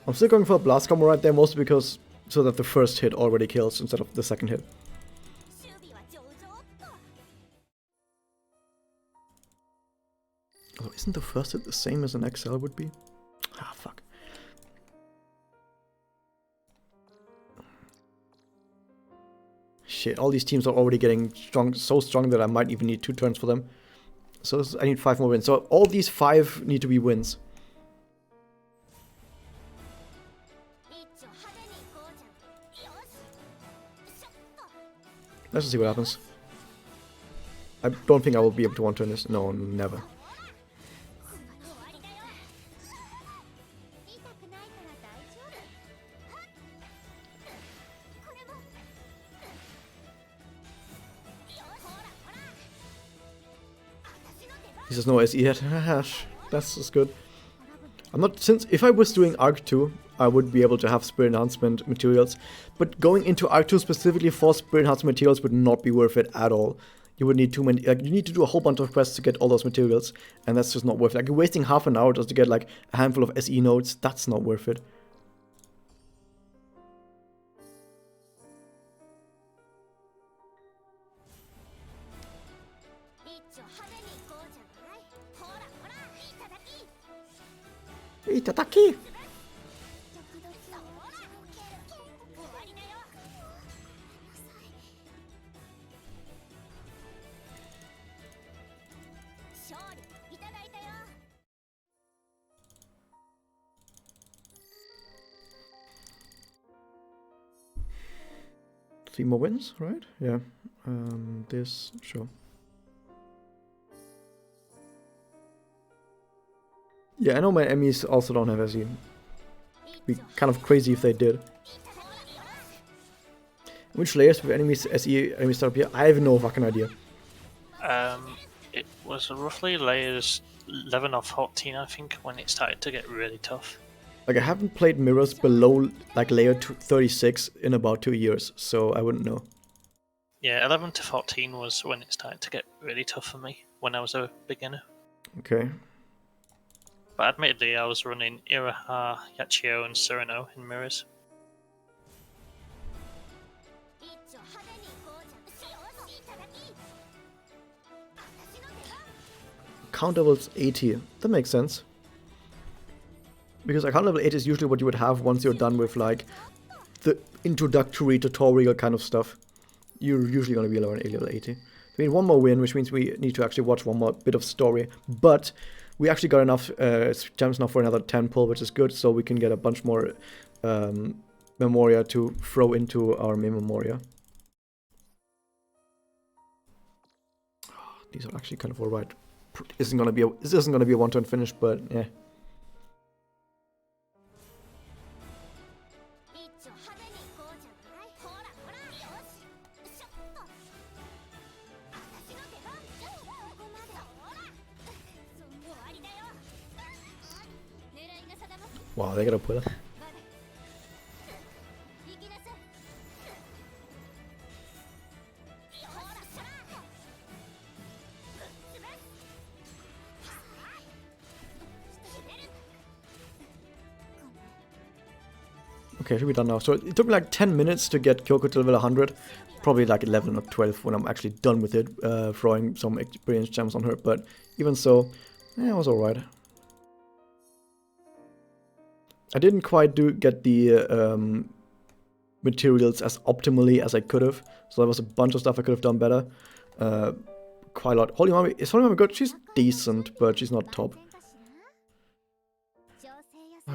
I'm still going for a blast combo right there, mostly because so that the first hit already kills instead of the second hit. Oh, isn't the first hit the same as an XL would be? Ah, fuck. Shit, all these teams are already getting strong, so strong that I might even need 2 turns for them. So I need 5 more wins. So all these 5 need to be wins. Let's just see what happens. I don't think I will be able to one-turn this. No, never. He says no SE yet. That's just good. If I was doing Arc 2, I would be able to have Spirit Enhancement materials, but going into Arc 2 specifically for Spirit Enhancement materials would not be worth it at all. You would need too many, like, you need to do a whole bunch of quests to get all those materials, and that's just not worth it. Like, you're wasting half an hour just to get, like, a handful of SE nodes, that's not worth it. Itataki! 3 more wins, right? Yeah. This, sure. Yeah, I know my Emmys also don't have SE. Be kind of crazy if they did. Which layers with enemies SE enemies start up here? I have no fucking idea. It was roughly layers 11 or 14, I think, when it started to get really tough. Like, I haven't played mirrors below like layer 36 in about 2 years, so I wouldn't know. Yeah, 11 to 14 was when it started to get really tough for me when I was a beginner. Okay. But admittedly, I was running Iraha, Yachio, and Cyrano in mirrors. Count level's 80. That makes sense. Because account level 80 is usually what you would have once you're done with like the introductory tutorial kind of stuff. You're usually going to be around level 80. We need one more win, which means we need to actually watch one more bit of story. But we actually got enough gems now for another 10 pull, which is good. So we can get a bunch more Memoria to throw into our main Memoria. These are actually kind of alright. This isn't gonna be a one-turn finish, but yeah. Wow, they got a puller. Okay, should be done now. So it took me like 10 minutes to get Kyoko to level 100. Probably like 11 or 12 when I'm actually done with it, throwing some experience gems on her. But even so, yeah, it was alright. I didn't quite get the materials as optimally as I could have. So there was a bunch of stuff I could have done better. Quite a lot. Holy Mami, is Holy Mami good? She's decent, but she's not top.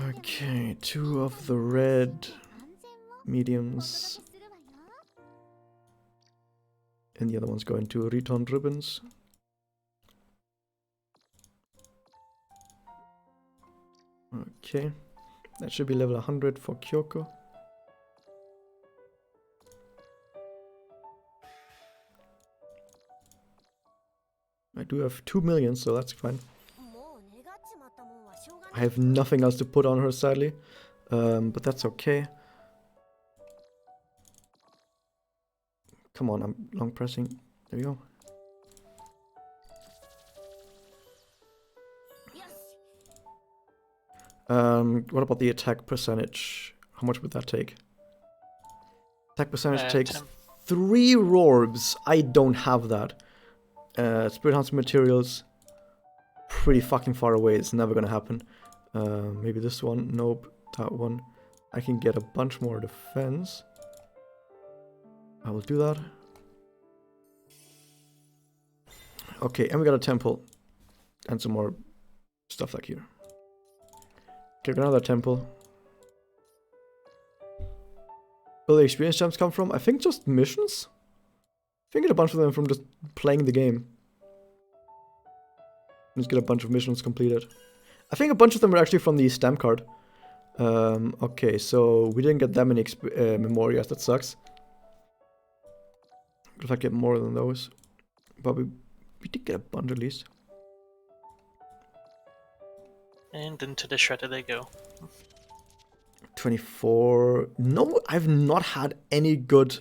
Okay, 2 of the red mediums. And the other one's going to Riton ribbons. Okay. That should be level 100 for Kyoko. I do have 2 million, so that's fine. I have nothing else to put on her, sadly. But that's okay. Come on, I'm long pressing. There we go. What about the attack percentage? How much would that take? Attack percentage takes 10. 3 Rorbs. I don't have that. Spirit Hunter materials, pretty fucking far away. It's never gonna happen. Maybe this one. Nope. That one. I can get a bunch more defense. I will do that. Okay, and we got a temple. And some more stuff like here. Okay, got another temple. Where the experience gems come from? I think just missions? I think get a bunch of them from just playing the game. Just get a bunch of missions completed. I think a bunch of them are actually from the stamp card. Okay, so we didn't get that many Memorias, that sucks. If I get more than those. But we did get a bunch at least. And into the shredder they go. 24. No, I've not had any good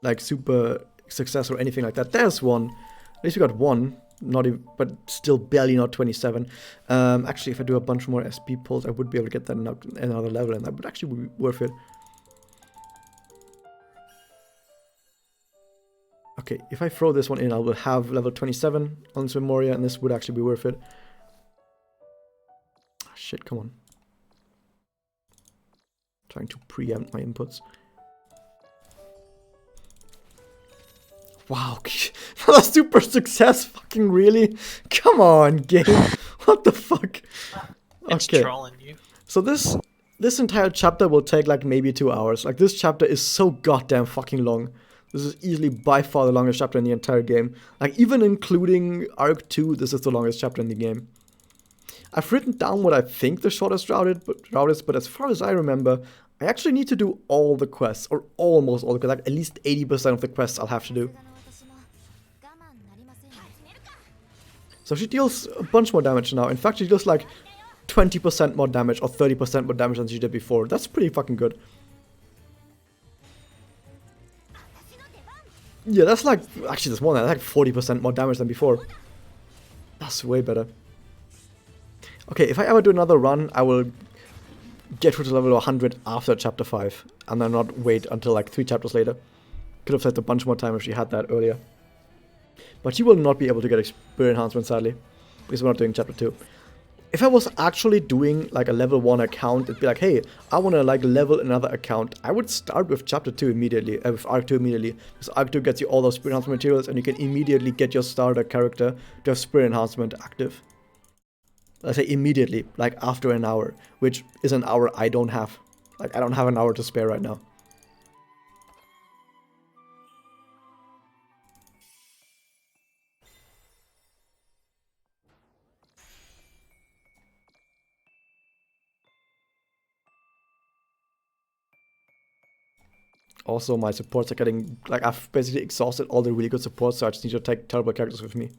like super success or anything like that. There's one. At least we got one. Not even, but still barely not 27. Actually, if I do a bunch more SP pulls, I would be able to get that another level, and that would actually be worth it. Okay, if I throw this one in, I will have level 27 on this Memoria, and this would actually be worth it. Oh, shit, come on. Trying to preempt my inputs. Wow, another super success, fucking really? Come on, game. What the fuck? It's Okay. trolling you. So this This entire chapter will take like maybe 2 hours. Like, this chapter is so goddamn fucking long. This is easily by far the longest chapter in the entire game. Like, even including Arc 2, this is the longest chapter in the game. I've written down what I think the shortest route is, but as far as I remember, I actually need to do all the quests, or almost all the quests, like at least 80% of the quests I'll have to do. So she deals a bunch more damage now. In fact, she deals like 20% more damage or 30% more damage than she did before. That's pretty fucking good. Yeah, that's like, actually that's more than that, like 40% more damage than before. That's way better. Okay, if I ever do another run, I will get through to level 100 after chapter 5, and then not wait until like 3 chapters later. Could have saved a bunch more time if she had that earlier. But she will not be able to get experience enhancement, sadly, because we're not doing chapter 2. If I was actually doing like a level 1 account, it'd be like, hey, I want to like level another account. I would start with chapter 2 immediately, with Arc 2 immediately, because Arc 2 gets you all those spirit enhancement materials, and you can immediately get your starter character to have spirit enhancement active. I say immediately, like after an hour, which is an hour I don't have. Like, I don't have an hour to spare right now. Also, my supports are getting, like, I've basically exhausted all the really good supports, so I just need to take terrible characters with me.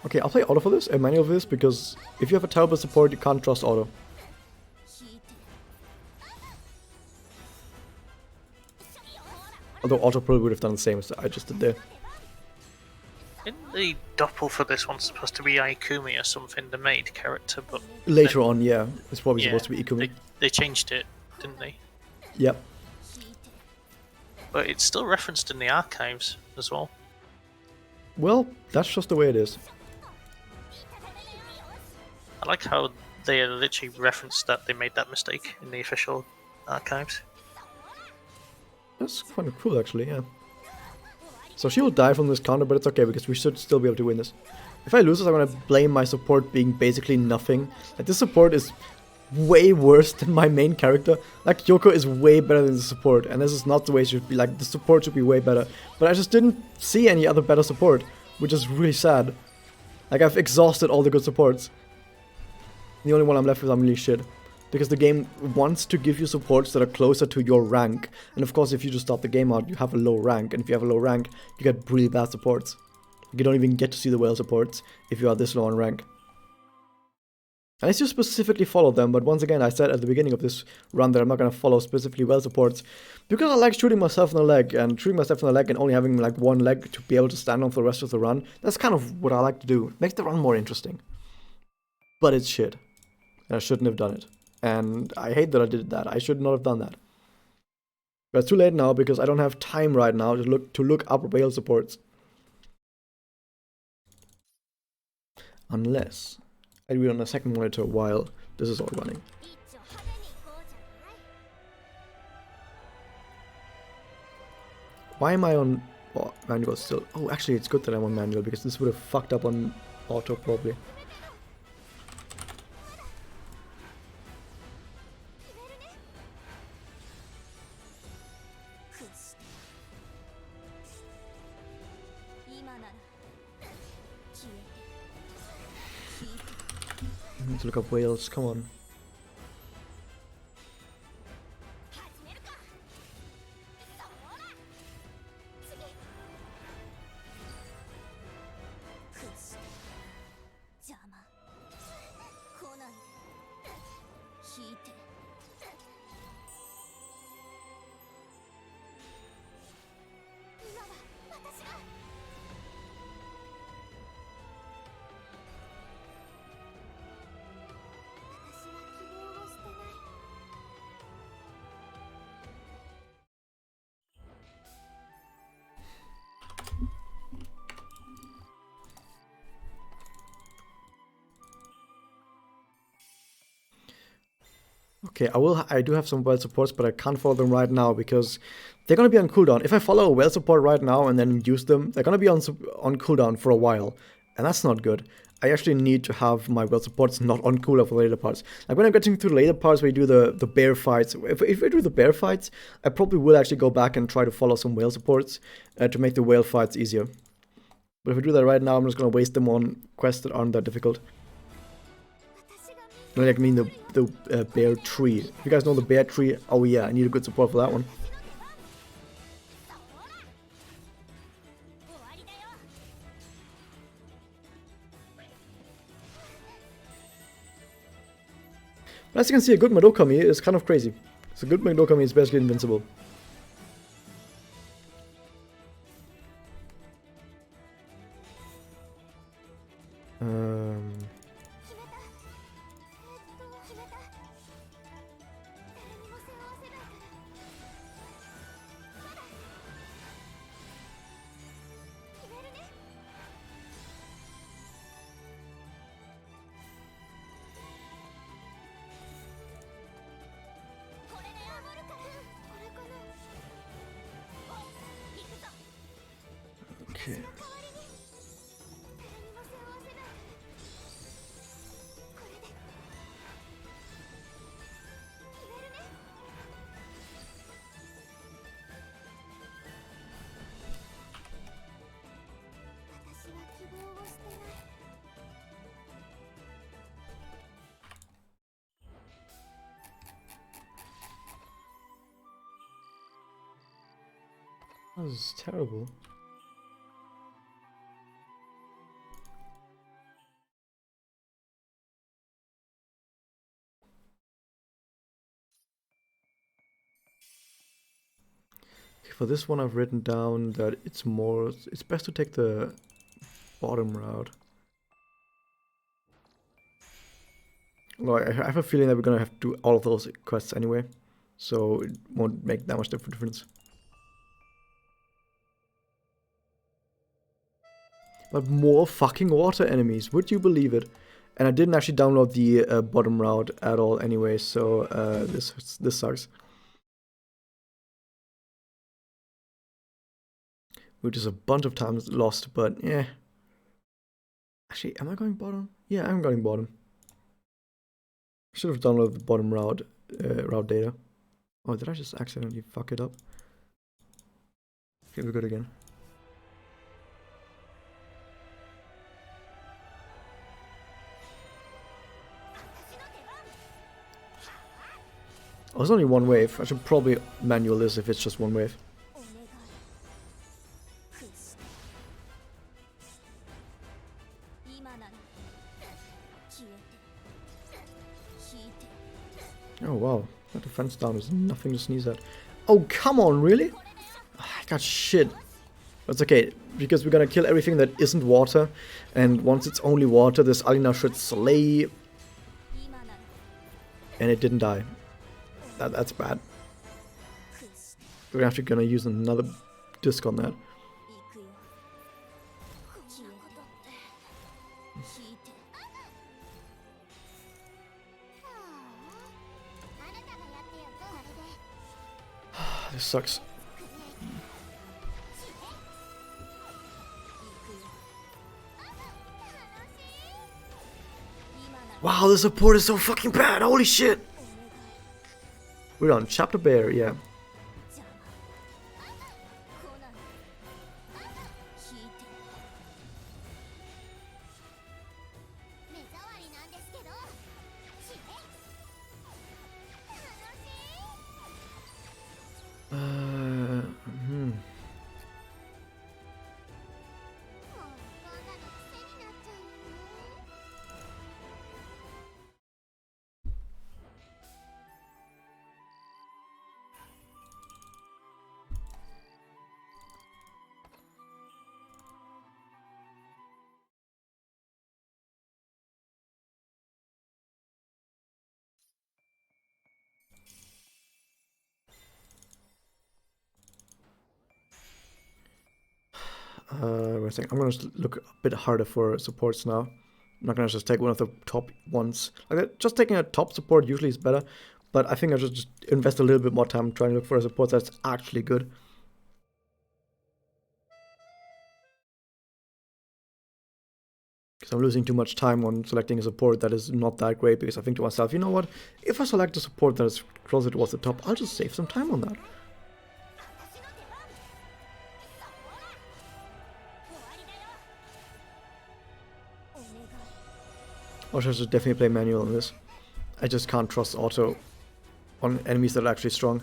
Okay, I'll play auto for this, manual for this, because if you have a terrible support, you can't trust auto. Although auto probably would have done the same as I just did there. Isn't the doppel for this one supposed to be Aikumi or something, the maid character? But Later on, yeah, it's probably yeah, supposed to be Ikumi. They changed it, didn't they? Yep. But it's still referenced in the archives as well. Well, that's just the way it is. I like how they literally referenced that they made that mistake in the official archives. That's kind of cool, actually, yeah. So she will die from this counter, but it's okay, because we should still be able to win this. If I lose this, I'm gonna blame my support being basically nothing. Like, this support is way worse than my main character. Like, Yoko is way better than the support, and this is not the way it should be. Like, the support should be way better. But I just didn't see any other better support, which is really sad. Like, I've exhausted all the good supports. The only one I'm left with, I'm really shit. Because the game wants to give you supports that are closer to your rank. And of course, if you just start the game out, you have a low rank. And if you have a low rank, you get really bad supports. You don't even get to see the whale supports if you are this low on rank. Unless you specifically follow them, but once again, I said at the beginning of this run that I'm not going to follow specifically whale supports. Because I like shooting myself in the leg, and shooting myself in the leg and only having like one leg to be able to stand on for the rest of the run. That's kind of what I like to do. It makes the run more interesting. But it's shit. And I shouldn't have done it. And I hate that I did that. I should not have done that. But it's too late now because I don't have time right now to look up whale supports. Unless I do it on a second monitor while this is all running. Why am I on manual still? Oh, actually it's good that I'm on manual because this would have fucked up on auto probably. I need to look up whales, come on. Okay, I do have some well supports, but I can't follow them right now because they're gonna be on cooldown. If I follow a well support right now and then use them, they're gonna be on cooldown for a while, and that's not good. I actually need to have my well supports not on cooldown for later parts. Like when I'm getting to the later parts where you do the bear fights, if I do the bear fights, I probably will actually go back and try to follow some whale supports to make the whale fights easier. But if I do that right now, I'm just gonna waste them on quests that aren't that difficult. Like I mean the bear tree. If you guys know the bear tree, oh yeah, I need a good support for that one. But as you can see, a good Madokami is kind of crazy. So a good Madokami is basically invincible. Okay. That was terrible. Okay, for this one I've written down that it's best to take the bottom route. Well, I have a feeling that we're gonna have to do all of those quests anyway, so it won't make that much difference. But more fucking water enemies, would you believe it? And I didn't actually download the bottom route at all anyway, so this sucks. Which is a bunch of times lost, but yeah. Actually, am I going bottom? Yeah, I'm going bottom. Should have downloaded the bottom route data. Oh, did I just accidentally fuck it up? Okay, we're good again. Oh, it's only one wave. I should probably manual this if it's just one wave. Oh wow, that defense down is nothing to sneeze at. Oh come on, really? I got shit. That's okay, because we're gonna kill everything that isn't water, and once it's only water, this Alina should slay. And it didn't die. That's bad. We're actually gonna use another disc on that. This sucks. Wow, the support is so fucking bad. Holy shit. We're on Chapter Bear, yeah. I'm gonna look a bit harder for supports now. I'm not gonna just take one of the top ones. Like just taking a top support usually is better, but I think I should just invest a little bit more time trying to look for a support that's actually good. Because I'm losing too much time on selecting a support that is not that great, because I think to myself, you know what, if I select a support that is closer towards the top, I'll just save some time on that. Or should I just definitely play manual on this? I just can't trust auto on enemies that are actually strong.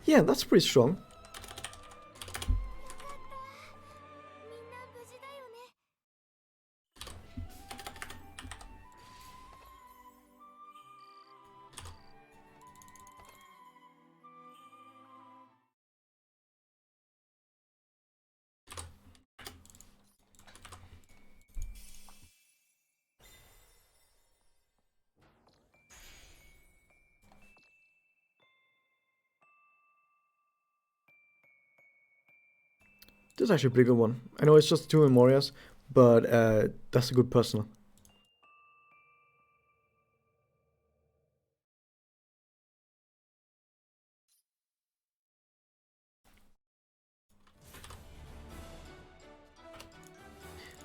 Yeah, that's pretty strong. This is actually a pretty good one. I know it's just 2 Memorias, but that's a good personal.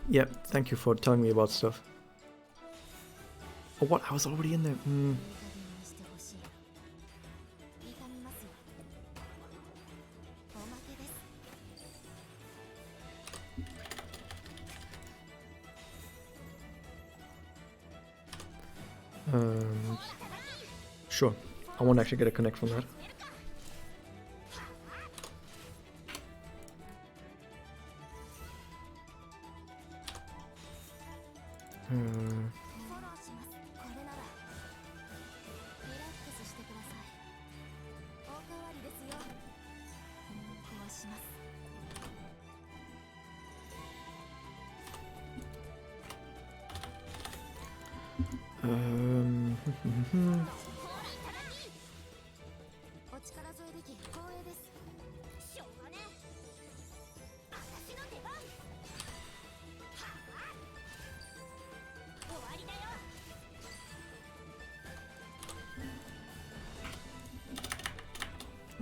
Yeah, thank you for telling me about stuff. Oh, what? I was already in there. Sure. I won't actually get a connect from that.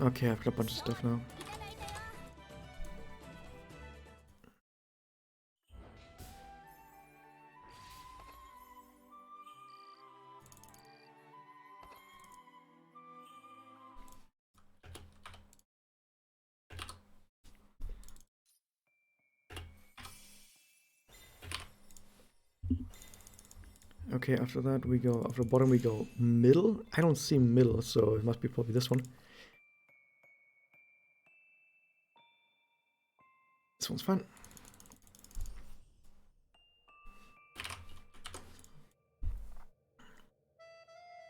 Okay, I've got a bunch of stuff now. Okay, after that we go, after bottom we go middle. I don't see middle, so it must be probably this one. This one's fine.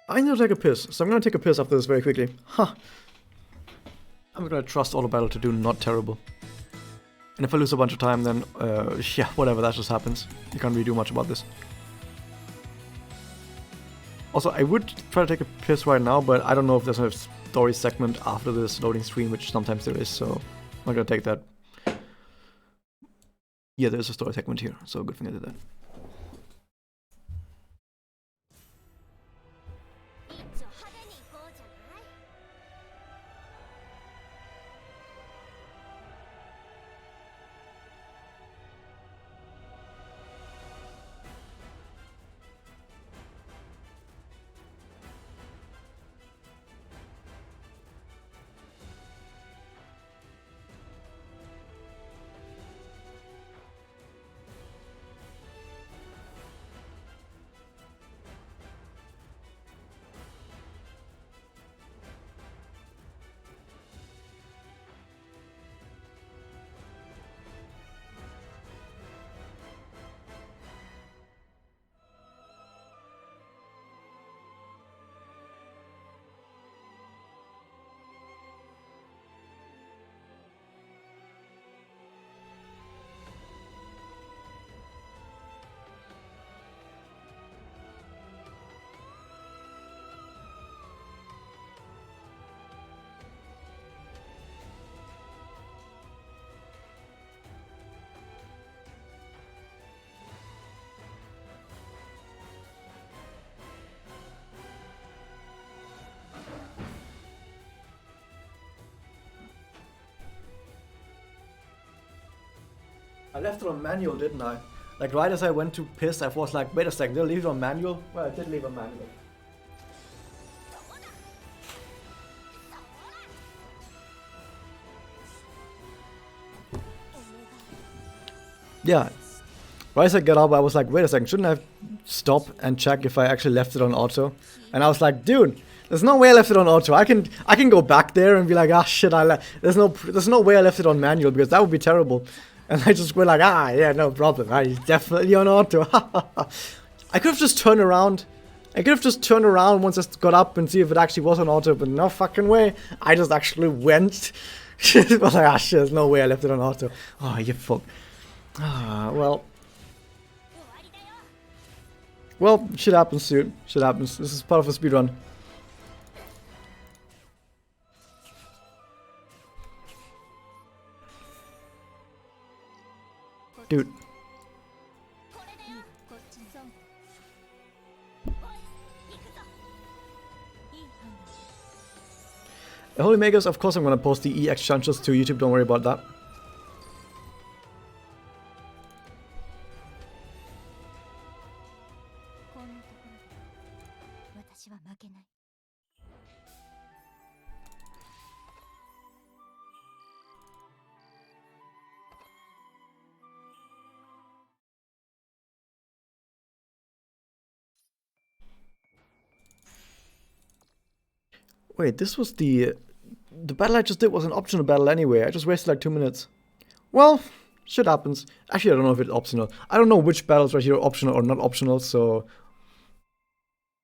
I need to take a piss, so I'm gonna take a piss after this very quickly. Ha! I'm gonna trust Auto Battle to do not terrible. And if I lose a bunch of time, then yeah, whatever, that just happens. You can't really do much about this. Also, I would try to take a piss right now, but I don't know if there's a story segment after this loading screen, which sometimes there is, so I'm not gonna take that. Yeah, there's a story segment here, so good thing I did that. I left it on manual, didn't I? Like right as I went to piss, I was like, wait a second, did I leave it on manual? Well, I did leave it on manual. Yeah. Right as I got up, I was like, wait a second, shouldn't I stop and check if I actually left it on auto? And I was like, dude, there's no way I left it on auto. I can go back there and be like, ah shit, there's no way I left it on manual because that would be terrible. And I just went like, ah yeah, no problem. I definitely on auto. I could have just turned around. I could have just turned around once I got up and see if it actually was on auto, but no fucking way. I just actually went. I was like, ah shit, there's no way I left it on auto. Oh, you fuck. Ah, well. Well, shit happens, dude. Shit happens. This is part of a speedrun. Dude. Holy Megas, of course I'm gonna post the EX chances to YouTube, don't worry about that. Wait, this was the battle I just did was an optional battle anyway. I just wasted like 2 minutes. Well, shit happens. Actually, I don't know if it's optional. I don't know which battles right here are optional or not optional, so...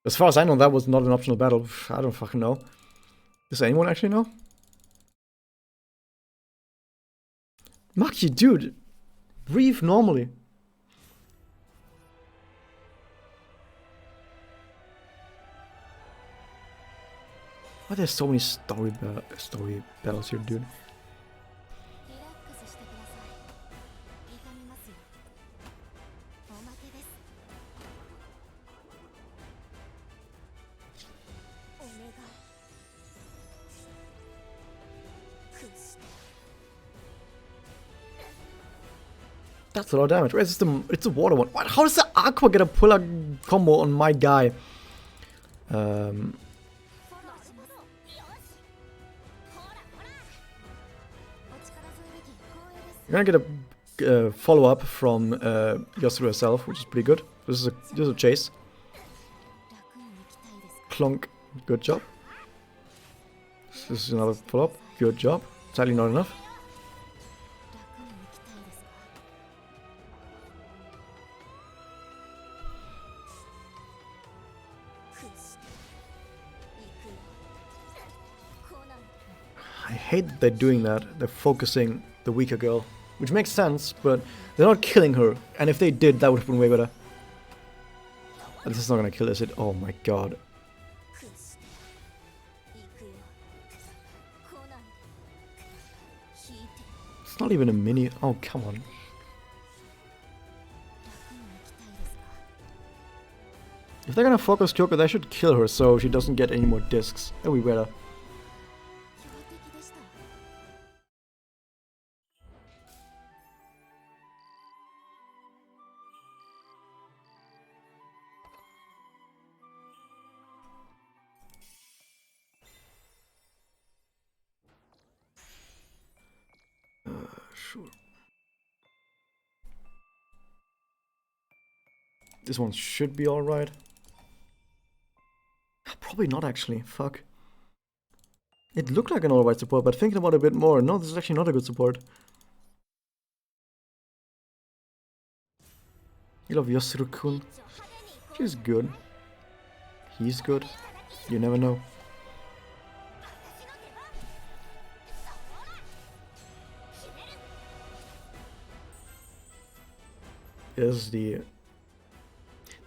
As far as I know, that was not an optional battle. I don't fucking know. Does anyone actually know? Maki, dude! Breathe normally. Why there's so many story battles here, dude? That's a lot of damage. Where's the? It's a water one. What? How does the Aqua get a pull-out combo on my guy? You're gonna get a follow-up from Yasuru herself, which is pretty good. This is a chase. Clonk, good job. This is another follow-up, good job. Sadly not enough. I hate that they're doing that. They're focusing the weaker girl. Which makes sense, but they're not killing her. And if they did, that would have been way better. This is not gonna kill, is it? Oh my god. It's not even a mini. Oh, come on. If they're gonna focus Kyoko, they should kill her so she doesn't get any more discs. That would be better. Sure. This one should be alright. Probably not actually, fuck. It looked like an alright support, but thinking about it a bit more, no, this is actually not a good support. You love Yasuru-kun. She's good. He's good. You never know. This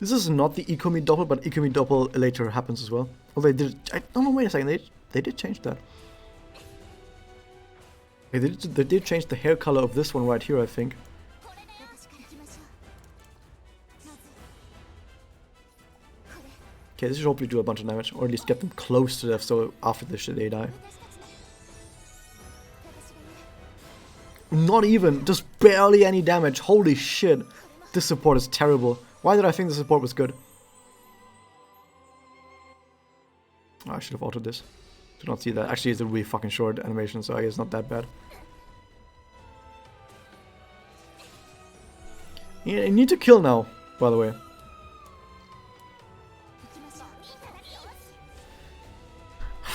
is not the Ikumi double, but Ikumi double later happens as well. Oh, they did. I don't know. Wait a second. They did change that. They did change the hair color of this one right here, I think. Okay, this should hopefully do a bunch of damage, or at least get them close to death, so after this shit they die. Not even, just barely any damage. Holy shit. This support is terrible. Why did I think the support was good? Oh, I should have altered this. Did not see that. Actually, it's a really fucking short animation, so I guess it's not that bad. Yeah, you need to kill now, by the way.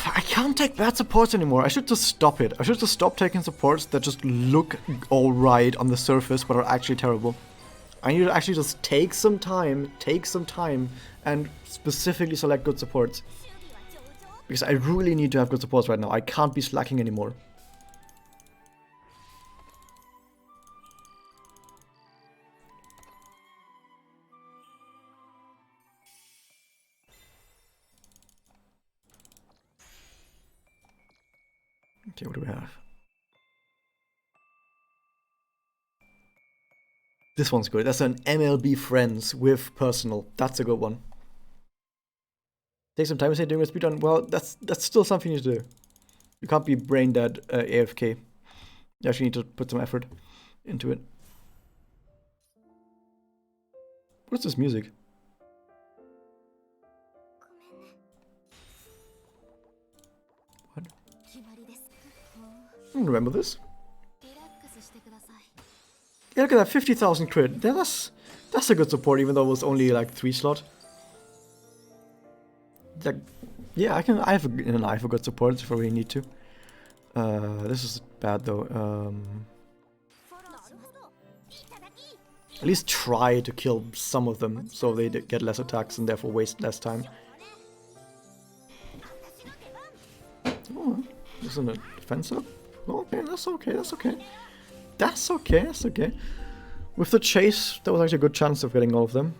I can't take bad supports anymore. I should just stop it. I should just stop taking supports that just look alright on the surface but are actually terrible. I need to actually just take some time, and specifically select good supports. Because I really need to have good supports right now. I can't be slacking anymore. Okay, what do we have? This one's good. That's an MLB Friends with personal. That's a good one. Take some time to say doing a speedrun. Well, that's still something you do. You can't be brain dead AFK. You actually need to put some effort into it. What's this music? What? I don't remember this. Yeah, look at that, 50,000 crit. That's a good support, even though it was only like 3 slot. Like, yeah, I have an eye for good supports if I really need to. This is bad though. At least try to kill some of them so they get less attacks and therefore waste less time. Oh, isn't it defense up? Okay, that's okay, that's okay. That's okay, that's okay. With the chase, there was actually a good chance of getting all of them.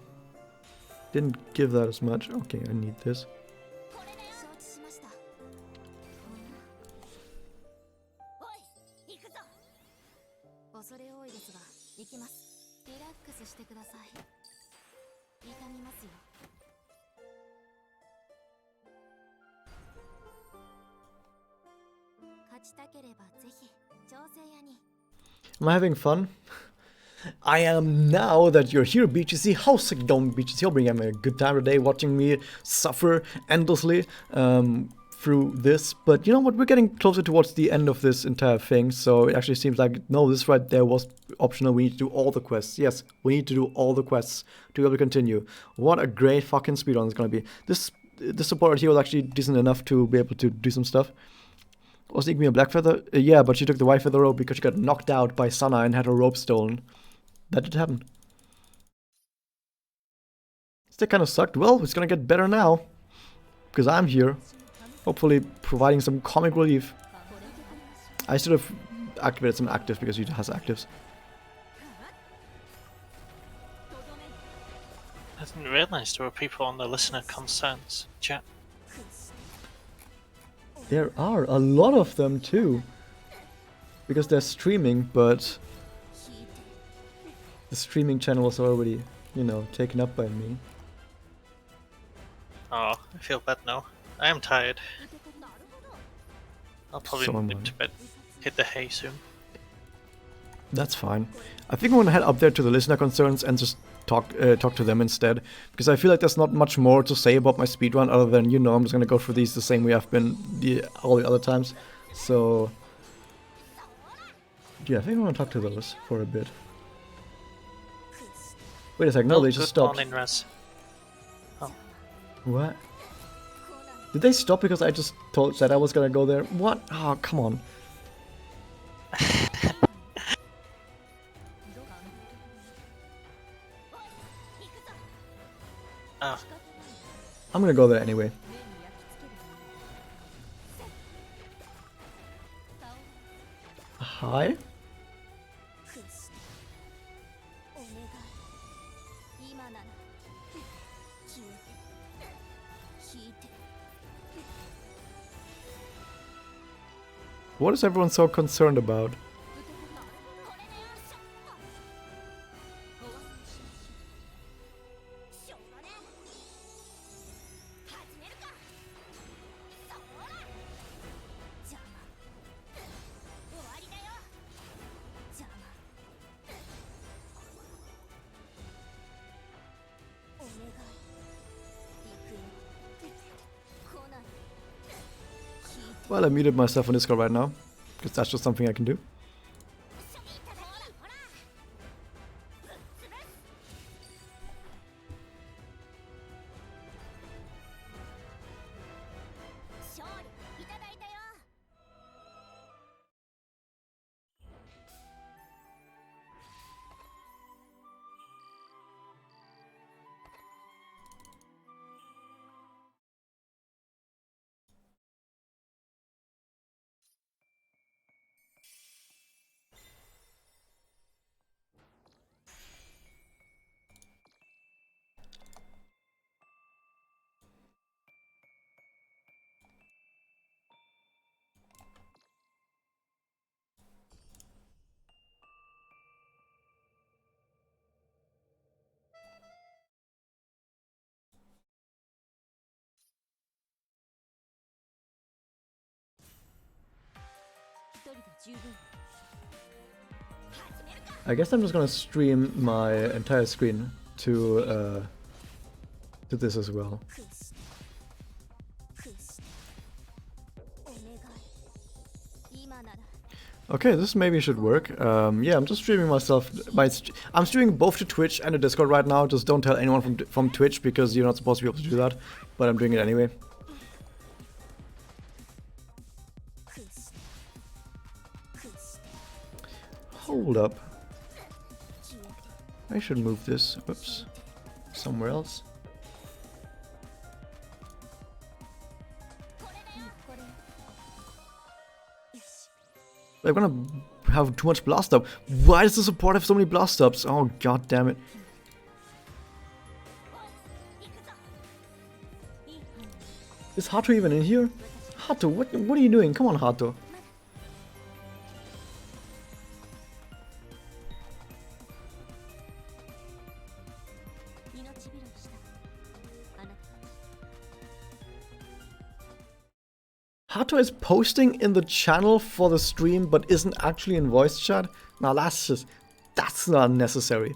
Didn't give that as much. Okay, I need this. Am I having fun? I am now that you're here, BGC. How's it going, BGC? Hope you're having a good time today watching me suffer endlessly through this. But you know what? We're getting closer towards the end of this entire thing. So it actually seems like, no, this right there was optional. We need to do all the quests. Yes, we need to do all the quests to be able to continue. What a great fucking speedrun it's going to be. This support here was actually decent enough to be able to do some stuff. Was Igmi a black feather? Yeah, but she took the white feather rope because she got knocked out by Sana and had her rope stolen. That did happen. That kind of sucked. Well, it's gonna get better now. Because I'm here. Hopefully providing some comic relief. I should have activated some active because he has actives. I didn't realise there were people on the listener concerns chat. There are a lot of them too. Because they're streaming, but the streaming channel is already, you know, taken up by me. Oh, I feel bad now. I am tired. I'll probably nip to bed, hit the hay soon. That's fine. I think I'm gonna head up there to the listener concerns and just talk to them instead, because I feel like there's not much more to say about my speedrun other than, you know, I'm just gonna go through these the same way I've been all the other times. So yeah, I think I want to talk to those for a bit. Wait a sec, no, they just stopped. Morning, Raz. Oh. What? Did they stop because I just said I was gonna go there? What? Oh, come on. Oh. I'm gonna go there anyway. Hi? What is everyone so concerned about? Well, I muted myself on Discord right now, because that's just something I can do. I guess I'm just gonna stream my entire screen to this as well. Okay, this maybe should work. Yeah, I'm just streaming myself. I'm streaming both to Twitch and to Discord right now. Just don't tell anyone from Twitch because you're not supposed to be able to do that. But I'm doing it anyway. Hold up. I should move this. Oops. Somewhere else. I'm gonna have too much blast up. Why does the support have so many blast ups? Oh god damn it. Is Hato even in here? Hato, what are you doing? Come on, Hato. Hato is posting in the channel for the stream but isn't actually in voice chat? Now that's not necessary.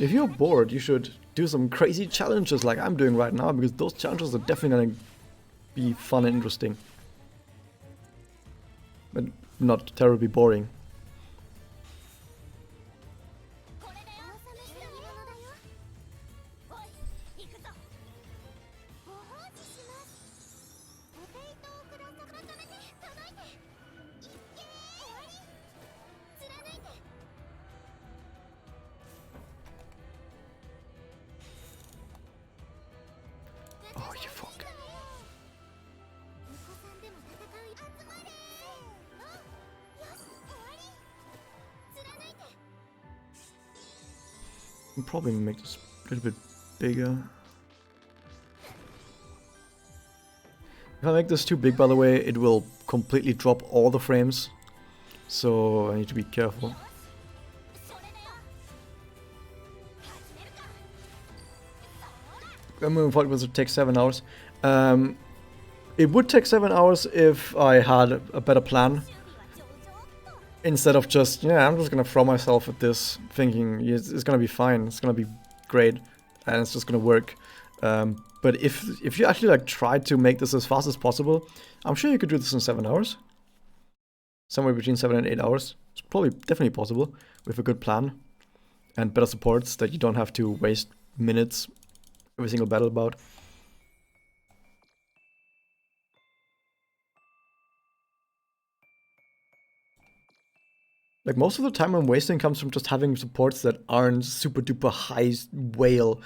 If you're bored, you should do some crazy challenges like I'm doing right now, because those challenges are definitely gonna be fun and interesting. But not terribly boring. Oh, you fuck. I'm probably gonna make this a little bit bigger. If I make this too big, by the way, it will completely drop all the frames. So I need to be careful. I'm moving forward with it take 7 hours. It would take 7 hours if I had a better plan. Instead of just, yeah, I'm just gonna throw myself at this thinking it's gonna be fine, it's gonna be great, and it's just gonna work. But if you actually like try to make this as fast as possible, I'm sure you could do this in 7 hours. Somewhere between 7 and 8 hours. It's probably definitely possible with a good plan and better supports that you don't have to waste minutes every single battle bout. Like, most of the time I'm wasting comes from just having supports that aren't super duper high whale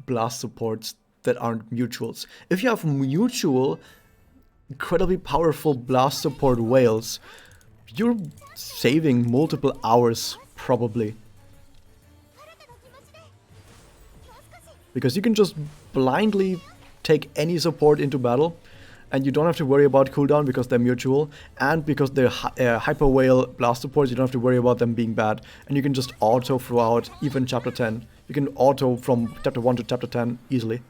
blast supports that aren't mutuals. If you have mutual, incredibly powerful blast support whales, you're saving multiple hours, probably. because you can just blindly take any support into battle, and you don't have to worry about cooldown because they're mutual, and because they're Hyper Whale blast supports, you don't have to worry about them being bad, and you can just auto throughout even chapter 10. You can auto from chapter 1 to chapter 10 easily.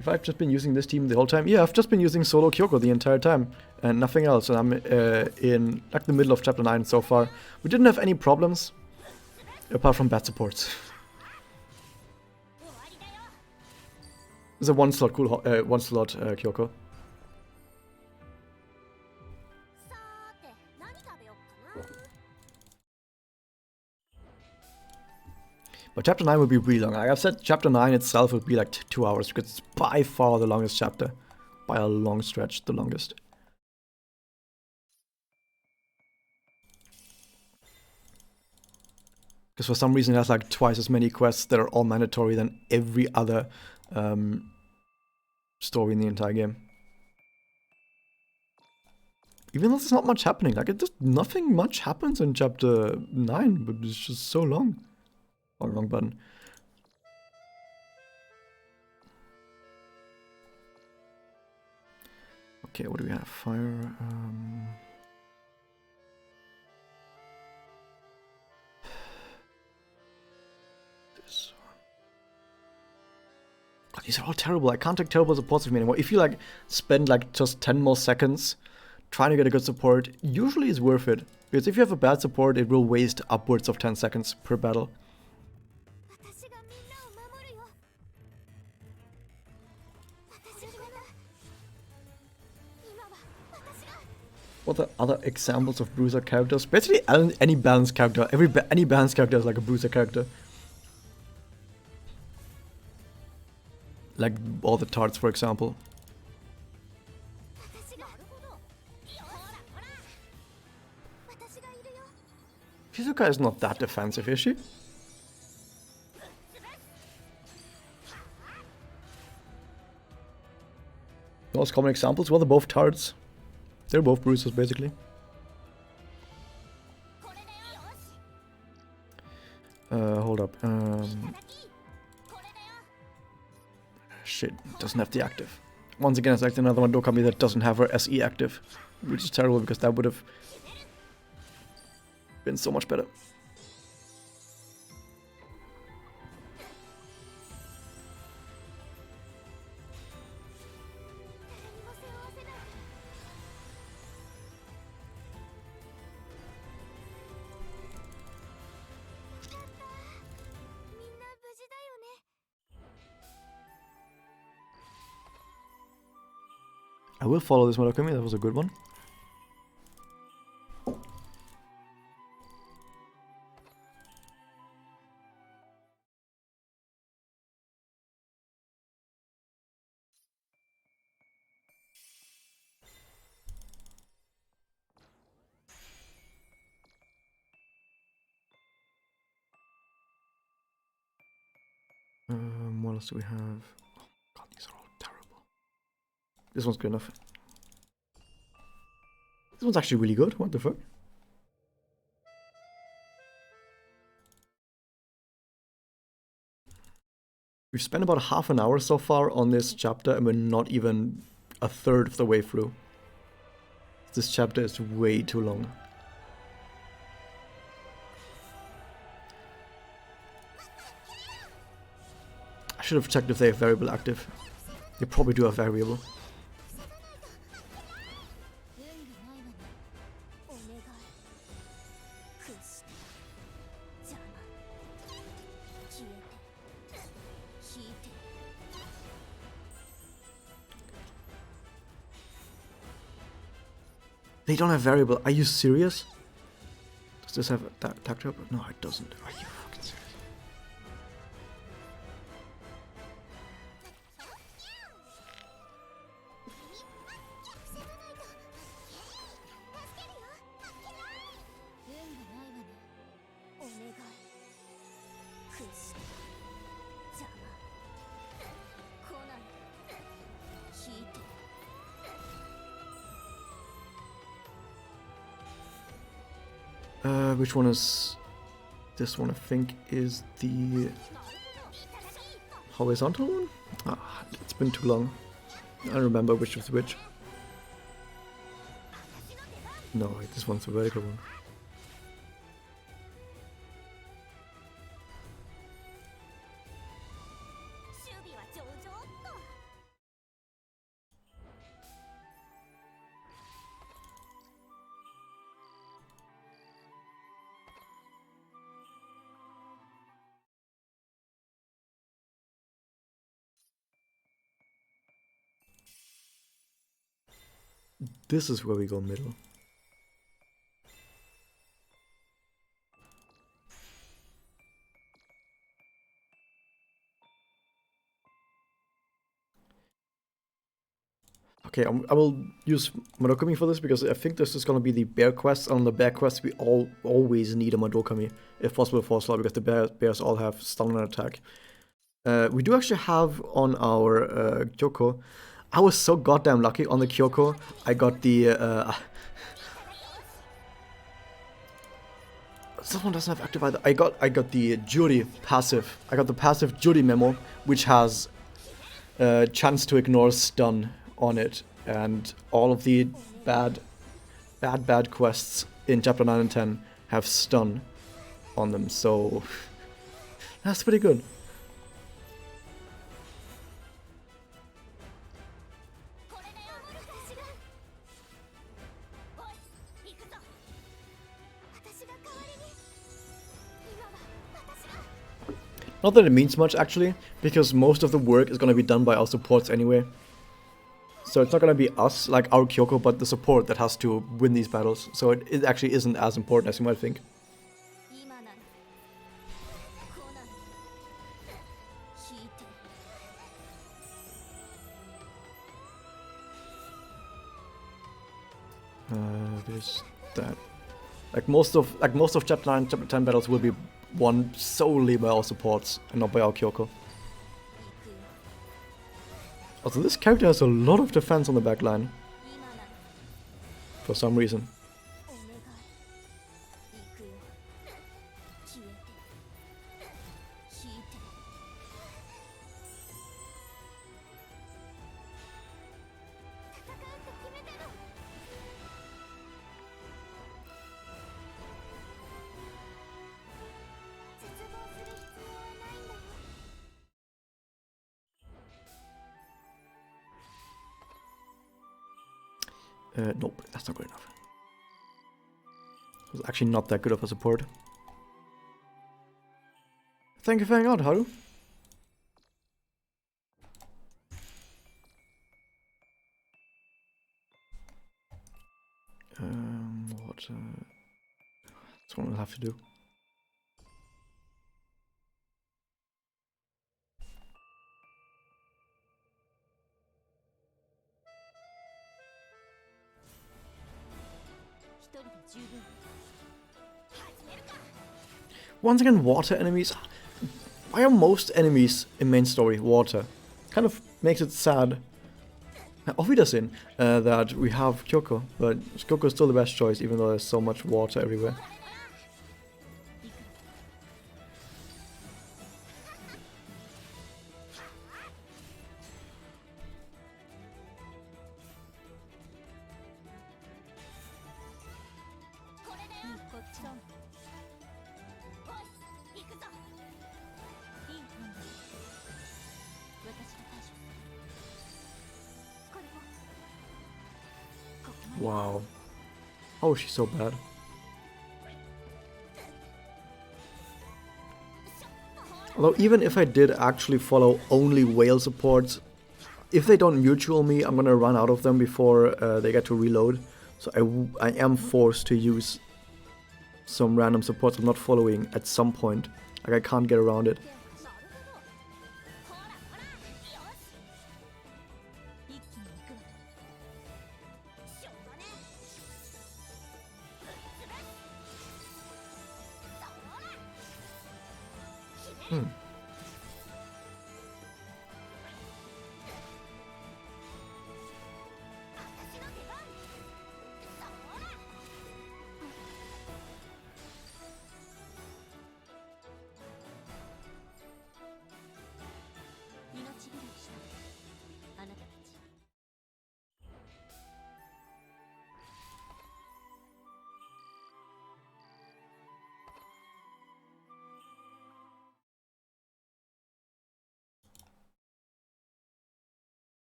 If I've just been using this team the whole time, yeah, I've just been using solo Kyoko the entire time and nothing else, and I'm in like the middle of chapter 9 so far. We didn't have any problems apart from bad supports. It's a one slot Kyoko. But chapter 9 will be really long. Like I've said, chapter 9 itself will be like 2 hours because it's by far the longest chapter. By a long stretch, the longest. Because for some reason it has like twice as many quests that are all mandatory than every other story in the entire game. Even though there's not much happening. Like, nothing much happens in chapter 9, but it's just so long. Oh, wrong button. Okay, what do we have? Fire. This one. God, these are all terrible. I can't take terrible supports with me anymore. If you like spend like just 10 more seconds trying to get a good support, usually it's worth it. Because if you have a bad support, it will waste upwards of 10 seconds per battle. What are other examples of bruiser characters? Basically, any balanced character. Any balanced character is like a bruiser character. Like all the tarts, for example. Shizuka is not that defensive, is she? Most common examples, well, they're both tarts. They're both bruisers, basically. Hold up. Shit, doesn't have the active. Once again, it's like another one Dokami that doesn't have her SE active. Which is terrible, because that would have been so much better. I will follow this Murakami, that was a good one. What else do we have? Oh god, these are all terrible. This one's good enough. This one's actually really good, what the fuck? We've spent about half an hour so far on this chapter and we're not even a third of the way through. This chapter is way too long. I should have checked if they have variable active. They probably do have variable. They don't have variable. Are you serious? Does this have tactile? No, it doesn't. Are you fucking serious? Which one is... This one, I think, is the horizontal one? Ah, it's been too long. I don't remember which is which. No, wait, this one's the vertical one. This is where we go middle. Okay, I will use Madokami for this because I think this is going to be the bear quest. On the bear quest, we always need a Madokami, if possible, for slot, because the bears all have stun and attack. We do actually have on our Kyoko. I was so goddamn lucky on the Kyoko. I got the... Someone doesn't have active either. I got the Jury passive. I got the passive Jury memo, which has chance to ignore stun on it, and all of the bad quests in chapter 9 and 10 have stun on them, so that's pretty good. Not that it means much actually, because most of the work is going to be done by our supports anyway. So it's not going to be us, like our Kyoko, but the support that has to win these battles. So it actually isn't as important as you might think. There's that. Like most of chapter 9 and chapter 10 battles will be won solely by our supports and not by our Kyoko. Also, this character has a lot of defense on the back line. For some reason. Nope, that's not good enough. It's actually not that good of a support. Thank you for hanging out, Haru. That's what we'll have to do. Once again, water enemies. Why are most enemies in main story water? Kind of makes it sad. Auf Wiedersehen that we have Kyoko, but Kyoko is still the best choice, even though there's so much water everywhere. Wow. Oh, she's so bad. Although even if I did actually follow only whale supports, if they don't mutual me, I'm gonna run out of them before they get to reload. So I am forced to use some random supports I'm not following at some point. Like I can't get around it.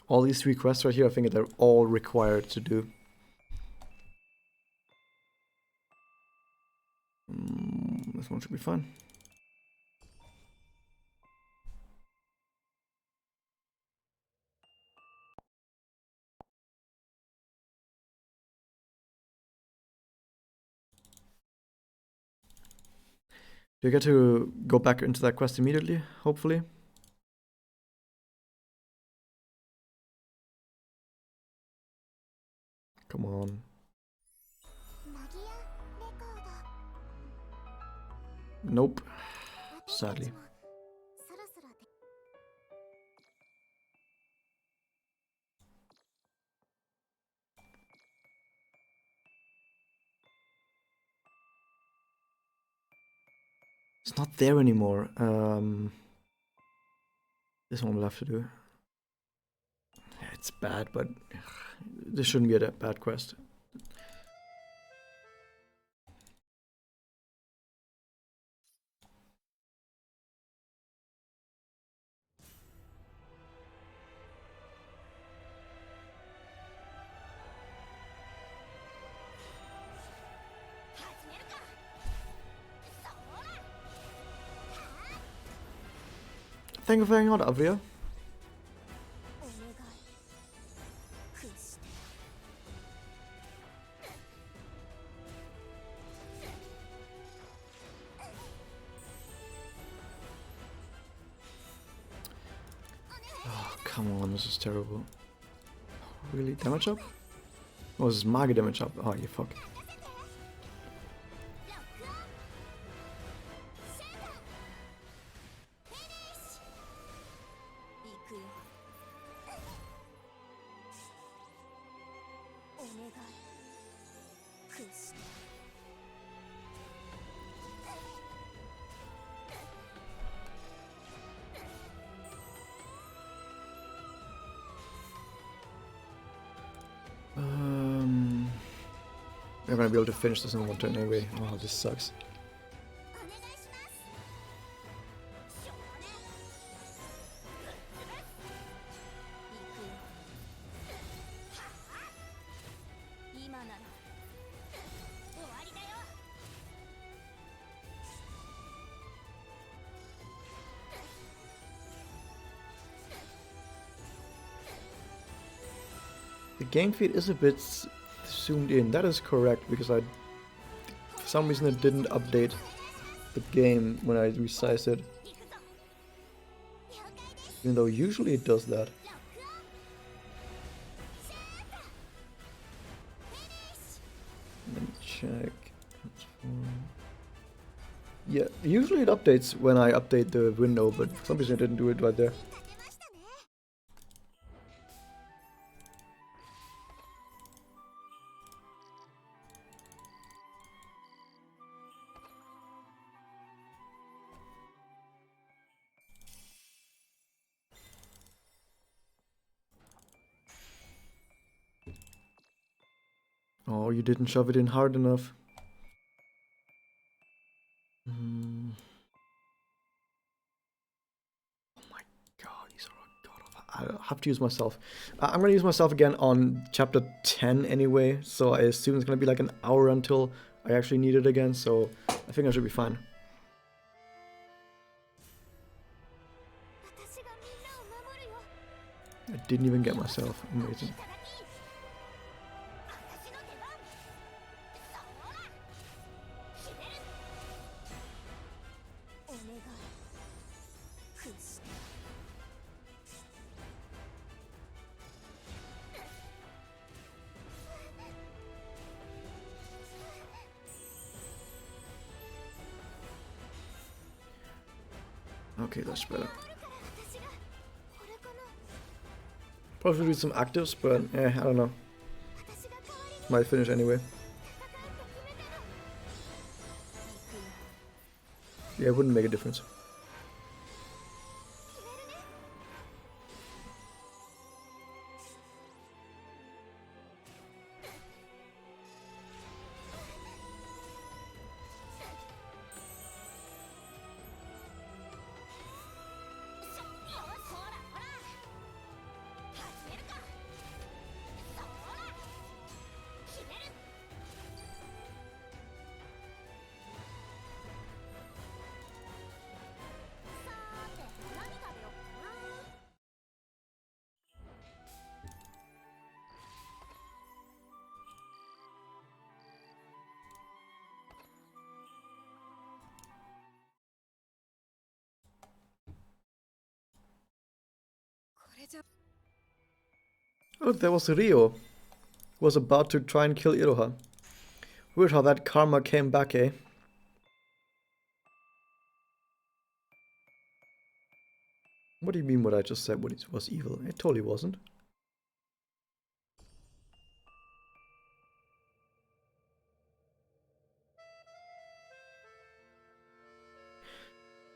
All these 3 quests right here, I think they're all required to do. This one should be fun. Do you get to go back into that quest immediately, hopefully? Come on. Nope. Sadly. It's not there anymore. This one we'll have to do. Yeah, it's bad, but this shouldn't be a bad quest. Thank you for hanging out, Avria. Oh, come on, this is terrible. Really? Damage up? Oh, this is Magia damage up. Oh, you fuck. I'm gonna be able to finish this in one turn anyway. Oh, this sucks. The game feed is a bit zoomed in. That is correct, because for some reason it didn't update the game when I resized it. Even though usually it does that. Let me check. Yeah, usually it updates when I update the window, but for some reason it didn't do it right there. Oh, you didn't shove it in hard enough. Oh my god, these are god awful. I have to use myself. I'm gonna use myself again on chapter 10 anyway, so I assume it's gonna be like an hour until I actually need it again, so I think I should be fine. I didn't even get myself. Amazing. Okay, that's better. Probably do some actives, but I don't know. Might finish anyway. Yeah, it wouldn't make a difference. Look, there was Rio. Who was about to try and kill Iroha. Weird how that karma came back, eh? What do you mean what I just said was evil? It totally wasn't.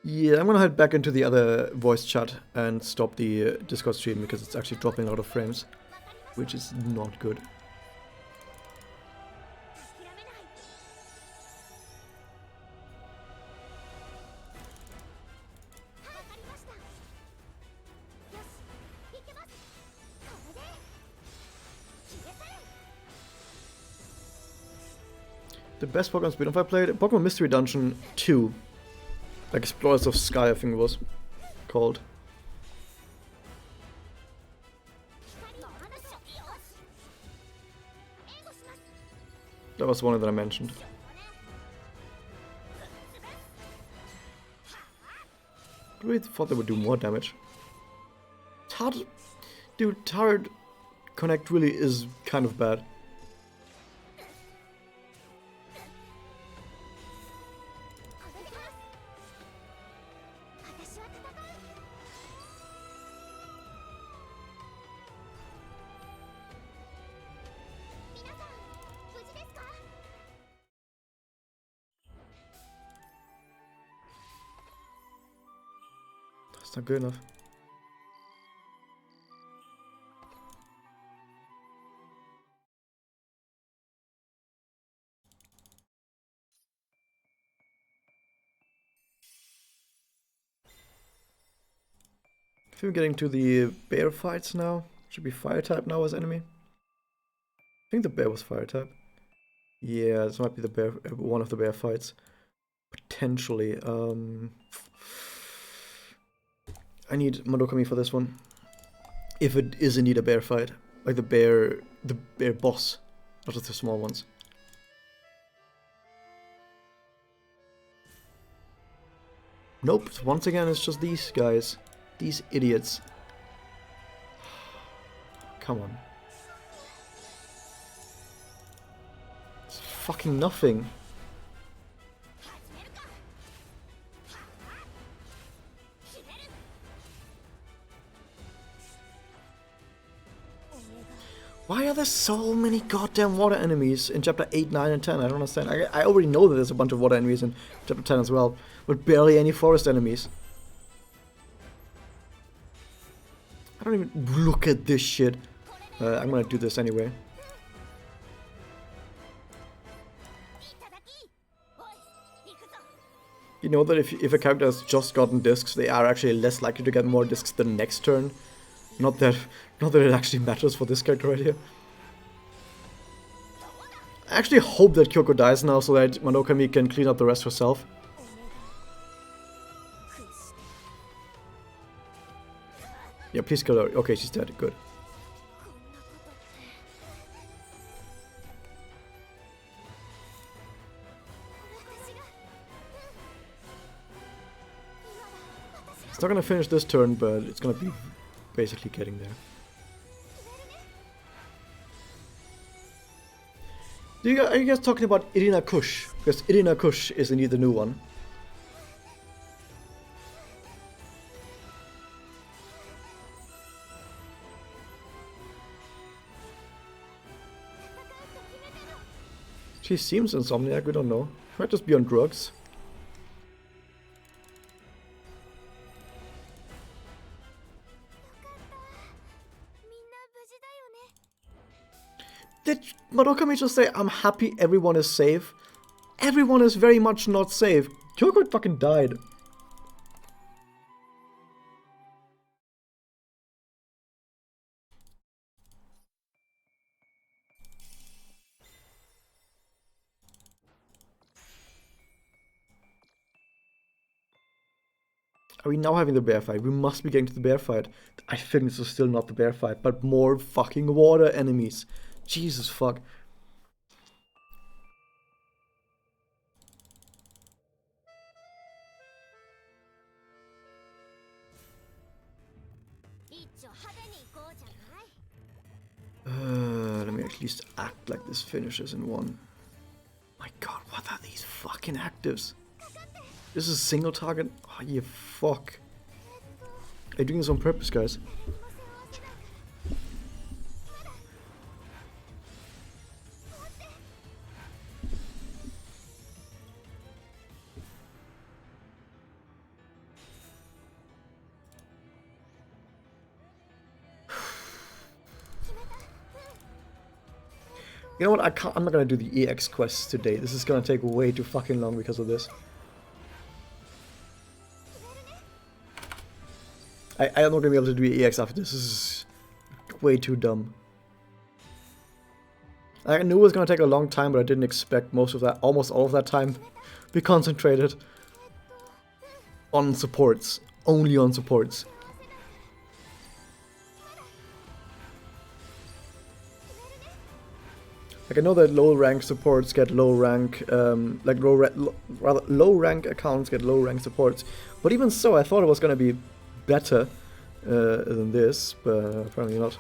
Yeah, I'm gonna head back into the other voice chat and stop the Discord stream because it's actually dropping a lot of frames, which is not good. The best Pokemon Speedrun I played? Pokemon Mystery Dungeon 2. Like Explorers of Sky, I think it was called. That was one that I mentioned. I really thought they would do more damage. Dude, Turret Connect really is kind of bad. That's not good enough. I think we're getting to the bear fights now. Should be fire type now as enemy. I think the bear was fire type. Yeah, this might be the bear, one of the bear fights. Potentially. I need Madokami for this one. If it is indeed a bear fight. Like the bear boss. Not just the small ones. Nope, once again it's just these guys. These idiots. Come on. It's fucking nothing. Why are there so many goddamn water enemies in chapter 8, 9, and 10? I don't understand. I already know that there's a bunch of water enemies in chapter 10 as well, but barely any forest enemies. I don't even look at this shit. I'm gonna do this anyway. You know that if a character has just gotten discs, they are actually less likely to get more discs the next turn. Not that it actually matters for this character right here. I actually hope that Kyoko dies now so that Manokami can clean up the rest herself. Yeah, please kill her. Okay, she's dead. Good. It's not gonna finish this turn, but it's gonna be basically getting there. Are you guys talking about Irina Kush? Because Irina Kush is indeed the new one. She seems insomniac, we don't know. She might just be on drugs. Did Marokami just say, I'm happy everyone is safe? Everyone is very much not safe. Kyoko fucking died. Are we now having the bear fight? We must be getting to the bear fight. I think this is still not the bear fight, but more fucking water enemies. Jesus fuck. Let me at least act like this finishes in one. My god, what are these fucking actives? This is a single target? Oh, you fuck. Are you doing this on purpose, guys? You know what, I'm not gonna do the EX quests today. This is gonna take way too fucking long because of this. I'm not gonna be able to do EX after this. This is way too dumb. I knew it was gonna take a long time, but I didn't expect most of that, almost all of that time, be concentrated on supports. Only on supports. Like, I know that low rank supports get low rank, like rather low rank accounts get low rank supports. But even so, I thought it was gonna be better than this, but apparently not.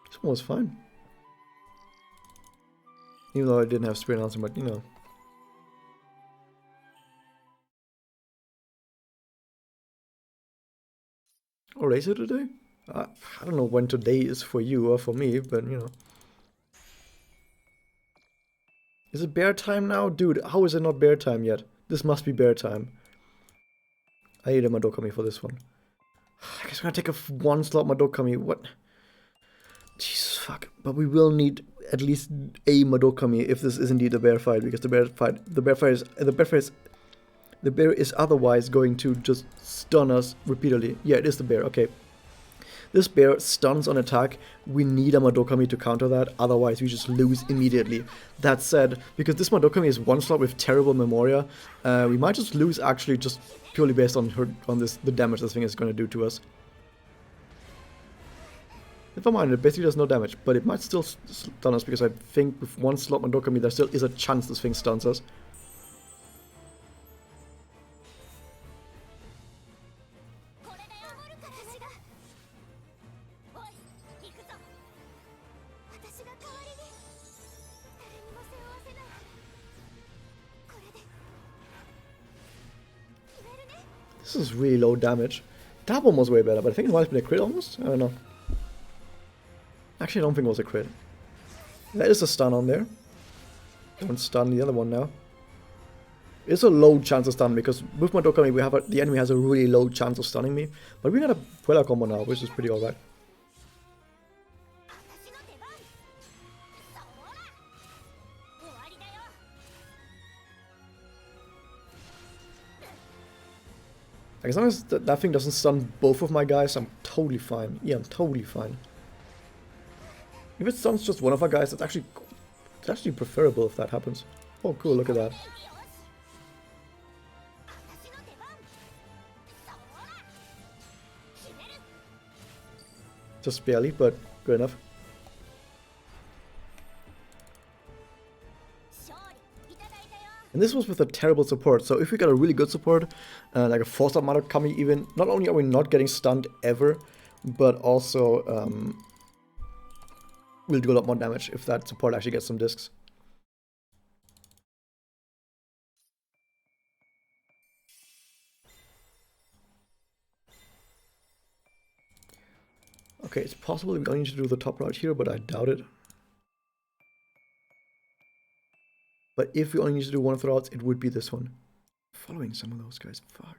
This one was fine. Even though I didn't have sprint answer, but you know. Or later today? I don't know when today is for you or for me, but you know. Is it bear time now? Dude, how is it not bear time yet? This must be bear time. I need a Madokami for this one. I guess I'm gonna take a one slot Madokami. What? Jesus fuck. But we will need at least a Madokami if this is indeed a bear fight, because the bear is otherwise going to just stun us repeatedly. Yeah, it is the bear. Okay. This bear stuns on attack. We need a Madokami to counter that, otherwise we just lose immediately. That said, because this Madokami is one slot with terrible Memoria, we might just lose actually just purely based on the damage this thing is going to do to us. Never mind, it basically does no damage, but it might still stun us because I think with one slot Madokami there still is a chance this thing stuns us. This is really low damage. That one was way better, but I think it might have been a crit almost? I don't know. Actually, I don't think it was a crit. There is a stun on there. Don't stun the other one now. It's a low chance of stun because with Madokami the enemy has a really low chance of stunning me. But we got a Puella combo now, which is pretty alright. Like, as long as that thing doesn't stun both of my guys, I'm totally fine. Yeah, I'm totally fine. If it stuns just one of our guys, it's actually preferable if that happens. Oh, cool! Look at that. Just barely, but good enough. And this was with a terrible support, so if we got a really good support, like a 4-star Madokami even, not only are we not getting stunned ever, but also we'll do a lot more damage if that support actually gets some discs. Okay, it's possible we only need to do the top route here, but I doubt it. But if we only need to do one of the routes, it would be this one. Following some of those guys, fuck.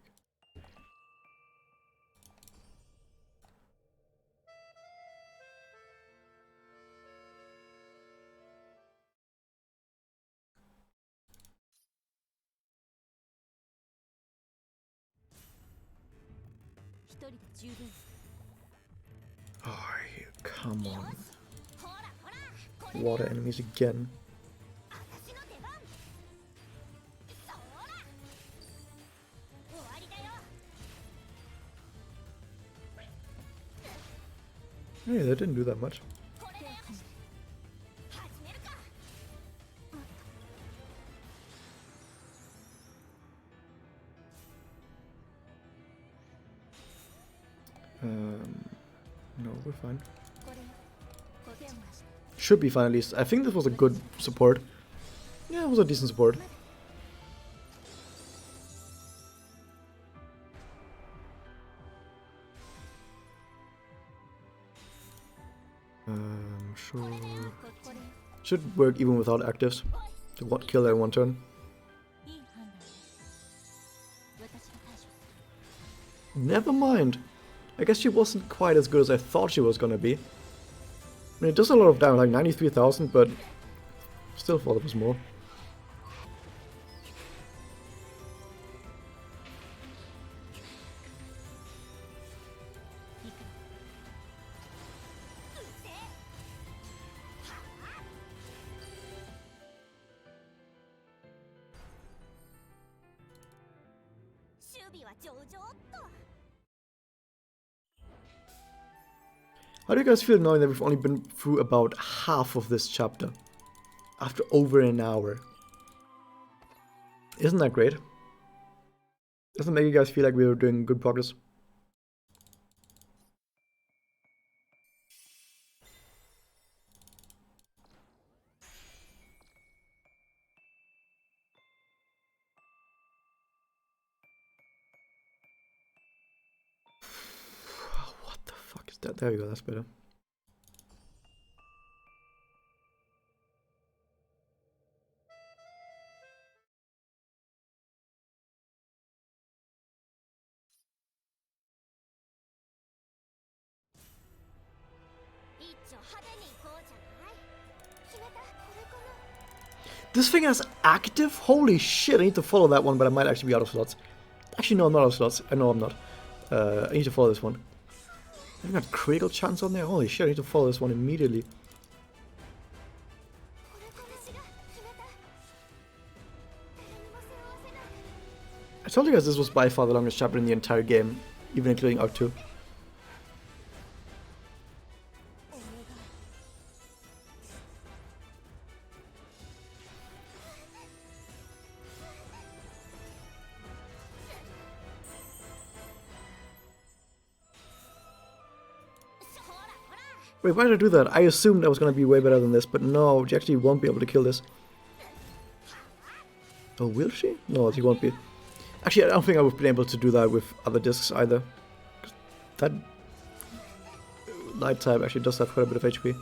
Oh, come on. Water enemies again. Hey, that didn't do that much. No, we're fine. Should be fine at least. I think this was a good support. Yeah, it was a decent support. Sure. Should work even without actives. To kill that in one turn. Never mind. I guess she wasn't quite as good as I thought she was gonna be. I mean, it does a lot of damage, like 93,000, but still thought it was more. How do you guys feel knowing that we've only been through about half of this chapter? After over an hour. Isn't that great? Doesn't it make you guys feel like we were doing good progress? What the fuck is that? There we go, that's better. This thing has active? Holy shit, I need to follow that one, but I might actually be out of slots. Actually, no, I'm not out of slots. I know I'm not. I need to follow this one. I've got critical chance on there? Holy shit, I need to follow this one immediately. I told you guys this was by far the longest chapter in the entire game, even including Arc 2. Wait, why did I do that? I assumed I was going to be way better than this, but no, she actually won't be able to kill this. Oh, will she? No, she won't be. Actually, I don't think I would have been able to do that with other discs either. That light type actually does have quite a bit of HP.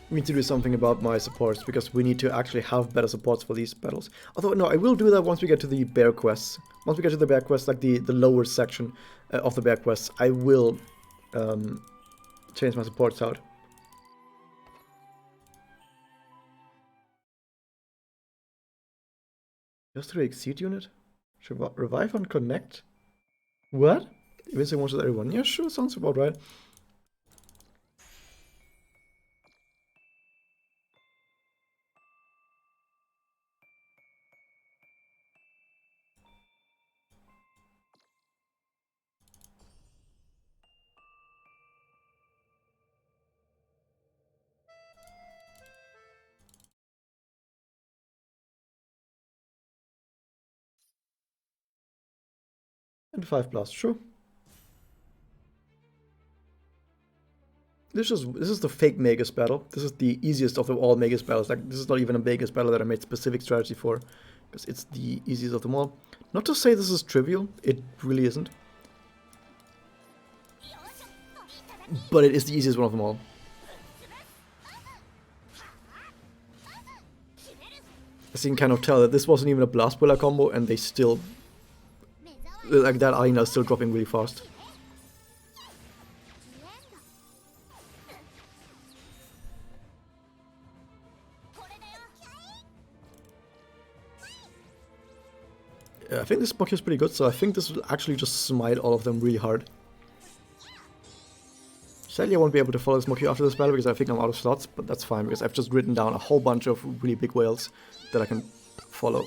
Need to do something about my supports, because we need to actually have better supports for these battles. Although, no, I will do that once we get to the bear quests. Once we get to the bear quests, like the lower section of the bear quests, I will change my supports out. Just to exceed unit? Should revive and connect? What? Evincing one to everyone. Yeah, sure, sounds about right. And 5 plus, sure. This is the fake Magus battle. This is the easiest of all Magus battles. Like, this is not even a Magus battle that I made specific strategy for, because it's the easiest of them all. Not to say this is trivial, it really isn't. But it is the easiest one of them all. As you can kind of tell that this wasn't even a Blast Boiler combo, and they still... Like, that Arena is still dropping really fast. I think this Magia is pretty good, so I think this will actually just smite all of them really hard. Sadly, I won't be able to follow Smokey after this battle because I think I'm out of slots, but that's fine because I've just written down a whole bunch of really big whales that I can follow.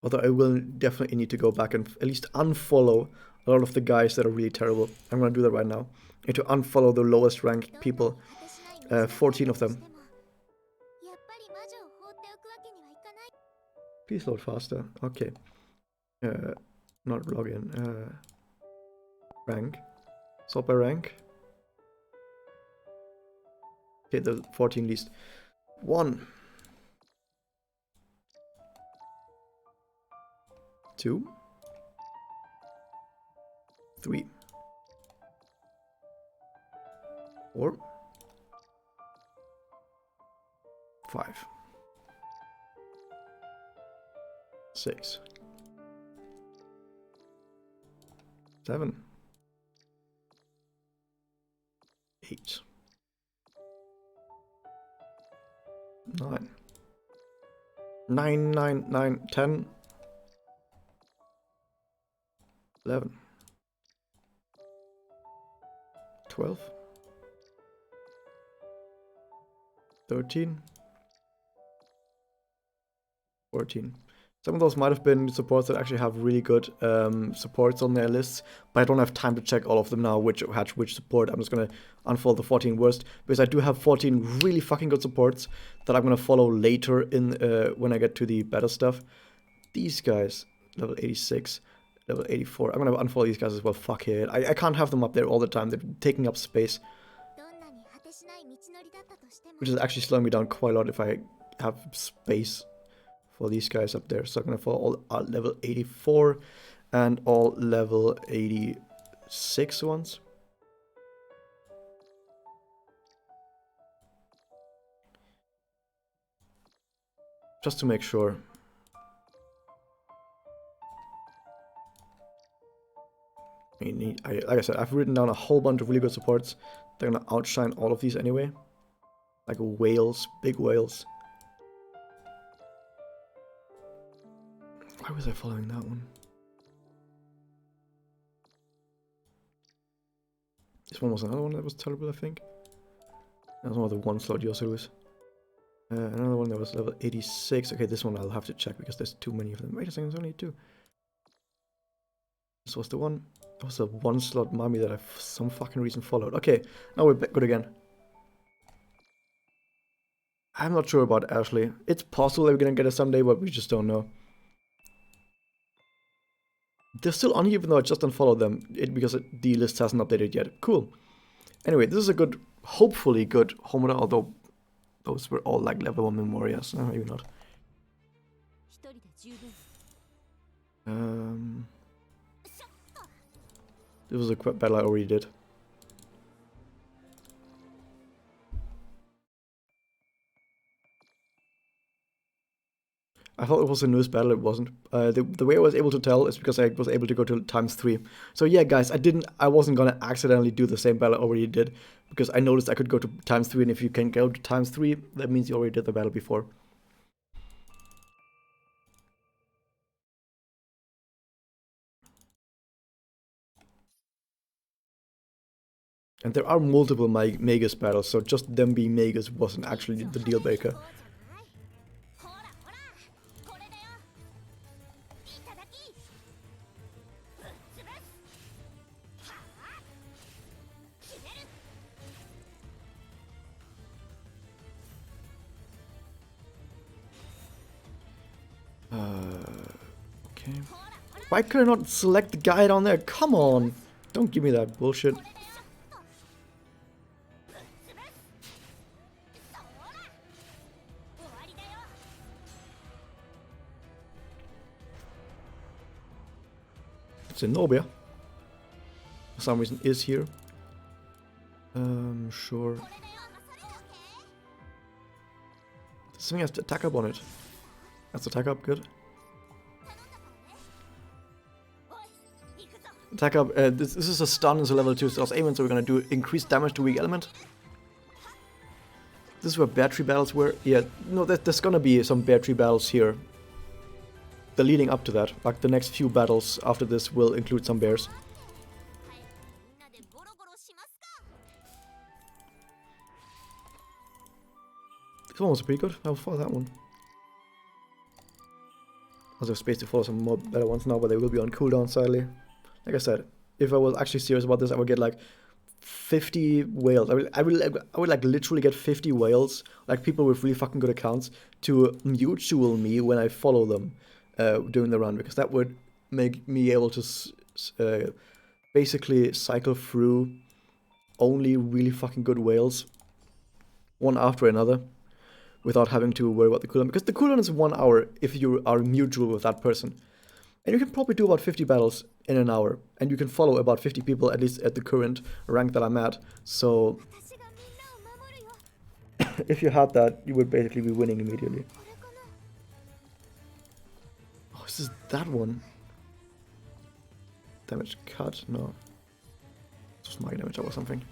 Although I will definitely need to go back and at least unfollow a lot of the guys that are really terrible. I'm gonna do that right now. I need to unfollow the lowest ranked people. 14 of them. Please load faster. Okay. Not login. Rank. Sort by rank. Okay, the 14 least. 1. 2. 3. 4. 5. 6. 7. 8. 9. 9, 9, 9, 10. 11. 12. 13. 14. Some of those might have been supports that actually have really good supports on their lists, but I don't have time to check all of them now, which had which support. I'm just going to unfold the 14 worst, because I do have 14 really fucking good supports that I'm going to follow later in when I get to the better stuff. These guys, level 86, level 84. I'm going to unfollow these guys as well. Fuck it. I can't have them up there all the time. They're taking up space, which is actually slowing me down quite a lot if I have space for these guys up there. So I'm gonna follow all level 84 and all level 86 ones. Just to make sure. Like I said, I've written down a whole bunch of really good supports. They're gonna outshine all of these anyway. Like whales, big whales. Why was I following that one? This one was another one that was terrible, I think. That was one of the one slot Yosurus. Another one that was level 86. Okay, this one I'll have to check because there's too many of them. Wait a second, there's only 2. This was the one. That was a one slot mummy that I for some fucking reason followed. Okay, now we're good again. I'm not sure about Ashley. It's possible that we're gonna get her someday, but we just don't know. They're still on here even though I just unfollowed them because the list hasn't updated yet. Cool. Anyway, this is a good, hopefully good Homoda, although those were all like level 1 Memorias. No, maybe not. This was a battle I already did. I thought it was the newest battle, it wasn't. The way I was able to tell is because I was able to go to ×3. So yeah, guys, I wasn't gonna accidentally do the same battle I already did, because I noticed I could go to ×3, and if you can go to ×3, that means you already did the battle before. And there are multiple Magus battles, so just them being Magus wasn't actually the deal breaker. Okay. Why could I not select the guy down there? Come on! Don't give me that bullshit. Zenobia, for some reason, is here. Sure. Something has to attack up on it. That's attack up, good. Attack up, this is a stun, it's a level 2 Stealth Aimant, so we're gonna do increased damage to weak element. This is where bear tree battles were. Yeah, no, there's gonna be some bear tree battles here. The leading up to that, like the next few battles after this will include some bears. This one was pretty good. I'll follow that one. I also have space to follow some more better ones now, but they will be on cooldown sadly. Like I said, if I was actually serious about this, I would get like 50 whales. I would like literally get 50 whales, like people with really fucking good accounts, to mutual me when I follow them during the run, because that would make me able to basically cycle through only really fucking good whales, one after another, without having to worry about the cooldown, because the cooldown is 1 hour if you are mutual with that person. And you can probably do about 50 battles in an hour, and you can follow about 50 people, at least at the current rank that I'm at. So if you had that, you would basically be winning immediately. Oh, is this that one? Damage cut? No. It's just my damage or something.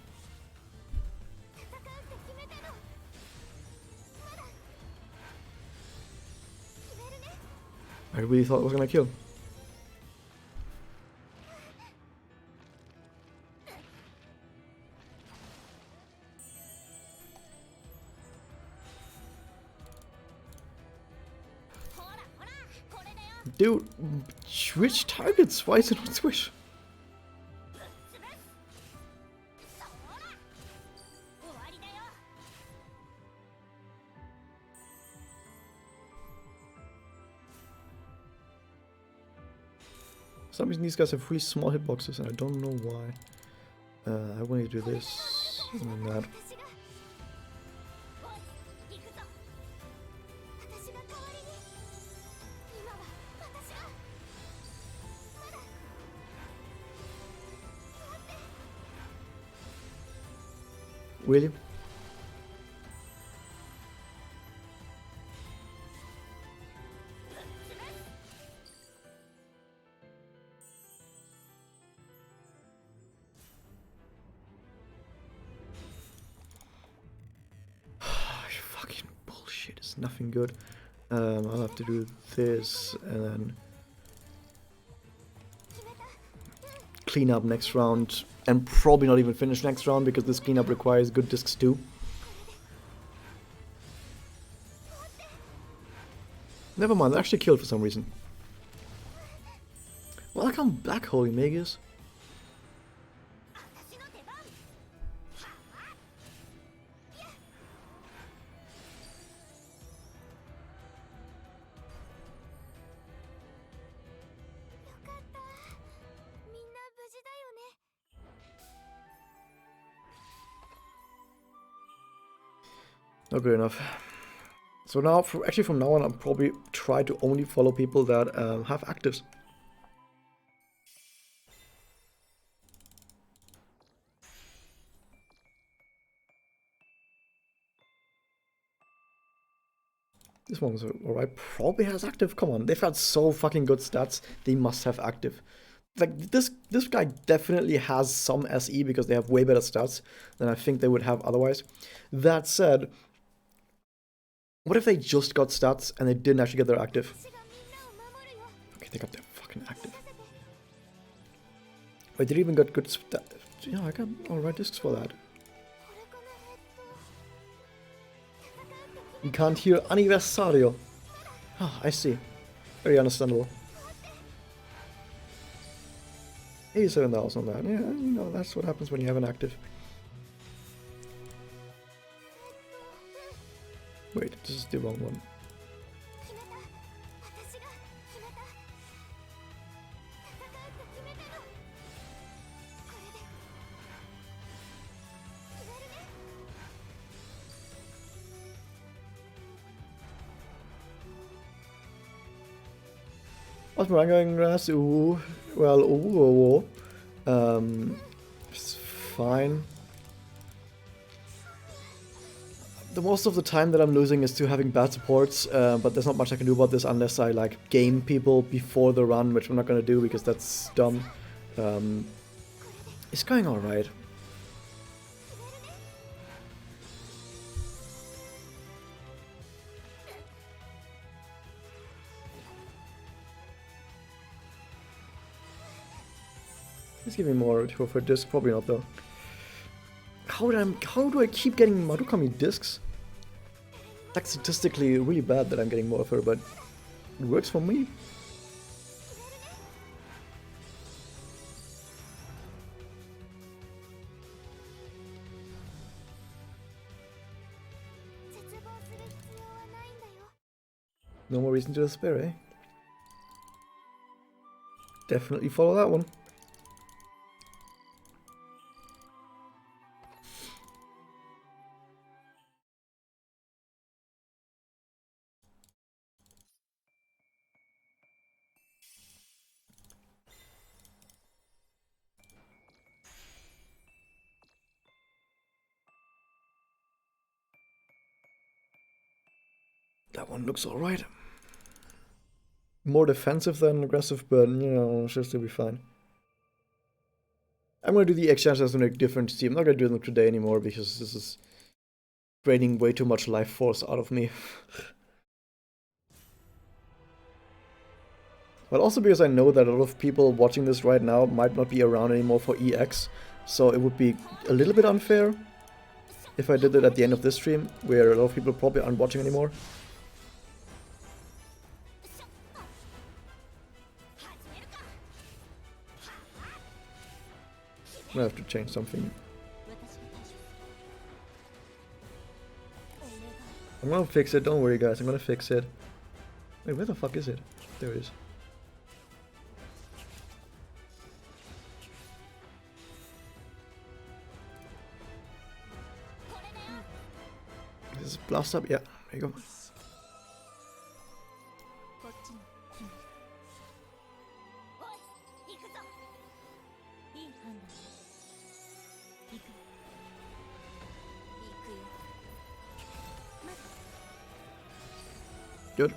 I really thought it was gonna kill. Dude, switch targets. Why is it not switch? For some reason these guys have really small hitboxes and I don't know why. I want to do this and then that. Really? Fucking bullshit, it's nothing good. I'll have to do this and then clean up next round, and probably not even finish next round because this cleanup requires good discs too. Never mind, they actually killed for some reason. Well, I can't black hole you, Magius. Not good enough. So now, actually from now on, I'll probably try to only follow people that have actives. This one's alright, probably has active. Come on, they've had so fucking good stats, they must have active. Like, this guy definitely has some SE because they have way better stats than I think they would have otherwise. That said, what if they just got stats and they didn't actually get their active? Okay, they got their fucking active. Wait, did they even get good stats? Yeah, I got alright discs for that. You can't hear Aniversario. Ah, I see. Very understandable. 87,000 on that. Yeah, you know, that's what happens when you have an active. Wait, this is the wrong one. What's my going grass? Ooh, well, ooh. It's fine. The most of the time that I'm losing is to having bad supports, but there's not much I can do about this unless I like game people before the run, which I'm not gonna do because that's dumb. It's going alright. Please give me more for disc, probably not though. How do I keep getting Marukami discs? Like statistically really bad that I'm getting more of her, but it works for me. No more reason to despair, eh? Definitely follow that one. That one looks alright. More defensive than aggressive, but you know, should still be fine. I'm gonna do the exchanges on a different team. I'm not gonna do them today anymore because this is draining way too much life force out of me. But also because I know that a lot of people watching this right now might not be around anymore for EX, so it would be a little bit unfair if I did it at the end of this stream, where a lot of people probably aren't watching anymore. I'm gonna have to change something. I'm gonna fix it, don't worry guys, I'm gonna fix it. Wait, where the fuck is it? There it is. This is blast up, yeah, there you go. Good.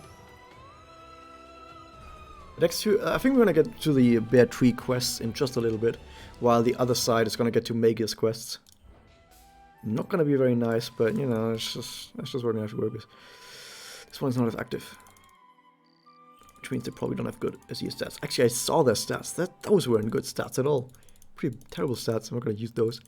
Next two, I think we're gonna get to the Bear Tree quests in just a little bit, while the other side is gonna get to Magia's quests. Not gonna be very nice, but you know, that's just what we're gonna have to work with. This one's not as active, which means they probably don't have good SE stats. Actually, I saw their stats. Those weren't good stats at all. Pretty terrible stats. I'm not gonna use those.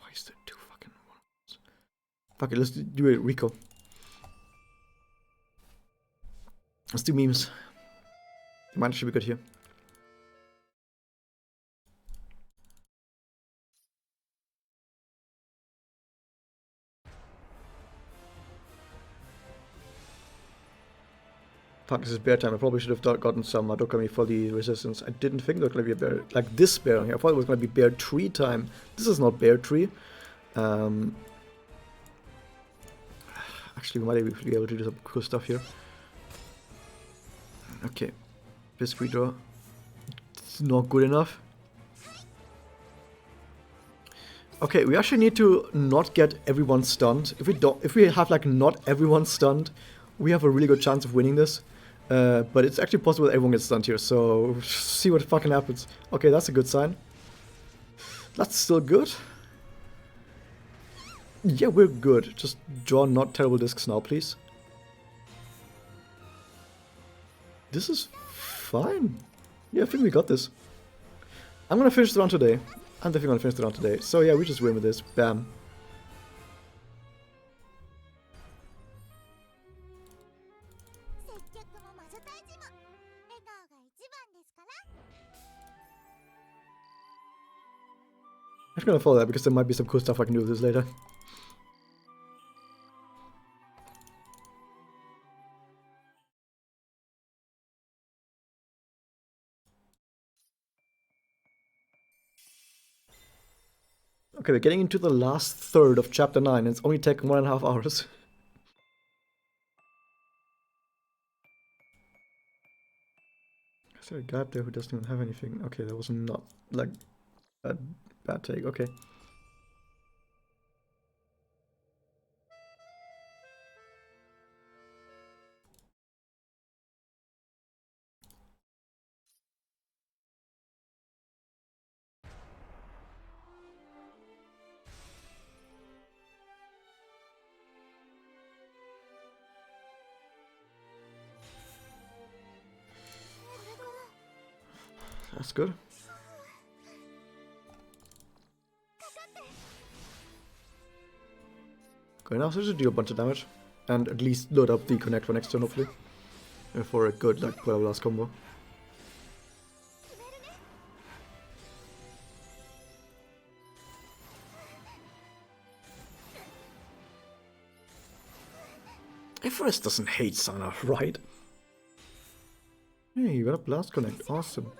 Why is there two fucking ones? Fuck it, let's do it, Rico. Let's do memes. Mine should be good here. Fuck, this is bear time. I probably should have gotten some Adokami for the resistance. I didn't think there was going to be a bear, like this bear. I thought it was going to be bear tree time. This is not bear tree. Actually, we might be able to do some cool stuff here. Okay, this redraw. It's not good enough. Okay, we actually need to not get everyone stunned. If we have like not everyone stunned, we have a really good chance of winning this. But it's actually possible that everyone gets stunned here, so see what fucking happens. Okay, that's a good sign. That's still good. Yeah, we're good. Just draw not terrible discs now, please. This is fine. Yeah, I think we got this. I'm gonna finish the round today. I'm definitely gonna finish the round today. So yeah, we just win with this. Bam. I'm gonna follow that because there might be some cool stuff I can do with this later. Okay, we're getting into the last third of chapter 9 and it's only taken 1.5 hours. Is there a guy up there who doesn't even have anything? Okay, that was not like a bad take. Okay. That's good. Okay, now so just do a bunch of damage. And at least load up the connect for next turn, hopefully. For a good, like, whatever last combo. Everest doesn't hate Sana, right? Hey, you got a blast connect. Awesome.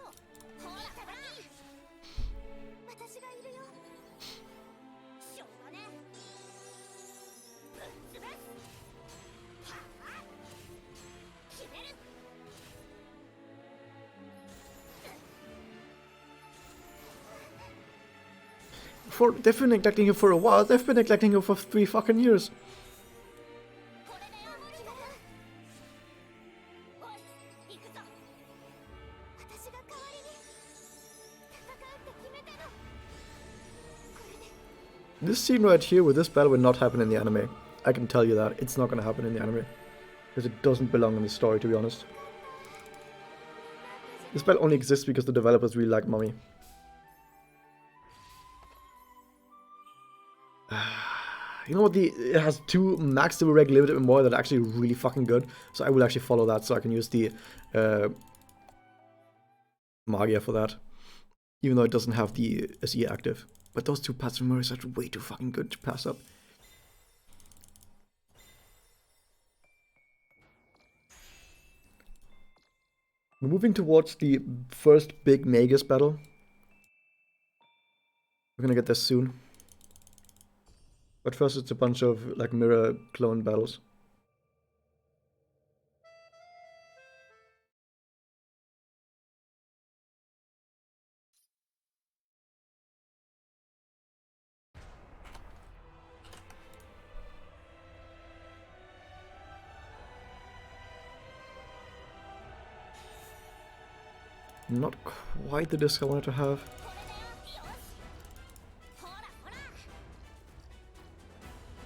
They've been neglecting you for a while. They've been neglecting you for 3 fucking years. This scene right here with this battle will not happen in the anime. I can tell you that. It's not gonna happen in the anime. Because it doesn't belong in the story, to be honest. This battle only exists because the developers really like Mommy. You know what, it has 2 max double reg limited and more that are actually really fucking good. So I will actually follow that so I can use the Magia for that. Even though it doesn't have the SE active. But those 2 passive memories are way too fucking good to pass up. We're moving towards the first big Magus battle. We're gonna get this soon. But first it's a bunch of like mirror clone battles. Not quite the disc I wanted to have.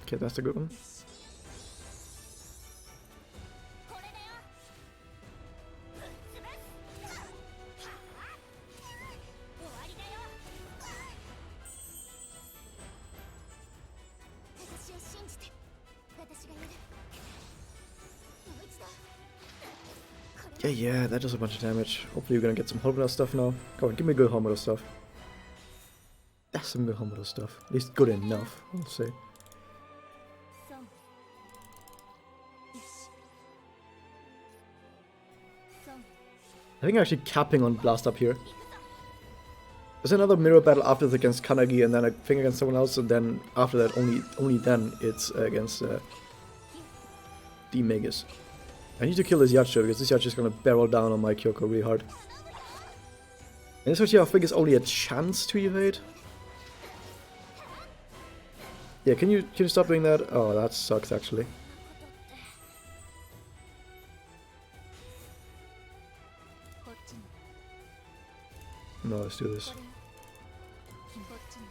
Okay, that's a good one. Yeah, that does a bunch of damage. Hopefully you're gonna get some Holmeter stuff now. Come on, give me good Holmeter stuff. That's some good Holmeter stuff. At least good enough, I'll say. I think I'm actually capping on Blast up here. There's another mirror battle after this against Kanagi, and then I think against someone else, and then after that, only then it's against the Magus. I need to kill this Yacho because this Yacho is gonna barrel down on my Kyoko really hard. And this one here I think is only a chance to evade. Yeah, can you stop doing that? Oh, that sucks actually. No, let's do this.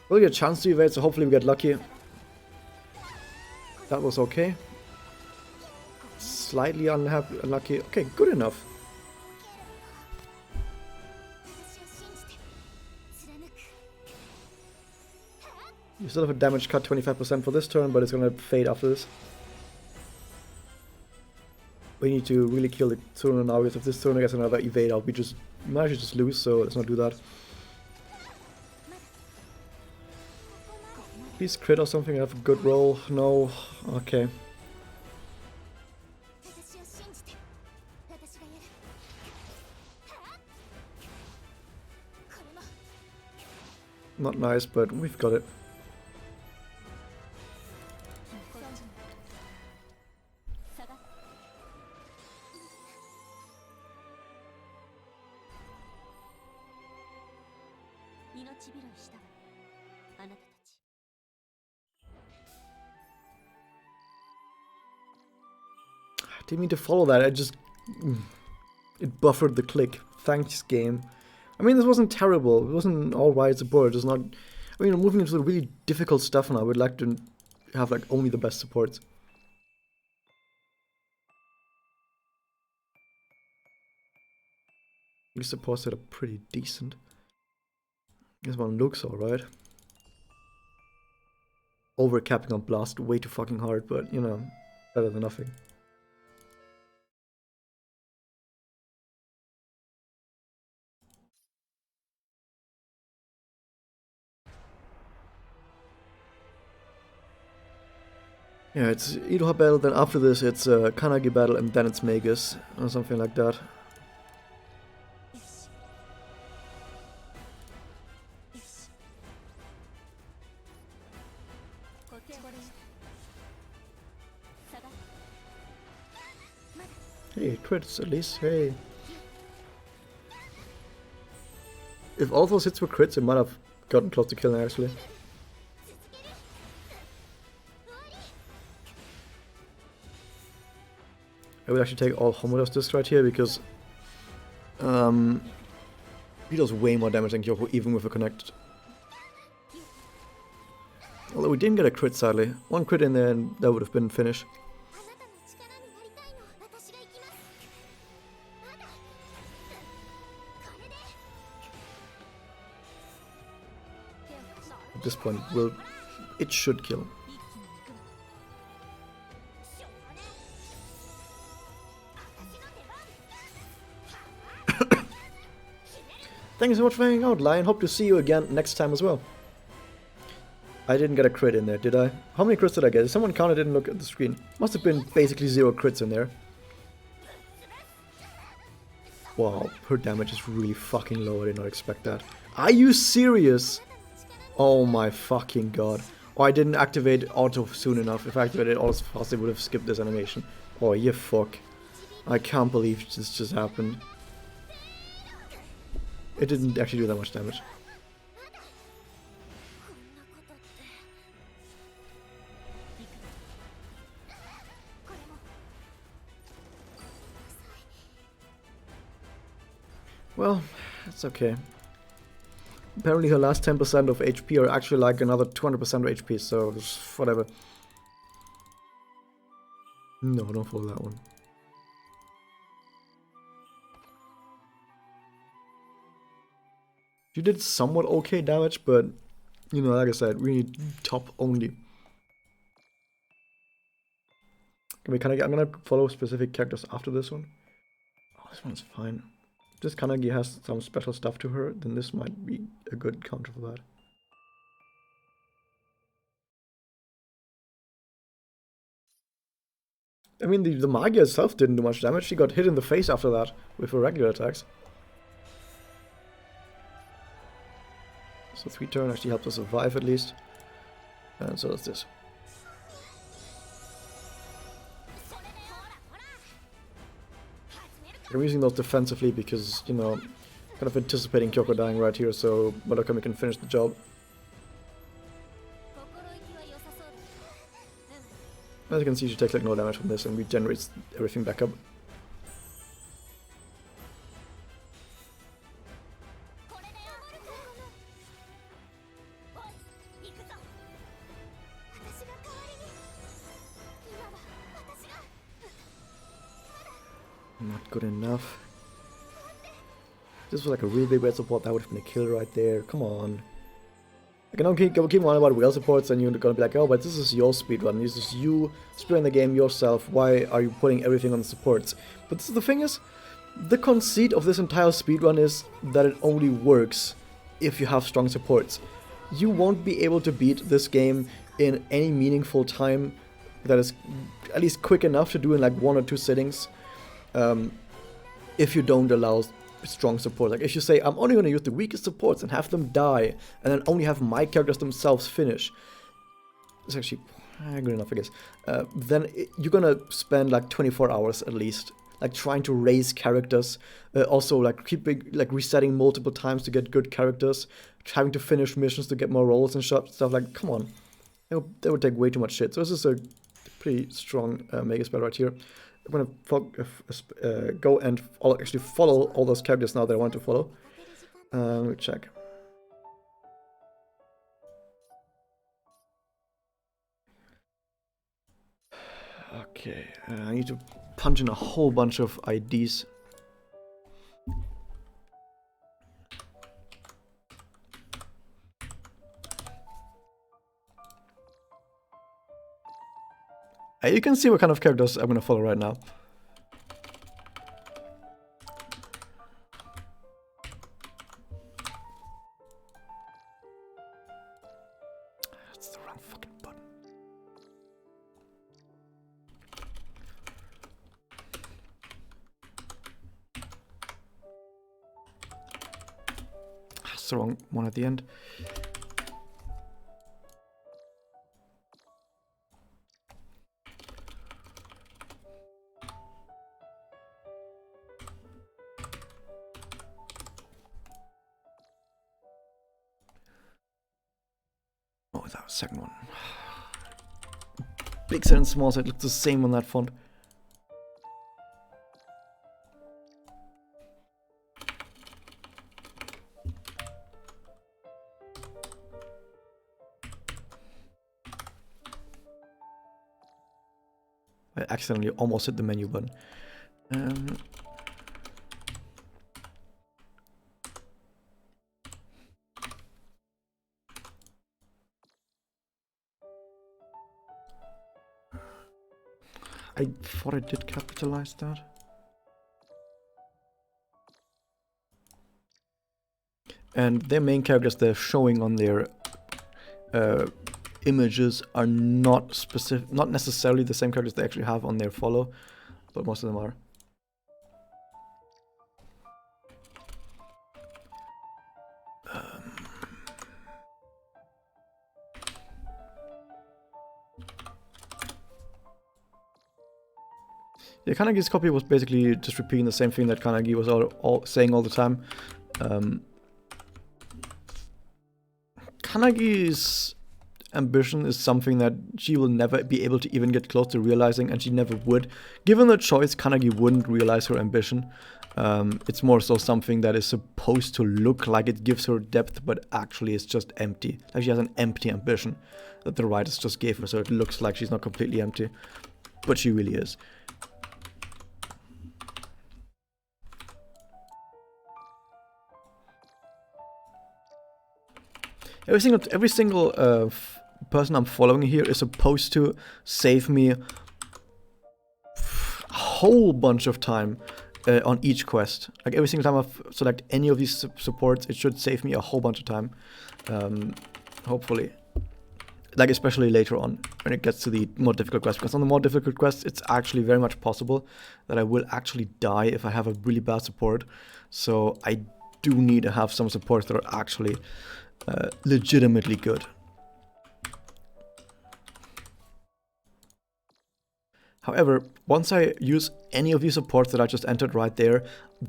We'll get a chance to evade, so hopefully we get lucky. That was okay. Slightly unlucky. Okay, good enough. You still have a damage cut 25% for this turn, but it's gonna fade after this. We need to really kill the turn now, because if this turn gets another evade out, we might just lose, so let's not do that. Please crit or something, have a good roll. No. Okay. Not nice, but we've got it. Didn't mean to follow that. It buffered the click. Thanks, game. I mean, this wasn't terrible. It wasn't alright support. It's not. I mean, moving into the really difficult stuff now. I would like to have like only the best supports. These supports that are pretty decent. This one looks alright. Overcapping on blast way too fucking hard, but you know, better than nothing. Yeah, it's Iroha battle, then after this it's Kanagi battle, and then it's Magus, or something like that. Hey, crits at least, hey. If all those hits were crits, it might have gotten close to killing actually. I would actually take all Homodos disc right here because he does way more damage than Kyoko even with a connect. Although we didn't get a crit sadly. One crit in there and that would have been finish. At this point, it should kill. Thank you so much for hanging out, Lion. Hope to see you again next time as well. I didn't get a crit in there, did I? How many crits did I get? If someone counted, didn't look at the screen. Must have been basically 0 crits in there. Wow, her damage is really fucking low. I did not expect that. Are you serious? Oh my fucking god. Oh, I didn't activate auto soon enough. If I activated auto fast, I would have skipped this animation. Oh, you fuck. I can't believe this just happened. It didn't actually do that much damage. Well, it's okay. Apparently her last 10% of HP are actually like another 200% of HP, so whatever. No, don't follow that one. You did somewhat okay damage, but, you know, like I said, we need top only. I'm gonna follow specific characters after this one. Oh, this one's fine. If this Kanagi has some special stuff to her, then this might be a good counter for that. I mean, the Magia itself didn't do much damage. She got hit in the face after that with her regular attacks. So 3 turn actually helps us survive at least. And so does this. I'm using those defensively because, you know, kind of anticipating Kyoko dying right here so Murakami can finish the job. As you can see, she takes like no damage from this and regenerates everything back up. Not good enough. This was like a really big red support, that would have been a kill right there. Come on. I can keep on about whale supports and you're gonna be like, oh, but this is your speedrun. This is you speedrunning the game yourself. Why are you putting everything on the supports? But the thing is, the conceit of this entire speedrun is that it only works if you have strong supports. You won't be able to beat this game in any meaningful time that is at least quick enough to do in like 1 or 2 sittings. If you don't allow strong support. Like if you say, I'm only going to use the weakest supports and have them die, and then only have my characters themselves finish. It's actually good enough, I guess. Then you're going to spend like 24 hours at least, like trying to raise characters. Also like like resetting multiple times to get good characters, having to finish missions to get more rolls and stuff. Like, come on. That would take way too much shit. So this is a pretty strong Mega spell right here. I'm gonna go and actually follow all those characters now that I want to follow. Let me check. Okay, I need to punch in a whole bunch of IDs. You can see what kind of characters I'm gonna follow right now. That's the wrong fucking button. That's the wrong one at the end. Oh, that was the second one. Big set and small set look the same on that font. I accidentally almost hit the menu button. I thought I did capitalize that. And their main characters they're showing on their images are not specific, not necessarily the same characters they actually have on their follow, but most of them are. Yeah, Kanagi's copy was basically just repeating the same thing that Kanagi was all saying all the time. Kanagi's ambition is something that she will never be able to even get close to realizing, and she never would. Given the choice, Kanagi wouldn't realize her ambition. It's more so something that is supposed to look like it gives her depth, but actually it's just empty. Like she has an empty ambition that the writers just gave her, so it looks like she's not completely empty. But she really is. Every single person I'm following here is supposed to save me a whole bunch of time on each quest. Like every single time I select any of these supports, it should save me a whole bunch of time. Hopefully. Like especially later on when it gets to the more difficult quests. Because on the more difficult quests, it's actually very much possible that I will actually die if I have a really bad support. So I do need to have some supports that are actually legitimately good. However, once I use any of these supports that I just entered right there,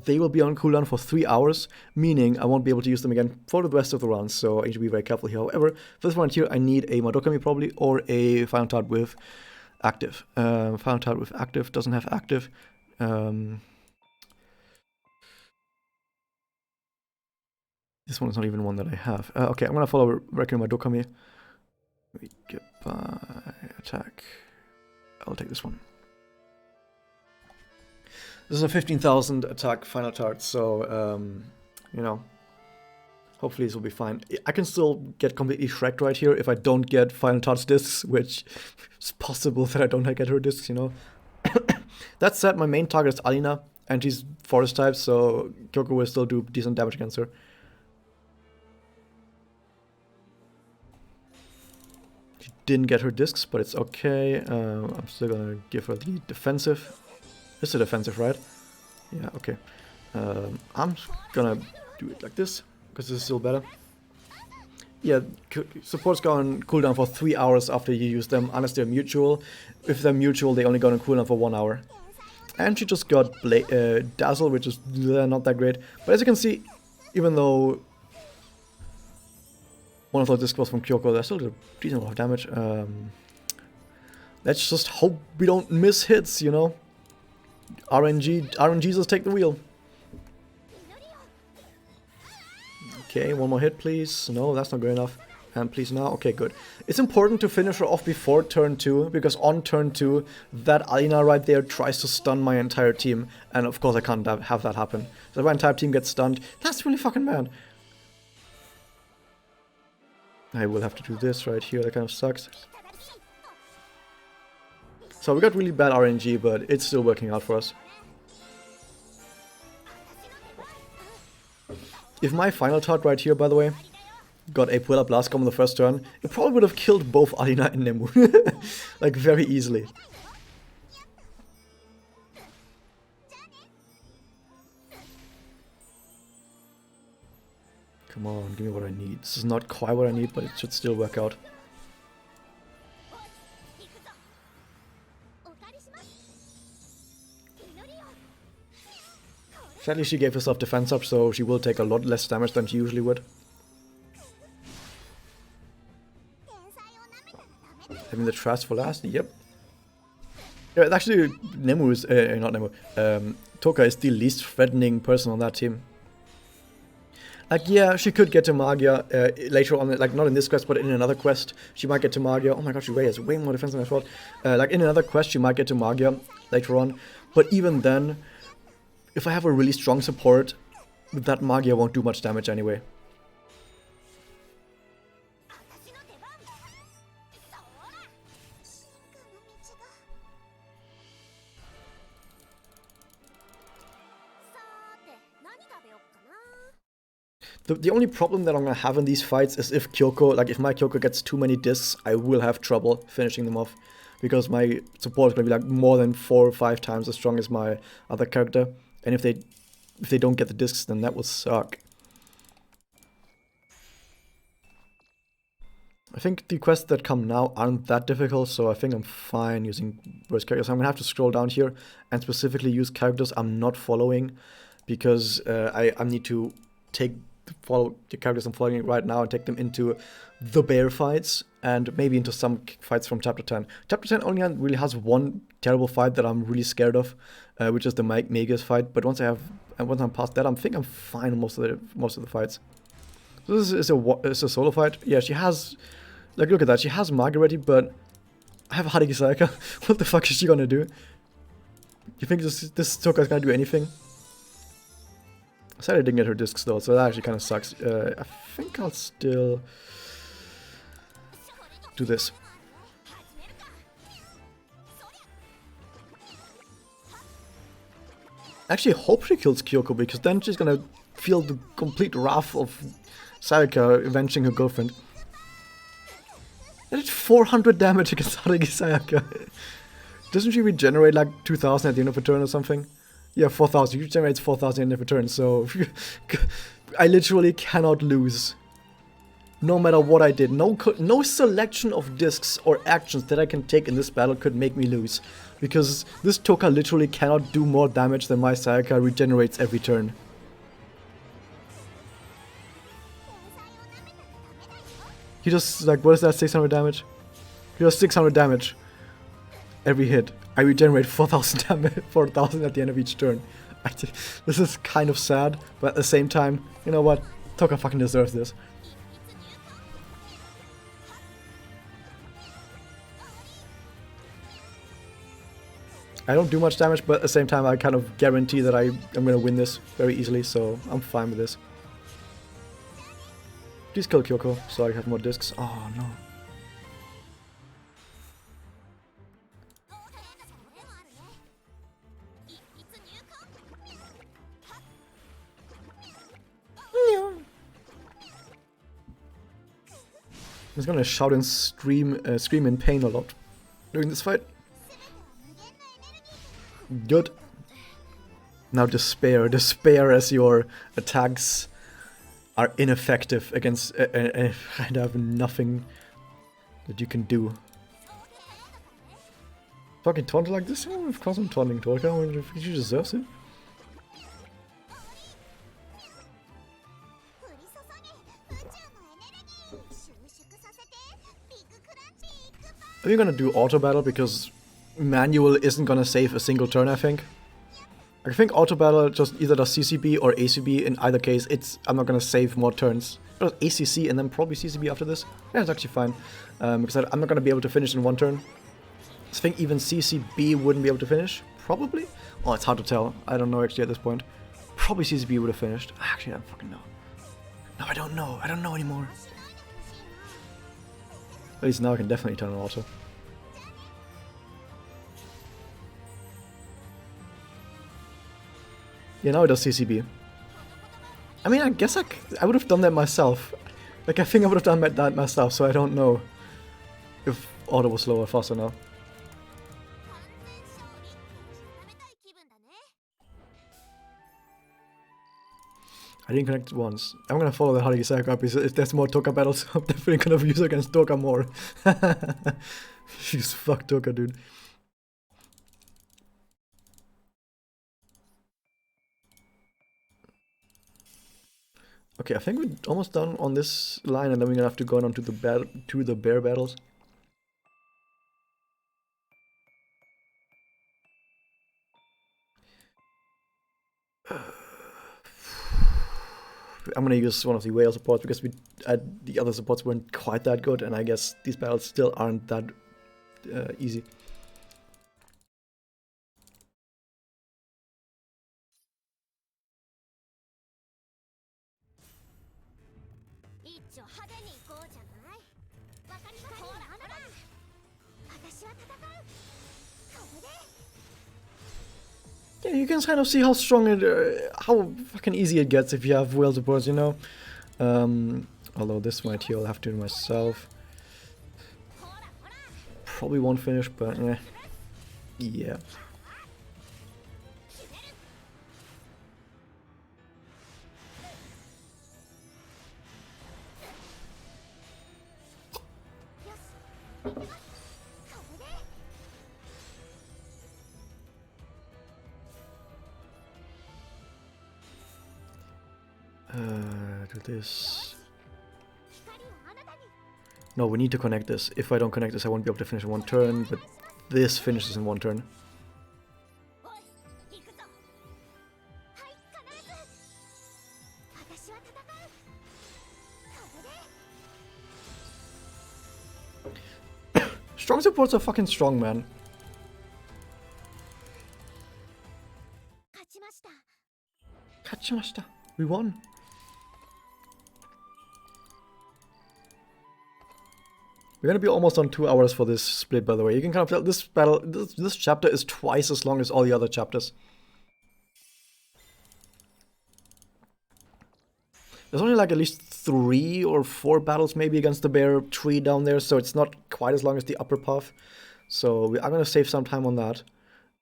they will be on cooldown for 3 hours, meaning I won't be able to use them again for the rest of the rounds, so I need to be very careful here. However, for this round here, I need a Madokami probably, or a Final Tart with active. Final Tart with active doesn't have active. This one is not even one that I have. Okay, I'm gonna follow Requiem Madokami. Goodbye, attack. I'll take this one. This is a 15,000 attack Final Tart, so, you know, hopefully this will be fine. I can still get completely shreked right here if I don't get Final Tart's discs, which is possible that I don't get her discs, you know. That said, my main target is Alina, and she's forest type, so Kyoko will still do decent damage against her. Didn't get her discs, but it's okay. I'm still gonna give her the defensive. It's a defensive, right? Yeah, okay. I'm gonna do it like this, because this is still better. Yeah, supports go on cooldown for 3 hours after you use them, unless they're mutual. If they're mutual, they only go on cooldown for 1 hour. And she just got Dazzle, which is not that great. But as you can see, even though one of those discs was from Kyoko, that still did a decent amount of damage. Let's just hope we don't miss hits, you know? RNGs take the wheel. Okay, one more hit, please. No, that's not good enough. And please now. Okay, good. It's important to finish her off before turn 2, because on turn 2, that Alina right there tries to stun my entire team. And of course I can't have that happen. So my entire team gets stunned. That's really fucking bad. I will have to do this right here. That kind of sucks. So we got really bad RNG, but it's still working out for us. If my final taunt right here, by the way, got a Puella Blast on the first turn, it probably would have killed both Alina and Nemu. Like, very easily. Come on, give me what I need. This is not quite what I need, but it should still work out. Sadly, she gave herself defense up, so she will take a lot less damage than she usually would. Having the trash for last? Yep. Yeah, actually, Nemu is... not Nemu. Toka is the least threatening person on that team. Like, yeah, she could get to Magia later on, like, not in this quest, but in another quest, she might get to Magia. Oh my god, she has way more defense than I thought. Like, in another quest, she might get to Magia later on. But even then, if I have a really strong support, that Magia won't do much damage anyway. The only problem that I'm gonna have in these fights is if Kyoko, like if my Kyoko gets too many discs, I will have trouble finishing them off. Because my support is gonna be like more than 4 or 5 times as strong as my other character. And if they don't get the discs, then that will suck. I think the quests that come now aren't that difficult, so I think I'm fine using worst characters. I'm gonna have to scroll down here and specifically use characters I'm not following, because I need to follow the characters I'm following right now and take them into the bear fights and maybe into some fights from chapter 10. Chapter 10 only really has one terrible fight that I'm really scared of, which is the Magia's fight. But once I'm past that, I think I'm fine on most of the fights. So this is a solo fight. Yeah, she has, like, look at that. She has Magia ready, but I have Haruki Sayaka. What the fuck is she gonna do? You think this Toka's gonna do anything? Sadly, I didn't get her discs though, so that actually kind of sucks. I think I'll still do this. Actually, hope she kills Kyoko, because then she's gonna feel the complete wrath of Sayaka avenging her girlfriend. That did 400 damage against Haruki Sayaka. Doesn't she regenerate like 2000 at the end of a turn or something? Yeah, 4000. She generates 4000 in every turn, so I literally cannot lose. No matter what I did. No selection of discs or actions that I can take in this battle could make me lose. Because this Toka literally cannot do more damage than my Sayaka regenerates every turn. He does, like, what is that, 600 damage? He does 600 damage every hit. I regenerate 4000 damage, 4000 at the end of each turn. This is kind of sad, but at the same time, you know what? Toka fucking deserves this. I don't do much damage, but at the same time I kind of guarantee that I'm gonna win this very easily, so I'm fine with this. Please kill Kyoko, so I have more discs. Oh no. I'm just gonna shout and scream in pain a lot during this fight. Good. Now despair as your attacks are ineffective against and have nothing that you can do. Fucking taunt like this? Oh, of course I'm taunting Toka. She deserves it. Are we gonna do auto battle because manual isn't gonna save a single turn, I think. I think auto battle just either does CCB or ACB. In either case, I'm not gonna save more turns. It was ACC and then probably CCB after this. Yeah, it's actually fine. Because I'm not gonna be able to finish in one turn. I think even CCB wouldn't be able to finish. Probably? Oh, it's hard to tell. I don't know actually at this point. Probably CCB would have finished. Actually, I don't fucking know. No, I don't know. I don't know anymore. At least now I can definitely turn on auto. Yeah, now it does CCB. I mean, I guess I would have done that myself. Like, I think I would have done that myself, so I don't know if auto was slower or faster now. I didn't connect it once. I'm gonna follow the Haruki Sayaka because if there's more Toka battles, I'm definitely gonna use against Toka more. She's fuck Toka, dude. Okay, I think we're almost done on this line, and then we're gonna have to go on to the bear battles. I'm gonna use one of the whale supports because the other supports weren't quite that good, and I guess these battles still aren't that easy. Yeah, you can kind of see how strong how fucking easy it gets if you have whale supports, you know. Although this might heal, I'll have to do myself. Probably won't finish, but yeah. Do this. No, we need to connect this. If I don't connect this, I won't be able to finish in one turn, but this finishes in one turn. Strong supports are fucking strong, man. Kachimashita. We won. We're gonna be almost on 2 hours for this split, by the way. You can kind of tell this battle, this chapter is twice as long as all the other chapters. There's only like at least 3 or 4 battles maybe against the bear tree down there, so it's not quite as long as the upper path. So I'm gonna save some time on that.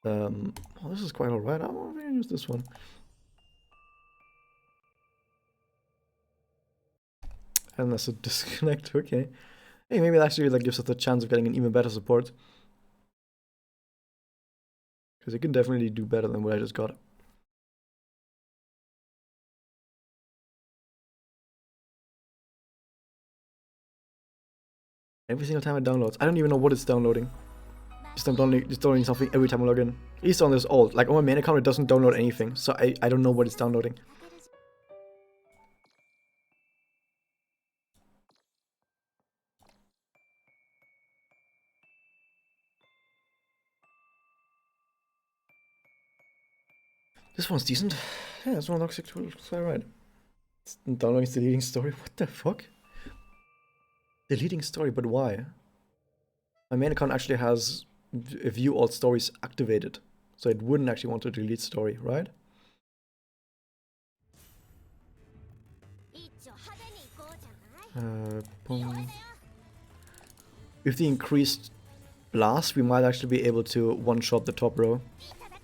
Oh, this is quite alright. I'm gonna use this one. And that's a disconnect, okay. Hey, maybe it actually gives us the chance of getting an even better support. Because it can definitely do better than what I just got. Every single time it downloads. I don't even know what it's downloading. Just downloading something every time I log in. At least on this old. Like on my main account it doesn't download anything. So I don't know what it's downloading. This one's decent. Yeah, this one looks quite right. It's downloading the leading story. What the fuck? Deleting story, but why? My main account actually has view all stories activated. So it wouldn't actually want to delete story, right? Boom. With the increased blast, we might actually be able to one-shot the top row.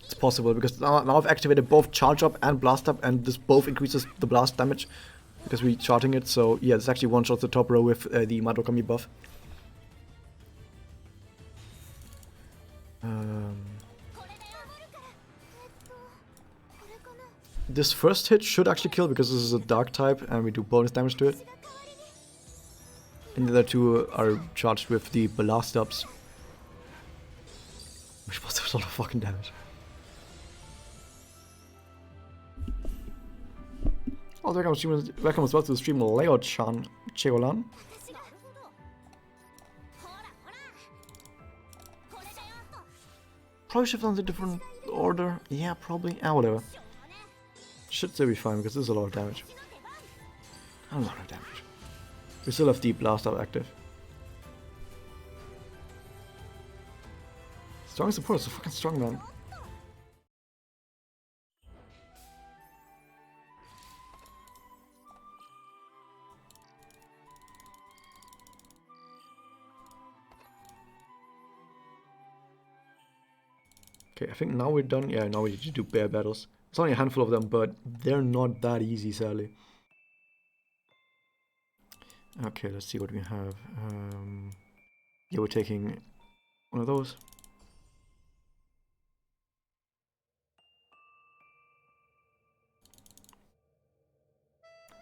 It's possible, because now I've activated both charge up and blast up, and this both increases the blast damage, because we're charging it, so yeah, it's actually one-shots the top row with the Madokami buff. This first hit should actually kill, because this is a dark type, and we do bonus damage to it. And the other two are charged with the blast ups. Which was a lot of fucking damage. Oh, welcome as well to the stream, Leo-chan, Cheolan. Probably should have done a different order. Yeah, probably. Ah, whatever. Should still be fine because there's a lot of damage. A lot of damage. We still have Deep Blast up active. Strong support is so fucking strong, man. Okay, I think now we're done. Yeah, now we need to do bear battles. It's only a handful of them, but they're not that easy, sadly. Okay, let's see what we have. Yeah, we're taking one of those.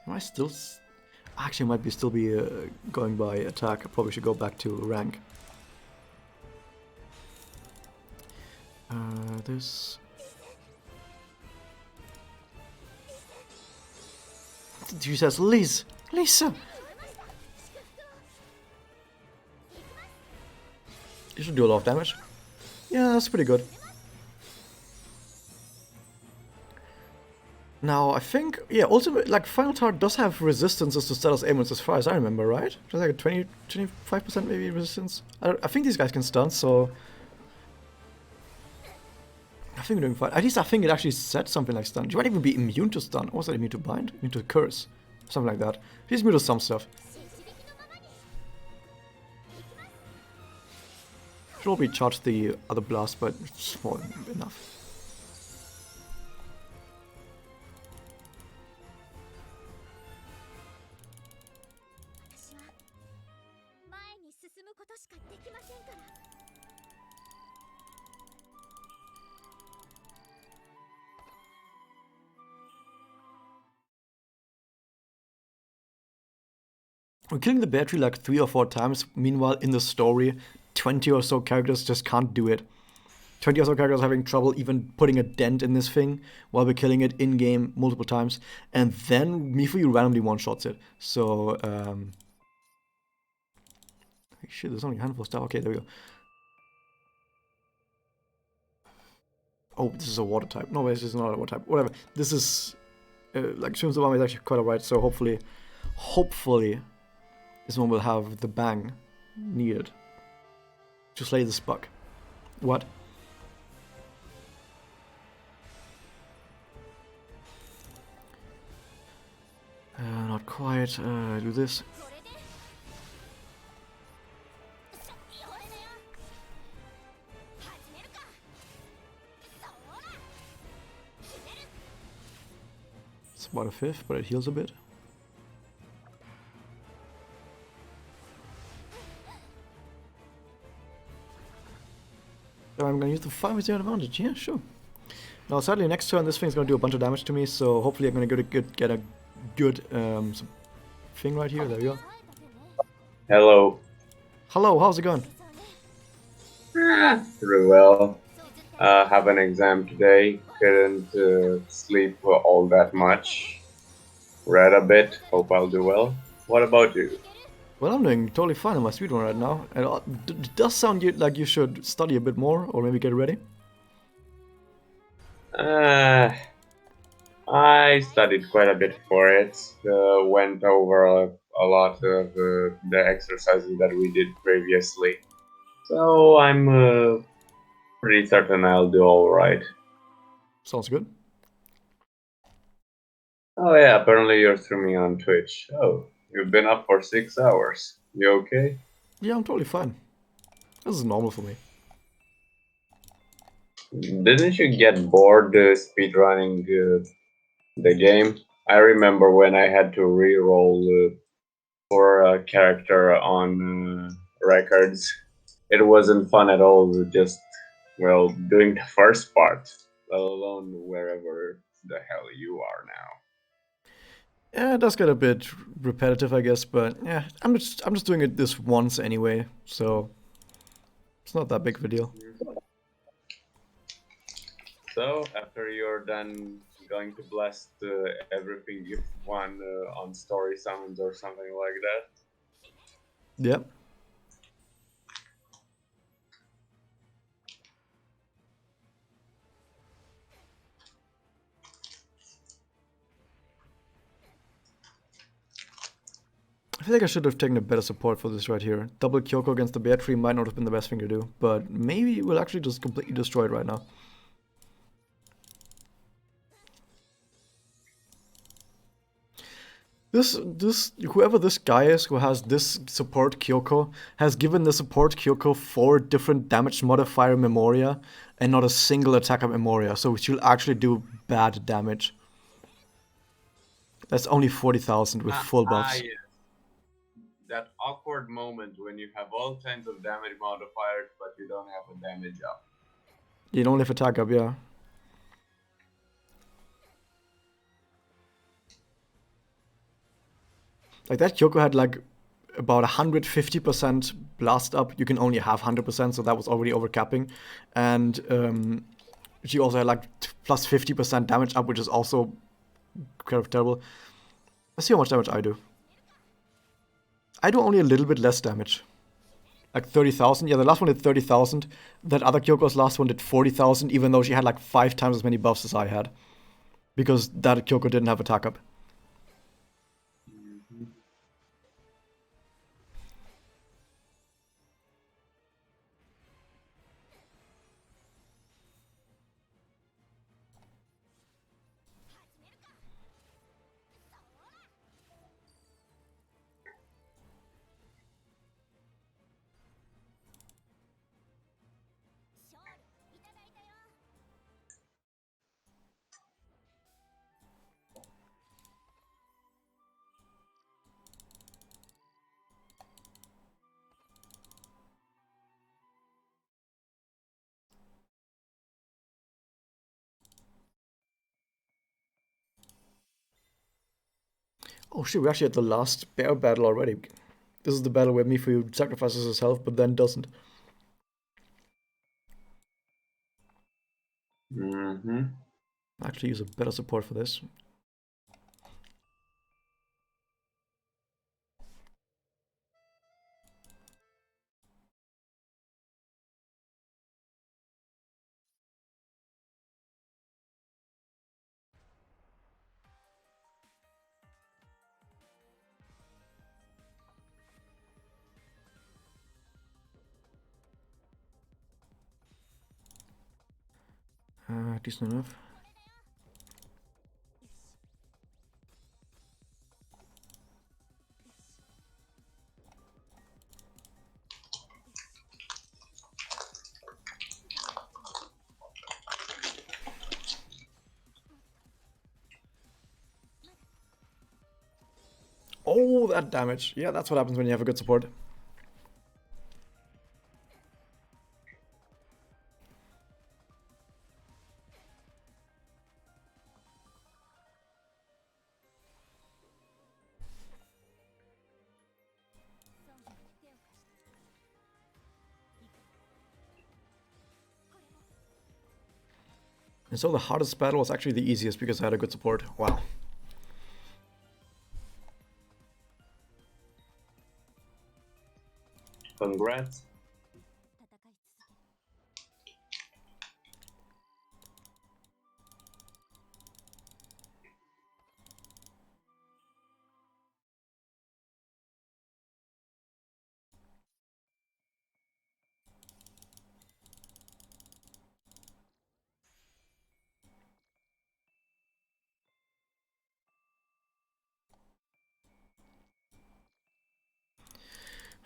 Am I still... Actually, I might still be going by attack. I probably should go back to rank. This... She says, Lisa! You should do a lot of damage. Yeah, that's pretty good. Now, I think, yeah, ultimate, like, Final Tart does have resistances to status ailments as far as I remember, right? Just like a 25% maybe resistance. I think these guys can stun, so... I think we're doing fine. At least I think it actually said something like stun. You might even be immune to stun. Or was that immune to bind? Immune to curse. Something like that. He's immune to some stuff. Should probably charge the other blast, but it's small enough. We're killing the battery like 3 or 4 times. Meanwhile, in the story, 20 or so characters just can't do it. 20 or so characters having trouble even putting a dent in this thing while we're killing it in-game multiple times. And then Mifu randomly one-shots it. So, shit, there's only a handful of stuff. Okay, there we go. Oh, this is a water type. No, this is not a water type. Whatever. This is, like, Shun's is actually quite alright. So hopefully, this one will have the bang needed to slay this bug. What? Not quite. Do this. It's about a fifth, but it heals a bit. I'm gonna use the 5 with the advantage. Yeah, sure. Now, sadly, next turn this thing's gonna do a bunch of damage to me, so hopefully I'm gonna get a good thing right here. There we go. Hello. Hello, how's it going? Pretty well. Have an exam today. Couldn't sleep all that much. Read a bit. Hope I'll do well. What about you? Well, I'm doing totally fine on my speedrun right now. It does sound like you should study a bit more, or maybe get ready. I studied quite a bit for it. Went over a lot of the exercises that we did previously. So I'm pretty certain I'll do alright. Sounds good. Oh yeah, apparently you're streaming on Twitch. Oh, you've been up for 6 hours. You okay? Yeah, I'm totally fine. This is normal for me. Didn't you get bored speedrunning the game? I remember when I had to re-roll for a character on records. It wasn't fun at all, just, well, doing the first part, let alone wherever the hell you are now. Yeah, it does get a bit repetitive, I guess, but yeah, I'm just doing it this once anyway, so it's not that big of a deal. So, after you're done going to blast everything if one on story summons or something like that. Yep. I feel like I should have taken a better support for this right here. Double Kyoko against the Bear Tree might not have been the best thing to do, but maybe we'll actually just completely destroy it right now. Whoever this guy is who has this support Kyoko has given the support Kyoko 4 different damage modifier Memoria and not a single attacker Memoria, so she'll actually do bad damage. That's only 40,000 with full buffs. Yes. That awkward moment when you have all kinds of damage modifiers, but you don't have a damage up. You don't have attack up, yeah. Like that Kyoko had like about 150% blast up. You can only have 100%, so that was already overcapping. And she also had like plus 50% damage up, which is also kind of terrible. Let's see how much damage I do. I do only a little bit less damage. Like 30,000. Yeah, the last one did 30,000. That other Kyoko's last one did 40,000, even though she had like 5 times as many buffs as I had. Because that Kyoko didn't have attack up. Oh shit, we're actually at the last bear battle already. This is the battle where Mifu sacrifices his health, but then doesn't. Actually use a better support for this. Decent enough. Oh, that damage. Yeah, that's what happens when you have a good support. And so the hardest battle was actually the easiest because I had a good support. Wow. Congrats.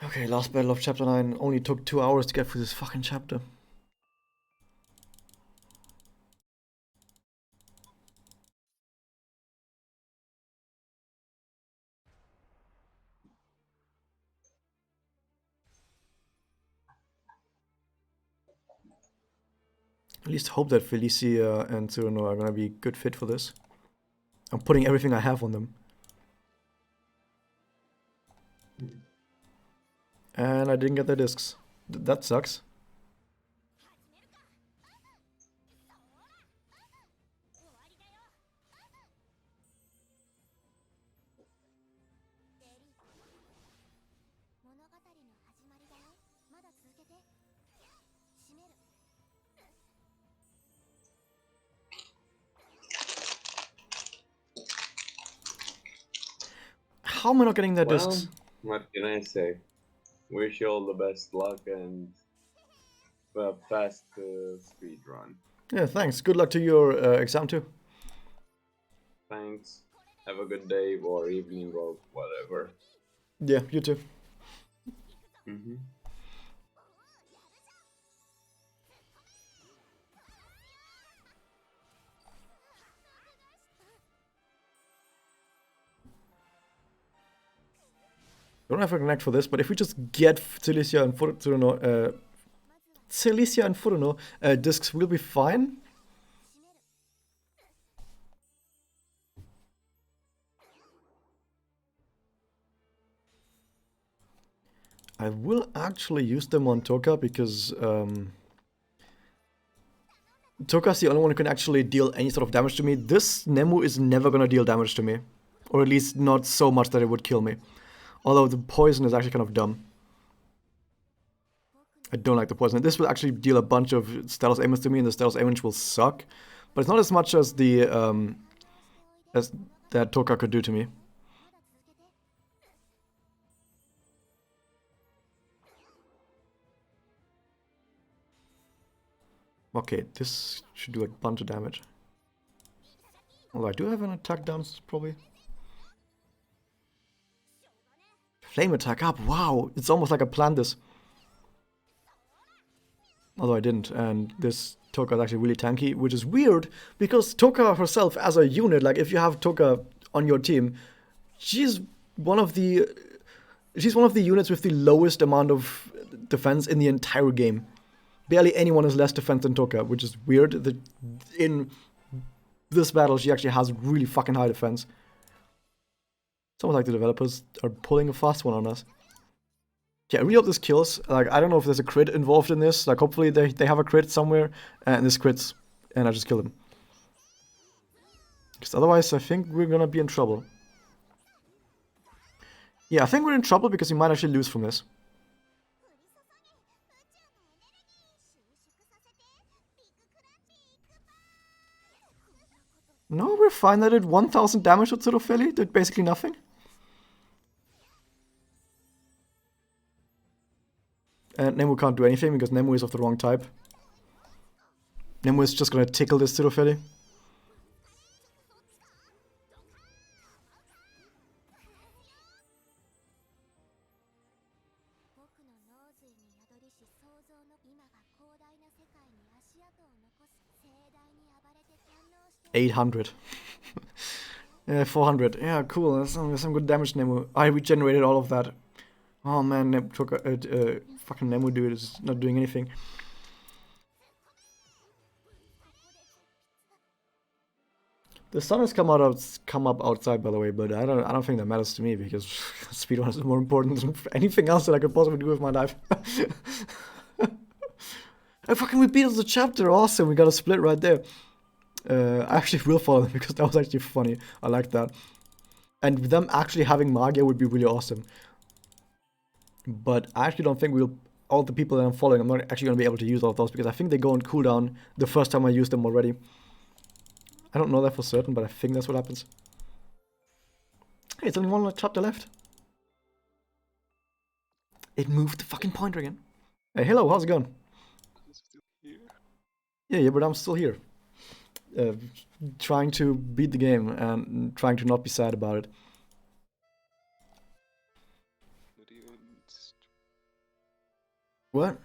Okay, last battle of chapter 9. Only took 2 hours to get through this fucking chapter. At least hope that Felicia and Tsuruno are gonna be good fit for this. I'm putting everything I have on them. And I didn't get the discs. That sucks. How am I not getting their Well, discs? what can I say? Wish you all the best luck and a fast speed run. Yeah, thanks. Good luck to your exam too. Thanks. Have a good day or evening or whatever. Yeah, you too. Mm-hmm. Don't have to connect for this, but if we just get Celicia and Furuno discs, we'll be fine. I will actually use them on Toka because Toka's the only one who can actually deal any sort of damage to me. This Nemu is never gonna deal damage to me. Or at least not so much that it would kill me. Although the poison is actually kind of dumb. I don't like the poison. This will actually deal a bunch of status aimers to me, and the status aimers will suck. But it's not as much as the as that Toka could do to me. Okay, this should do a bunch of damage. Although I do have an attack down, probably. Flame attack up, wow! It's almost like I planned this. Although I didn't, and this Toka is actually really tanky, which is weird, because Toka herself as a unit, like if you have Toka on your team, she's one of the units with the lowest amount of defense in the entire game. Barely anyone has less defense than Toka, which is weird. That in this battle, she actually has really fucking high defense. It's almost like the developers are pulling a fast one on us. Yeah, I really hope this kills. Like, I don't know if there's a crit involved in this. Like, hopefully they have a crit somewhere, and this crits, and I just kill them. Because otherwise, I think we're gonna be in trouble. Yeah, I think we're in trouble because we might actually lose from this. No, we're fine. I did 1000 damage to Tsurofeli. Did basically nothing. And Nemu can't do anything because Nemu is of the wrong type. Nemu is just gonna tickle this Tsurofeli. $800. Yeah, 400. Yeah, cool. That's some good damage, Nemu. I regenerated all of that. Oh man, fucking Nemu dude is not doing anything. The sun has come up outside, by the way, but I don't think that matters to me because speedrun is more important than anything else that I could possibly do with my life. Oh, fucking we beat the chapter, awesome! We got a split right there. I actually will follow them because that was actually funny. I like that, and them actually having Magia would be really awesome. But I actually don't think all the people that I'm following, I'm not actually going to be able to use all of those because I think they go on cooldown the first time I use them already. I don't know that for certain, but I think that's what happens. Hey, it's only one chapter left. It moved the fucking pointer again. Hey, hello, how's it going? I'm still here. Yeah, but I'm still here. Trying to beat the game and trying to not be sad about it. Not even. What?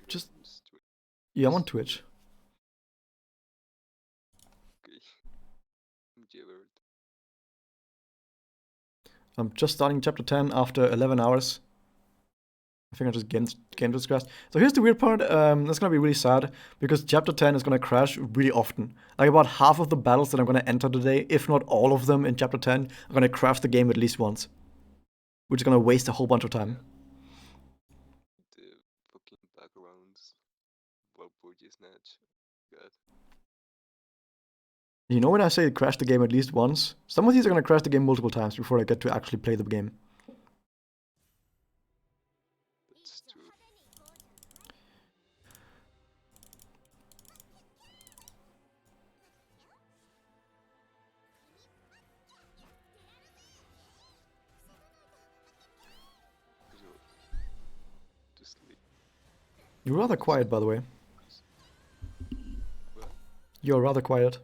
Just... Yeah, I'm on Twitch. Okay. I'm jibbered. I'm just starting chapter 10 after 11 hours. I think I just game just crashed. So here's the weird part. That's gonna be really sad because chapter 10 is gonna crash really often. Like about half of the battles that I'm gonna enter today, if not all of them in chapter 10, are gonna crash the game at least once. Which is gonna waste a whole bunch of time. The fucking backgrounds. Well, Borgia Snatch. God. You know when I say crash the game at least once? Some of these are gonna crash the game multiple times before I get to actually play the game. You're rather quiet, by the way. What? You're rather quiet.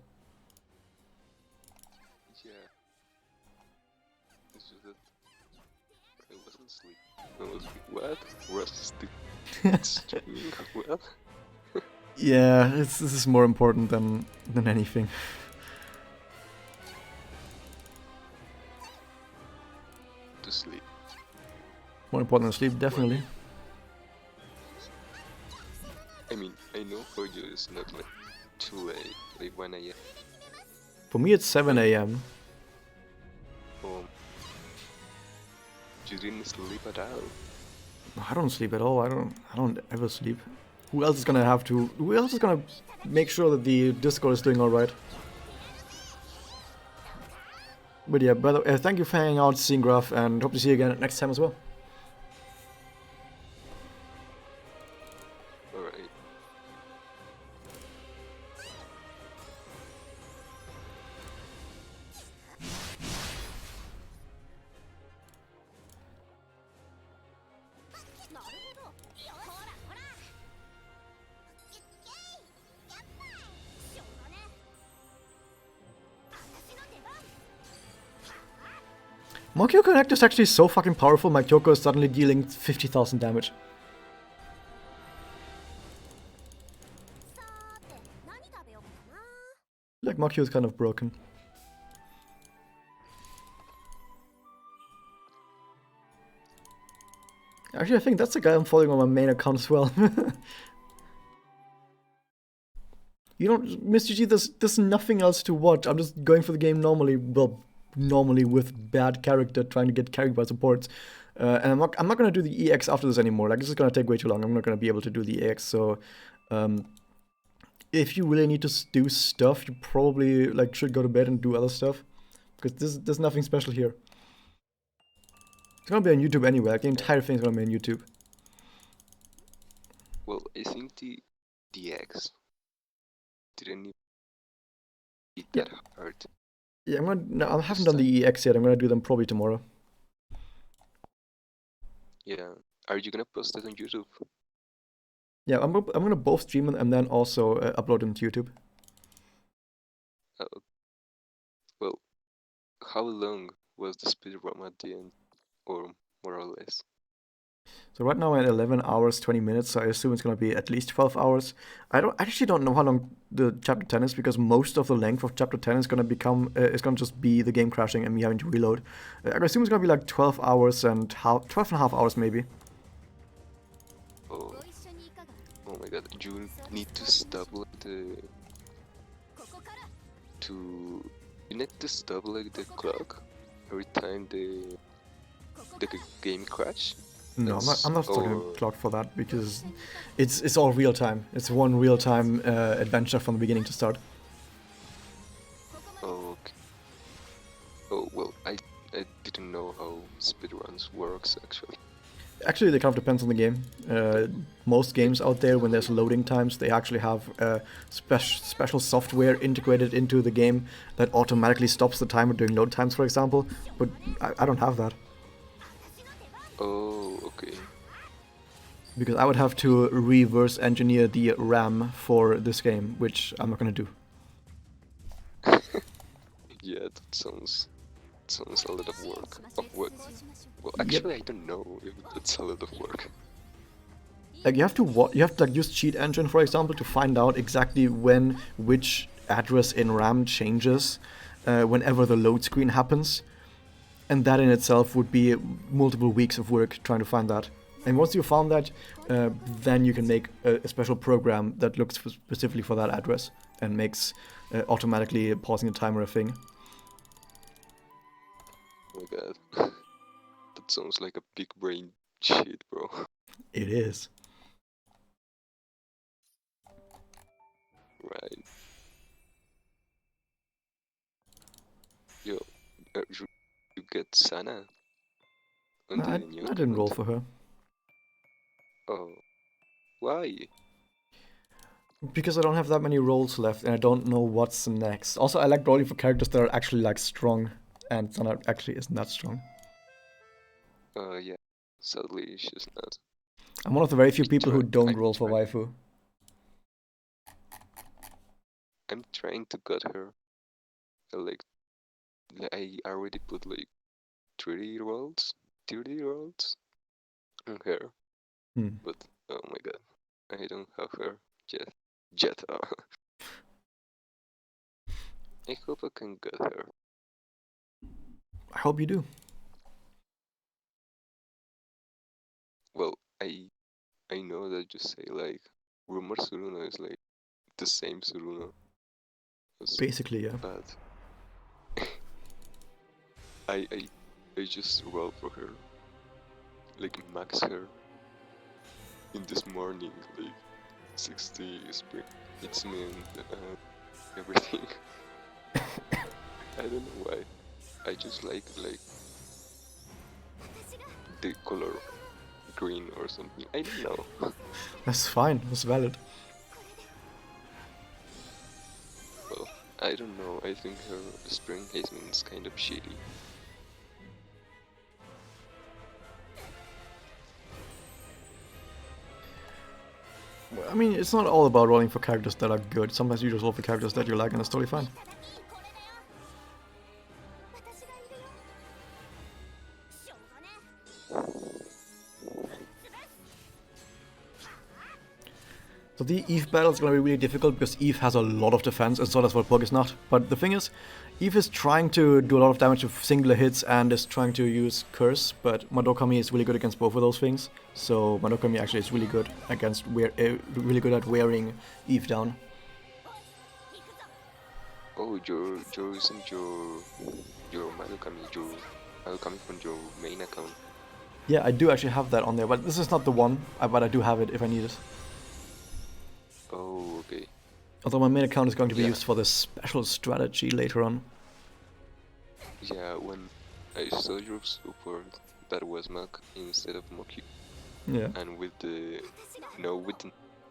Yeah. It's just that I wasn't asleep. I was like, what? Streaming? What? Yeah, this is more important than anything. To sleep. More important than sleep, definitely. I mean, I know for you it's not like too late, like 1 a.m. For me, it's 7 a.m. You didn't sleep at all. I don't sleep at all. I don't ever sleep. Who else is gonna have to? Who else is gonna make sure that the Discord is doing all right? But yeah, by the way, thank you for hanging out, seeing Graph, and hope to see you again next time as well. Alright. My Kyoko Connect is actually so fucking powerful, my Kyoko is suddenly dealing 50,000 damage. Like, Makio is kind of broken. Actually, I think that's the guy I'm following on my main account as well. You don't, Mr. G, there's nothing else to watch. I'm just going for the game normally, well, normally with bad character, trying to get carried by supports. And I'm not gonna do the EX after this anymore. Like, this is gonna take way too long. I'm not gonna be able to do the EX, so... if you really need to do stuff, you probably, like, should go to bed and do other stuff. Because there's nothing special here. It's gonna be on YouTube anyway. Like, the entire thing's gonna be on YouTube. Well, I think the DX didn't even hit that hard. Yeah, I haven't done the EX yet. I'm gonna do them probably tomorrow. Yeah. Are you gonna post it on YouTube? Yeah, I'm gonna both stream them and then also upload them to YouTube. Well, how long was the speedrun at the end? Or more or less? So right now I'm at 11 hours 20 minutes, so I assume it's gonna be at least 12 hours. I actually don't know how long the chapter 10 is, because most of the length of chapter 10 is gonna just be the game crashing and me having to reload. I assume it's gonna be like 12 hours and 12 and a half hours maybe. Oh my god, you need to stop like you need to stop like the clock every time the game crash. No, I'm not starting a clock for that, because it's all real time. It's one real time adventure from the beginning to start. Oh, okay. Oh well, I didn't know how speedruns works actually. Actually, it kind of depends on the game. Most games out there, when there's loading times, they actually have special software integrated into the game that automatically stops the timer during load times, for example. But I don't have that. Oh, okay. Because I would have to reverse engineer the RAM for this game, which I'm not gonna do. Yeah, that sounds a lot of work. Well, actually, I don't know if that's a lot of work. Like, you have to like use Cheat Engine, for example, to find out exactly when which address in RAM changes whenever the load screen happens. And that in itself would be multiple weeks of work trying to find that. And once you found that, then you can make a special program that looks specifically for that address and makes automatically pausing the timer a thing. Oh my god. That sounds like a big brain shit, bro. It is. Right. Yo, you get Sana? No, I didn't roll for her. Oh. Why? Because I don't have that many rolls left and I don't know what's next. Also, I like rolling for characters that are actually like strong, and Sana actually isn't that strong. Yeah. Sadly, she's not. I'm one of the very few people who don't I'm roll for trying- waifu. I'm trying to get her. Like, I already put like 30-year-olds, 30-year-olds on her, Hmm. but oh my god, I don't have her yet. Yet. I hope I can get her. I hope you do. Well, I know that you say like rumor Suruno is like the same Suruno as Basically, yeah. but I just roll for her. Like max her in this morning, like 60 spring. It's me and everything. I don't know why. I just like the color green or something. I don't know. That's fine. That's valid. Well, I don't know. I think her spring hazement is kind of shitty. Well, I mean, it's not all about rolling for characters that are good. Sometimes you just roll for characters that you like, and that's totally fine. So the Eve battle is going to be really difficult because Eve has a lot of defense and so does what Pug is not. But the thing is, Eve is trying to do a lot of damage with singular hits and is trying to use Curse, but Madokami is really good against both of those things. So Madokami actually is really good against really good at wearing Eve down. Oh, you're using your Madokami from your main account. Yeah, I do actually have that on there, but this is not the one, but I do have it if I need it. Oh, okay. Although my main account is going to be Yeah. used for this special strategy later on. Yeah, when I saw your support, that was Mac instead of Moki. Yeah. And with the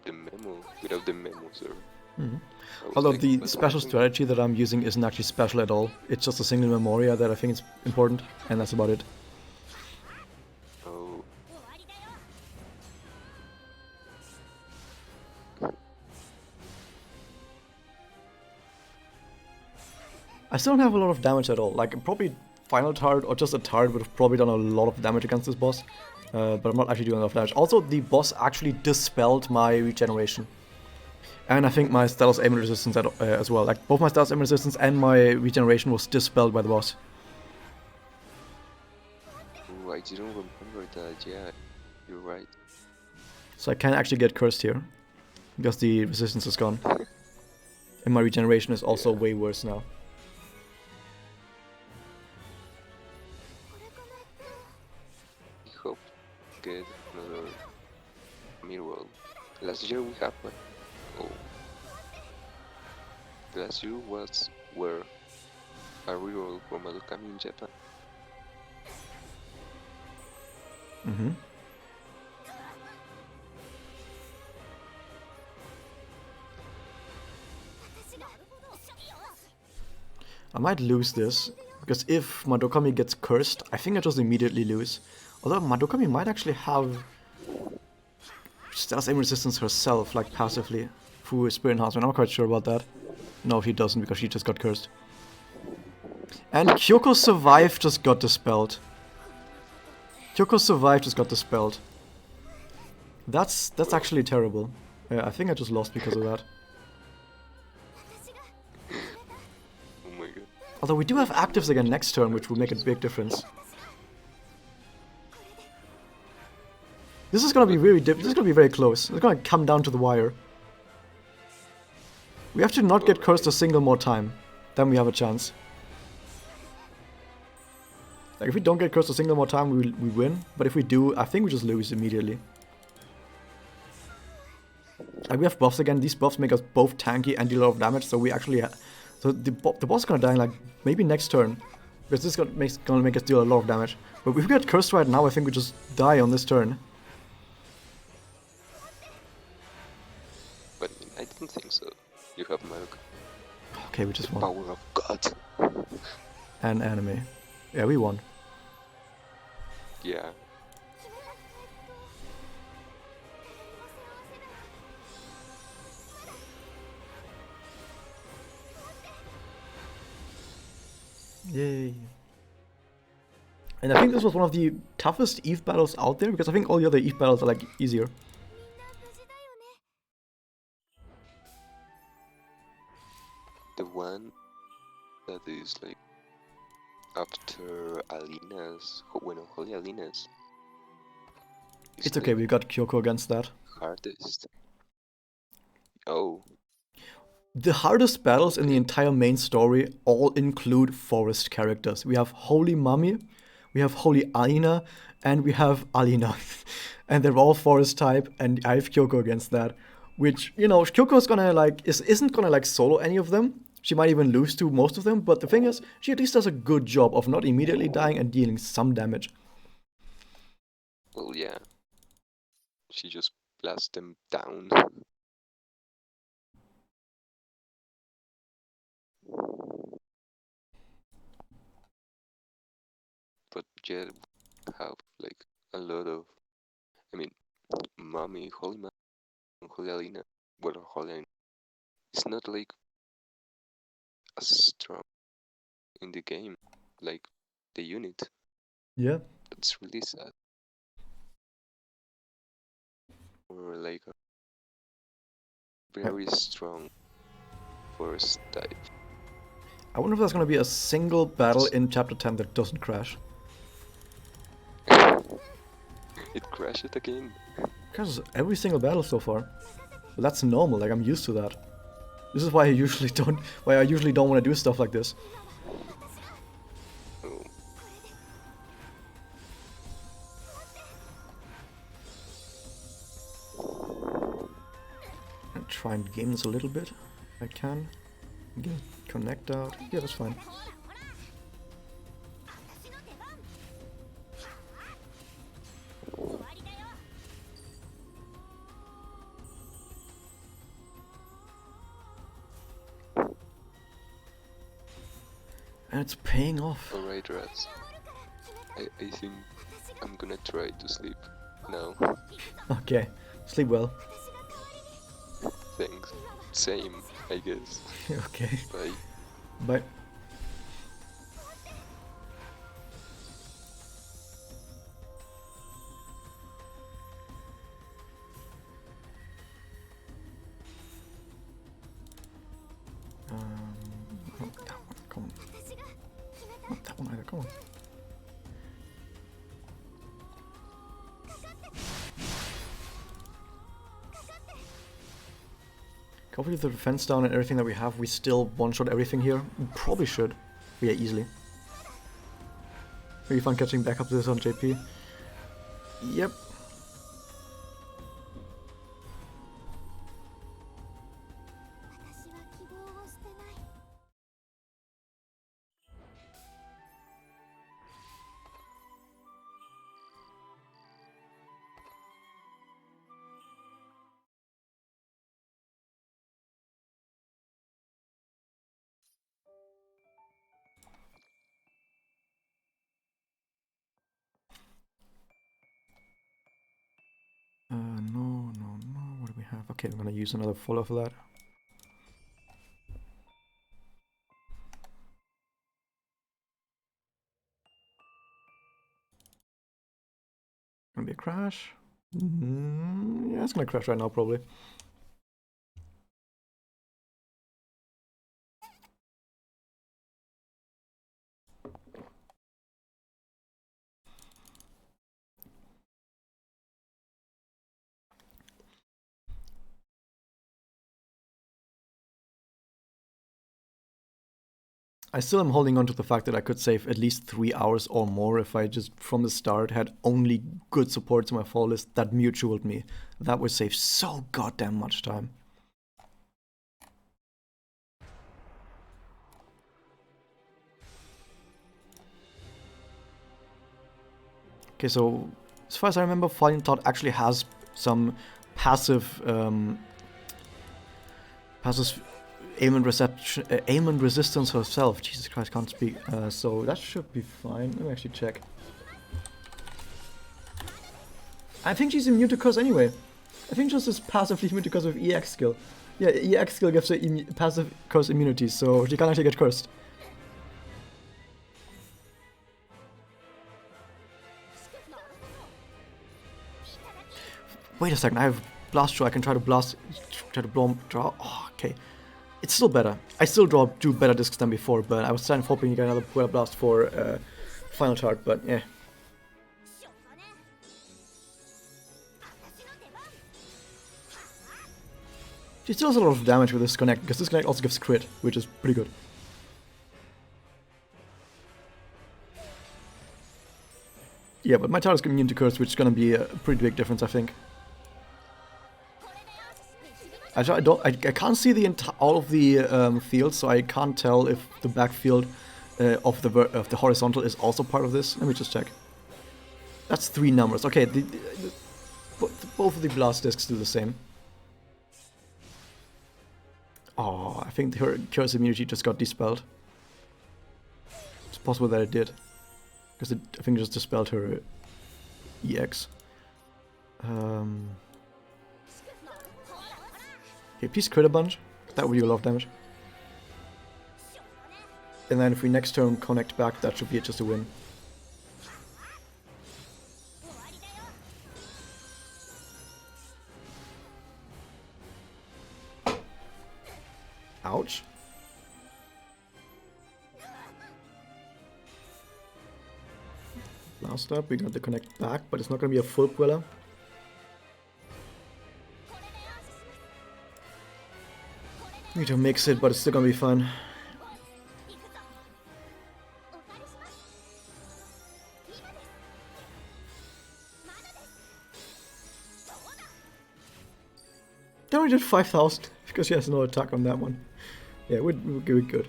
memo, without the memo, sir. Mhm. I was Although like, the what special happened? strategy that I'm using isn't actually special at all. It's just a single memoria that I think is important, and that's about it. Oh, I still don't have a lot of damage at all. Like, probably final turret or just a turret would have probably done a lot of damage against this boss. But I'm not actually doing enough damage. Also, the boss actually dispelled my regeneration. And I think my Status Aim resistance as well. Like, both my Status Aim resistance and my regeneration was dispelled by the boss. oh, I didn't remember that. Yeah, you're right. So I can actually get cursed here. Because the resistance is gone. And my regeneration is also Yeah. way worse now. I hope to get another mirror. Last year we had one. Oh, last year was where a reroll for Madokami in Japan. Mm-hmm. I might lose this, because if Madokami gets cursed, I think I just immediately lose. Although Madokami might actually have Status Aim resistance herself, like passively, through Spirit Enhancement. I'm not quite sure about that. No, she doesn't, because she just got cursed. And Kyoko's Survive just got dispelled. Kyoko's Survive just got dispelled. That's actually terrible. I think I just lost because of that. Oh my god. Although we do have actives again next turn, which will make a big difference. This is gonna be really this is gonna be very close. It's gonna come down to the wire. We have to not get cursed a single more time. Then we have a chance. Like, if we don't get cursed a single more time, we win. But if we do, I think we just lose immediately. Like, we have buffs again. These buffs make us both tanky and deal a lot of damage. So we actually... So the boss is gonna die, like, maybe next turn. Because this is gonna make us deal a lot of damage. But if we get cursed right now, I think we just die on this turn. But I don't think so. You have Madoka. Okay, we just won. Power of God. And anime. Yeah, we won. Yeah. And I think this was one of the toughest Eve battles out there, because I think all the other Eve battles are like easier. The one that is like after Alina's, bueno, Holy Alina's. It's okay, we got Kyoko against that. Hardest. Oh. The hardest battles in the entire main story all include forest characters. We have Holy Mummy, we have Holy Alina, and we have Alina. And they're all forest type, and I have Kyoko against that. Which, you know, Kyoko's gonna like, isn't gonna like solo any of them. She might even lose to most of them, but the thing is, she at least does a good job of not immediately dying and dealing some damage. Well, yeah. She just blasts them down. But yeah, have like a lot of, I mean, Mommy, Holy Mom, Holy Alina, well, Holy Alina, it's not like as strong in the game, like the unit. Yeah. That's really sad. Or like a very strong forest type. I wonder if there's gonna be a single battle in chapter 10 that doesn't crash. It crashed again. Crashes every single battle so far. But that's normal, like I'm used to that. This is why I usually don't want to do stuff like this. Oh. I'll try and game this a little bit if I can. Again, connect out. Yeah, that's fine. And it's paying off. Alright, rats. I think I'm gonna try to sleep now. Okay, sleep well. Thanks. Same, I guess. Okay, Bye. bye. Not that one, come on. Not that one either, come on. Hopefully with the defense down and everything that we have, we still one-shot everything here. We probably should. Yeah, easily. Maybe fun catching back up to this on JP. Yep. No. What do we have? Okay, I'm gonna use another follow for that. Gonna be a crash. Yeah, it's gonna crash right now, probably. I still am holding on to the fact that I could save at least 3 hours or more if I just from the start had only good support to my fall list that mutualed me. That would save so goddamn much time. Okay, so as far as I remember, Falling Thought actually has some passive aim and resistance herself. Jesus Christ, can't speak. So that should be fine. Let me actually check. I think she's immune to curse anyway. I think she's just passively immune to curse with EX skill. Yeah, EX skill gives her passive curse immunity, so she can't actually get cursed. Wait a second, I have blast draw. I can try to blast, try to blow, draw. Oh, okay. It's still better. I still do better discs than before, but I was kind of hoping to get another Puella Blast for Final Tart, but yeah. She still does a lot of damage with this connect, because this connect also gives crit, which is pretty good. Yeah, but my Tart is immune to curse, which is going to be a pretty big difference, I think. I can't see all of the fields, so I can't tell if the backfield of the horizontal is also part of this. Let me just check. That's 3 numbers. Okay, both of the blast discs do the same. Oh, I think her curse immunity just got dispelled. It's possible that it did, because I think it just dispelled her EX. Okay, please crit a bunch. That would do a lot of damage. And then if we next turn connect back, that should be just a win. Ouch. Last up, we got to connect back, but it's not going to be a full Puella. Need to mix it, but it's still going to be fun. Then we did 5,000 because she has no attack on that one. Yeah, we're good.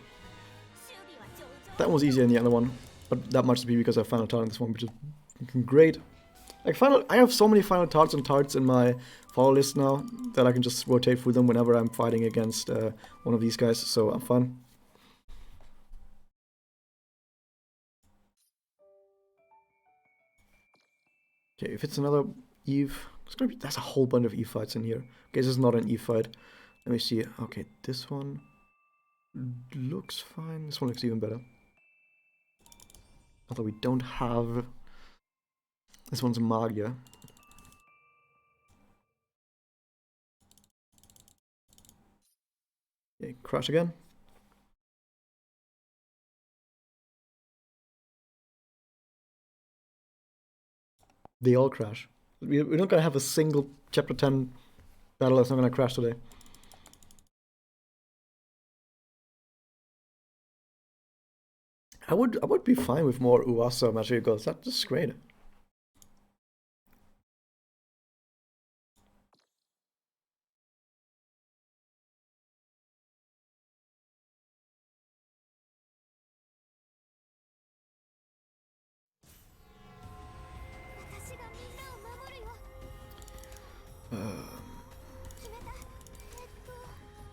That one was easier than the other one, but that much to be because I Final Tart on this one, which is great. Like I have so many Final Tarts and Tarts in my follow list now that I can just rotate through them whenever I'm fighting against one of these guys, so I'm fun. Okay, if it's another Eve, that's a whole bunch of Eve fights in here. Okay, this is not an Eve fight. Let me see. Okay, this one looks fine. This one looks even better. Although we don't have... This one's Magia. Okay, crash again. They all crash. We're not gonna have a single Chapter 10 battle that's not gonna crash today. I would be fine with more Uwasa magic goals. That's just great.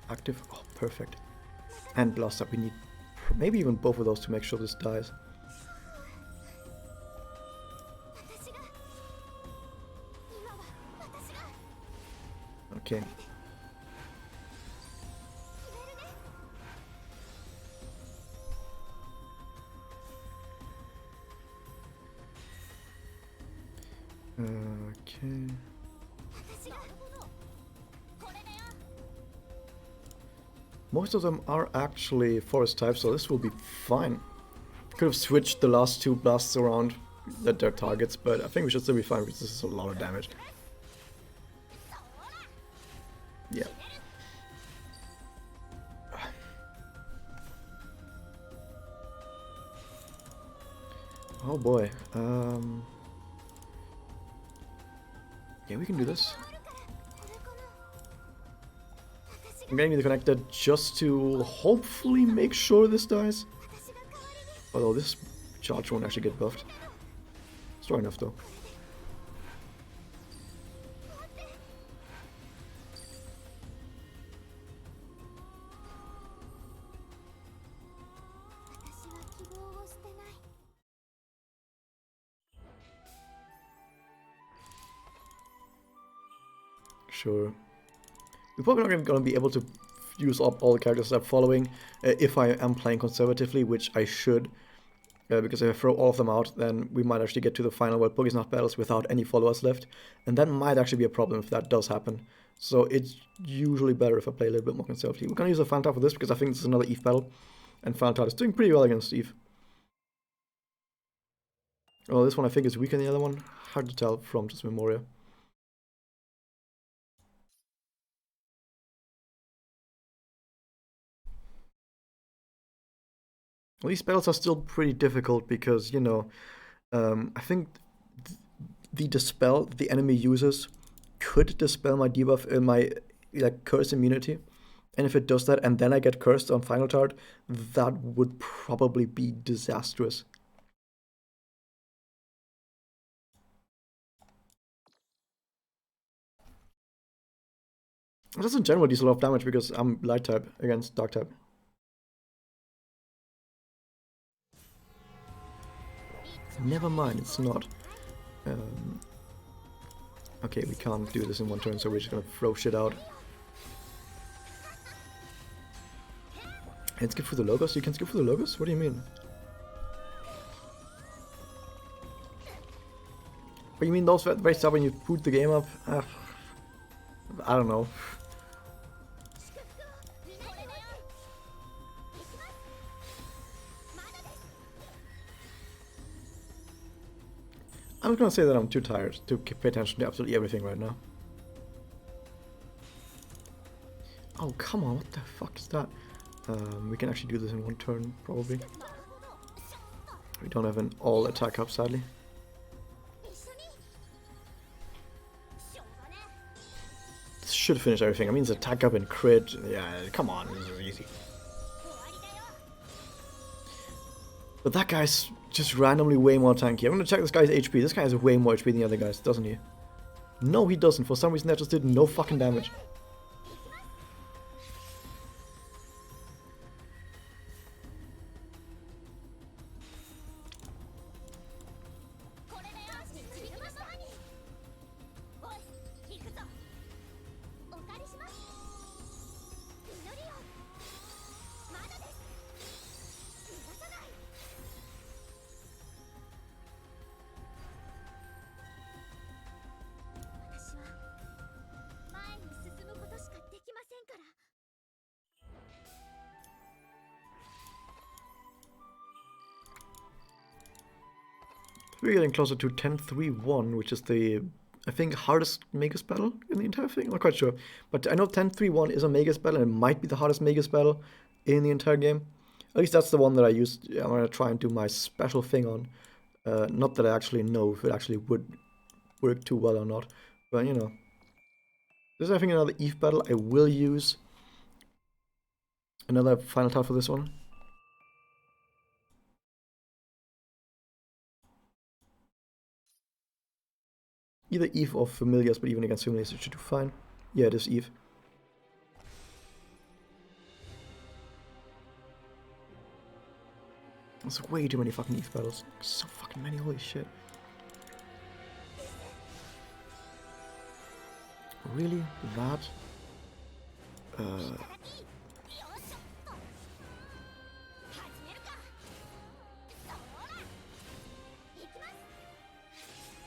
Active. Oh, perfect. And blast up. We need maybe even both of those to make sure this dies. Okay. Okay. Most of them are actually forest types, so this will be fine. Could have switched the last 2 blasts around that their targets, but I think we should still be fine because this is a lot of damage. Yeah. Oh boy. Yeah, we can do this. I'm getting the connected just to hopefully make sure this dies. Although this charge won't actually get buffed. Strong enough though. Sure. We're probably not going to be able to use up all the characters I'm following if I am playing conservatively, which I should. because if I throw all of them out, then we might actually get to the final World Pokésnot battles without any followers left, and that might actually be a problem if that does happen. So it's usually better if I play a little bit more conservatively. We're gonna use a Final Tart for this because I think this is another Eve battle, and Final Tart is doing pretty well against Eve. Oh, this one I think is weaker than the other one. Hard to tell from just Memoria. Well, these battles are still pretty difficult because, you know, I think the dispel the enemy uses could dispel my debuff in my like curse immunity. And if it does that and then I get cursed on Final Tart, that would probably be disastrous. It does in general deal a lot of damage because I'm light type against dark type. Never mind, it's not. Okay, we can't do this in one turn, so we're just gonna throw shit out. And skip through the logos? You can skip through the logos? What do you mean? But you mean those very stuff when you boot the game up? I don't know. I'm gonna say that I'm too tired to pay attention to absolutely everything right now. Oh, come on, what the fuck is that? We can actually do this in one turn, probably. We don't have an all attack up, sadly. This should finish everything. I mean, it's attack up and crit. Yeah, come on, this is easy. But that guy's just randomly way more tanky. I'm gonna check this guy's HP. This guy has way more HP than the other guys, doesn't he? No, he doesn't. For some reason, that just did no fucking damage. We're getting closer to 10-3-1, which is the, I think, hardest Magus battle in the entire thing. I'm not quite sure. But I know 10-3-1 is a Magus battle, and it might be the hardest Magus battle in the entire game. At least that's the one that I used. I'm going to try and do my special thing on. Not that I actually know if it actually would work too well or not. But, you know. This is, I think, another Eve battle. I will use another Final Tart for this one. Either Eve or Familiars, but even against Familiars it should do fine. Yeah, it is Eve. There's way too many fucking Eve battles. So fucking many, holy shit. Really? That?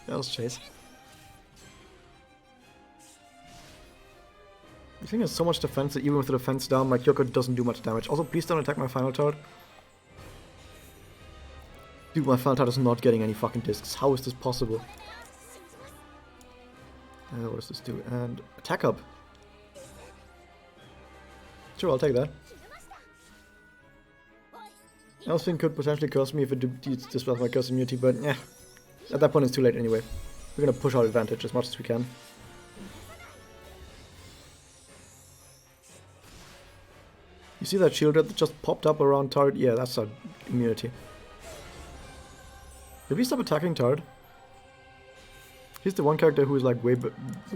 Yeah, let's chase. I think there's so much defense that even with the defense down, my Kyoko doesn't do much damage. Also, please don't attack my Final Tart. Dude, my Final Tart is not getting any fucking discs. How is this possible? What does this do? And attack up. Sure, I'll take that. Elfin could potentially curse me if it dispels my curse immunity, but yeah. At that point it's too late anyway. We're gonna push our advantage as much as we can. You see that shield that just popped up around Tard? Yeah, that's our immunity. Did we stop attacking Tard? He's the one character who is like way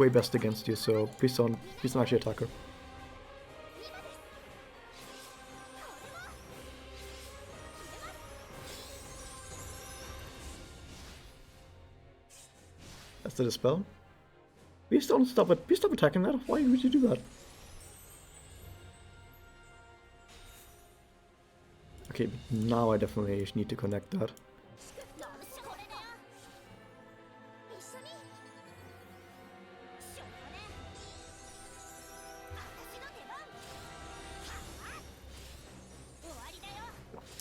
best against you, so please don't actually attack her. That's the dispel. Please don't stop it. Please stop attacking that. Why would you do that? Okay, now I definitely need to connect that.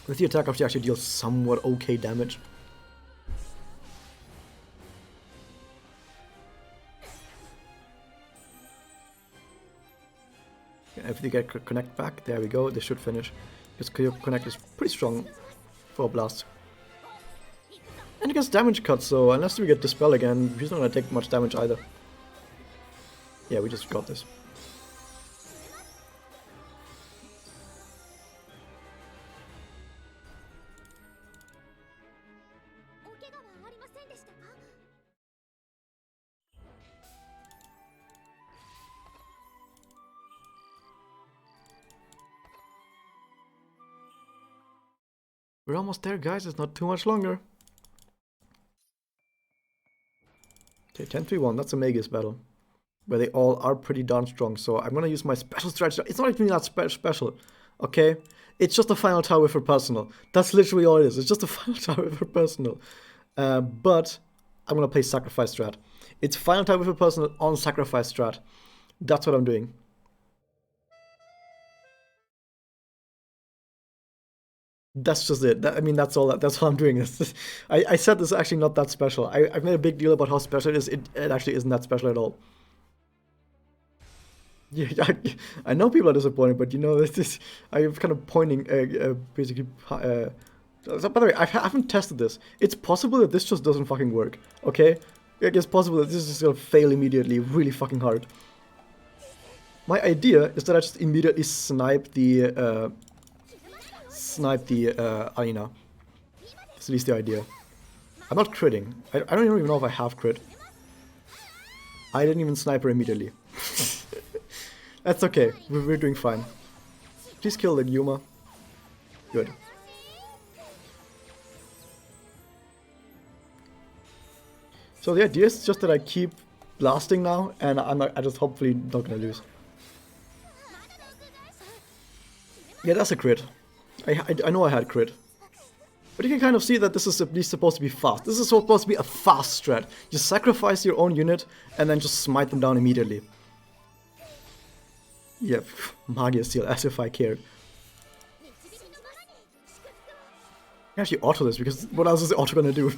With the attack up, she actually deals somewhat okay damage. Yeah, if they get connect back, there we go, they should finish. Because connect is pretty strong for a blast. And it gets damage cut, so unless we get Dispel again, he's not gonna take much damage either. Yeah, we just got this. We're almost there, guys. It's not too much longer. Okay, 10-3-1. That's a Magus battle. Where they all are pretty darn strong. So I'm gonna use my special strategy. It's not even that special. Okay? It's just a final tower for personal. That's literally all it is. It's just a final tower for personal. But I'm gonna play sacrifice strat. It's final tower for personal on sacrifice strat. That's what I'm doing. That's just it. I mean, that's all. That's all I'm doing. I said this is actually not that special. I've made a big deal about how special it is. It actually isn't that special at all. Yeah, I know people are disappointed, but you know, I'm kind of pointing, basically. So, by the way, I haven't tested this. It's possible that this just doesn't fucking work. Okay, it's possible that this is just gonna fail immediately, really fucking hard. My idea is that I just immediately snipe the arena. That's at least the idea. I'm not critting. I don't even know if I have crit. I didn't even snipe her immediately. That's okay. We're doing fine. Please kill the Yuma. Good. So the idea is just that I keep blasting now, and I just hopefully not gonna lose. Yeah, that's a crit. I know I had crit. But you can kind of see that this is at least supposed to be fast. This is supposed to be a fast strat. You sacrifice your own unit and then just smite them down immediately. Yep, Magia Steel, as if I cared. I actually auto this because what else is auto gonna do?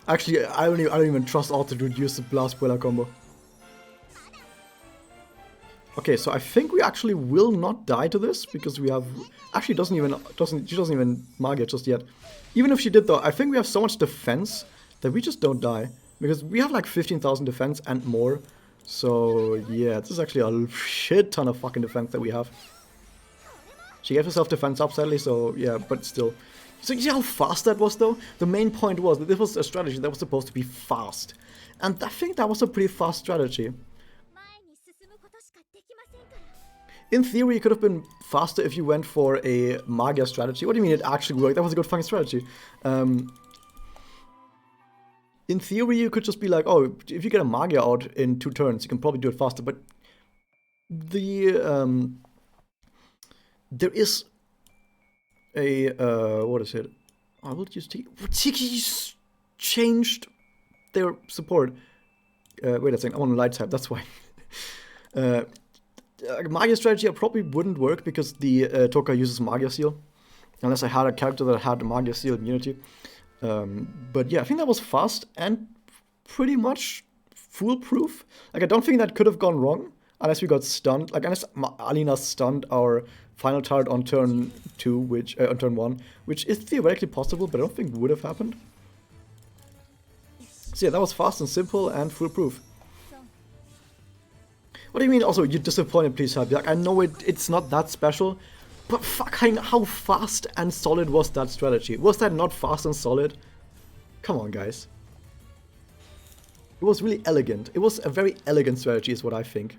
Actually, I don't even trust auto to use the Blast Bella combo. Okay, so I think we actually will not die to this because we have actually she doesn't even Magia just yet. Even if she did though, I think we have so much defense that we just don't die because we have like 15,000 defense and more. So yeah, this is actually a shit ton of fucking defense that we have. She gave herself defense up sadly, so yeah, but still. So you see how fast that was though? The main point was that this was a strategy that was supposed to be fast. And I think that was a pretty fast strategy. In theory, it could have been faster if you went for a Magia strategy. What do you mean it actually worked? That was a good fucking strategy. In theory, you could just be like, oh, if you get a Magia out in 2 turns, you can probably do it faster. But the there is a what is it? I will just Tiki's changed their support. Wait a second, I want a light type. That's why. Magia strategy probably wouldn't work because the Toka uses Magia Seal. Unless I had a character that had Magia Seal immunity. But yeah, I think that was fast and pretty much foolproof. Like, I don't think that could have gone wrong unless we got stunned. Like, unless Alina stunned our final turret on turn 2, which on turn 1, which is theoretically possible, but I don't think would have happened. So yeah, that was fast and simple and foolproof. What do you mean also, you're disappointed, please, Happy? Like, I know it's not that special, but fucking how fast and solid was that strategy? Was that not fast and solid? Come on, guys. It was really elegant. It was a very elegant strategy is what I think.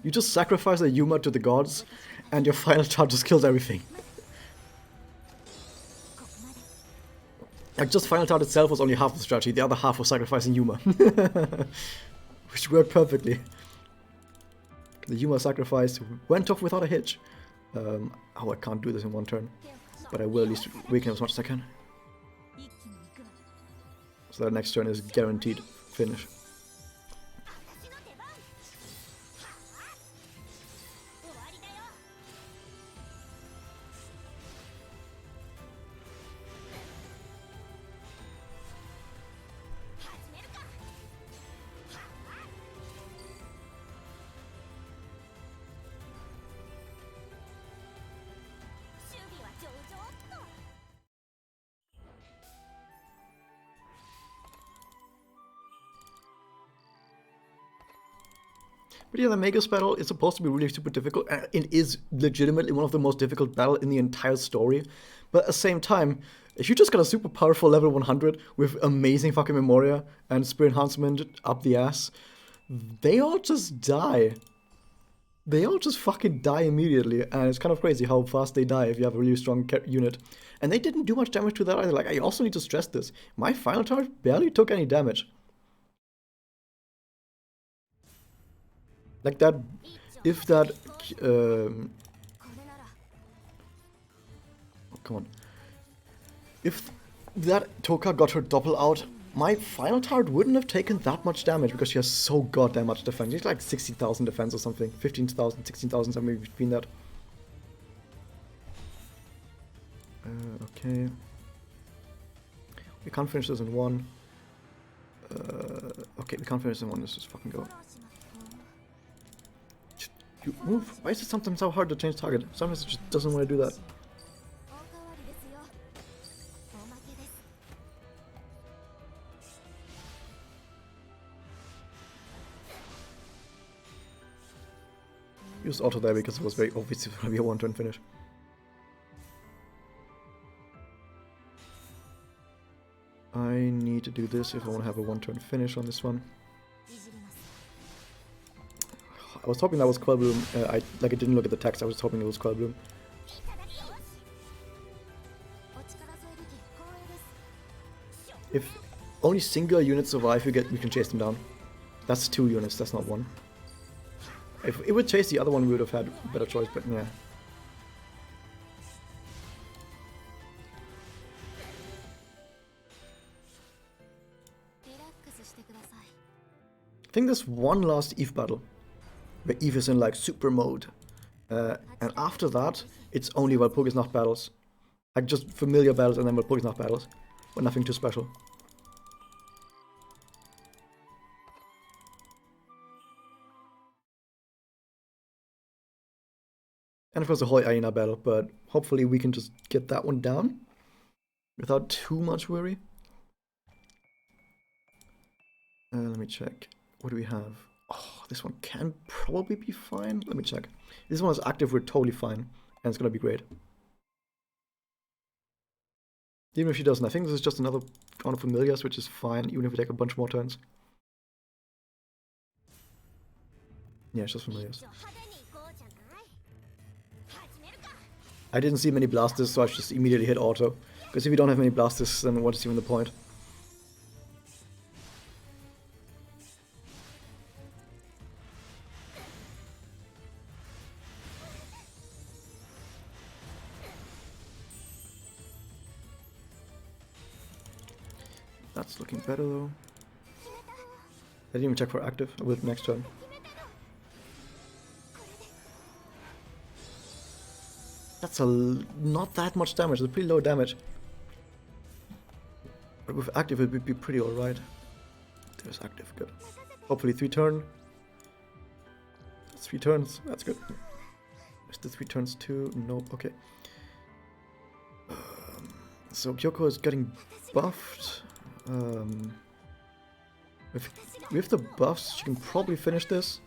You just sacrifice a Yuma to the gods, and your final charge just kills everything. Like, just final charge itself was only half the strategy, the other half was sacrificing Yuma. Which worked perfectly. The Yuma sacrifice went off without a hitch. Oh, I can't do this in one turn. But I will at least weaken him as much as I can. So that next turn is guaranteed finish. But yeah, the Magus battle is supposed to be really super difficult, and it is legitimately one of the most difficult battles in the entire story. But at the same time, if you just got a super powerful level 100 with amazing fucking Memoria and Spirit Enhancement up the ass, they all just die. They all just fucking die immediately, and it's kind of crazy how fast they die if you have a really strong unit. And they didn't do much damage to that either. Like, I also need to stress this. My final target barely took any damage. Like that, if that, oh, come on. If that Toka got her double out, my final target wouldn't have taken that much damage because she has so goddamn much defense. She's like 16,000 defense or something. 15,000, 16,000, something between that. Okay. We can't finish this in one. Okay, we can't finish this in one. Let's just fucking go. You move. Why is it sometimes so hard to change target? Sometimes it just doesn't want to do that. Use auto there because it was very obvious it was going to be a one-turn finish. I need to do this if I want to have a one-turn finish on this one. I was hoping that was Quell Bloom. I didn't look at the text. I was hoping it was Quell Bloom. If only single units survive, we can chase them down. That's 2 units. That's not 1. If it would chase the other one, we would have had a better choice. But yeah. I think there's one last Eve battle where Eve is in like super mode, and after that it's only Walpurgisnacht battles, like just familiar battles and then Walpurgisnacht battles, but nothing too special. And of course the Holy Aina battle, but hopefully we can just get that one down without too much worry. Let me check. What do we have? Oh, this one can probably be fine. Let me check. This one is active, we're totally fine. And it's gonna be great. Even if she doesn't, I think this is just another round of familiars, which is fine, even if we take a bunch more turns. Yeah, it's just familiars. I didn't see many blasters, so I just immediately hit auto. Because if you don't have many blasters, then what is even the point? That's looking better though. I didn't even check for active. I will next turn. That's not that much damage. It's pretty low damage. But with active it would be pretty alright. There's active, good. Hopefully 3 turn. 3 turns, that's good. Is the 3 turns too? Nope, okay. So Kyoko is getting buffed. With the buffs, she can probably finish this.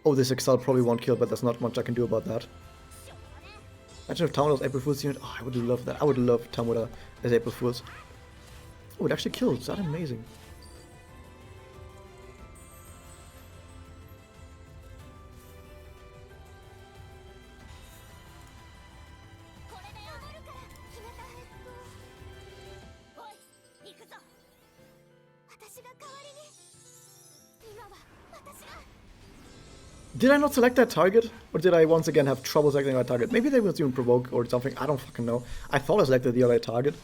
Oh, this Excel probably won't kill, but there's not much I can do about that. Imagine if Town was April Fool's unit. Oh, I would love that. I would love Tamuda as April Fool's. Oh, it actually kills. Is that amazing? Did I not select that target? Or did I once again have trouble selecting that target? Maybe they was doing provoke or something, I don't fucking know. I thought I selected the other target.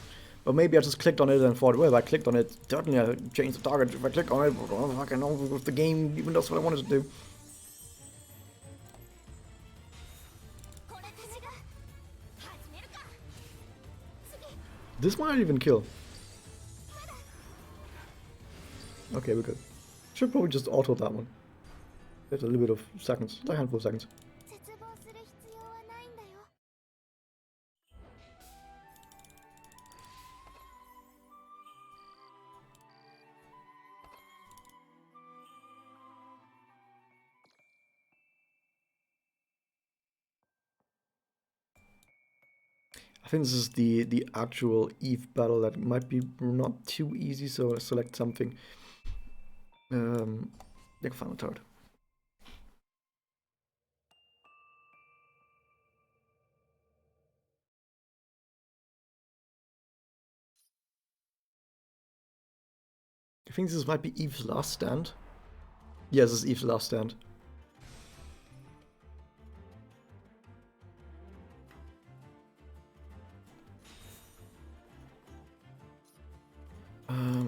But maybe I just clicked on it and thought, well, if I clicked on it, certainly I changed the target. If I click on it, I don't fucking know if the game even does what I wanted to do. This one I didn't even kill. Okay, we're good. Should probably just auto that one. There's a little bit of seconds, a handful of seconds. I think this is the actual Eve battle that might be not too easy, so I select something. Like final third. I think this might be Eve's last stand. Yes, this is Eve's last stand.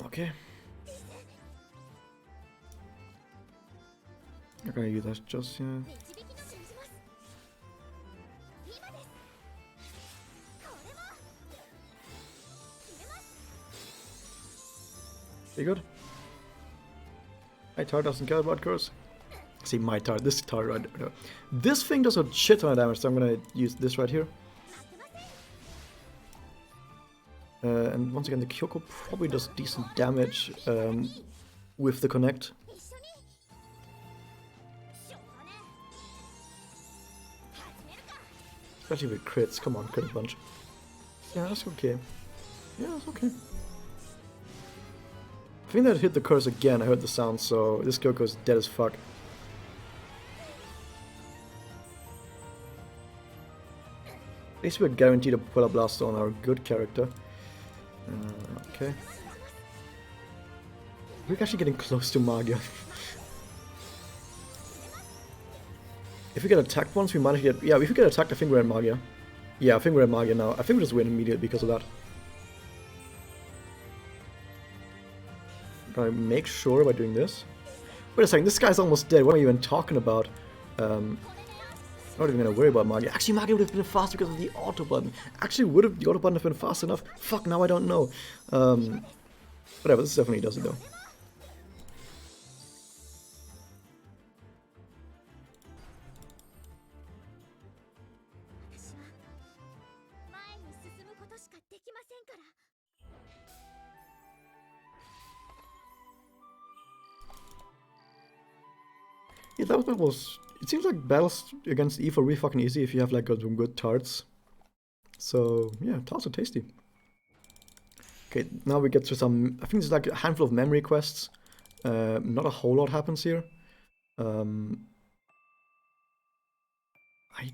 Okay. I'm gonna use that just yeah. You good? My tower doesn't care about curse. See, my tower, this tower right there. This thing does a shit ton of damage, so I'm gonna use this right here. And once again, the Kyoko probably does decent damage with the connect. Especially with crits. Come on, crit a bunch. Yeah, that's okay. Yeah, that's okay. I think that hit the curse again. I heard the sound, so this Kyoko is dead as fuck. At least we're guaranteed to pull a blast on our good character. Okay. We're actually getting close to Magia. If we get attacked once, we manage to get... Yeah, if we get attacked, I think we're in Magia. Yeah, I think we're in Magia now. I think we just win immediately because of that. Gotta make sure by doing this. Wait a second, this guy's almost dead. What am I even talking about? Not even gonna worry about Magia. Actually, Magia would have been fast because of the auto button. Actually, would have the auto button have been fast enough? Fuck, now I don't know. Whatever, this definitely does it though. Yeah, that was... It seems like battles against Eve are really fucking easy if you have like some good tarts. So, yeah, tarts are tasty. Okay, now we get to some... I think there's like a handful of memory quests. Not a whole lot happens here. I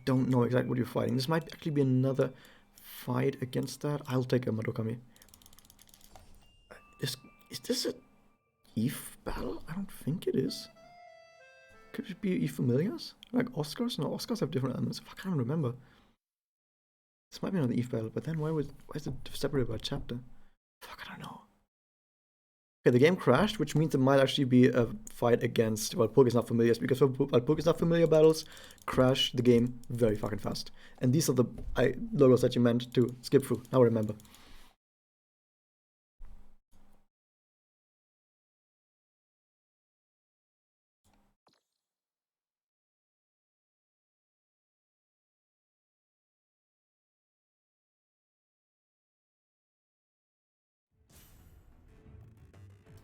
don't know exactly what you're fighting. This might actually be another fight against that. I'll take a Madokami. Is this a Eve battle? I don't think it is. Could it be Eve Familiars? Like Oscars? No, Oscars have different elements. I can't remember. This might be another Eve battle, but then why is it separated by chapter? Fuck, I don't know. Okay, the game crashed, which means it might actually be a fight against Walpurgis Not Familiars, because Walpurgis Not Familiar battles crash the game very fucking fast. And these are the logos that you meant to skip through. Now I remember.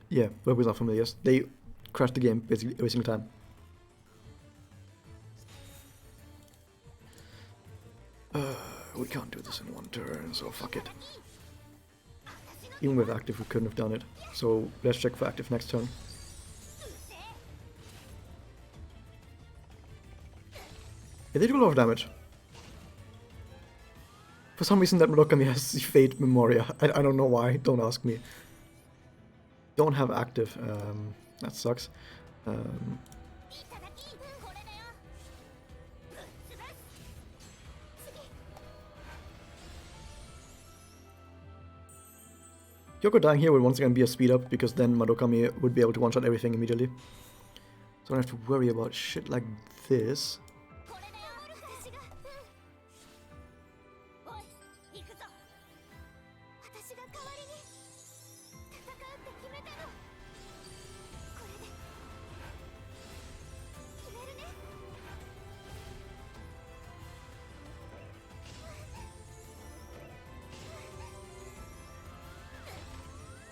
Yeah, Walpurgis Not Familiars. They crash the game basically every single time. We can't do this in one turn, so fuck it. Even with active, we couldn't have done it. So let's check for active next turn. Yeah, they do a lot of damage. For some reason that Murakami has the Fate Memoria. I don't know why, don't ask me. Don't have active, that sucks. Kyoko dying here would once again be a speed up, because then Madokami would be able to one-shot everything immediately. So I don't have to worry about shit like this.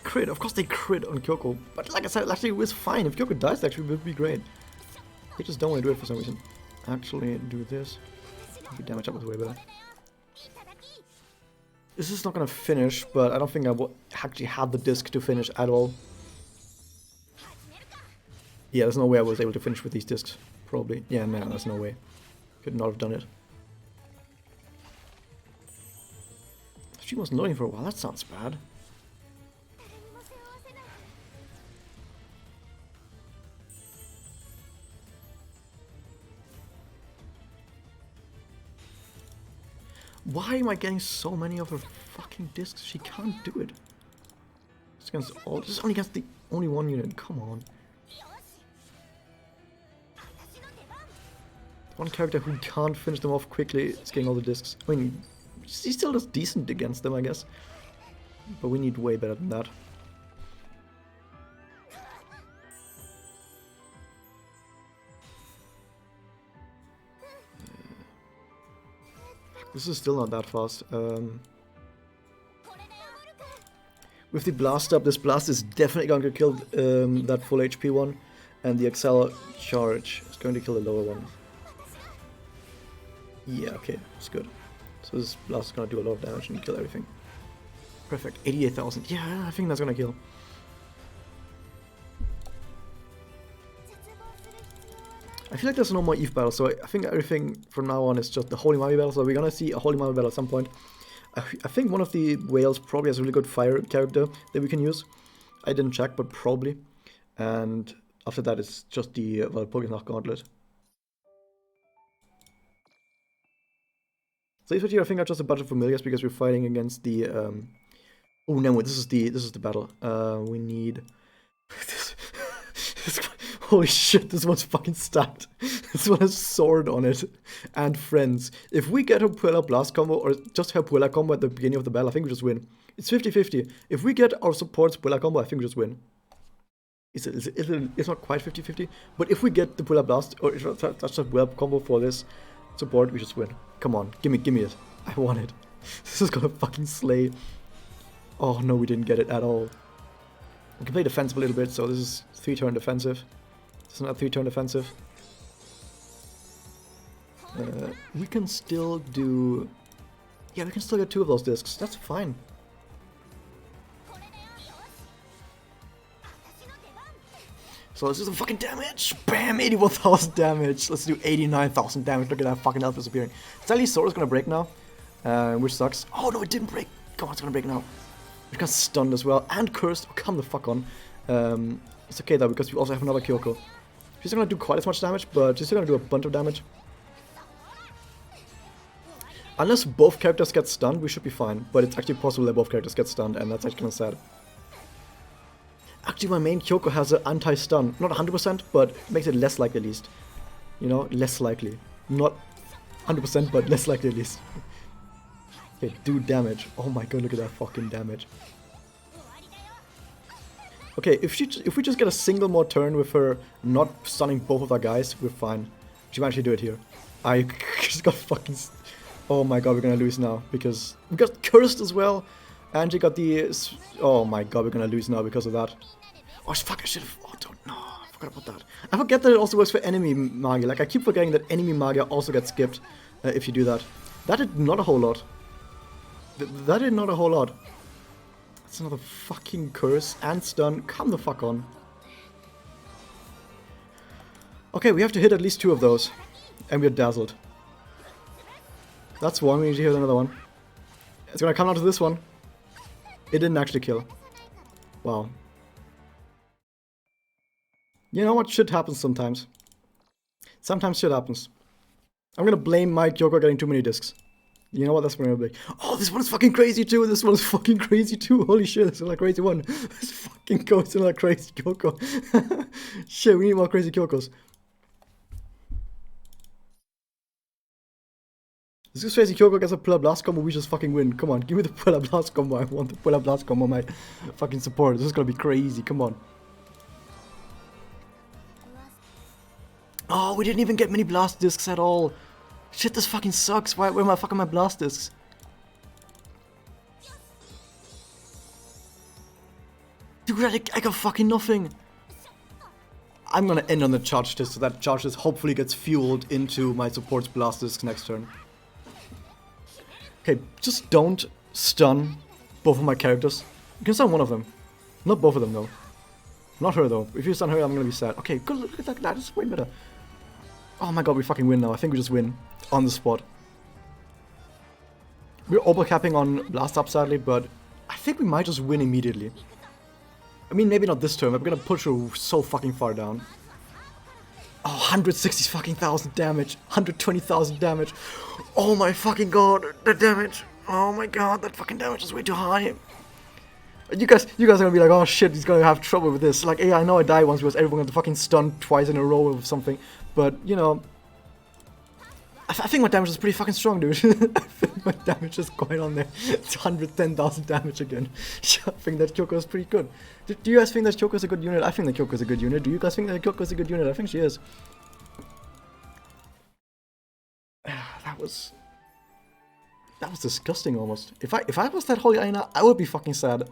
Crit, of course they crit on Kyoko, but like I said, actually it was fine. If Kyoko dies, actually it would be great. They just don't want to do it for some reason. Actually, do this. Maybe damage up is way better. This is not gonna finish, but I don't think I will actually have the disc to finish at all. Yeah, there's no way I was able to finish with these discs. Probably. Yeah, man, there's no way. Could not have done it. She was loading for a while, that sounds bad. Why am I getting so many of her fucking discs? She can't do it. It's against all. This is only against the only one unit. Come on. One character who can't finish them off quickly is getting all the discs. I mean, he still does decent against them, I guess. But we need way better than that. This is still not that fast. With the blast up, this blast is definitely going to kill that full HP one, and the Excel charge is going to kill the lower one. Yeah, okay, it's good. So this blast is going to do a lot of damage and kill everything. Perfect, 88,000. Yeah, I think that's going to kill. I feel like there's no more Eve battle, so I think everything from now on is just the Holy Mummy battle, so we're gonna see a Holy Mummy battle at some point. I think one of the whales probably has a really good fire character that we can use. I didn't check, but probably. And after that it's just the Walpurgisnacht Gauntlet. So here I think I just a bunch of familiars because we're fighting against the oh no, this is the battle. We need holy shit, this one's fucking stacked. This one has sword on it and friends. If we get her Puella Blast combo or just her Puella combo at the beginning of the battle, I think we just win. It's 50-50. If we get our support's Puella combo, I think we just win. It's not quite 50-50, but if we get the Puella Blast or that's a Puella combo for this support, we just win. Come on, give me it. I want it. This is gonna fucking slay. Oh no, we didn't get it at all. We can play defensive a little bit, so this is 3-turn defensive. This is not 3-turn defensive. We can still do... Yeah, we can still get 2 of those discs. That's fine. So this is the fucking damage. Bam, 81,000 damage. Let's do 89,000 damage. Look at that fucking health disappearing. Sadly, sword is gonna break now, which sucks. Oh no, it didn't break. Come on, it's gonna break now. We got stunned as well and cursed. Oh, come the fuck on. It's okay though because we also have another Kyoko. She's not gonna do quite as much damage, but she's still gonna do a bunch of damage. Unless both characters get stunned, we should be fine. But it's actually possible that both characters get stunned, and that's actually kind of sad. Actually, my main Kyoko has an anti-stun. Not 100%, but it makes it less likely at least. You know, less likely. Not 100%, but less likely at least. Okay, do damage. Oh my god, look at that fucking damage. Okay, if we just get a single more turn with her not stunning both of our guys, we're fine. She might actually do it here. I just got fucking... Oh my god, we're gonna lose now, because we got cursed as well, and she got the... Oh my god, we're gonna lose now because of that. Oh fuck, I should've... Oh, no, I forgot about that. I forget that it also works for enemy Magia. Like, I keep forgetting that enemy Magia also gets skipped if you do that. That did not a whole lot. That did not a whole lot. That's another fucking curse and stun. Come the fuck on. Okay, we have to hit at least 2 of those, and we're dazzled. That's one, we need to hit another one. It's gonna come down to this one. It didn't actually kill. Wow. You know what? Shit happens sometimes. Sometimes shit happens. I'm gonna blame my Kyoko getting too many discs. You know what? That's what I'm gonna be. Oh, this one's fucking crazy too. This one's fucking crazy too. Holy shit, this is a crazy one. This fucking goes in a crazy Kyoko. Shit, we need more crazy Kyokos. This is crazy Kyoko gets a Puella Blast combo, we just fucking win. Come on, give me the Puella Blast combo. I want the Puella Blast combo, my fucking support. This is gonna be crazy. Come on. Oh, we didn't even get many blast discs at all. Shit, this fucking sucks. Where am I fucking my blast discs? Dude, I got fucking nothing. I'm gonna end on the charge disc so that charge disc hopefully gets fueled into my support's blast discs next turn. Okay, just don't stun both of my characters. You can stun one of them. Not both of them though. Not her though. If you stun her, I'm gonna be sad. Okay, good, look at that. That is way better. Oh my god, we fucking win now. I think we just win. On the spot. We're overcapping on blast up sadly, but I think we might just win immediately. I mean, maybe not this turn, but we're gonna push her so fucking far down. Oh, 160 fucking thousand damage. 120,000 damage. Oh my fucking god, the damage. Oh my god, that fucking damage is way too high. You guys are gonna be like, oh shit, he's gonna have trouble with this. Like, yeah, I know I died once because everyone got fucking stunned twice in a row or something, but you know, I think my damage is pretty fucking strong, dude. I think my damage is quite on there. It's 110,000 damage again. I think that Kyoko is pretty good. Do you guys think that Kyoko is a good unit? I think that Kyoko is a good unit. Do you guys think that Kyoko is a good unit? I think she is. That was disgusting almost. If I was that Holy Aina, I would be fucking sad.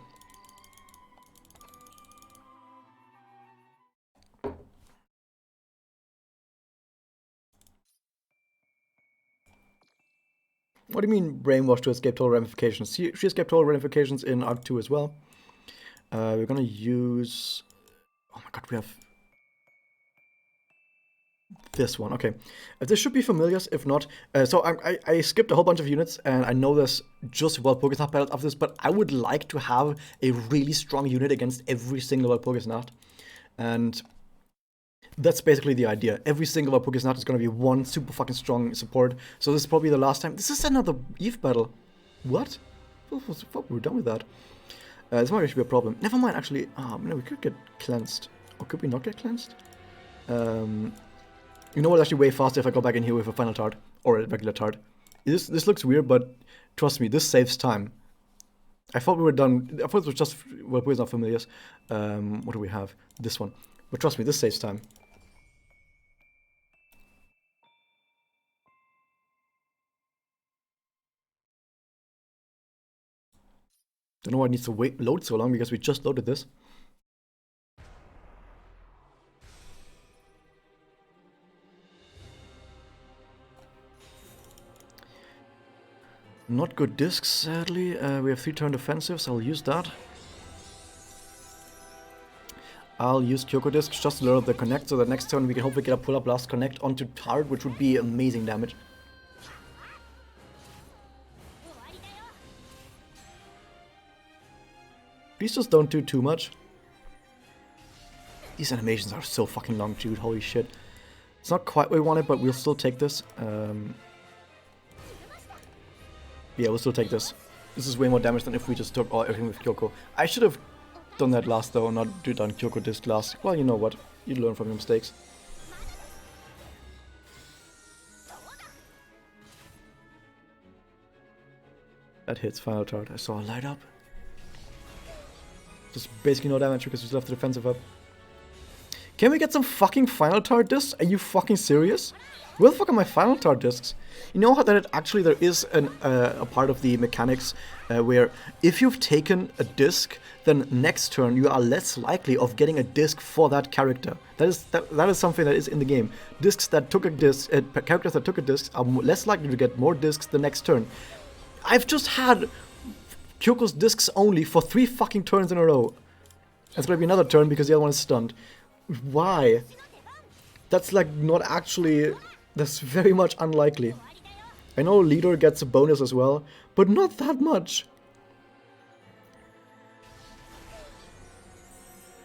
What do you mean brainwashed to escape total ramifications? She escaped total ramifications in Arc 2 as well. We're gonna use... Oh my god, we have... this one, okay. This should be familiars, if not. So I skipped a whole bunch of units, and I know there's just World Pokésnap battles after this, but I would like to have a really strong unit against every single World Pokésnap. And that's basically the idea. Every single World Pokésnap is going to be one super fucking strong support. So this is probably the last time. This is another Eve battle. What? Fuck, we're done with that. This might actually be a problem. Never mind, actually. No, we could get cleansed. Or could we not get cleansed? You know what? Actually, way faster if I go back in here with a final tard or a regular tard. This looks weird, but trust me, this saves time. I thought we were done. I thought it was just World Pokésnap familiars. What do we have? This one. But trust me, this saves time. Don't know why it needs to load so long because we just loaded this. Not good discs, sadly. We have 3-turn defensives. I'll use that. I'll use Kyoko discs just to load the connect so that next turn we can hopefully get a pull-up blast connect onto Tard, which would be amazing damage. Please just don't do too much. These animations are so fucking long, dude. Holy shit. It's not quite what we wanted, but we'll still take this. Yeah, we'll still take this. This is way more damage than if we just took everything with Kyoko. I should have done that last though, not done Kyoko disc last. Well, you know what? You learn from your mistakes. That hits final tard. I saw a light up. Just basically no damage because we still have the defensive up. Can we get some fucking final tard discs? Are you fucking serious? Where the fuck are my final tard discs? You know how that actually there is a part of the mechanics where if you've taken a disc, then next turn you are less likely of getting a disc for that character. That is something that is in the game. Discs that took a disc, characters that took a disc are less likely to get more discs the next turn. I've just had Kyoko's discs only for 3 fucking turns in a row. It's gonna be another turn because the other one is stunned. Why? That's like not actually... That's very much unlikely. I know Leader gets a bonus as well, but not that much.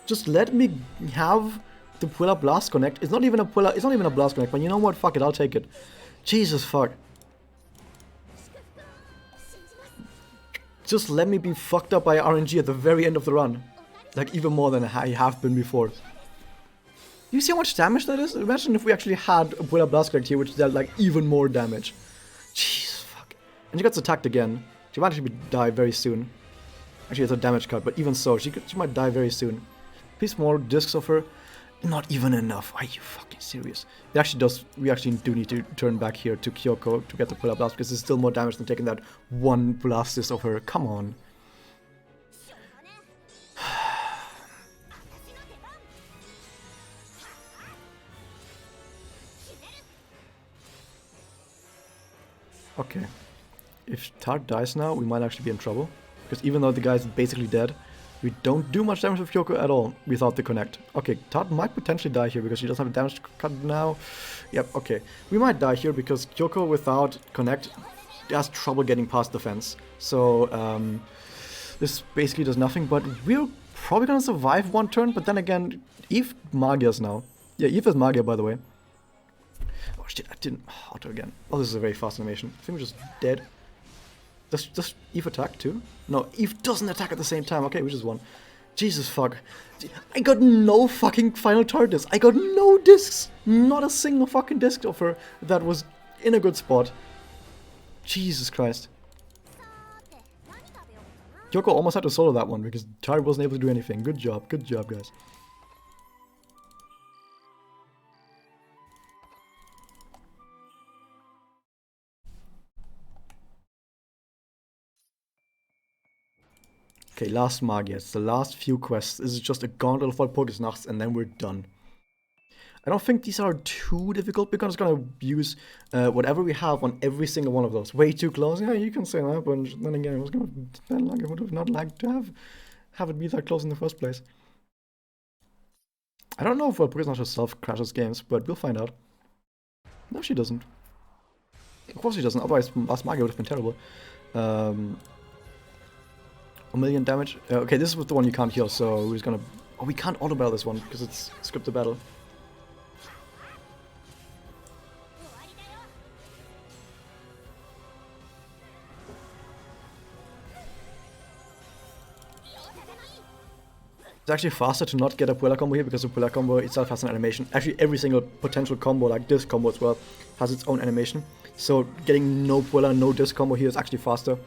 Just let me have the Puella Blast Connect. It's not even a Blast Connect, but you know what? Fuck it, I'll take it. Jesus fuck. Just let me be fucked up by RNG at the very end of the run. Like, even more than I have been before. You see how much damage that is? Imagine if we actually had a Abuela Blast Correct here, which dealt like even more damage. Jeez, fuck. And she gets attacked again. She might actually die very soon. Actually, it's a damage cut, but even so, she might die very soon. Please, more discs of her. Not even enough. Are you fucking serious? It actually does. We actually do need to turn back here to Kyoko to get the Abuela Blast because it's still more damage than taking that one blast disc of her. Come on. Okay, if Tart dies now, we might actually be in trouble. Because even though the guy's basically dead, we don't do much damage with Kyoko at all without the connect. Okay, Tart might potentially die here because she doesn't have a damage cut now. Yep, okay. We might die here because Kyoko without connect has trouble getting past the fence. So, this basically does nothing, but we're probably gonna survive one turn, but then again, Eve Magia's now. Yeah, Eve is Magia, by the way. Oh shit, I didn't auto again. Oh, this is a very fast animation. I think we're just dead. Does Eve attack too? No, Eve doesn't attack at the same time. Okay, we just won. Jesus fuck. I got no fucking final turret disc. I got no discs. Not a single fucking disc of her that was in a good spot. Jesus Christ. Kyoko almost had to solo that one because Tari wasn't able to do anything. Good job, guys. Okay, last Magia. It's the last few quests. This is just a gauntlet of all Pokesnachts and then we're done. I don't think these are too difficult because I'm gonna use whatever we have on every single one of those. Way too close? Yeah, you can say that, but then again, I was gonna spend like I would have not liked to have it be that close in the first place. I don't know if Pokesnacht herself crashes games, but we'll find out. No, she doesn't. Of course she doesn't, otherwise last Magia would have been terrible. 1,000,000 damage. Okay, this is the one you can't heal, so we're just gonna... Oh, we can't auto-battle this one, because it's scripted battle. It's actually faster to not get a Puella combo here, because the Puella combo itself has an animation. Actually, every single potential combo, like this combo as well, has its own animation. So getting no Puella, no disc combo here is actually faster.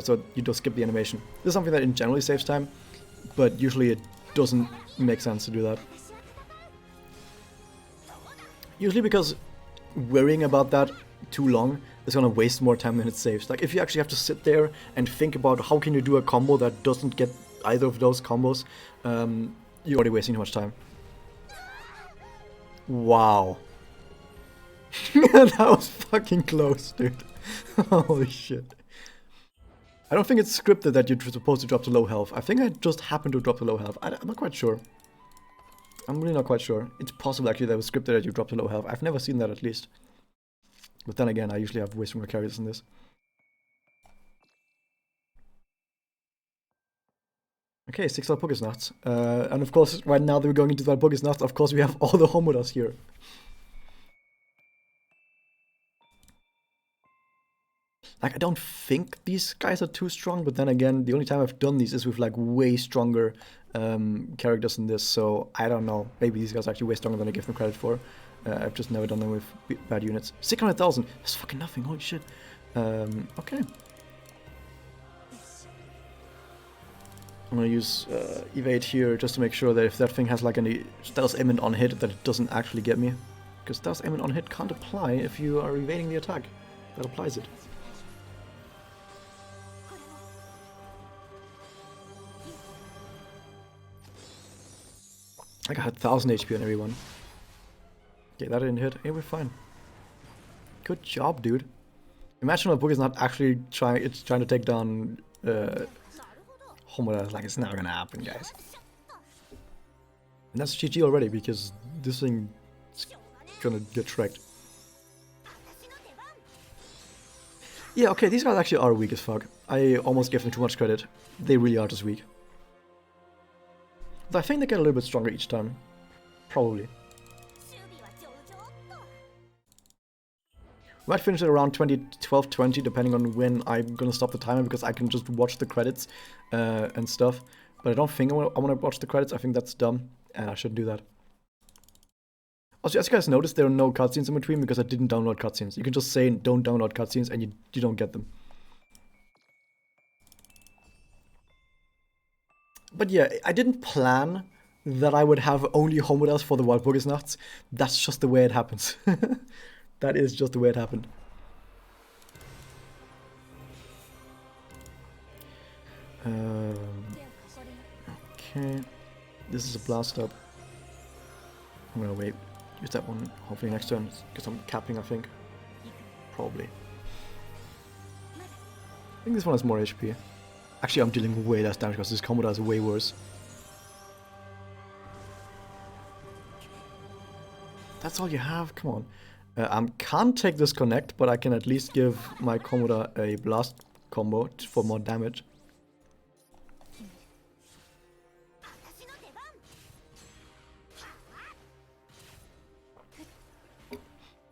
So you just skip the animation. This is something that in generally saves time, but usually it doesn't make sense to do that. Usually because worrying about that too long is gonna waste more time than it saves. Like if you actually have to sit there and think about how can you do a combo that doesn't get either of those combos, you're already wasting too much time. Wow. That was fucking close, dude. Holy shit. I don't think it's scripted that you're supposed to drop to low health. I think I just happened to drop to low health. I'm not quite sure. I'm really not quite sure. It's possible actually that it was scripted that you drop to low health. I've never seen that at least. But then again, I usually have way stronger carries than this. Okay, 6 Pokesnachts. And of course, right now that we're going into that Pokesnachts, of course we have all the Homodas here. Like, I don't think these guys are too strong, but then again, the only time I've done these is with, like, way stronger characters than this, so I don't know. Maybe these guys are actually way stronger than I give them credit for. I've just never done them with bad units. 600,000! That's fucking nothing, holy shit. Okay. I'm gonna use evade here just to make sure that if that thing has, like, any stealth aimment on hit, that it doesn't actually get me. Because stealth aimment on hit can't apply if you are evading the attack. That applies it. I got 1,000 HP on everyone. Okay, that didn't hit. Hey, we're fine. Good job, dude. Imagine a book is not actually trying to take down Homoda. Like, it's not gonna happen, guys. And that's GG already, because this thing is gonna get tracked. Yeah, okay, these guys actually are weak as fuck. I almost gave them too much credit. They really are just weak. But I think they get a little bit stronger each time. Probably. Might finish it around 12:20, depending on when I'm gonna stop the timer, because I can just watch the credits and stuff. But I don't think I want to watch the credits. I think that's dumb, and I shouldn't do that. Also, as you guys noticed, there are no cutscenes in between because I didn't download cutscenes. You can just say don't download cutscenes and you don't get them. But yeah, I didn't plan that I would have only Homodas for the Walpurgisnachts. That's just the way it happens. That is just the way it happened. Okay, this is a blast up. I'm gonna wait. Use that one hopefully next turn, because I'm capping, I think. Probably. I think this one has more HP. Actually, I'm dealing way less damage because this combo is way worse. That's all you have? Come on. I can't take this connect, but I can at least give my Komoda a blast combo for more damage.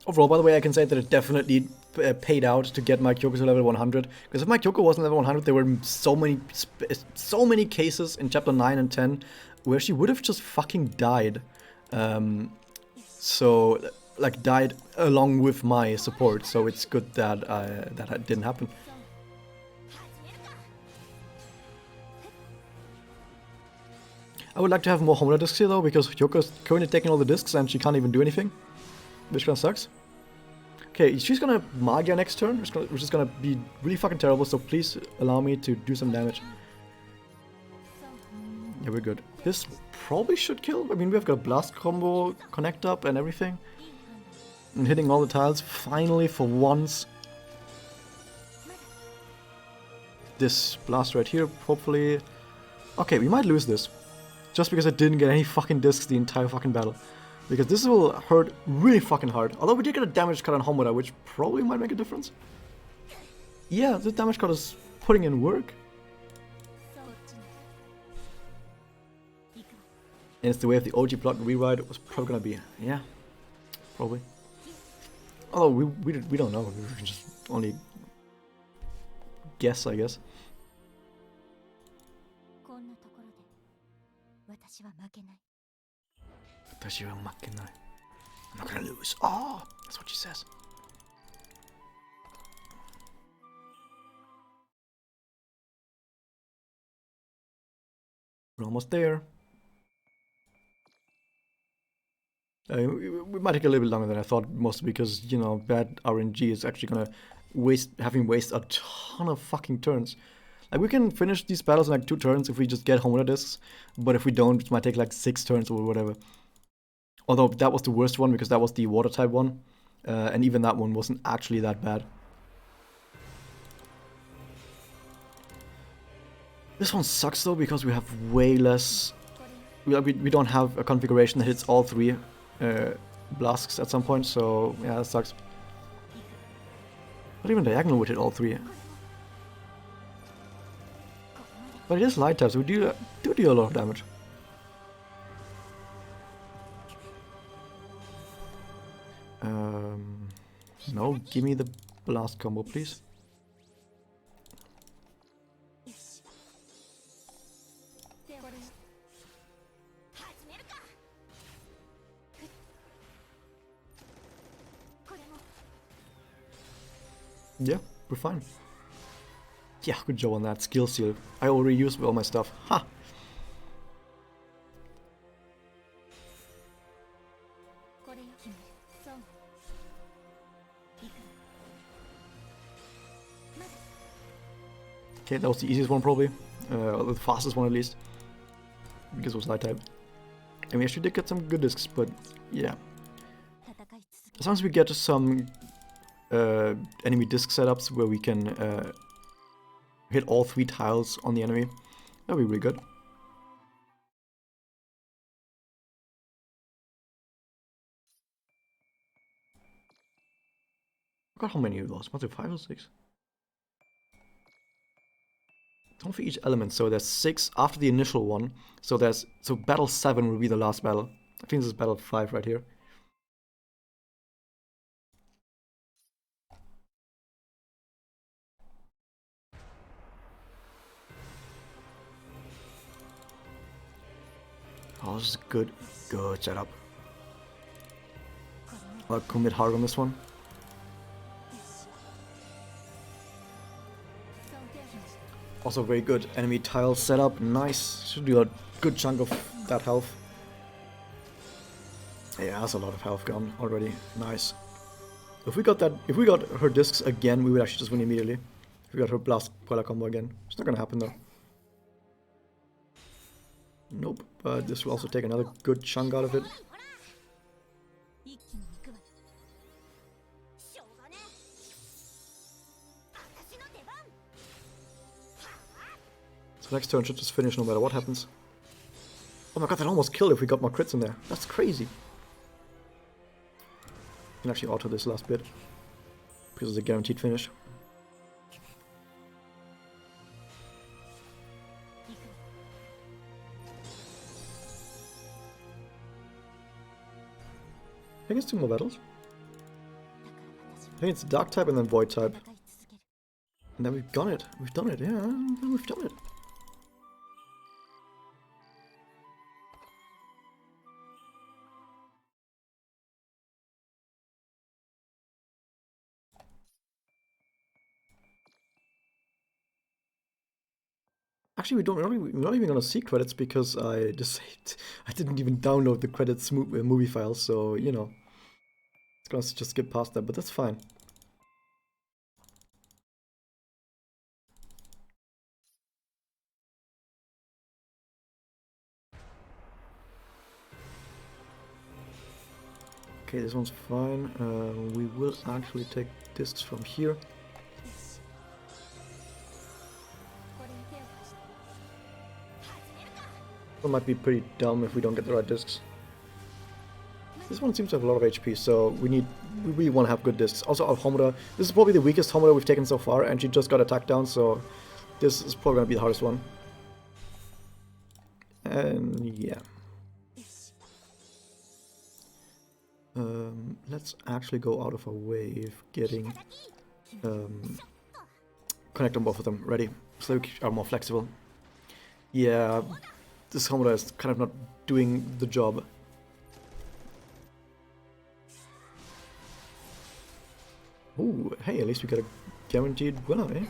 Overall, by the way, I can say that it definitely paid out to get my Kyoko to level 100. Because if my Kyoko wasn't level 100, there were so many cases in chapter 9 and 10 where she would have just fucking died. So, like, died along with my support. So it's good that that didn't happen. I would like to have more Homoda discs here though, because Kyoko's currently taking all the discs and she can't even do anything. Which kinda sucks. Okay, she's gonna Magia next turn, which is gonna be really fucking terrible, so please allow me to do some damage. Yeah, we're good. This probably should kill. I mean, we've got a blast combo, connect up and everything. And hitting all the tiles, finally, for once. This blast right here, hopefully. Okay, we might lose this. Just because I didn't get any fucking discs the entire fucking battle. Because this will hurt really fucking hard. Although we did get a damage cut on Homoda, which probably might make a difference. Yeah, the damage cut is putting in work. And it's the way of the OG plot rewrite. It was probably gonna be, yeah, probably. Although we don't know. We can just only guess, I guess. I'm not gonna lose. Oh, that's what she says. We're almost there. We might take a little bit longer than I thought, mostly because, you know, bad RNG is actually gonna waste a ton of fucking turns. Like, we can finish these battles in like 2 turns if we just get Homoda discs, but if we don't, it might take like 6 turns or whatever. Although that was the worst one because that was the water type one, and even that one wasn't actually that bad. This one sucks though because we have way less. We don't have a configuration that hits all 3 blasts at some point, so yeah, that sucks. Not even diagonal would hit all 3. But it is light type, so we do a lot of damage. No, give me the blast combo, please. Yeah, we're fine. Yeah, good job on that skill seal. I already used all my stuff. Ha! Okay, that was the easiest one probably. Or the fastest one at least. Because it was light type. And we actually did get some good discs, but yeah. As long as we get some enemy disc setups where we can hit all 3 tiles on the enemy, that'll be really good. I forgot how many we lost. Was it 5 or 6? One for each element, so there's 6 after the initial one. So battle 7 will be the last battle. I think this is battle 5 right here. Oh, this is good. Good setup. I'll commit hard on this one. Also very good enemy tile setup. Nice. Should do a good chunk of that health. Yeah, that's a lot of health gone already. Nice. If we got her discs again, we would actually just win immediately. If we got her blast Puella combo again. It's not gonna happen though. Nope, but this will also take another good chunk out of it. So next turn should just finish no matter what happens. Oh my god, that almost killed if we got more crits in there. That's crazy. You can actually auto this last bit, because it's a guaranteed finish. I think it's 2 more battles. I think it's Dark type and then Void type. And then we've done it. We've done it, yeah, we've done it. Actually, we're not even gonna see credits because I didn't even download the credits movie files, so you know, it's gonna just skip past that, but that's fine. Okay, this one's fine. We will actually take discs from here. It might be pretty dumb if we don't get the right discs. This one seems to have a lot of HP, so we really want to have good discs. Also, our Homura, this is probably the weakest Homura we've taken so far, and she just got attacked down, so this is probably going to be the hardest one. And yeah. Let's actually go out of our way of getting connect on both of them. Ready, so we are more flexible. Yeah, this Homura is kind of not doing the job. Ooh, hey, at least we got a guaranteed winner, eh?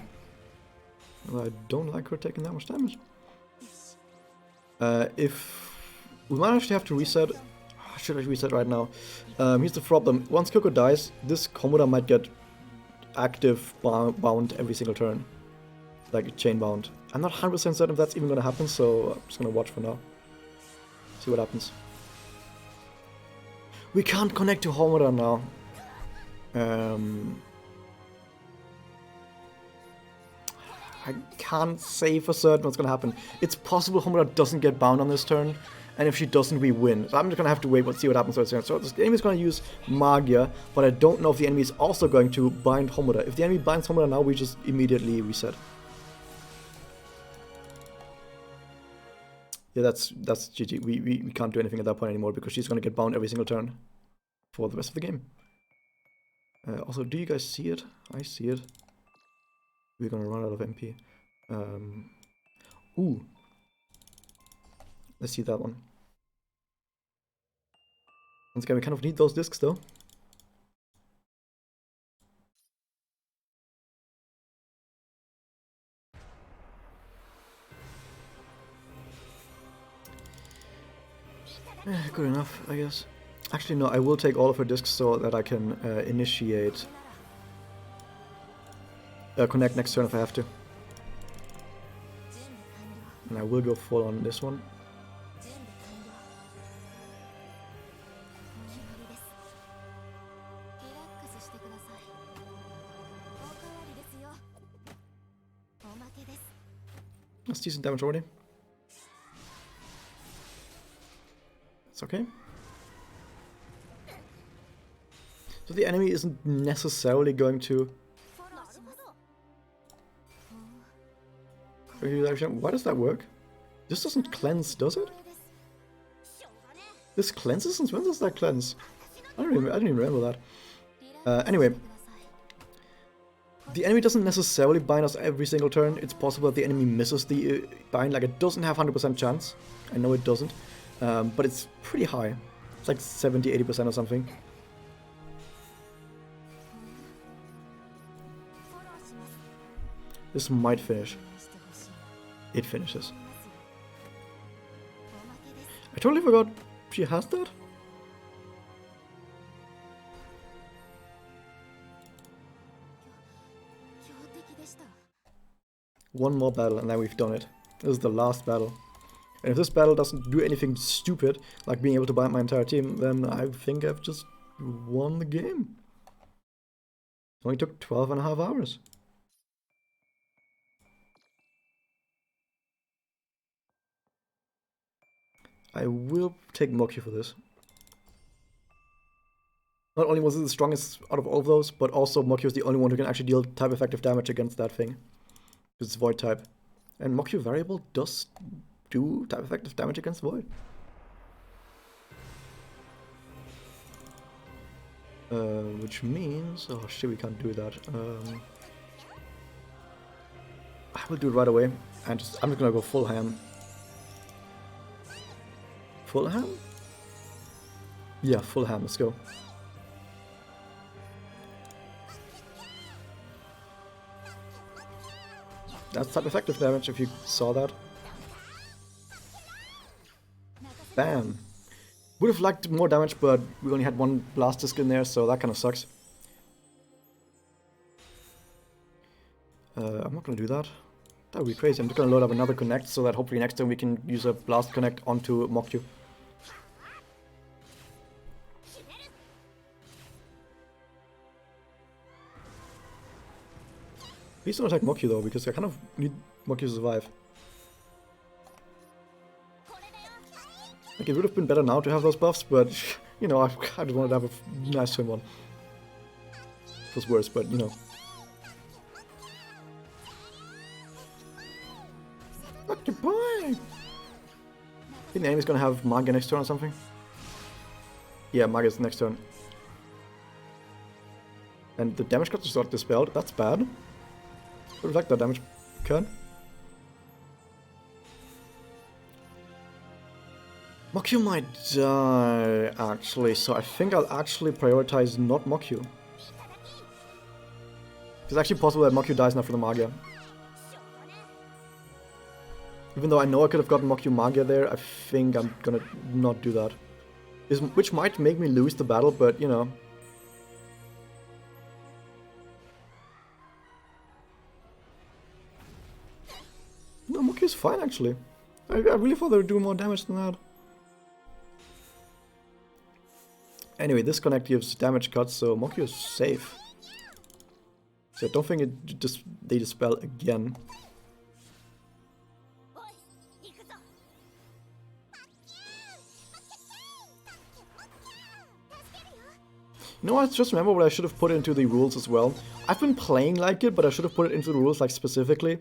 I don't like her taking that much damage. If we might actually have to reset. Should I reset right now? Here's the problem. Once Coco dies, this Homura might get active bound every single turn. Like chain bound. I'm not 100% certain if that's even gonna happen, so I'm just gonna watch for now. See what happens. We can't connect to Homura now. I can't say for certain what's gonna happen. It's possible Homura doesn't get bound on this turn, and if she doesn't, we win. So I'm just gonna have to wait and see what happens. So this enemy is gonna use Magia, but I don't know if the enemy is also going to bind Homura. If the enemy binds Homura now, we just immediately reset. Yeah, that's GG. We can't do anything at that point anymore because she's gonna get bound every single turn for the rest of the game. Also, do you guys see it? I see it. We're gonna run out of MP. Ooh. Let's see that one. Once again, we kind of need those discs though. Good enough, I guess. Actually, no, I will take all of her discs so that I can initiate connect next turn if I have to. And I will go full on this one. That's decent damage already. It's okay. So the enemy isn't necessarily going to... Why does that work? This doesn't cleanse, does it? This cleanses? Since when does that cleanse? I don't even remember that. Anyway. The enemy doesn't necessarily bind us every single turn. It's possible that the enemy misses the bind. Like, it doesn't have 100% chance. I know it doesn't. but it's pretty high. It's like 70-80% or something. This might finish. It finishes. I totally forgot she has that. One more battle and then we've done it. This is the last battle. And if this battle doesn't do anything stupid, like being able to buy my entire team, then I think I've just won the game. It only took 12.5 hours. I will take Moki for this. Not only was it the strongest out of all of those, but also Moki was the only one who can actually deal type effective damage against that thing. It's Void type. And Moki variable does do type effective damage against Void. Which means... oh shit, we can't do that. I will do it right away. And I'm just gonna go full ham. Full ham? Yeah, full ham, let's go. That's type effective damage if you saw that. Bam! Would have liked more damage, but we only had one blast disc in there, so that kind of sucks. I'm not gonna do that. That would be crazy. I'm just gonna load up another connect so that hopefully next time we can use a blast connect onto Mokyu. Please don't attack Mokyu though, because I kind of need Mokyu to survive. Like, it would have been better now to have those buffs, but, you know, I just wanted to have a nice turn one. It was worse, but, you know. Lucky boy! I think the enemy's gonna have Magia next turn or something. Yeah, Magia's next turn. And the damage got just got dispelled. That's bad. Would like that damage. Can. Mokyu might die, actually, so I think I'll actually prioritize not Mokyu. It's actually possible that Mokyu dies now for the Magia. Even though I know I could have gotten Mokyu Magia there, I think I'm gonna not do that. Which might make me lose the battle, but you know. No, Mokyu's fine actually. I really thought they would do more damage than that. Anyway, this connect gives damage cuts, so Mokyu is safe. So I don't think they dispel again. You know, I just remember what I should have put into the rules as well. I've been playing like it, but I should have put it into the rules like specifically.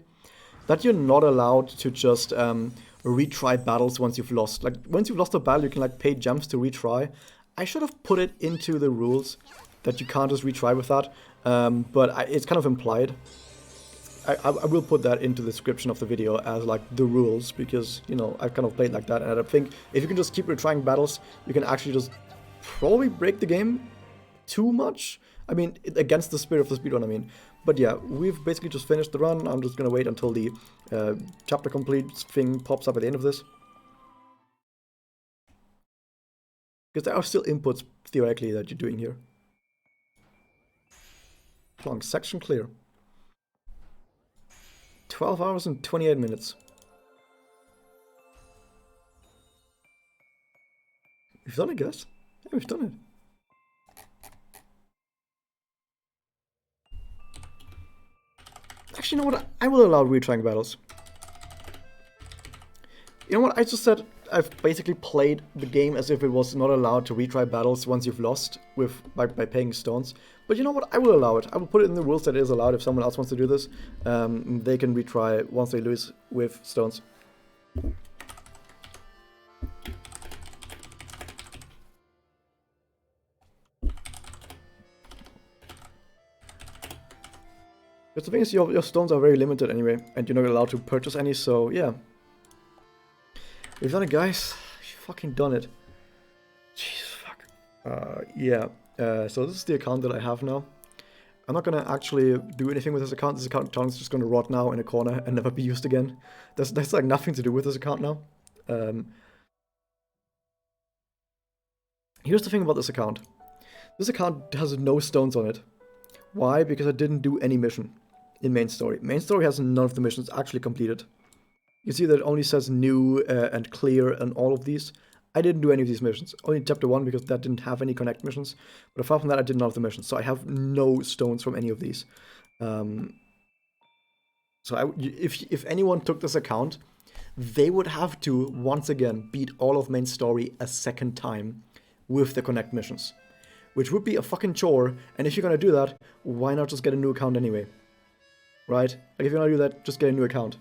That you're not allowed to just retry battles once you've lost. Like, once you've lost a battle, you can like pay gems to retry. I should have put it into the rules that you can't just retry with that, but it's kind of implied. I will put that into the description of the video as like the rules, because, you know, I've kind of played like that, and I think if you can just keep retrying battles, you can actually just probably break the game too much. I mean, against the spirit of the speedrun, I mean. But yeah, we've basically just finished the run. I'm just gonna wait until the chapter complete thing pops up at the end of this. Because there are still inputs, theoretically, that you're doing here. Long section clear. 12 hours and 28 minutes. We've done it, guys. Yeah, we've done it. Actually, you know what? I will allow retrying battles. You know what? I just said I've basically played the game as if it was not allowed to retry battles once you've lost by paying stones. But you know what? I will allow it. I will put it in the rules that it is allowed if someone else wants to do this. They can retry once they lose with stones. Because the thing is, your stones are very limited anyway, and you're not allowed to purchase any, so yeah. We've done it, guys. fucking done it. Jeez, fuck. Yeah. So this is the account that I have now. I'm not gonna actually do anything with this account. This account is just gonna rot now in a corner and never be used again. There's like nothing to do with this account now. Here's the thing about this account. This account has no stones on it. Why? Because I didn't do any mission in main story. Main story has none of the missions actually completed. You see that it only says new and clear and all of these. I didn't do any of these missions. Only chapter 1 because that didn't have any connect missions. But apart from that, I did none of the missions. So I have no stones from any of these. If anyone took this account, they would have to, once again, beat all of main story a second time with the connect missions. Which would be a fucking chore, and if you're gonna do that, why not just get a new account anyway? Right? Like, if you're gonna do that, just get a new account.